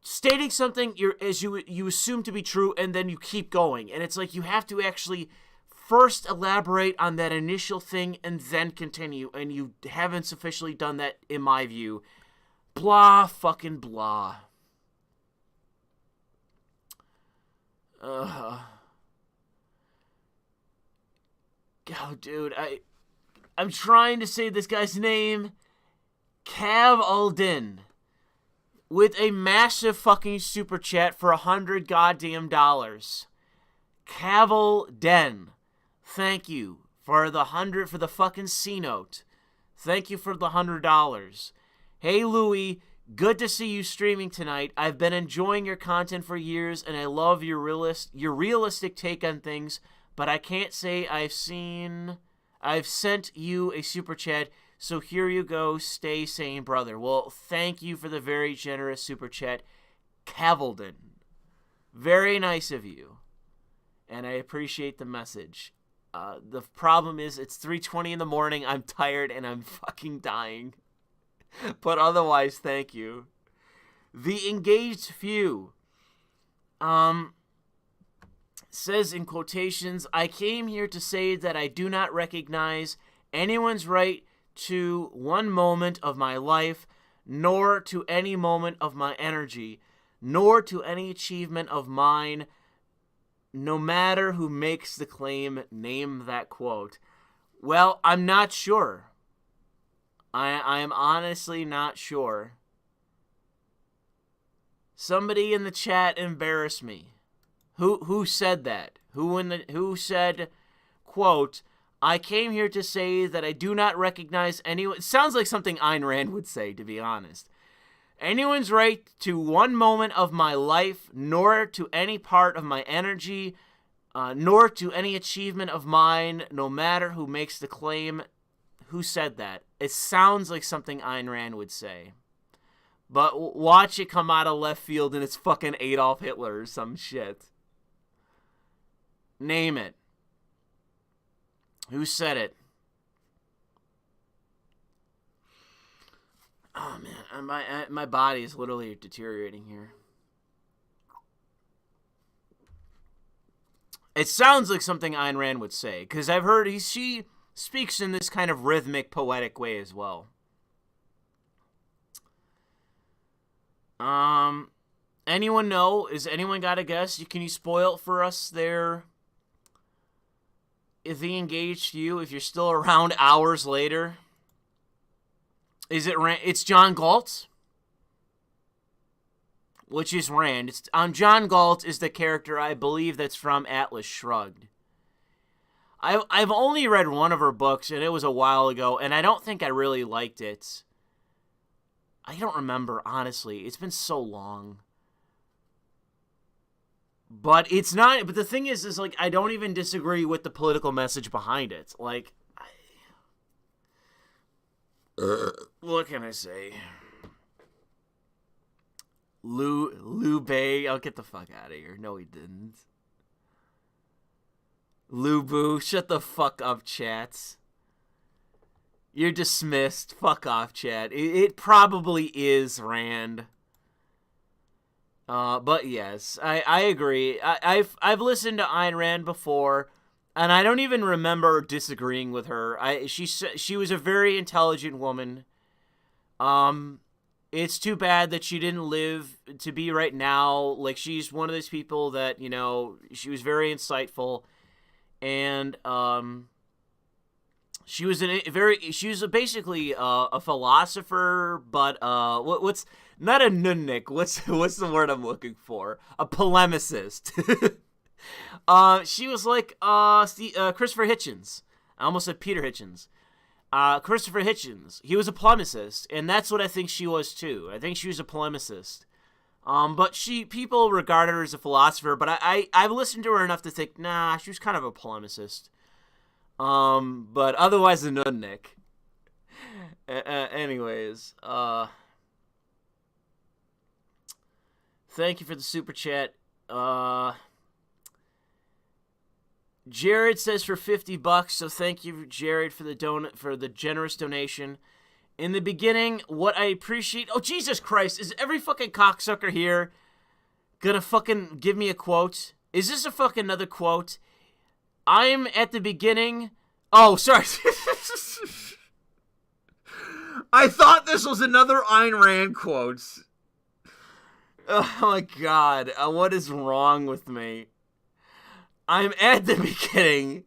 stating something as you assume to be true, and then you keep going. And it's like, you have to actually first elaborate on that initial thing and then continue, and you haven't sufficiently done that, in my view. Blah, fucking blah. Oh, dude, I'm trying to say this guy's name. Cav Aldin. with a massive fucking super chat for $100 goddamn dollars. Cavill Den, thank you for the fucking C-note. Thank you for the $100. Hey Louis, good to see you streaming tonight. I've been enjoying your content for years, and I love your realistic take on things. But I can't say I've sent you a super chat. So here you go. Stay sane, brother. Well, thank you for the very generous super chat, Cavilden. Very nice of you, and I appreciate the message. The problem is it's 3:20 in the morning. I'm tired and I'm fucking dying. But otherwise, thank you. The engaged few. Says in quotations, I came here to say that I do not recognize anyone's right to one moment of my life, nor to any moment of my energy, nor to any achievement of mine, no matter who makes the claim. Name that quote. Well, I'm not sure. I am honestly not sure. Somebody in the chat embarrassed me. Who said that? Who said, quote, I came here to say that I do not recognize anyone. It sounds like something Ayn Rand would say, to be honest. Anyone's right to one moment of my life, nor to any part of my energy, nor to any achievement of mine, no matter who makes the claim. Who said that? It sounds like something Ayn Rand would say. But watch it come out of left field and it's fucking Adolf Hitler or some shit. Name it. Who said it? Oh man, my body is literally deteriorating here. It sounds like something Ayn Rand would say, because I've heard she speaks in this kind of rhythmic, poetic way as well. Anyone know? Is anyone got a guess? Can you spoil it for us there? If he engaged you, if you're still around hours later, is it Rand? It's John Galt, which is Rand. It's John Galt is the character I believe that's from Atlas Shrugged. I've only read one of her books, and it was a while ago, and I don't think I really liked it. I don't remember, honestly. It's been so long. But it's not. But the thing is like I don't even disagree with the political message behind it. Like, what can I say? Lou Bay. I'll get the fuck out of here. No, he didn't. Lou Boo, shut the fuck up, chats. You're dismissed. Fuck off, chat. It probably is Rand. But yes, I agree. I've listened to Ayn Rand before, and I don't even remember disagreeing with her. She was a very intelligent woman. It's too bad that she didn't live to be right now. Like, she's one of those people that, you know, she was very insightful, and she was basically a philosopher, but what's not a nunnik. What's the word I'm looking for? A polemicist. She was like Christopher Hitchens. I almost said Peter Hitchens. Christopher Hitchens. He was a polemicist, and that's what I think she was too. I think she was a polemicist. But people regard her as a philosopher, but I've listened to her enough to think, nah, she was kind of a polemicist. But otherwise a nunnik. Anyways, thank you for the super chat. Jared says for $50, so thank you, Jared, for the generous donation. In the beginning, what I appreciate... Oh, Jesus Christ, is every fucking cocksucker here gonna fucking give me a quote? Is this a fucking another quote? I'm at the beginning... Oh, sorry. I thought this was another Ayn Rand quote. Oh my god, what is wrong with me? I'm at the beginning.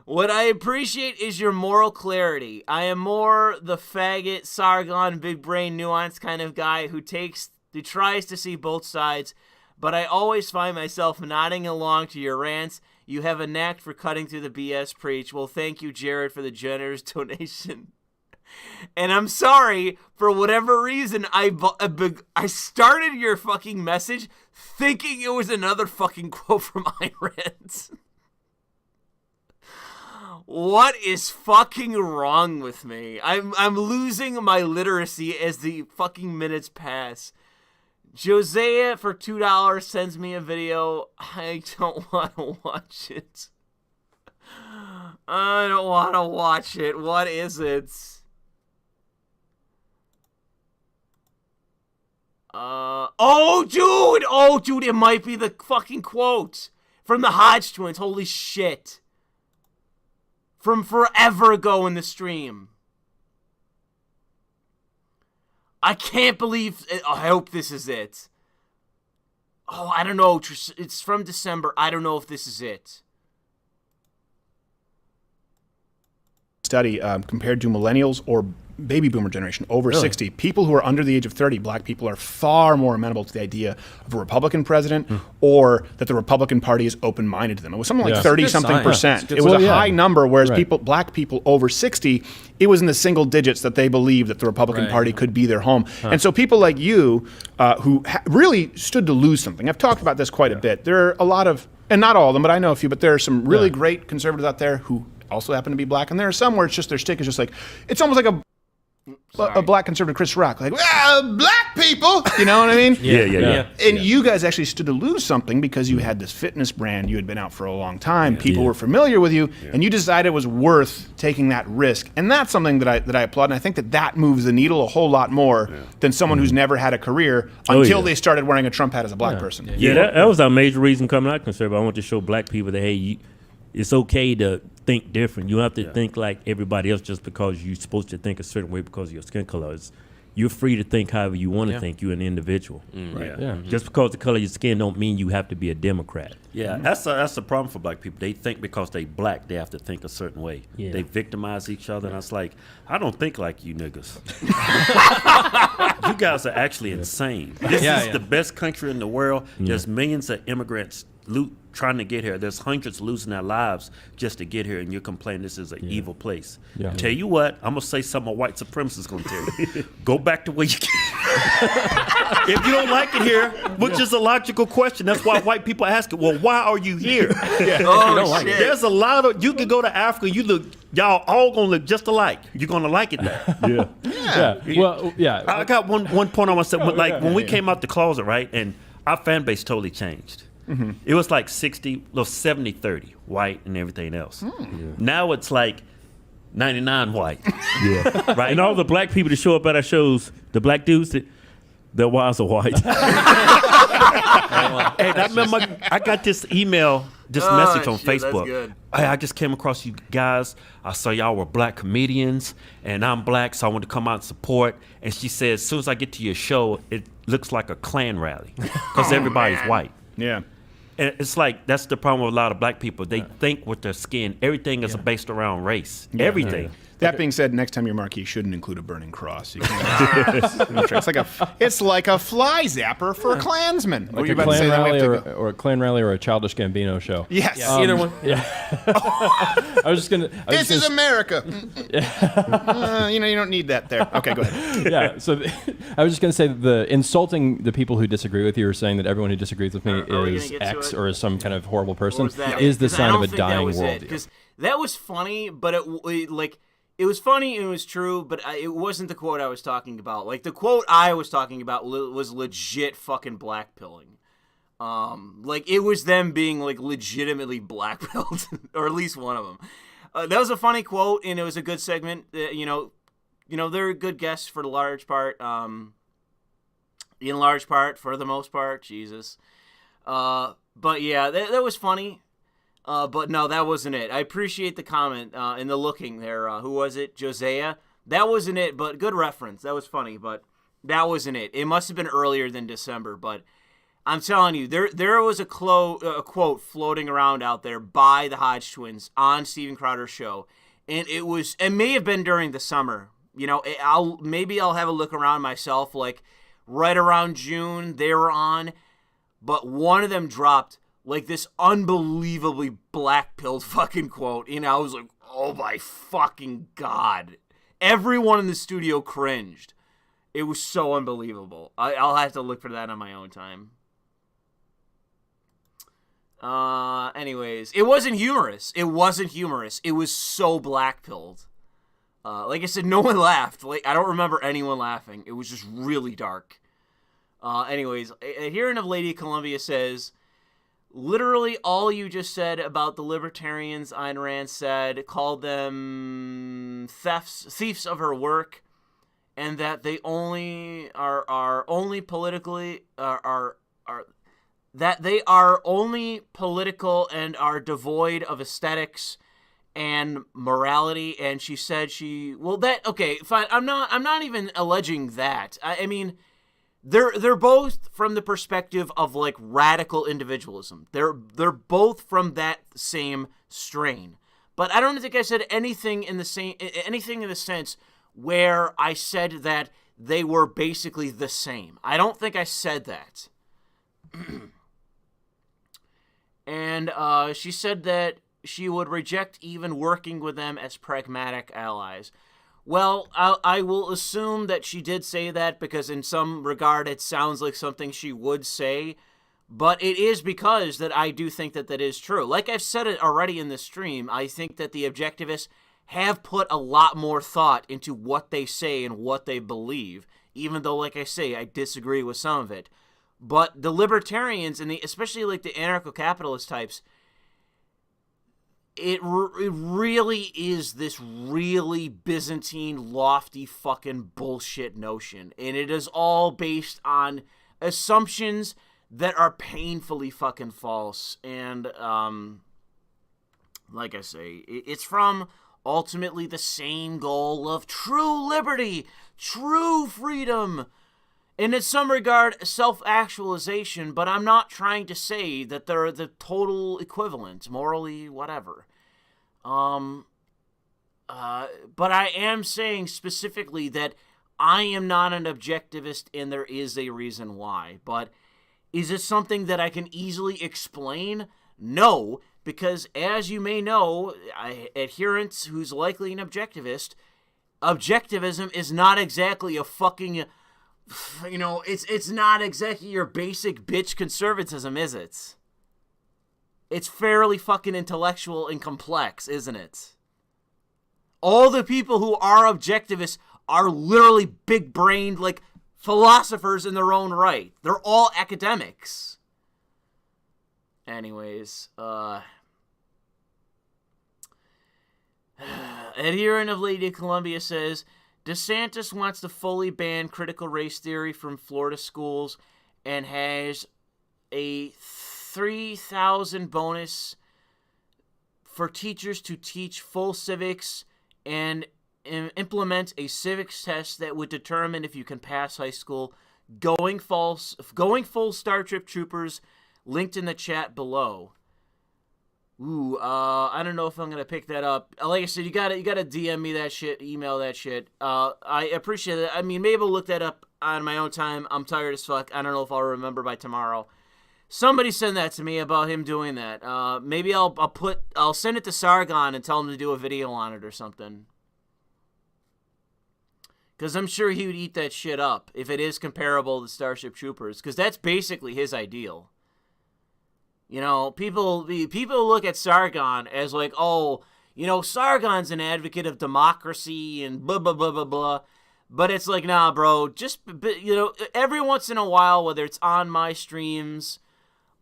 What I appreciate is your moral clarity. I am more the faggot, Sargon, big brain, nuanced kind of guy who takes who tries to see both sides, but I always find myself nodding along to your rants. You have a knack for cutting through the BS preach. Well, thank you, Jared, for the generous donation. And I'm sorry, for whatever reason, I started your fucking message thinking it was another fucking quote from Ayn Rand. What is fucking wrong with me? I'm losing my literacy as the fucking minutes pass. Josiah for $2 sends me a video. I don't want to watch it. I don't want to watch it. What is it? Oh, dude, it might be the fucking quote from the Hodge twins. Holy shit. From forever ago in the stream. I can't believe it. I hope this is it. Oh, I don't know. It's from December. I don't know if this is it. Study compared to millennials or baby boomer generation over 60, people who are under the age of 30, black people, are far more amenable to the idea of a Republican president or that the Republican Party is open-minded to them. It was something like 30-something%. It was a high number, whereas black people over 60, it was in the single digits that they believed that the Republican Party could be their home. And so people like you who really stood to lose something. I've talked about this quite a bit. There are a lot of, and not all of them, but I know a few, but there are some really great conservatives out there who also happen to be black. And there are some where it's just their stick is just like, it's almost like a black conservative Chris Rock, like, black people, you know what I mean? Yeah. And you guys actually stood to lose something because you had this fitness brand. You had been out for a long time. People were familiar with you, and you decided it was worth taking that risk. And that's something that I applaud. And I think that moves the needle a whole lot more than someone who's never had a career until they started wearing a Trump hat as a black person. That was our major reason coming out conservative. I want to show black people that, hey, it's okay to think different. You don't have to think like everybody else just because you're supposed to think a certain way because of your skin color. You're free to think however you want to think. You're an individual. Just because the color of your skin don't mean you have to be a Democrat. That's the problem for black people. They think because they black, they have to think a certain way. They victimize each other, and I was like, I don't think like you niggas. You guys are actually insane. This is the best country in the world. There's millions of immigrants trying to get here. There's hundreds losing their lives just to get here, and you're complaining this is an evil place. Tell you what, I'm going to say something a white supremacist going to tell you. Go back to where you came. If you don't like it here, which is a logical question, that's why white people ask it, well, why are you here? There's a lot of, you can go to Africa, y'all all going to look just alike. You're going to like it there. I got one point I want to say. When we came out the closet, right, and our fan base totally changed. It was like 70-30 white and everything else. Now it's like 99 white. Right? And all the black people that show up at our shows, the black dudes, their wives are white. And I remember I got this message on Facebook. I just came across you guys. I saw y'all were black comedians, and I'm black, so I wanted to come out and support. And she said, as soon as I get to your show, it looks like a Klan rally because everybody's white. Yeah. And it's like, that's the problem with a lot of black people. They think with their skin, everything is based around race. Everything. That being said, next time your marquee shouldn't include a burning cross. You it's like a fly zapper for a Klansman. Like a Klan rally or a Klan rally or a Childish Gambino show. Yes. Either one. I was just gonna. This is America. You don't need that there. Okay, go ahead. So I was just gonna say that insulting the people who disagree with you, or saying that everyone who disagrees with me is X or is some kind of horrible person, is the sign of a dying world. Because that was funny, but it was funny and it was true, but it wasn't the quote I was talking about. Like, the quote I was talking about was legit fucking blackpilling. It was them being, legitimately blackpilled, or at least one of them. That was a funny quote, and it was a good segment. They're good guests for the large part. In large part, for the most part, Jesus. But yeah, that was funny. But no, that wasn't it. I appreciate the comment and the looking there. Who was it? Josiah? That wasn't it, but good reference. That was funny, but that wasn't it. It must have been earlier than December, but I'm telling you, there was a quote floating around out there by the Hodge twins on Steven Crowder's show, and it may have been during the summer. Maybe I'll have a look around myself, right around June. They were on, but one of them dropped like this unbelievably black-pilled fucking quote. And I was like, oh my fucking God. Everyone in the studio cringed. It was so unbelievable. I'll have to look for that on my own time. Anyways, it wasn't humorous. It was so black-pilled. Like I said, no one laughed. Like, I don't remember anyone laughing. It was just really dark. Anyways, Adherent of Lady Columbia says, literally all you just said about the libertarians Ayn Rand said, called them thieves of her work, and that they only are only politically that they are only political and are devoid of aesthetics and morality. And she said okay, fine. I'm not even alleging that. I mean, they're both from the perspective of like radical individualism. They're both from that same strain. But I don't think I said anything in the sense where I said that they were basically the same. I don't think I said that. And she said that she would reject even working with them as pragmatic allies. Well, I will assume that she did say that because in some regard it sounds like something she would say, but it is because that I do think that that is true. Like I've said it already in this stream, I think that the objectivists have put a lot more thought into what they say and what they believe, even though, like I say, I disagree with some of it. But the libertarians, and especially like the anarcho-capitalist types, it really is this really Byzantine, lofty fucking bullshit notion. And it is all based on assumptions that are painfully fucking false. And, like I say, it's from ultimately the same goal of true liberty, true freedom, and in some regard, self-actualization, but I'm not trying to say that they're the total equivalent, morally, whatever. But I am saying specifically that I am not an objectivist, and there is a reason why. But is it something that I can easily explain? No, because as you may know, adherents who's likely an objectivist, objectivism is not exactly a fucking... You know, it's not exactly your basic bitch conservatism, is it? It's fairly fucking intellectual and complex, isn't it? All the people who are objectivists are literally big-brained, like, philosophers in their own right. They're all academics. Anyways, Adherent of Lady Columbia says, DeSantis wants to fully ban critical race theory from Florida schools and has a $3,000 bonus for teachers to teach full civics and implement a civics test that would determine if you can pass high school. Going full Star Trip Troopers, linked in the chat below. Ooh, I don't know if I'm gonna pick that up. Like I said, you gotta DM me that shit, email that shit. I appreciate it. I mean, maybe I'll look that up on my own time. I'm tired as fuck. I don't know if I'll remember by tomorrow. Somebody send that to me about him doing that. Maybe I'll send it to Sargon and tell him to do a video on it or something. Because I'm sure he would eat that shit up if it is comparable to Starship Troopers. Because that's basically his ideal. You know, people look at Sargon as like, oh, you know, Sargon's an advocate of democracy and blah, blah, blah, blah, blah. But it's like, nah, bro, just, you know, every once in a while, whether it's on my streams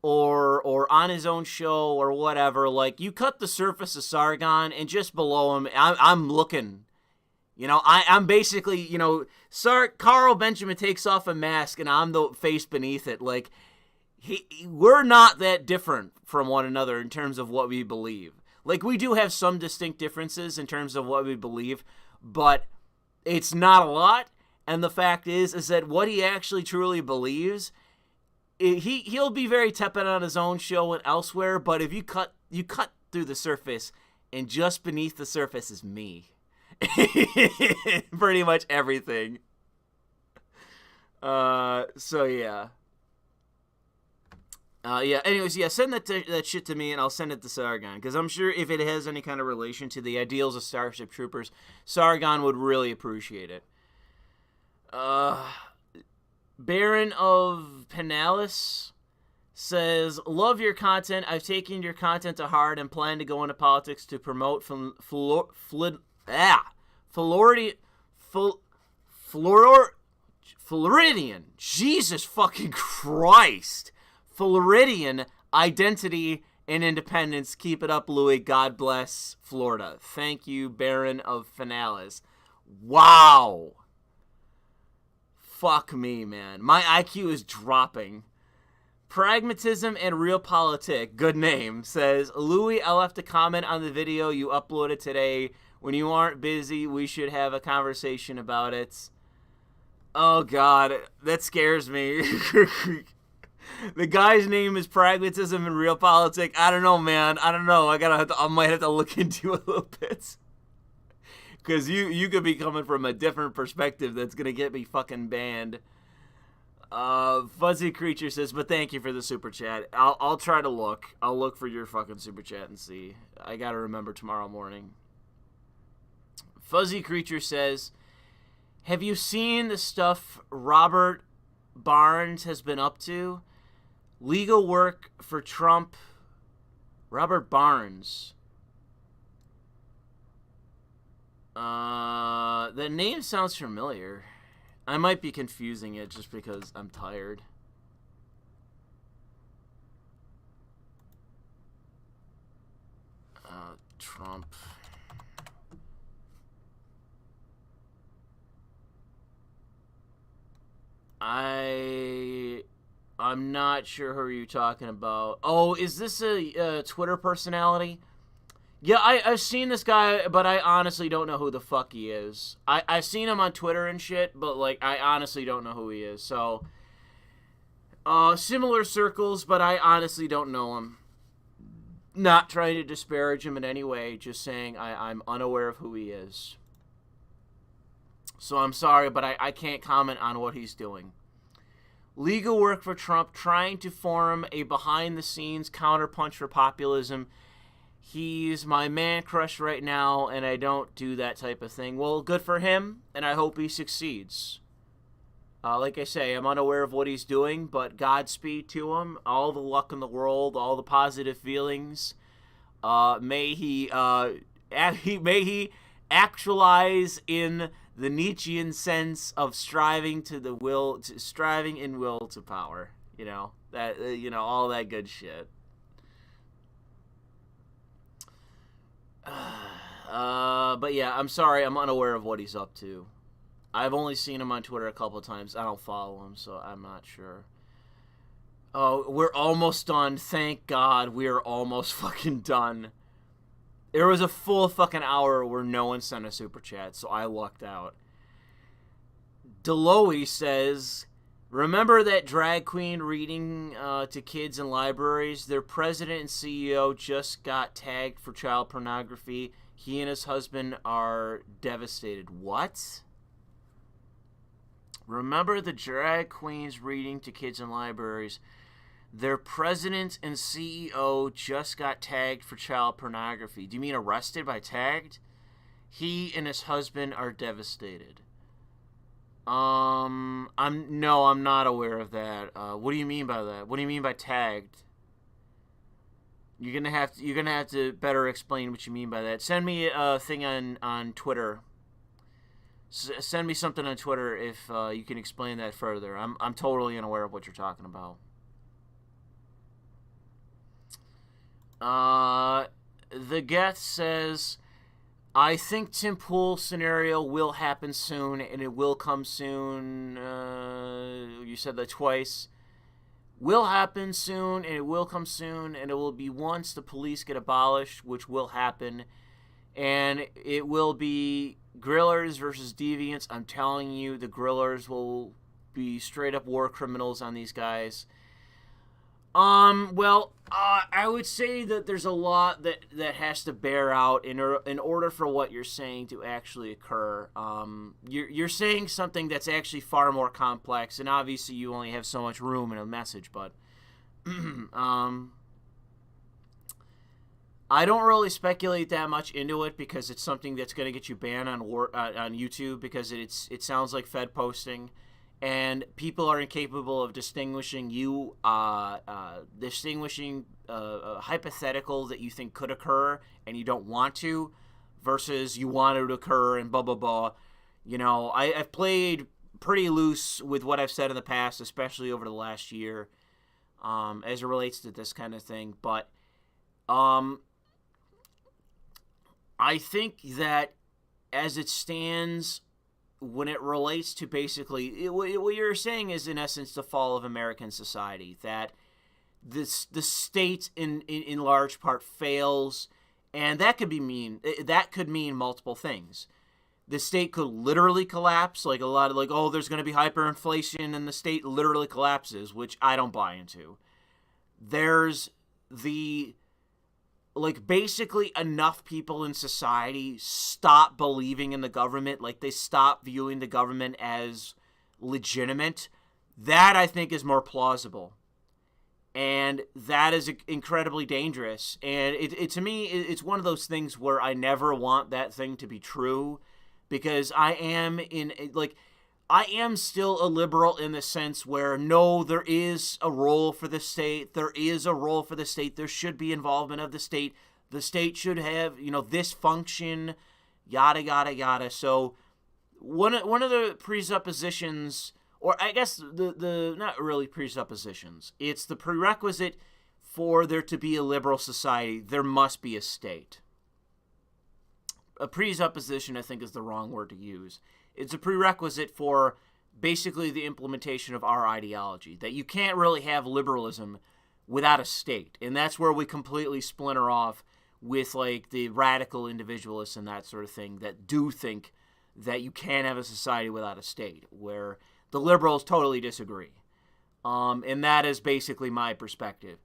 or on his own show or whatever, like, you cut the surface of Sargon and just below him, I'm looking. You know, I'm basically, you know, Carl Benjamin takes off a mask and I'm the face beneath it. Like, we're not that different from one another in terms of what we believe. Like, we do have some distinct differences in terms of what we believe, but it's not a lot. And the fact is that what he actually truly believes, he'll be very tepid on his own show and elsewhere, but if you cut through the surface, and just beneath the surface is me. Pretty much everything. So yeah. Anyways, send that shit to me, and I'll send it to Sargon, because I'm sure if it has any kind of relation to the ideals of Starship Troopers, Sargon would really appreciate it. Baron of Penalis says, love your content. I've taken your content to heart and plan to go into politics to promote Floridian. Jesus fucking Christ. Floridian identity and independence. Keep it up, Louis. God bless Florida. Thank you, Baron of Finales. Wow. Fuck me, man. My IQ is dropping. Pragmatism and Realpolitik, good name, says, Louis, I'll have to comment on the video you uploaded today. When you aren't busy, we should have a conversation about it. Oh, God. That scares me. The guy's name is Pragmatism and Realpolitik. I don't know, man. I don't know. I might have to look into it a little bit. Because you could be coming from a different perspective that's going to get me fucking banned. Fuzzy Creature says, but thank you for the super chat. I'll try to look. I'll look for your fucking super chat and see. I got to remember tomorrow morning. Fuzzy Creature says, have you seen the stuff Robert Barnes has been up to? Legal work for Trump. Robert Barnes. The name sounds familiar. I might be confusing it just because I'm tired. Trump. I'm not sure who you're talking about. Oh, is this a Twitter personality? Yeah, I've seen this guy, but I honestly don't know who the fuck he is. I've seen him on Twitter and shit, but, like, I honestly don't know who he is. So, similar circles, but I honestly don't know him. Not trying to disparage him in any way, just saying I'm unaware of who he is. So I'm sorry, but I can't comment on what he's doing. Legal work for Trump, trying to form a behind-the-scenes counterpunch for populism. He's my man crush right now, and I don't do that type of thing. Well, good for him, and I hope he succeeds. Like I say, I'm unaware of what he's doing, but Godspeed to him. All the luck in the world, all the positive feelings. May he actualize in the Nietzschean sense of striving in will to power. You know that. All that good shit. But yeah, I'm sorry, I'm unaware of what he's up to. I've only seen him on Twitter a couple of times. I don't follow him, so I'm not sure. Oh, we're almost done. Thank God we are almost fucking done. There was a full fucking hour where no one sent a super chat, so I lucked out. Deloe says, remember that drag queen reading to kids in libraries? Their president and CEO just got tagged for child pornography. He and his husband are devastated. What? Remember the drag queens reading to kids in libraries? Their president and CEO just got tagged for child pornography. Do you mean arrested by tagged? He and his husband are devastated. I'm not aware of that. What do you mean by that? What do you mean by tagged? You're gonna have to better explain what you mean by that. Send me a thing on Twitter. Send me something on Twitter if you can explain that further. I'm totally unaware of what you're talking about. The Geth says, I think Tim Pool scenario will happen soon, and it will come soon. You said that twice. Will happen soon, and it will come soon, and it will be once the police get abolished, which will happen. And it will be grillers versus deviants. I'm telling you, the grillers will be straight up war criminals on these guys. Well, I would say that there's a lot that has to bear out in order for what you're saying to actually occur. You're saying something that's actually far more complex, and obviously you only have so much room in a message, but I don't really speculate that much into it because it's something that's going to get you banned on YouTube because it sounds like Fed posting. And people are incapable of distinguishing a hypothetical that you think could occur and you don't want to, versus you want it to occur and blah blah blah. You know, I've played pretty loose with what I've said in the past, especially over the last year, as it relates to this kind of thing. But I think that as it stands, when it relates to basically what you're saying is in essence the fall of American society, that the state in large part fails, and that could mean multiple things. The state could literally collapse, like there's going to be hyperinflation and the state literally collapses, which I don't buy into. There's basically enough people in society stop believing in the government, like they stop viewing the government as legitimate. That, I think, is more plausible. And that is incredibly dangerous. And to me, it's one of those things where I never want that thing to be true, because I am still a liberal in the sense where, no, there is a role for the state. There is a role for the state. There should be involvement of the state. The state should have, this function, yada, yada, yada. So one of the presuppositions, or I guess the not really presuppositions, it's the prerequisite for there to be a liberal society, there must be a state. A presupposition, I think, is the wrong word to use. It's a prerequisite for basically the implementation of our ideology, that you can't really have liberalism without a state. And that's where we completely splinter off with the radical individualists and that sort of thing that do think that you can't have a society without a state, where the liberals totally disagree. And that is basically my perspective.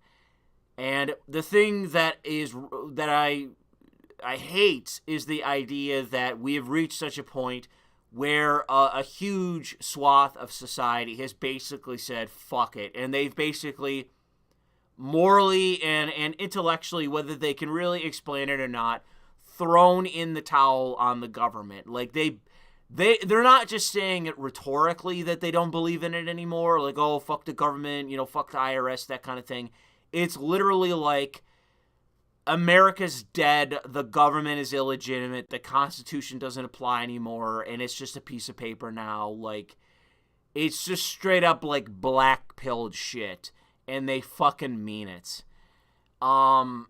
And the thing that I hate is the idea that we have reached such a point where a huge swath of society has basically said, fuck it. And they've basically morally and intellectually, whether they can really explain it or not, thrown in the towel on the government. They're not just saying it rhetorically that they don't believe in it anymore, like, oh, fuck the government, fuck the IRS, that kind of thing. It's literally like, America's dead, the government is illegitimate, the Constitution doesn't apply anymore, and it's just a piece of paper now. It's just straight up black-pilled shit, and they fucking mean it. That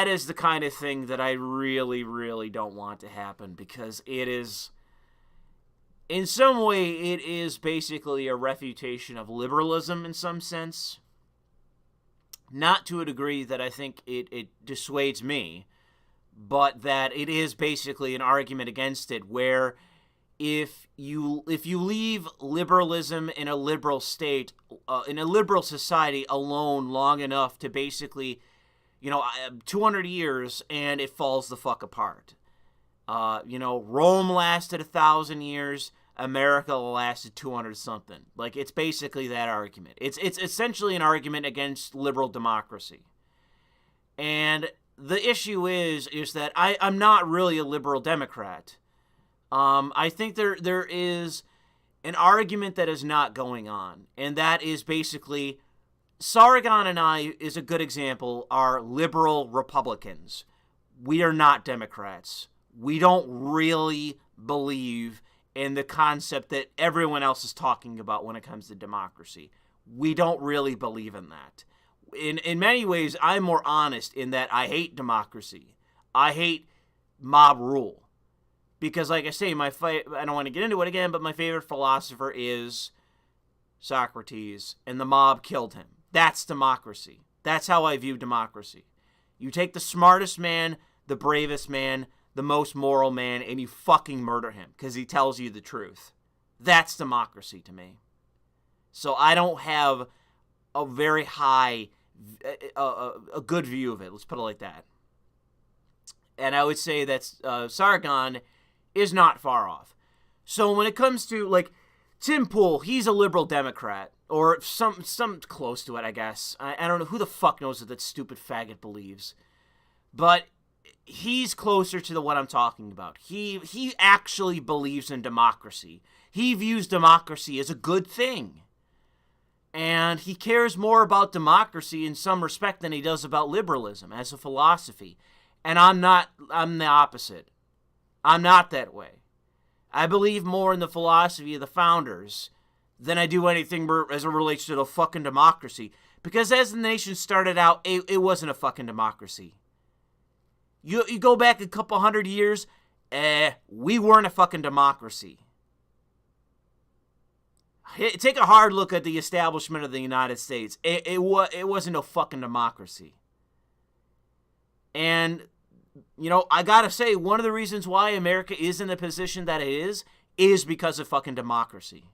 is the kind of thing that I really, really don't want to happen, because it is, in some way, it is basically a refutation of liberalism in some sense. Not to a degree that I think it dissuades me, but that it is basically an argument against it, where if you leave liberalism in a liberal state, in a liberal society alone long enough to basically, 200 years, and it falls the fuck apart. Rome lasted 1,000 years. America lasted 200-something. It's basically that argument. It's essentially an argument against liberal democracy. And the issue is that I'm not really a liberal Democrat. I think there is an argument that is not going on, and that is basically, Sargon and I is a good example, are liberal Republicans. We are not Democrats. We don't really believe in the concept that everyone else is talking about when it comes to democracy. We don't really believe in that. In many ways, I'm more honest in that I hate democracy. I hate mob rule. Because, like I say, I don't want to get into it again, but my favorite philosopher is Socrates, and the mob killed him. That's democracy. That's how I view democracy. You take the smartest man, the bravest man, the most moral man, and you fucking murder him because he tells you the truth. That's democracy to me. So I don't have a very high, a good view of it. Let's put it like that. And I would say that Sargon is not far off. So when it comes to, like, Tim Pool, he's a liberal Democrat. Or some close to it, I guess. I don't know. Who the fuck knows what that stupid faggot believes? But he's closer to what I'm talking about. He actually believes in democracy. He views democracy as a good thing. And he cares more about democracy in some respect than he does about liberalism as a philosophy. And I'm the opposite. I'm not that way. I believe more in the philosophy of the founders than I do anything as it relates to the fucking democracy. Because as the nation started out, it wasn't a fucking democracy. You go back a couple hundred years, we weren't a fucking democracy. Take a hard look at the establishment of the United States. It wasn't a fucking democracy. And, you know, I gotta say, one of the reasons why America is in the position that it is because of fucking democracy.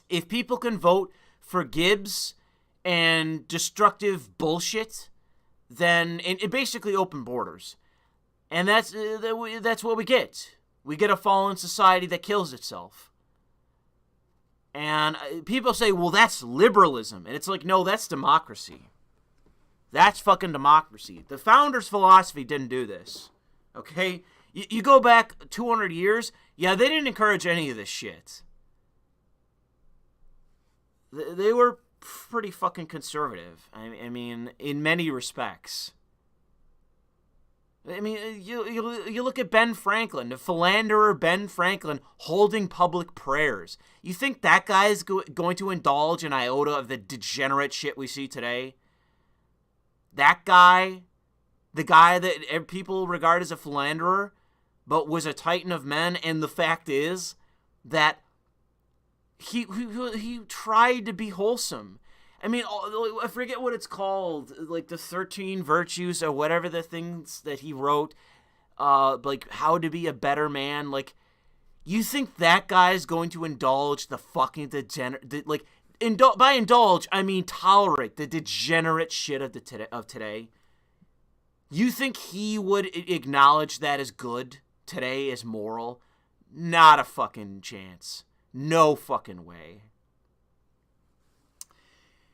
If people can vote for Gibbs and destructive bullshit, then it basically open borders. And that's what we get. We get a fallen society that kills itself. And people say, well, that's liberalism. And it's like, no, that's democracy. That's fucking democracy. The founders' philosophy didn't do this. Okay? You go back 200 years, yeah, they didn't encourage any of this shit. They were pretty fucking conservative. I mean, in many respects. I mean, you look at Ben Franklin, the philanderer Ben Franklin, holding public prayers. You think that guy is going to indulge an iota of the degenerate shit we see today? That guy, the guy that people regard as a philanderer, but was a titan of men, and the fact is that he tried to be wholesome. I mean, I forget what it's called, like the 13 virtues or whatever the things that he wrote, like how to be a better man. Like, you think that guy's going to indulge the fucking by indulge, I mean tolerate the degenerate shit of today? You think he would acknowledge that as good today, as moral? Not a fucking chance. No fucking way.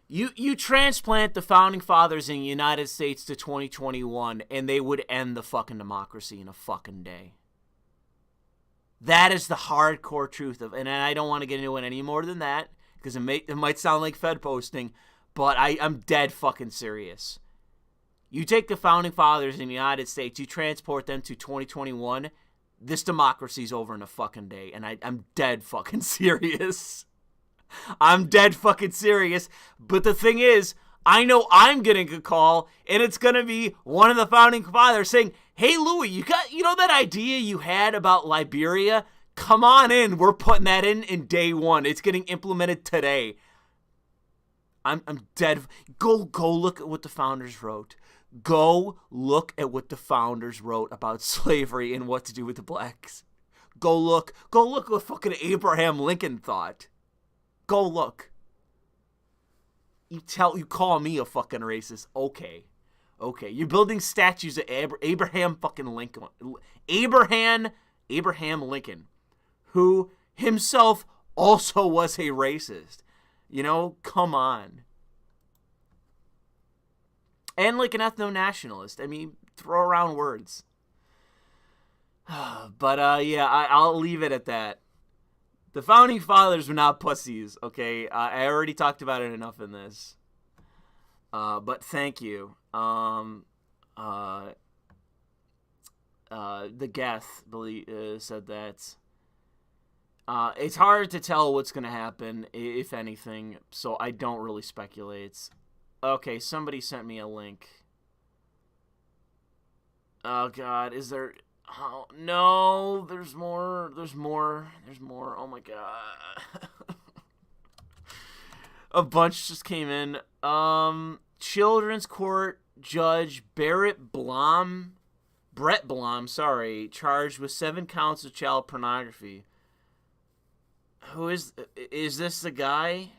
You transplant the founding fathers in the United States to 2021 and they would end the fucking democracy in a fucking day. That is the hardcore truth of, and I don't want to get into it any more than that because it might sound like Fed posting, but I'm dead fucking serious. You take the founding fathers in the United States, you transport them to 2021, this democracy's over in a fucking day, and I'm dead fucking serious. I'm dead fucking serious. But the thing is, I know I'm getting a call, and it's going to be one of the founding fathers saying, hey, Louis, you know that idea you had about Liberia? Come on in. We're putting that in day one. It's getting implemented today. I'm dead. Go look at what the founders wrote. Go look at what the founders wrote about slavery and what to do with the blacks. Go look what fucking Abraham Lincoln thought. Go look. You call me a fucking racist. Okay. You're building statues of Abraham fucking Lincoln. Abraham Lincoln, who himself also was a racist. You know, come on. And like an ethno-nationalist. I mean, throw around words. But yeah, I'll leave it at that. The founding fathers were not pussies, okay? I already talked about it enough in this. But thank you. The Geth said that. It's hard to tell what's going to happen, if anything, so I don't really speculate. Okay, somebody sent me a link. Oh, God, is there... Oh, no, there's more. Oh, my God. A bunch just came in. Children's Court Judge Brett Blom, charged with 7 counts of child pornography. Who is this the guy?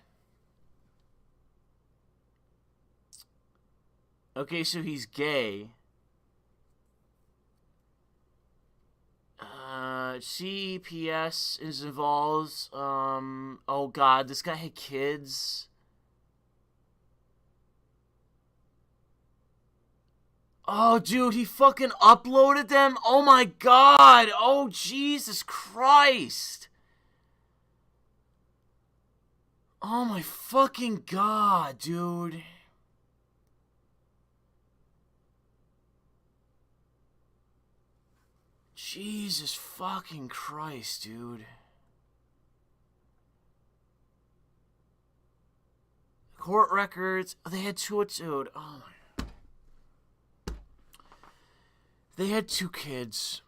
Okay, so he's gay. CPS is involved. Oh God, this guy had kids. Oh, dude, he fucking uploaded them? Oh my God. Oh, Jesus Christ. Oh my fucking God, dude. Jesus fucking Christ, dude. Court records. They had two, dude. Oh my. They had 2 kids.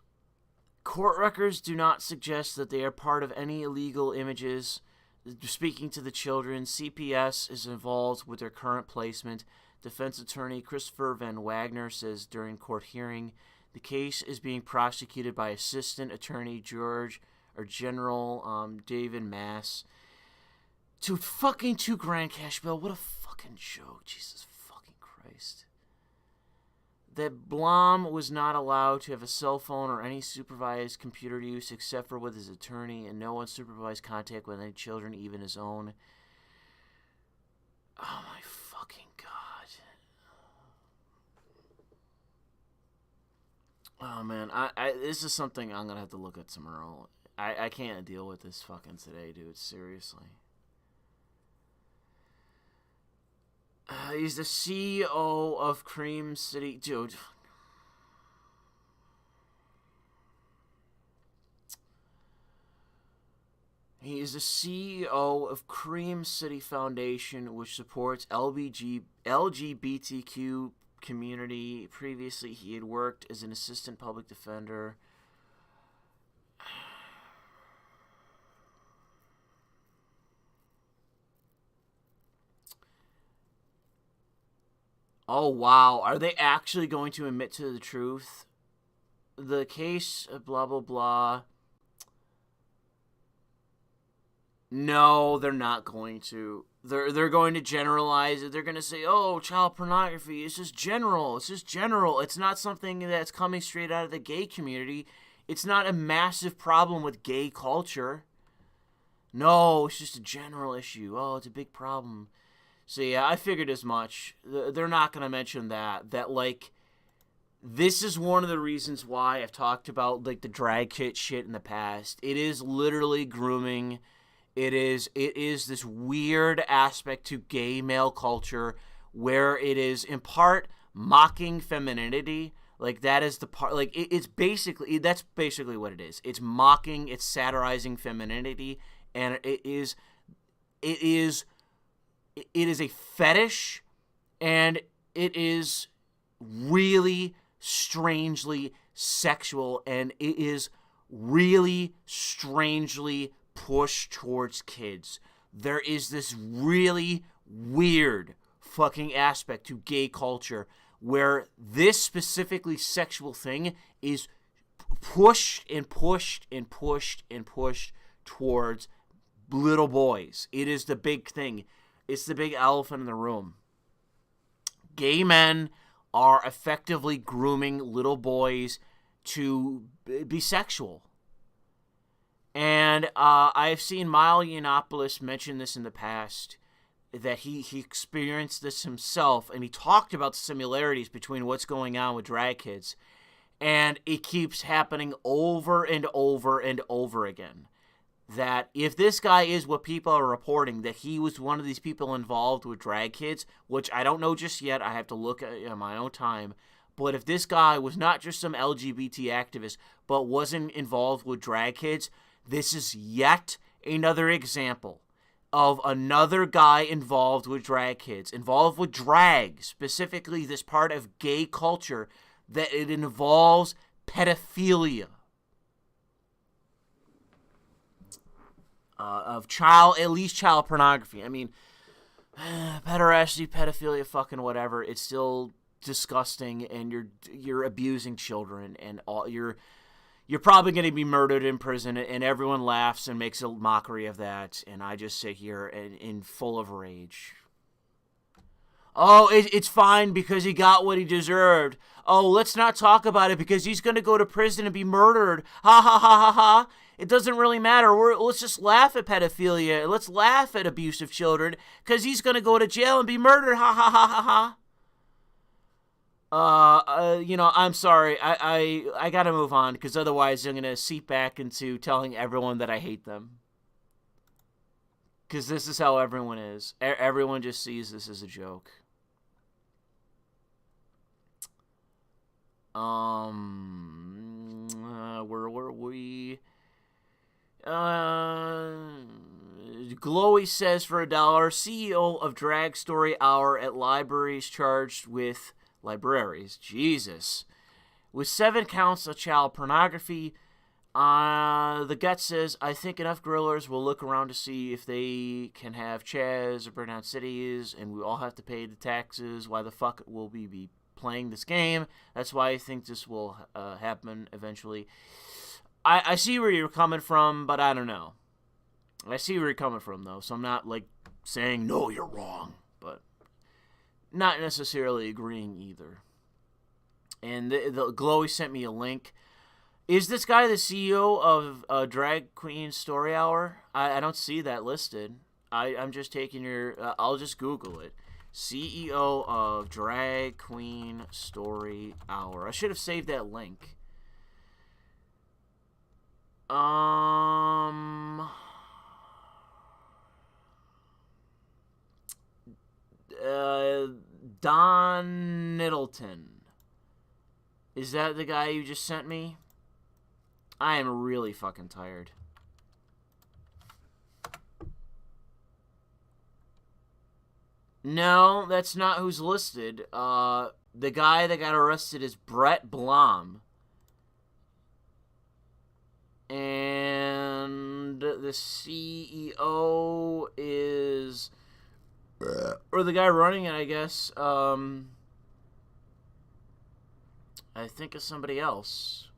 Court records do not suggest that they are part of any illegal images. Speaking to the children, CPS is involved with their current placement. Defense attorney Christopher Van Wagner says during court hearing, the case is being prosecuted by Assistant Attorney General David Mass. Dude, fucking $2,000 cash bill. What a fucking joke. Jesus fucking Christ. That Blom was not allowed to have a cell phone or any supervised computer use except for with his attorney, and no unsupervised contact with any children, even his own. Oh my fucking God. Oh man, this is something I'm gonna have to look at tomorrow. I can't deal with this fucking today, dude. Seriously. He's the CEO of Cream City. Dude. He is the CEO of Cream City Foundation, which supports LGBTQ community. Previously, he had worked as an assistant public defender. Oh, wow. Are they actually going to admit to the truth? The case, blah, blah, blah. No, they're not going to. They're going to generalize it. They're going to say, oh, child pornography. It's just general. It's just general. It's not something that's coming straight out of the gay community. It's not a massive problem with gay culture. No, it's just a general issue. Oh, it's a big problem. So yeah, I figured as much. They're not going to mention that. That, like, this is one of the reasons why I've talked about, like, the drag kit shit in the past. It is literally grooming. It is this weird aspect to gay male culture where it is, in part, mocking femininity. Like, that is the part, like, it's basically, that's basically what it is. It's mocking, it's satirizing femininity, and it is a fetish, and it is really strangely sexual, and it is really strangely pushed towards kids. There is this really weird fucking aspect to gay culture where this specifically sexual thing is pushed and pushed and pushed and pushed towards little boys. It is the big thing. It's the big elephant in the room. Gay men are effectively grooming little boys to be sexual. And I've seen Milo Yiannopoulos mention this in the past, that he experienced this himself, and he talked about the similarities between what's going on with drag kids. And it keeps happening over and over and over again. That if this guy is what people are reporting, that he was one of these people involved with drag kids, which I don't know just yet, I have to look at my own time, but if this guy was not just some LGBT activist, but wasn't involved with drag kids, this is yet another example of another guy involved with drag kids, involved with drag, specifically this part of gay culture, that it involves pedophilia. Of at least child pornography. I mean, pederasty, pedophilia, fucking whatever. It's still disgusting, and you're abusing children, and you're probably going to be murdered in prison, and everyone laughs and makes a mockery of that, and I just sit here in full of rage. Oh, it's fine because he got what he deserved. Oh, let's not talk about it because he's going to go to prison and be murdered. Ha ha ha ha ha. It doesn't really matter. Let's just laugh at pedophilia. Let's laugh at abuse of children because he's going to go to jail and be murdered. Ha ha ha ha ha. I'm sorry. I got to move on because otherwise I'm going to seep back into telling everyone that I hate them. Because this is how everyone is. Everyone just sees this as a joke. Where were we? Glowy says for $1, CEO of Drag Story Hour at libraries charged with libraries. Jesus. With 7 counts of child pornography. The Gut says, I think enough grillers will look around to see if they can have Chaz or burn down cities, and we all have to pay the taxes. Why the fuck will we be playing this game? That's why I think this will happen eventually. I see where you're coming from, but I don't know. I see where you're coming from, though, so I'm not, saying, no, you're wrong, but not necessarily agreeing either. And the Glowy sent me a link. Is this guy the CEO of Drag Queen Story Hour? I don't see that listed. I'm just taking your... I'll just Google it. CEO of Drag Queen Story Hour. I should have saved that link. Don Middleton. Is that the guy you just sent me? I am really fucking tired. No, that's not who's listed. The guy that got arrested is Brett Blom. And the CEO is... or the guy running it, I guess. I think it's somebody else.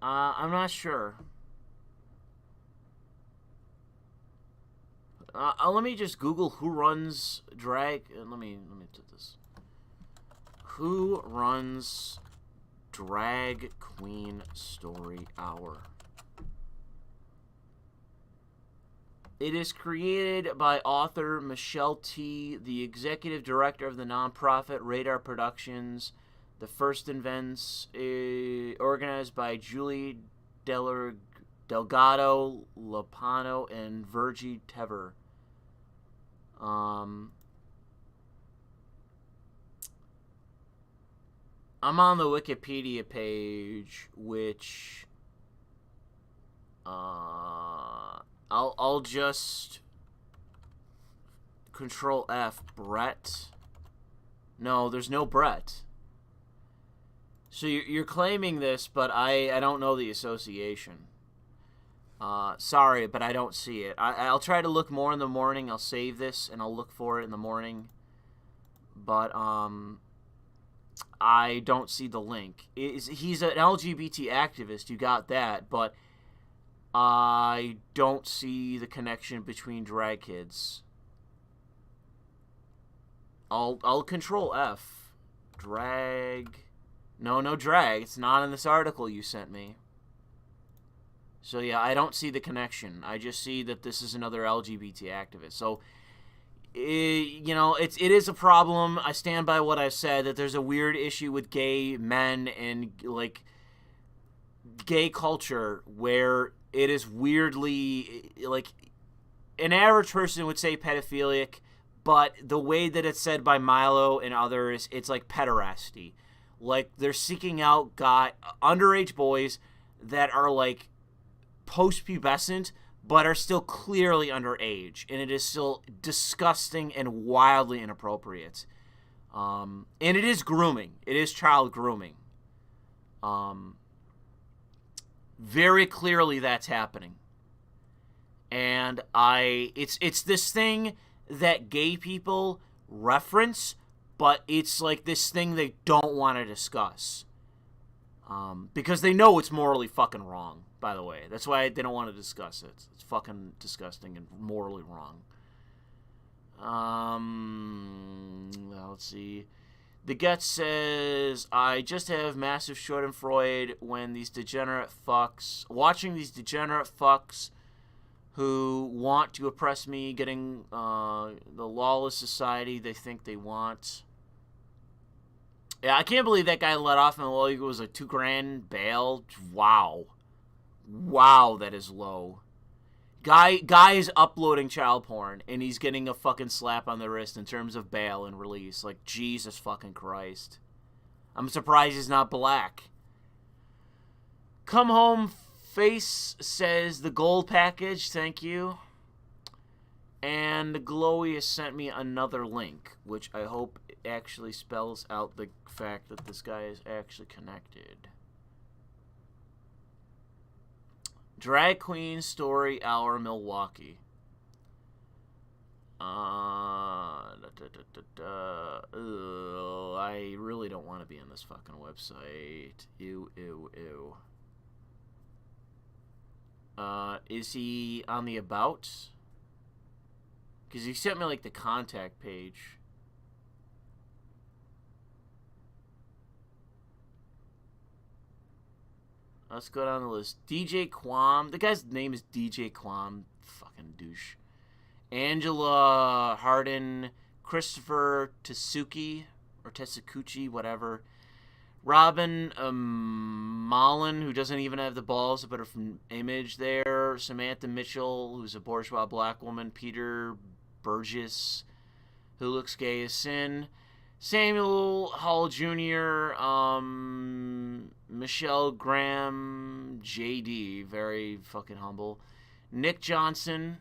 I'm not sure. Let me just Google who runs drag. Let me do this. Who runs Drag Queen Story Hour? It is created by author Michelle T., the executive director of the nonprofit Radar Productions. The first events organized by Julie Delgado Lopano and Virgie Tever. I'm on the Wikipedia page, which I'll just Control F. Brett. No, there's no Brett. So you're claiming this, but I don't know the association. Sorry, but I don't see it. I'll try to look more in the morning. I'll save this, and I'll look for it in the morning. But I don't see the link. He's an LGBT activist. You got that, but I don't see the connection between drag kids. I'll Control F. Drag... No drag. It's not in this article you sent me. So yeah, I don't see the connection. I just see that this is another LGBT activist. So, it is a problem. I stand by what I said, that there's a weird issue with gay men and, gay culture where it is weirdly, an average person would say pedophilic, but the way that it's said by Milo and others, it's like pederasty. They're seeking out underage boys that are, post-pubescent, but are still clearly underage. And it is still disgusting and wildly inappropriate. And it is grooming. It is child grooming. Very clearly that's happening. And it's this thing that gay people reference, but it's this thing they don't want to discuss. Because they know it's morally fucking wrong, by the way. That's why they don't want to discuss it. It's fucking disgusting and morally wrong. Let's see. The Gettr says, I just have massive schadenfreude when these degenerate fucks, watching these degenerate fucks who want to oppress me, getting the lawless society they think they want. Yeah, I can't believe that guy let off, and well, it was a $2,000 bail. Wow. Wow, that is low. Guy is uploading child porn, and he's getting a fucking slap on the wrist in terms of bail and release. Like, Jesus fucking Christ. I'm surprised he's not black. Come home face says the gold package, thank you. And the Glowy has sent me another link, which I hope actually spells out the fact that this guy is actually connected. Drag Queen Story Hour Milwaukee. I really don't want to be on this fucking website. Ew, ew, ew. Is he on the About? Because he sent me, like, the contact page. Let's go down the list. DJ Quam. The guy's name is DJ Quam. Fucking douche. Angela Harden. Christopher Tsuki. Or Tetsukuchi, whatever. Robin Mullen, who doesn't even have the balls to put her image there. Samantha Mitchell, who's a bourgeois black woman. Peter Burgess, who looks gay as sin. Samuel Hall Jr., Michelle Graham, JD, very fucking humble. Nick Johnson,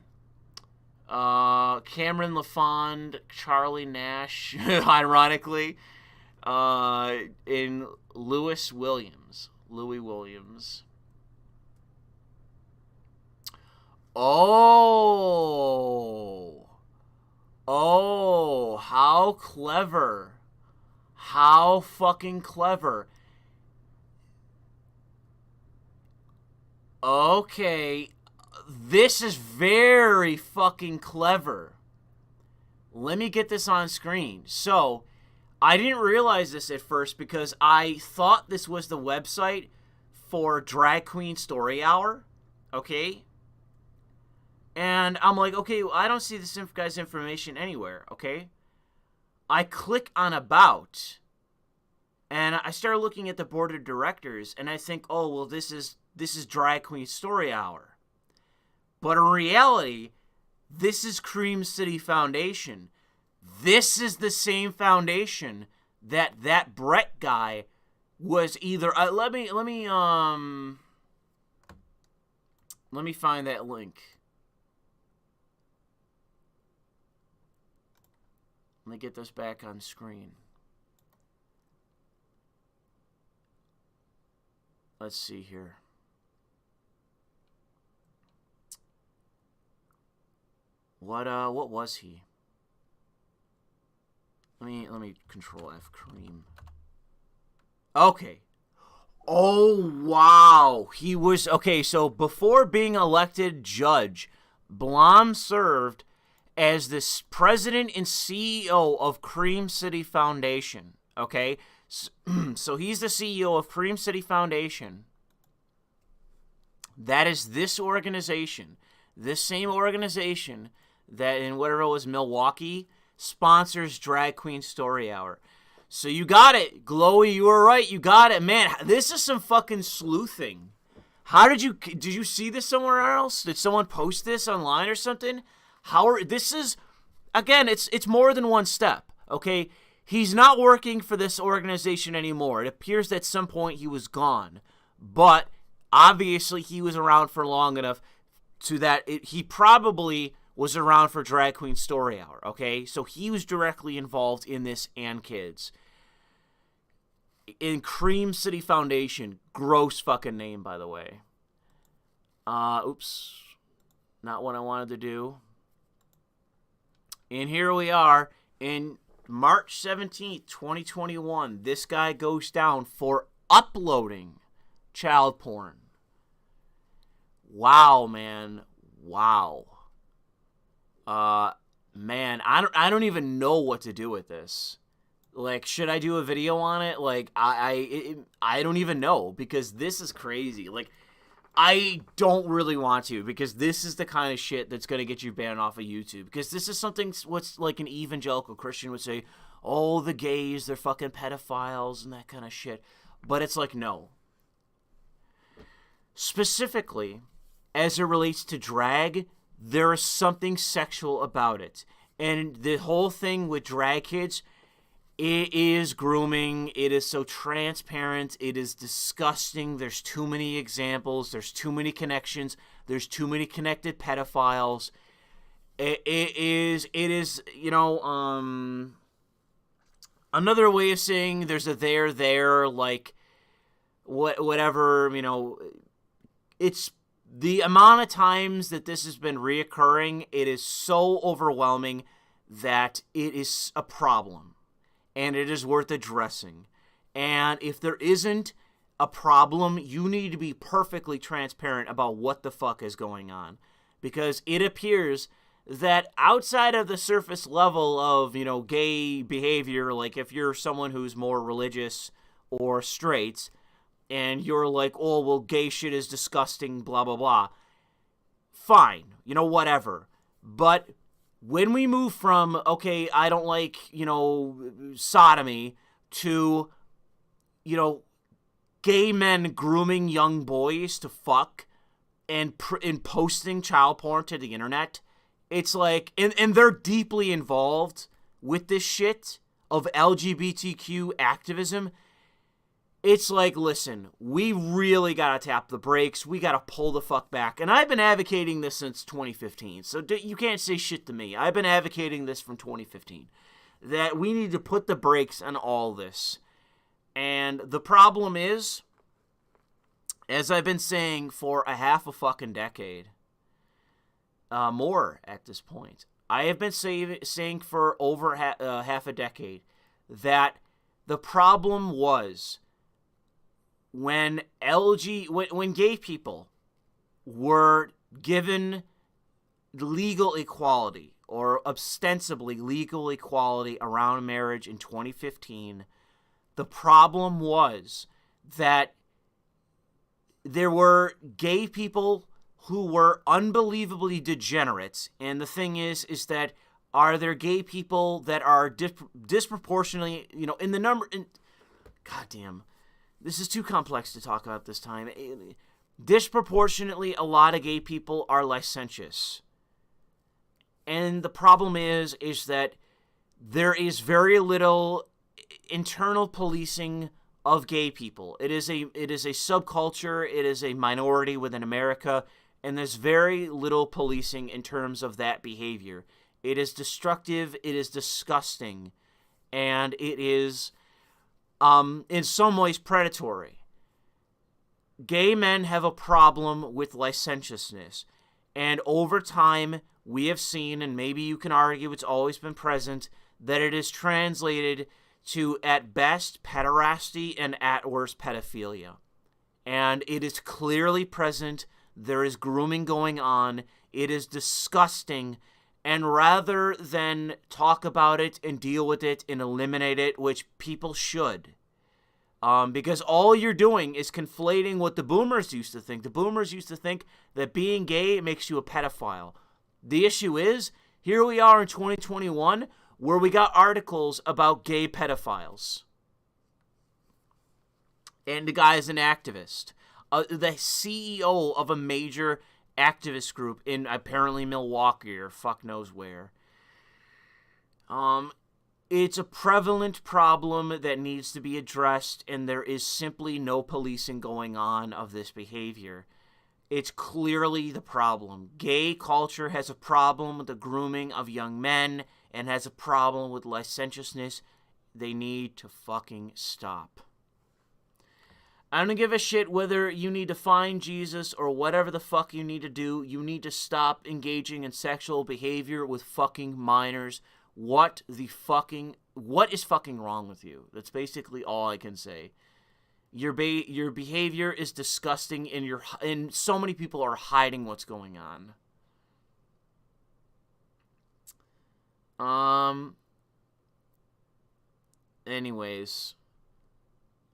Cameron LaFond, Charlie Nash, ironically, in Louis Williams. Oh, how clever. How fucking clever. Okay, this is very fucking clever. Let me get this on screen. So, I didn't realize this at first because I thought this was the website for Drag Queen Story Hour, okay? And I'm like, okay, I don't see this guy's information anywhere, okay? I click on About, and I start looking at the board of directors, and I think, oh, well, this is Drag Queen Story Hour. But in reality, this is Cream City Foundation. This is the same foundation that Brett guy was either. Let me find that link. Let me get this back on screen. Let's see here. What was he? Let me Control F Cream. Okay. Oh wow. He was okay, so before being elected judge, Blom served as the president and CEO of Cream City Foundation, okay? So he's the CEO of Cream City Foundation. That is this organization, this same organization that in whatever it was, Milwaukee, sponsors Drag Queen Story Hour. So you got it, Glowy, you were right, you got it. Man, this is some fucking sleuthing. Did you see this somewhere else? Did someone post this online or something? This is, again, it's more than one step, okay? He's not working for this organization anymore. It appears that at some point he was gone. But, obviously, he was around for long enough to that he probably was around for Drag Queen Story Hour, okay? So he was directly involved in this and kids. In Cream City Foundation, gross fucking name, by the way. Oops. Not what I wanted to do. And here we are in March 17th, 2021. This guy goes down for uploading child porn. Wow, man. Wow. Man, I don't even know what to do with this. Like, should I do a video on it? Like, I don't even know, because this is crazy. Like, I don't really want to, because this is the kind of shit that's going to get you banned off of YouTube. Because this is something what's like an evangelical Christian would say, oh, the gays, they're fucking pedophiles and that kind of shit. But it's like, no. Specifically, as it relates to drag, there is something sexual about it. And the whole thing with drag kids, it is grooming. It is so transparent. It is disgusting. There's too many examples. There's too many connections. There's too many connected pedophiles. It is, you know, another way of saying there's a there, like, whatever, you know, it's the amount of times that this has been reoccurring, it is so overwhelming that it is a problem. And it is worth addressing. And if there isn't a problem, you need to be perfectly transparent about what the fuck is going on. Because it appears that outside of the surface level of, you know, gay behavior, like if you're someone who's more religious or straight, and you're like, oh, well, gay shit is disgusting, blah, blah, blah. Fine. You know, whatever. But when we move from, okay, I don't like, you know, sodomy, to, you know, gay men grooming young boys to fuck and posting child porn to the internet, it's like, and they're deeply involved with this shit of LGBTQ activism. It's like, listen, we really got to tap the brakes. We got to pull the fuck back. And I've been advocating this since 2015. So you can't say shit to me. I've been advocating this from 2015. That we need to put the brakes on all this. And the problem is, as I've been saying for a half a fucking decade, more at this point, I have been saying for over half a decade that the problem was when gay people were given legal equality, or ostensibly legal equality around marriage in 2015, the problem was that there were gay people who were unbelievably degenerate. And the thing is that are there gay people that are disproportionately, you know, in the number, goddamn, this is too complex to talk about this time. Disproportionately, a lot of gay people are licentious. And the problem is that there is very little internal policing of gay people. It is a subculture, it is a minority within America, and there's very little policing in terms of that behavior. It is destructive, it is disgusting, and it is in some ways predatory. Gay men have a problem with licentiousness, and over time we have seen, and maybe you can argue it's always been present, that it is translated to at best pederasty and at worst pedophilia. And it is clearly present. There is grooming going on. It is disgusting. And rather than talk about it and deal with it and eliminate it, which people should, because all you're doing is conflating what the boomers used to think. The boomers used to think that being gay makes you a pedophile. The issue is, here we are in 2021, where we got articles about gay pedophiles. And the guy is an activist. The CEO of a major activist group in apparently Milwaukee or fuck knows where. It's a prevalent problem that needs to be addressed, and there is simply no policing going on of this behavior. It's clearly the problem. Gay culture has a problem with the grooming of young men and has a problem with licentiousness. They need to fucking stop. I don't give a shit whether you need to find Jesus or whatever the fuck you need to do. You need to stop engaging in sexual behavior with fucking minors. What is fucking wrong with you? That's basically all I can say. Your behavior is disgusting, and so many people are hiding what's going on. Anyways,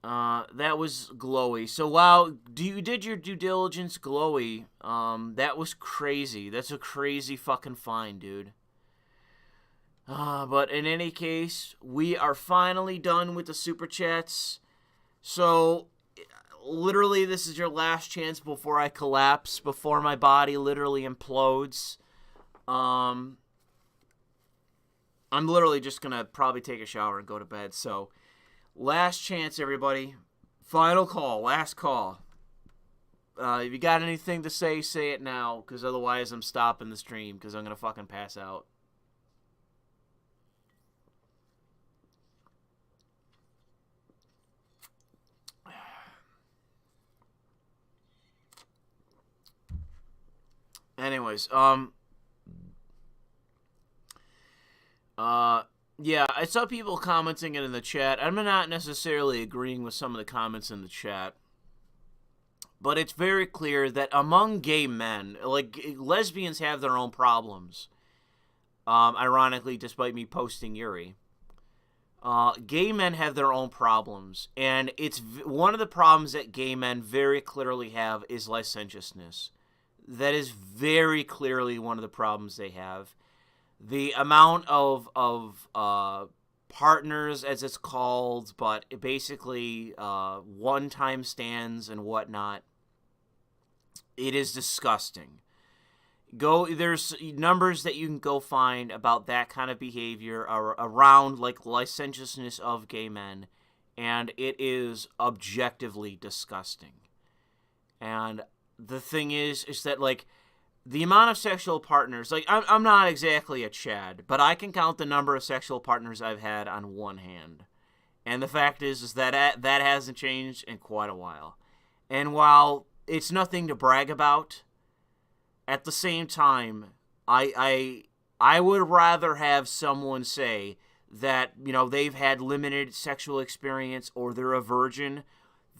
that was Glowy. So wow, you did your due diligence, Glowy. That was crazy. That's a crazy fucking find, dude. But in any case, we are finally done with the super chats. So, literally, this is your last chance before I collapse, before my body literally implodes. I'm literally just gonna probably take a shower and go to bed. So, last chance, everybody. Final call, last call. If you got anything to say it now, because otherwise I'm stopping the stream, because I'm gonna fucking pass out. Anyways, yeah, I saw people commenting it in the chat. I'm not necessarily agreeing with some of the comments in the chat, but it's very clear that among gay men, like, lesbians have their own problems. Ironically, despite me posting Yuri. Gay men have their own problems, and it's one of the problems that gay men very clearly have is licentiousness. That is very clearly one of the problems they have. The amount of partners, as it's called, but basically one-time stands and whatnot, it is disgusting. There's numbers that you can go find about that kind of behavior around, like, licentiousness of gay men, and it is objectively disgusting. And the thing is that, like, the amount of sexual partners, like, I'm not exactly a Chad, but I can count the number of sexual partners I've had on one hand. And the fact is that that hasn't changed in quite a while. And while it's nothing to brag about, at the same time, I would rather have someone say that, you know, they've had limited sexual experience or they're a virgin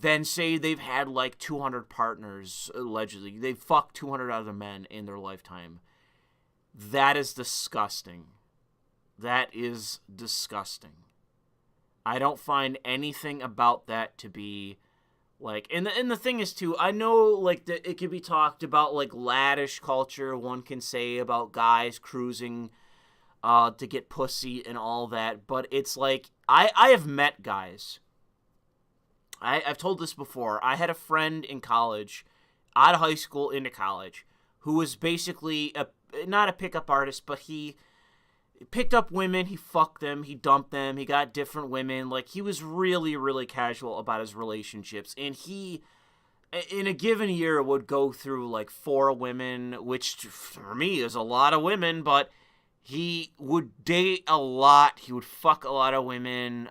than say they've had like 200 partners, allegedly. They've fucked 200 other men in their lifetime. That is disgusting. That is disgusting. I don't find anything about that to be, like, and the thing is, too, I know, like, that it could be talked about, like, laddish culture, one can say, about guys cruising to get pussy and all that, but it's like, I have met guys. I've told this before. I had a friend in college, out of high school into college, who was basically not a pickup artist, but he picked up women, he fucked them, he dumped them, he got different women. Like, he was really, really casual about his relationships. And he, in a given year, would go through like 4 women, which for me is a lot of women, but he would date a lot. He would fuck a lot of women.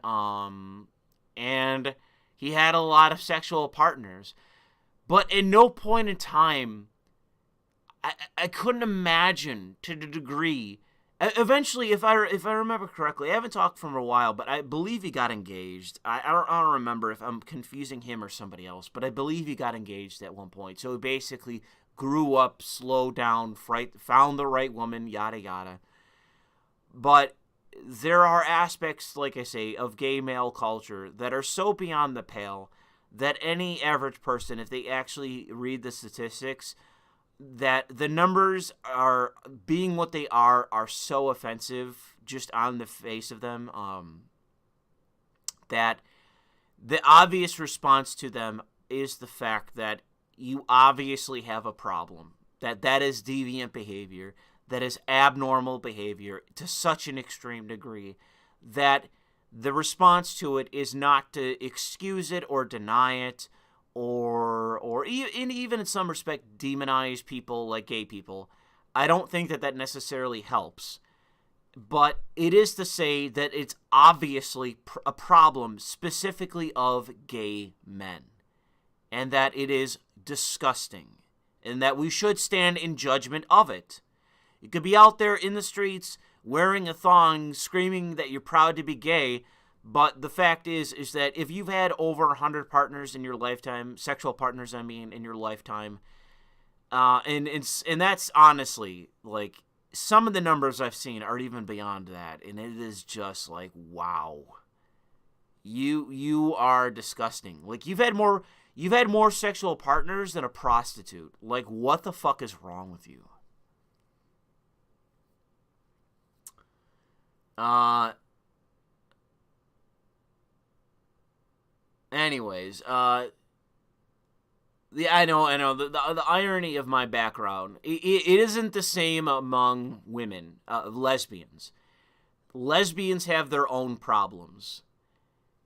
And he had a lot of sexual partners. But at no point in time, I couldn't imagine to the degree. Eventually, if I remember correctly, I haven't talked for him a while, but I believe he got engaged. I don't remember if I'm confusing him or somebody else, but I believe he got engaged at one point. So he basically grew up, slowed down, found the right woman, yada yada. But there are aspects, like I say, of gay male culture that are so beyond the pale that any average person, if they actually read the statistics, that the numbers are, being what they are so offensive just on the face of them, that the obvious response to them is the fact that you obviously have a problem, that is deviant behavior, that is abnormal behavior to such an extreme degree that the response to it is not to excuse it or deny it, or even in some respect demonize people like gay people. I don't think that necessarily helps. But it is to say that it's obviously a problem specifically of gay men. And that it is disgusting. And that we should stand in judgment of it. You could be out there in the streets wearing a thong, screaming that you're proud to be gay, But the fact is that if you've had over 100 partners in your lifetime, sexual partners, in your lifetime, and that's honestly, like, some of the numbers I've seen are even beyond that, and it is just like, wow. You are disgusting. Like, you've had more sexual partners than a prostitute. Like, what the fuck is wrong with you? Anyways, I know. The irony of my background, it isn't the same among women, lesbians. Lesbians have their own problems.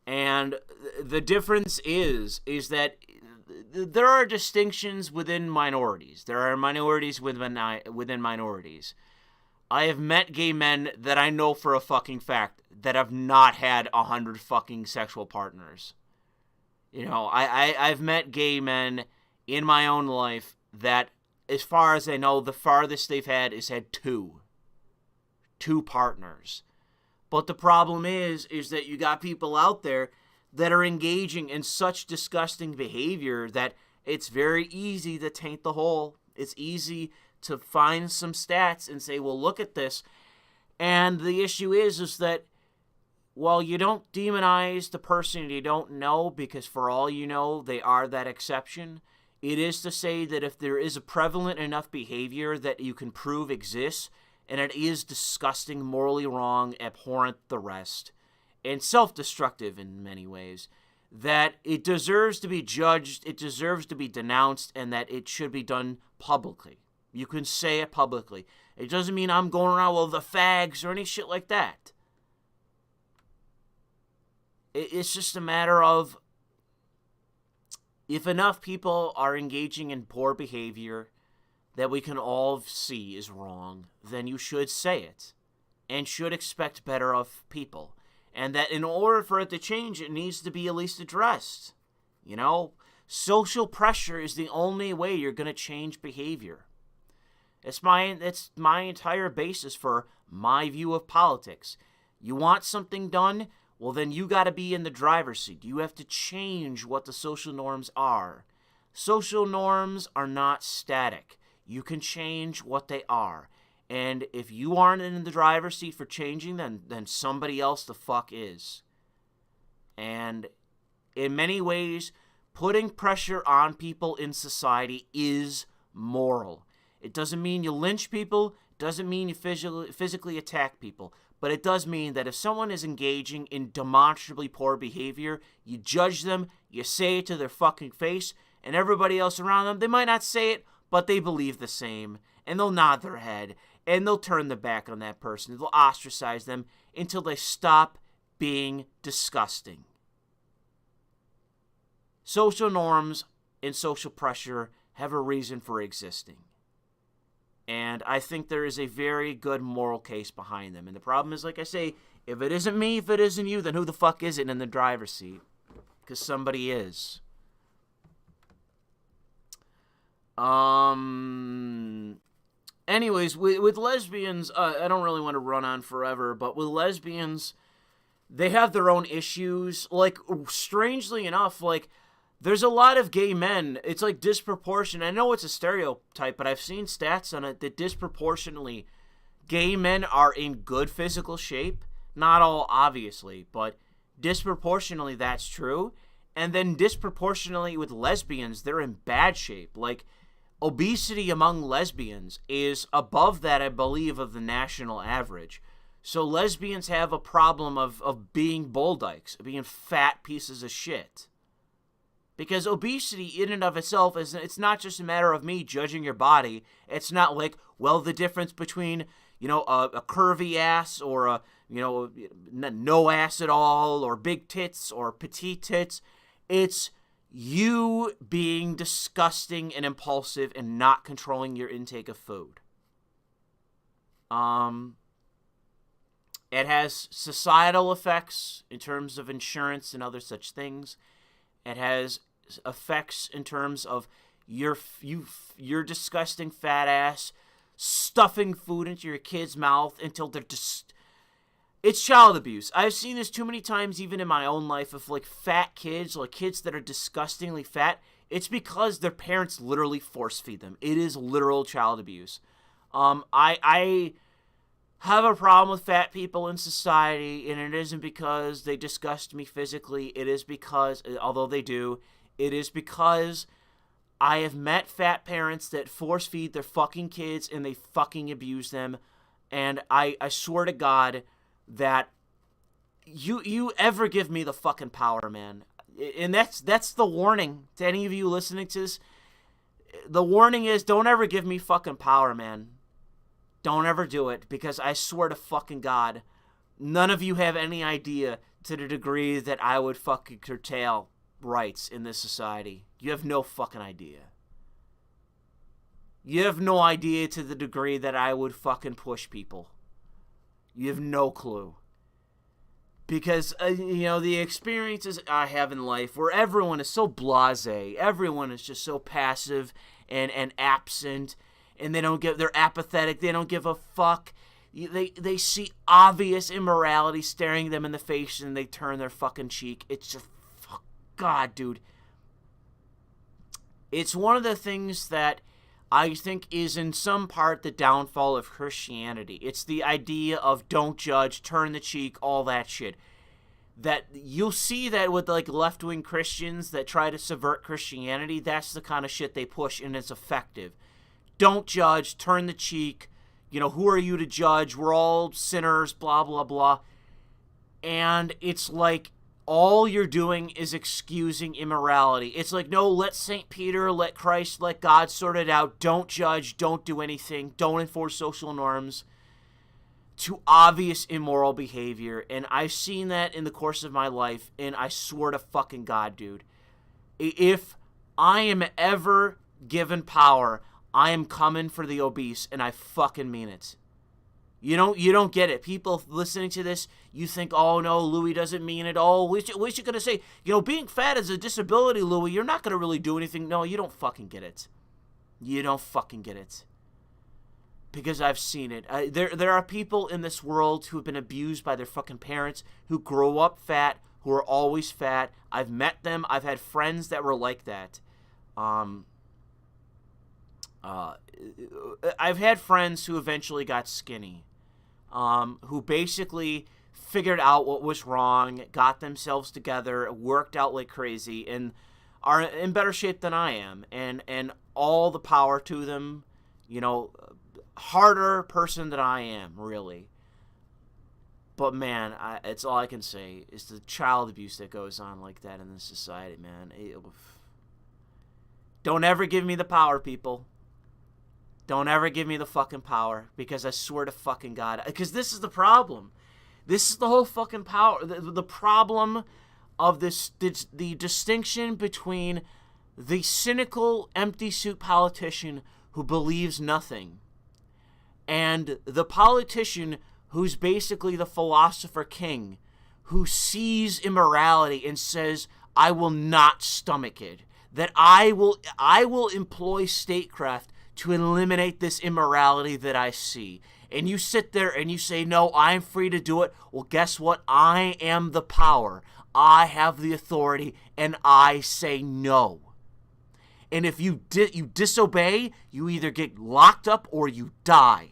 And the difference is that there are distinctions within minorities. There are minorities within minorities. I have met gay men that I know for a fucking fact that have not had 100 fucking sexual partners. You know, I've met gay men in my own life that, as far as I know, the farthest they've had is had two partners. But the problem is that you got people out there that are engaging in such disgusting behavior that it's very easy to taint the whole. It's easy to find some stats and say, well, look at this. And the issue is that, well, you don't demonize the person you don't know, because for all you know, they are that exception. It is to say that if there is a prevalent enough behavior that you can prove exists, and it is disgusting, morally wrong, abhorrent, the rest, and self-destructive in many ways, that it deserves to be judged, it deserves to be denounced, and that it should be done publicly. You can say it publicly. It doesn't mean I'm going around, well, the fags or any shit like that. It's just a matter of, if enough people are engaging in poor behavior that we can all see is wrong, then you should say it and should expect better of people. And that in order for it to change, it needs to be at least addressed. You know, social pressure is the only way you're going to change behavior. It's my entire basis for my view of politics. You want something done? Well, then you got to be in the driver's seat. You have to change what the social norms are. Social norms are not static. You can change what they are. And if you aren't in the driver's seat for changing, then somebody else the fuck is. And in many ways, putting pressure on people in society is moral. It doesn't mean you lynch people. It doesn't mean you physically attack people. But it does mean that if someone is engaging in demonstrably poor behavior, you judge them, you say it to their fucking face, and everybody else around them, they might not say it, but they believe the same, and they'll nod their head, and they'll turn their back on that person. They'll ostracize them until they stop being disgusting. Social norms and social pressure have a reason for existing. And I think there is a very good moral case behind them. And the problem is, like I say, if it isn't me, if it isn't you, then who the fuck is it in the driver's seat? Because somebody is. Anyways, with lesbians, I don't really want to run on forever, but with lesbians, they have their own issues. Like, strangely enough, like, there's a lot of gay men. It's like disproportionate. I know it's a stereotype, but I've seen stats on it that disproportionately gay men are in good physical shape. Not all, obviously, but disproportionately that's true. And then disproportionately with lesbians, they're in bad shape. Like, obesity among lesbians is above that, I believe, of the national average. So lesbians have a problem of being bull dykes, being fat pieces of shit. Because obesity in and of itself, it's not just a matter of me judging your body. It's not like, well, the difference between, you know, a curvy ass or a, you know, no ass at all, or big tits or petite tits. It's you being disgusting and impulsive and not controlling your intake of food. It has societal effects in terms of insurance and other such things. It has effects in terms of your disgusting fat ass stuffing food into your kid's mouth until they're just... It's child abuse. I've seen this too many times, even in my own life, of like fat kids, like kids that are disgustingly fat. It's because their parents literally force feed them. It is literal child abuse. I have a problem with fat people in society, and it isn't because they disgust me physically. It is because, although they do, it is because I have met fat parents that force feed their fucking kids and they fucking abuse them. And I swear to God that you ever give me the fucking power, man. And that's the warning to any of you listening to this. The warning is, don't ever give me fucking power, man. Don't ever do it, because I swear to fucking God, none of you have any idea to the degree that I would fucking curtail rights in this society. You have no fucking idea. You have no idea to the degree that I would fucking push people. You have no clue. Because, the experiences I have in life where everyone is so blasé, everyone is just so passive and absent, and they're apathetic, they don't give a fuck. They see obvious immorality staring them in the face and they turn their fucking cheek. It's just, God, dude. It's one of the things that I think is in some part the downfall of Christianity. It's the idea of don't judge, turn the cheek, all that shit. That you'll see that with like left-wing Christians that try to subvert Christianity. That's the kind of shit they push, and it's effective. Don't judge, turn the cheek. Who are you to judge? We're all sinners, blah, blah, blah. And it's like all you're doing is excusing immorality. It's like, no, let St. Peter, let Christ, let God sort it out. Don't judge, don't do anything, don't enforce social norms. To obvious immoral behavior. And I've seen that in the course of my life, and I swear to fucking God, dude. If I am ever given power, I am coming for the obese, and I fucking mean it. You don't get it. People listening to this, you think, oh no, Louis doesn't mean it. Oh, what you gonna say? Being fat is a disability, Louis. You're not gonna really do anything. No, you don't fucking get it. You don't fucking get it. Because I've seen it. There are people in this world who have been abused by their fucking parents, who grow up fat, who are always fat. I've met them. I've had friends that were like that. I've had friends who eventually got skinny, who basically figured out what was wrong, got themselves together, worked out like crazy, and are in better shape than I am. And all the power to them. Harder person than I am, really. But man, it's all I can say is the child abuse that goes on like that in this society, man. Don't ever give me the power, people. Don't ever give me the fucking power, because I swear to fucking God, because this is the problem. This is the whole fucking power. The problem of the distinction between the cynical, empty suit politician who believes nothing and the politician who's basically the philosopher king, who sees immorality and says, I will not stomach it. That I will employ statecraft to eliminate this immorality that I see. And you sit there and you say, no, I'm free to do it. Well, guess what? I am the power. I have the authority, and I say no. And if you disobey, you either get locked up or you die.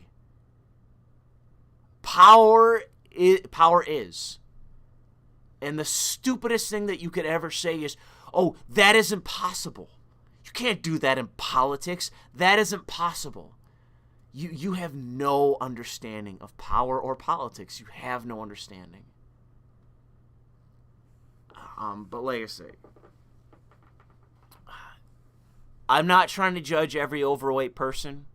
Power is. And the stupidest thing that you could ever say is, oh, that isn't possible. You can't do that in politics. That isn't possible. You have no understanding of power or politics. You have no understanding. But like I say, I'm not trying to judge every overweight person.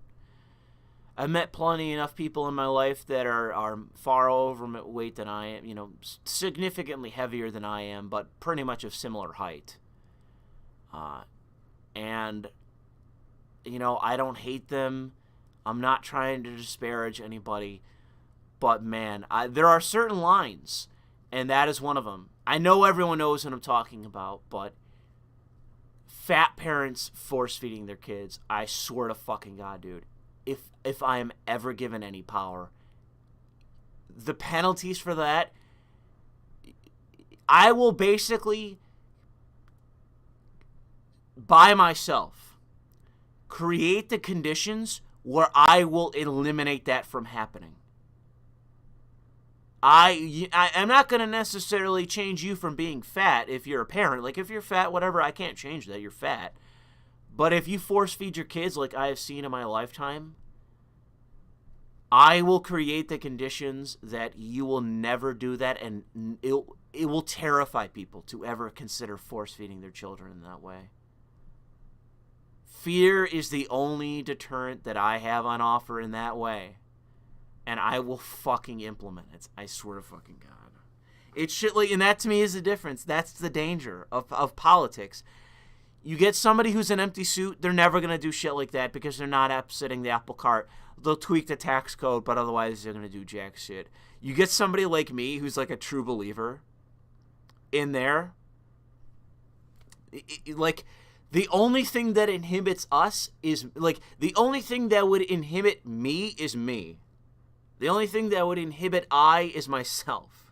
I've met plenty enough people in my life that are far overweight than I am, significantly heavier than I am, but pretty much of similar height. And I don't hate them. I'm not trying to disparage anybody. But man, there are certain lines, and that is one of them. I know everyone knows what I'm talking about, but fat parents force-feeding their kids, I swear to fucking God, dude. If I am ever given any power, the penalties for that, I will basically, by myself, create the conditions where I will eliminate that from happening. I'm not going to necessarily change you from being fat if you're a parent. Like, if you're fat, whatever, I can't change that. You're fat. But if you force feed your kids like I have seen in my lifetime, I will create the conditions that you will never do that, and it will terrify people to ever consider force feeding their children in that way. Fear is the only deterrent that I have on offer in that way. And I will fucking implement it. I swear to fucking God. It's shit like, and that to me is the difference. That's the danger of politics. You get somebody who's an empty suit, they're never going to do shit like that because they're not upsetting the apple cart. They'll tweak the tax code, but otherwise they're going to do jack shit. You get somebody like me who's like a true believer in there. Like, the only thing that inhibits us is, like, the only thing that would inhibit me is me. The only thing that would inhibit I is myself.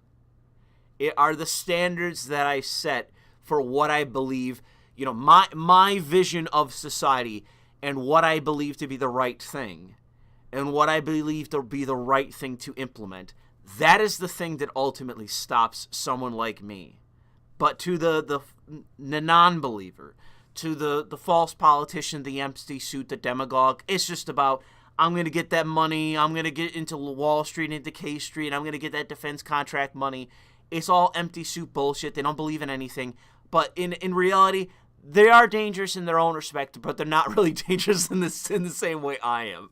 It are the standards that I set for what I believe, you know, my vision of society and what I believe to be the right thing and what I believe to be the right thing to implement. That is the thing that ultimately stops someone like me. But to the non-believer, to the false politician, the empty suit, the demagogue, it's just about, I'm going to get that money, I'm going to get into Wall Street, into K Street, I'm going to get that defense contract money. It's all empty suit bullshit. They don't believe in anything. But in reality, they are dangerous in their own respect, but they're not really dangerous in the same way I am.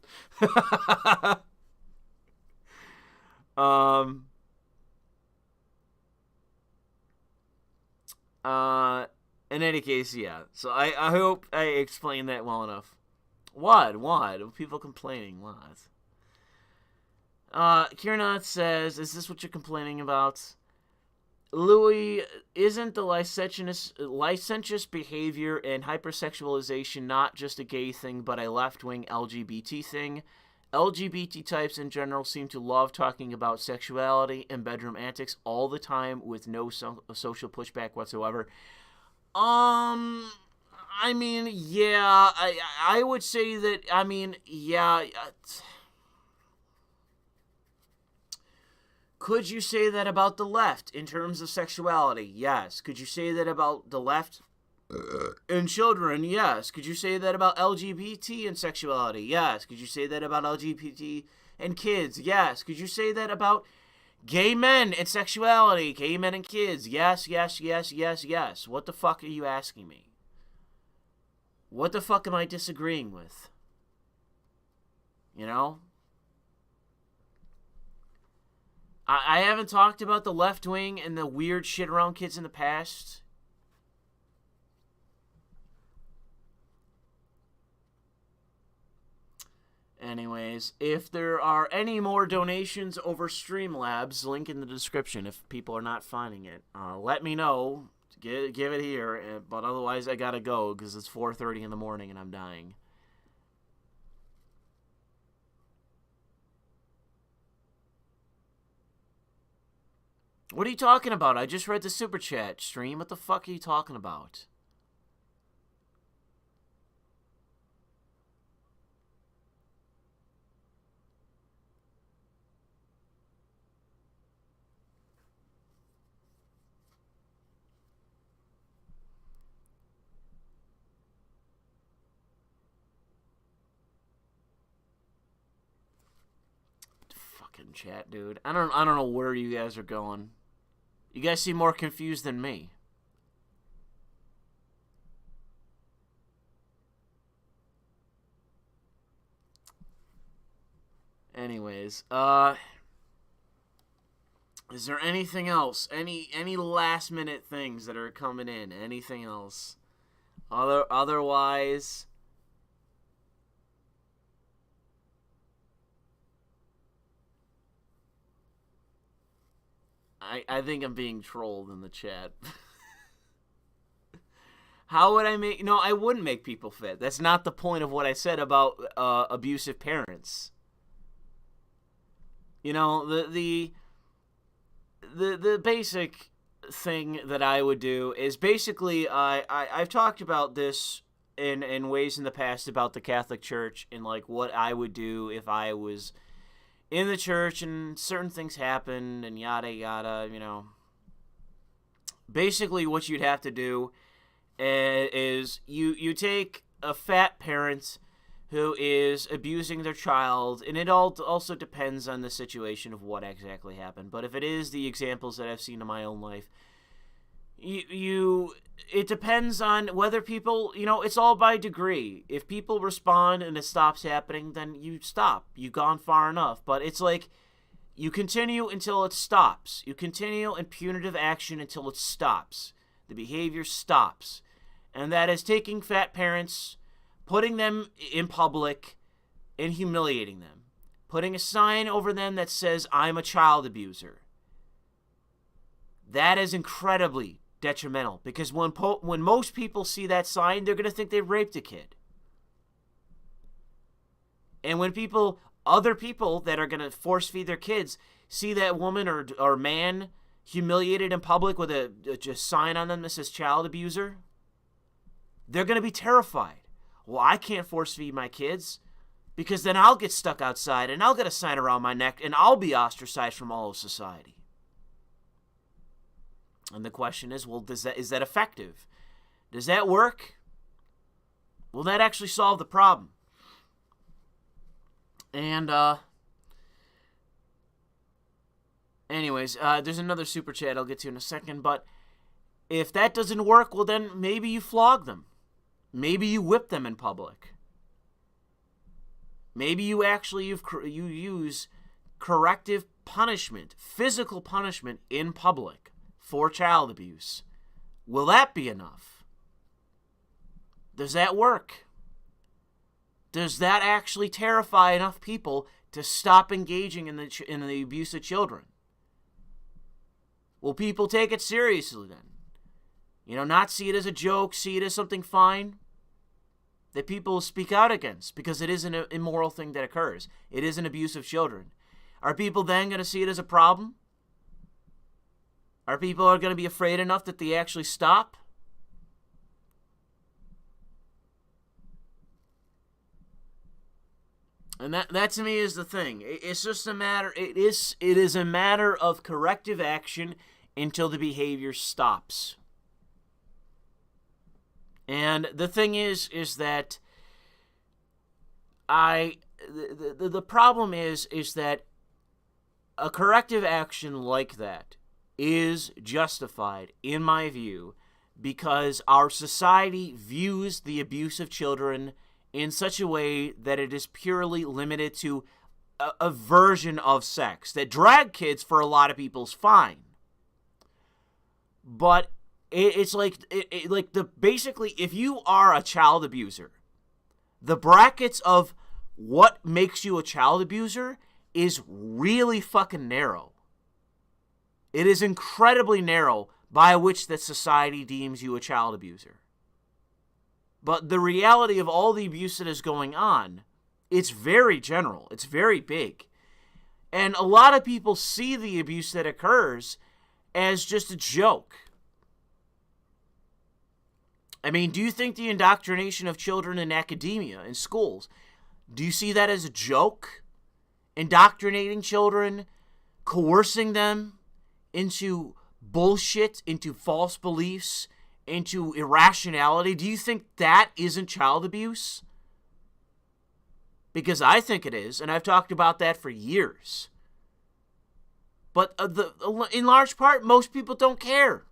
In any case, yeah. So I hope I explained that well enough. What? People complaining. What? Kiernot says, is this what you're complaining about? Louis, isn't the licentious behavior and hypersexualization not just a gay thing, but a left-wing LGBT thing? LGBT types in general seem to love talking about sexuality and bedroom antics all the time with no social pushback whatsoever. I mean, yeah, I would say that, I mean, yeah. Could you say that about the left in terms of sexuality? Yes. Could you say that about the left and children? Yes. Could you say that about LGBT and sexuality? Yes. Could you say that about LGBT and kids? Yes. Could you say that about gay men and sexuality, gay men and kids? Yes, yes, yes, yes, yes. What the fuck are you asking me? What the fuck am I disagreeing with? You know? I haven't talked about the left wing and the weird shit around kids in the past. Anyways, if there are any more donations over Streamlabs, link in the description if people are not finding it. Let me know. Give it here. But otherwise, I gotta go because it's 4:30 in the morning and I'm dying. What are you talking about? I just read the super chat stream. What the fuck are you talking about? Fucking chat, dude. I don't know where you guys are going. You guys seem more confused than me. Anyways, is there anything else? Any last minute things that are coming in? Anything else? Otherwise, I think I'm being trolled in the chat. How would I make... No, I wouldn't make people fit. That's not the point of what I said about abusive parents. You know, the basic thing that I would do is basically I've talked about this in ways in the past about the Catholic Church and like what I would do if I was in the church and certain things happened and yada yada, you know. Basically what you'd have to do is you take a fat parent who is abusing their child, and it all also depends on the situation of what exactly happened. But if it is the examples that I've seen in my own life, it depends on whether people, you know, it's all by degree. If people respond and it stops happening, then you stop. You've gone far enough. But it's like you continue until it stops. You continue in punitive action until it stops. The behavior stops. And that is taking fat parents, putting them in public, and humiliating them. Putting a sign over them that says, "I'm a child abuser." That is incredibly detrimental, because when most people see that sign, they're going to think they raped a kid. And when other people that are going to force feed their kids see that woman or man humiliated in public with a just sign on them that says child abuser, they're going to be terrified. Well, I can't force feed my kids because then I'll get stuck outside and I'll get a sign around my neck and I'll be ostracized from all of society. And the question is, well, is that effective? Does that work? Will that actually solve the problem? And, anyways, there's another super chat I'll get to in a second, but if that doesn't work, well, then maybe you flog them. Maybe you whip them in public. Maybe you actually you use corrective punishment, physical punishment in public for child abuse. Will that be enough? Does that work? Does that actually terrify enough people to stop engaging in the abuse of children? Will people take it seriously then? You know, not see it as a joke, see it as something fine that people speak out against because it is an immoral thing that occurs. It is an abuse of children. Are people then going to see it as a problem? Are people going to be afraid enough that they actually stop? And that to me is the thing. It's just a matter, it is a matter of corrective action until the behavior stops. And the thing is that the problem is that a corrective action like that is justified, in my view, because our society views the abuse of children in such a way that it is purely limited to a version of sex. That drag kids for a lot of people is fine. But it's like basically, if you are a child abuser, the brackets of what makes you a child abuser is really fucking narrow. It is incredibly narrow by which that society deems you a child abuser. But the reality of all the abuse that is going on, it's very general. It's very big. And a lot of people see the abuse that occurs as just a joke. I mean, do you think the indoctrination of children in academia, in schools, do you see that as a joke? Indoctrinating children, coercing them into bullshit, into false beliefs, into irrationality. Do you think that isn't child abuse? Because I think it is, and I've talked about that for years. But in large part, most people don't care.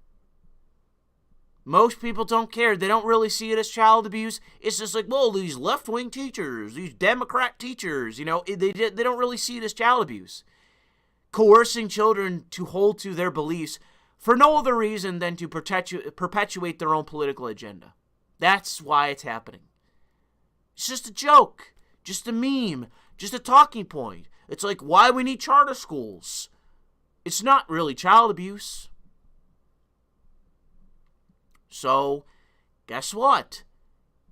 Most people don't care. They don't really see it as child abuse. It's just like, well, these left-wing teachers, these Democrat teachers, you know, they don't really see it as child abuse. Coercing children to hold to their beliefs for no other reason than to perpetuate their own political agenda. That's why it's happening. It's just a joke, just a meme, just a talking point. It's like, why we need charter schools. It's not really child abuse. So, guess what?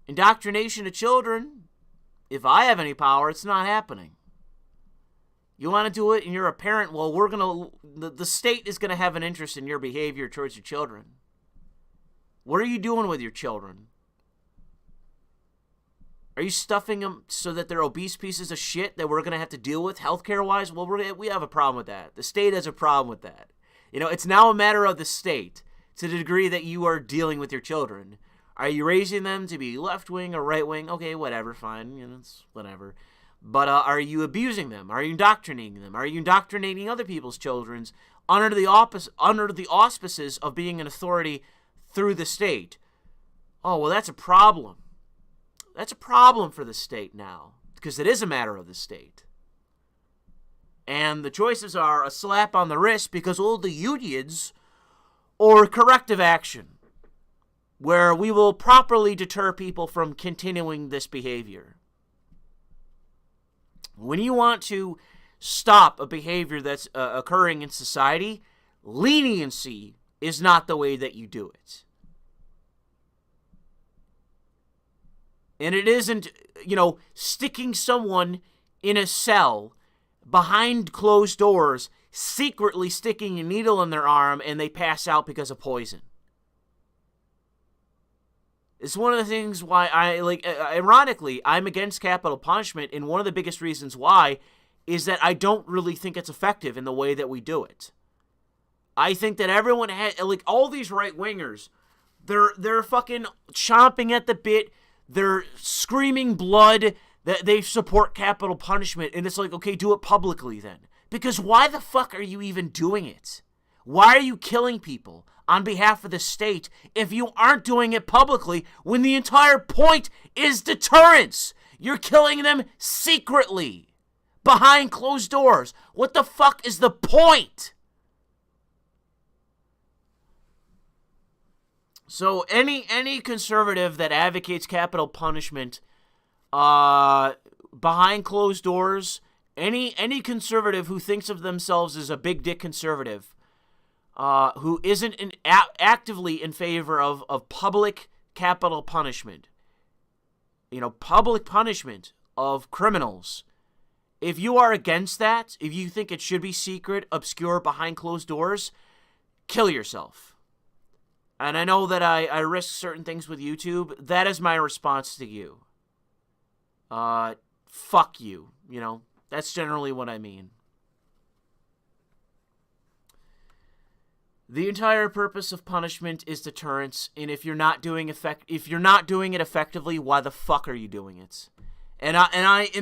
Indoctrination of children, if I have any power, it's not happening. You want to do it and you're a parent, well, the state is going to have an interest in your behavior towards your children. What are you doing with your children? Are you stuffing them so that they're obese pieces of shit that we're going to have to deal with healthcare-wise? Well, we have a problem with that. The state has a problem with that. It's now a matter of the state to the degree that you are dealing with your children. Are you raising them to be left-wing or right-wing? Okay, whatever, fine. It's whatever. But are you abusing them? Are you indoctrinating them? Are you indoctrinating other people's children under the auspices of being an authority through the state? Oh, well, that's a problem. That's a problem for the state now, because it is a matter of the state. And the choices are a slap on the wrist because all the unions, or corrective action, where we will properly deter people from continuing this behavior. When you want to stop a behavior that's occurring in society, leniency is not the way that you do it. And it isn't, sticking someone in a cell behind closed doors, secretly sticking a needle in their arm and they pass out because of poison. It's one of the things why ironically, I'm against capital punishment, and one of the biggest reasons why is that I don't really think it's effective in the way that we do it. I think that everyone all these right-wingers, they're fucking chomping at the bit, they're screaming blood that they support capital punishment, and it's like, okay, do it publicly then. Because why the fuck are you even doing it? Why are you killing people on behalf of the state if you aren't doing it publicly when the entire point is deterrence? You're killing them secretly, behind closed doors. What the fuck is the point? So any conservative that advocates capital punishment behind closed doors, any conservative who thinks of themselves as a big dick conservative, who isn't actively in favor of public capital punishment, public punishment of criminals, if you are against that, if you think it should be secret, obscure, behind closed doors, kill yourself. And I know that I risk certain things with YouTube. That is my response to you. Fuck you. That's generally what I mean. The entire purpose of punishment is deterrence, and if you're not doing it effectively, why the fuck are you doing it? And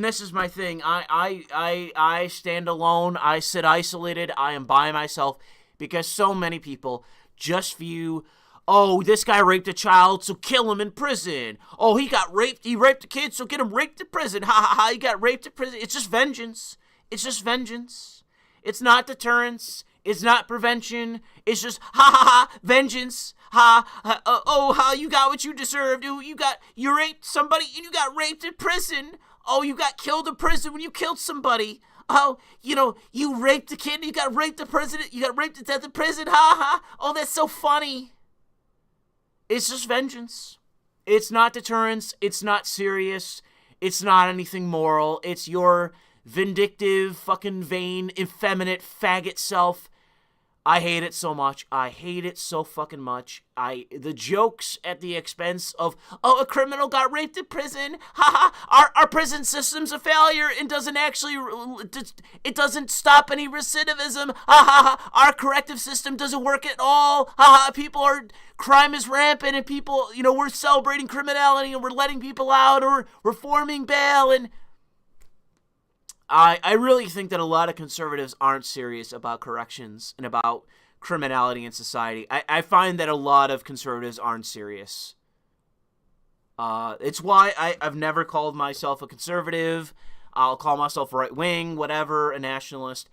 this is my thing. I stand alone. I sit isolated. I am by myself because so many people just view, oh, this guy raped a child, so kill him in prison. Oh, he got raped. He raped a kid, so get him raped in prison. Ha ha ha, he got raped in prison. It's just vengeance. It's just vengeance. It's not deterrence. It's not prevention. It's just ha ha ha, vengeance. Ha, you got what you deserved. You raped somebody and you got raped in prison. Oh, you got killed in prison when you killed somebody. Oh, you raped a kid and you got raped in prison. You got raped to death in prison. Ha ha. Oh, that's so funny. It's just vengeance. It's not deterrence. It's not serious. It's not anything moral. It's your vindictive, fucking vain, effeminate, faggot self. I hate it so much. I hate it so fucking much. The jokes at the expense of, oh, a criminal got raped in prison. Ha ha. Our prison system's a failure and doesn't stop any recidivism. Ha ha ha. Our corrective system doesn't work at all. Ha ha. Crime is rampant and people, we're celebrating criminality and we're letting people out or reforming bail. And I really think that a lot of conservatives aren't serious about corrections and about criminality in society. I find that a lot of conservatives aren't serious. It's why I've never called myself a conservative. I'll call myself right-wing, whatever, a nationalist.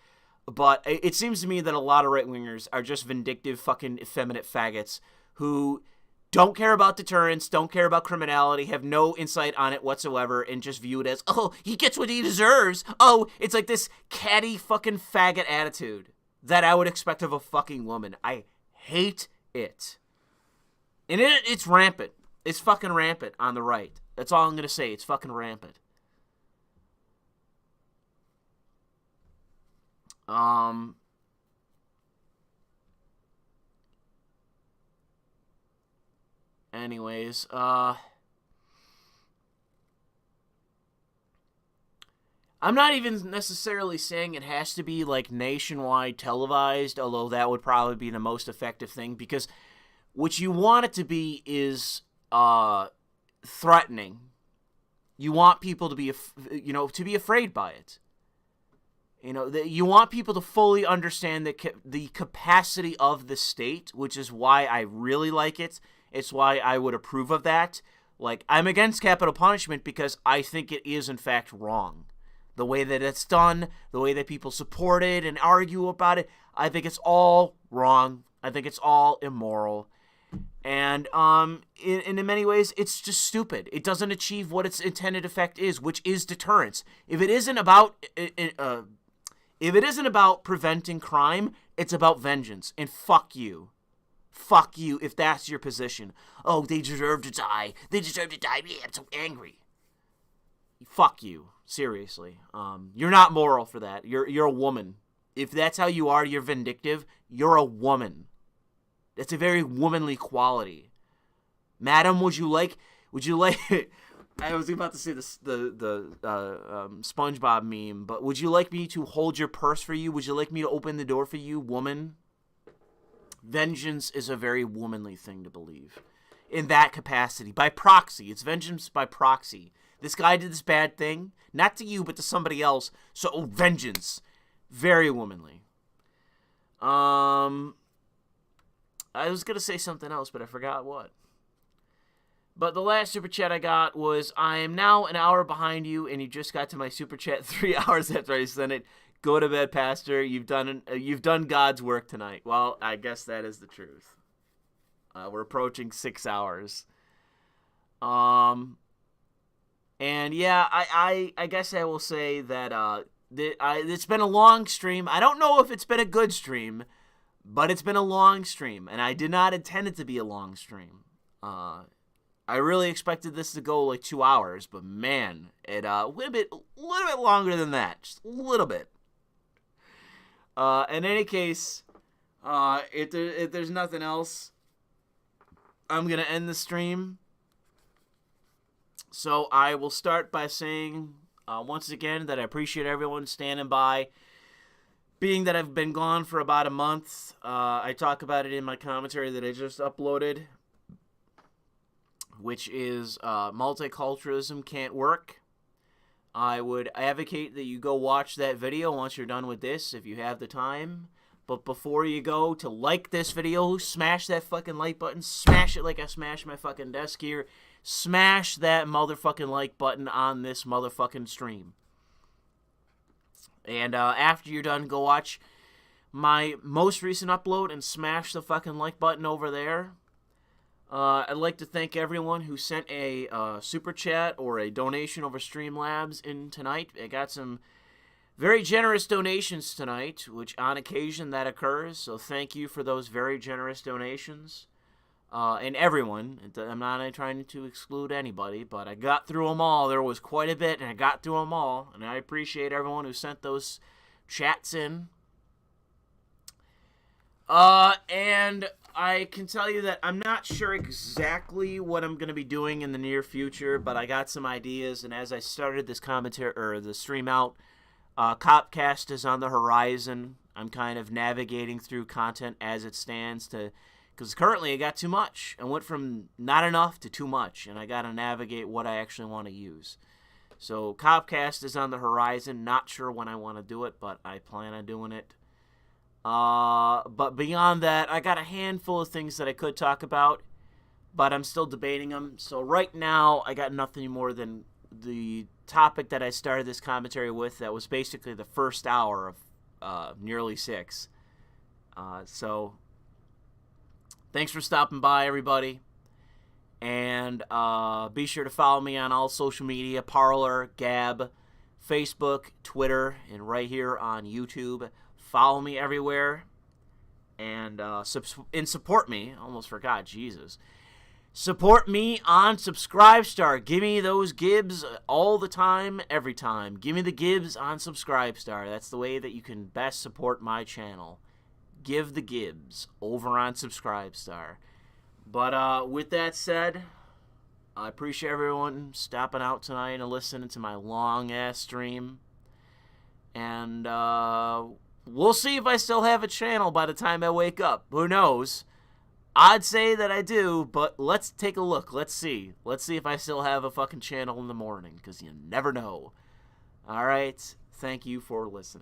But it seems to me that a lot of right-wingers are just vindictive, fucking effeminate faggots who don't care about deterrence, don't care about criminality, have no insight on it whatsoever, and just view it as, oh, he gets what he deserves. Oh, it's like this catty fucking faggot attitude that I would expect of a fucking woman. I hate it. And it's rampant. It's fucking rampant on the right. That's all I'm going to say. It's fucking rampant. Anyways, I'm not even necessarily saying it has to be like nationwide televised, although that would probably be the most effective thing, because what you want it to be is threatening. You want people to be, to be afraid by it. You want people to fully understand the capacity of the state, which is why I really like it. It's why I would approve of that. Like, I'm against capital punishment because I think it is, in fact, wrong. The way that it's done, the way that people support it and argue about it, I think it's all wrong. I think it's all immoral. And in many ways, it's just stupid. It doesn't achieve what its intended effect is, which is deterrence. If it isn't about preventing crime, it's about vengeance. And fuck you. Fuck you if that's your position. Oh, they deserve to die. They deserve to die. Yeah, I'm so angry. Fuck you. Seriously. You're not moral for that. You're a woman. If that's how you are, you're vindictive. You're a woman. That's a very womanly quality. Madam, would you like I was about to say the SpongeBob meme, but would you like me to hold your purse for you? Would you like me to open the door for you, woman? Vengeance is a very womanly thing to believe. In that capacity. By proxy. It's vengeance by proxy. This guy did this bad thing. Not to you, but to somebody else. So, vengeance. Very womanly. I was going to say something else, but I forgot what. But the last super chat I got was, I am now an hour behind you, and you just got to my super chat 3 hours after I sent it. Go to bed, Pastor. You've done God's work tonight. Well, I guess that is the truth. We're approaching 6 hours. And yeah, I guess I will say that it's been a long stream. I don't know if it's been a good stream, but it's been a long stream, and I did not intend it to be a long stream. I really expected this to go like 2 hours, but man, it a little bit longer than that, just a little bit. In any case, if there's nothing else, I'm gonna end the stream. So I will start by saying once again that I appreciate everyone standing by. Being that I've been gone for about a month, I talk about it in my commentary that I just uploaded, which is multiculturalism can't work. I would advocate that you go watch that video once you're done with this, if you have the time. But before you go, to like this video, smash that fucking like button. Smash it like I smashed my fucking desk here. Smash that motherfucking like button on this motherfucking stream. And after you're done, go watch my most recent upload and smash the fucking like button over there. I'd like to thank everyone who sent a super chat or a donation over Streamlabs in tonight. I got some very generous donations tonight, which on occasion that occurs. So thank you for those very generous donations. And everyone. I'm not trying to exclude anybody, but I got through them all. There was quite a bit, and I got through them all. And I appreciate everyone who sent those chats in. And I can tell you that I'm not sure exactly what I'm going to be doing in the near future, but I got some ideas, and as I started this commentary, or the stream out, Copcast is on the horizon. I'm kind of navigating through content as it stands because currently I got too much. I went from not enough to too much, and I got to navigate what I actually want to use. So Copcast is on the horizon. Not sure when I want to do it, but I plan on doing it. But beyond that, I got a handful of things that I could talk about, but I'm still debating them. So right now, I got nothing more than the topic that I started this commentary with. That was basically the first hour of nearly 6. So thanks for stopping by, everybody. And be sure to follow me on all social media, Parler, Gab, Facebook, Twitter, and right here on YouTube. Follow me everywhere, and support me. Almost forgot, Jesus. Support me on Subscribestar. Give me those gibs all the time, every time. Give me the gibs on Subscribestar. That's the way that you can best support my channel. Give the gibs over on Subscribestar. But with that said, I appreciate everyone stopping out tonight and listening to my long-ass stream. And we'll see if I still have a channel by the time I wake up. Who knows? I'd say that I do, but let's take a look. Let's see. Let's see if I still have a fucking channel in the morning, because you never know. All right. Thank you for listening.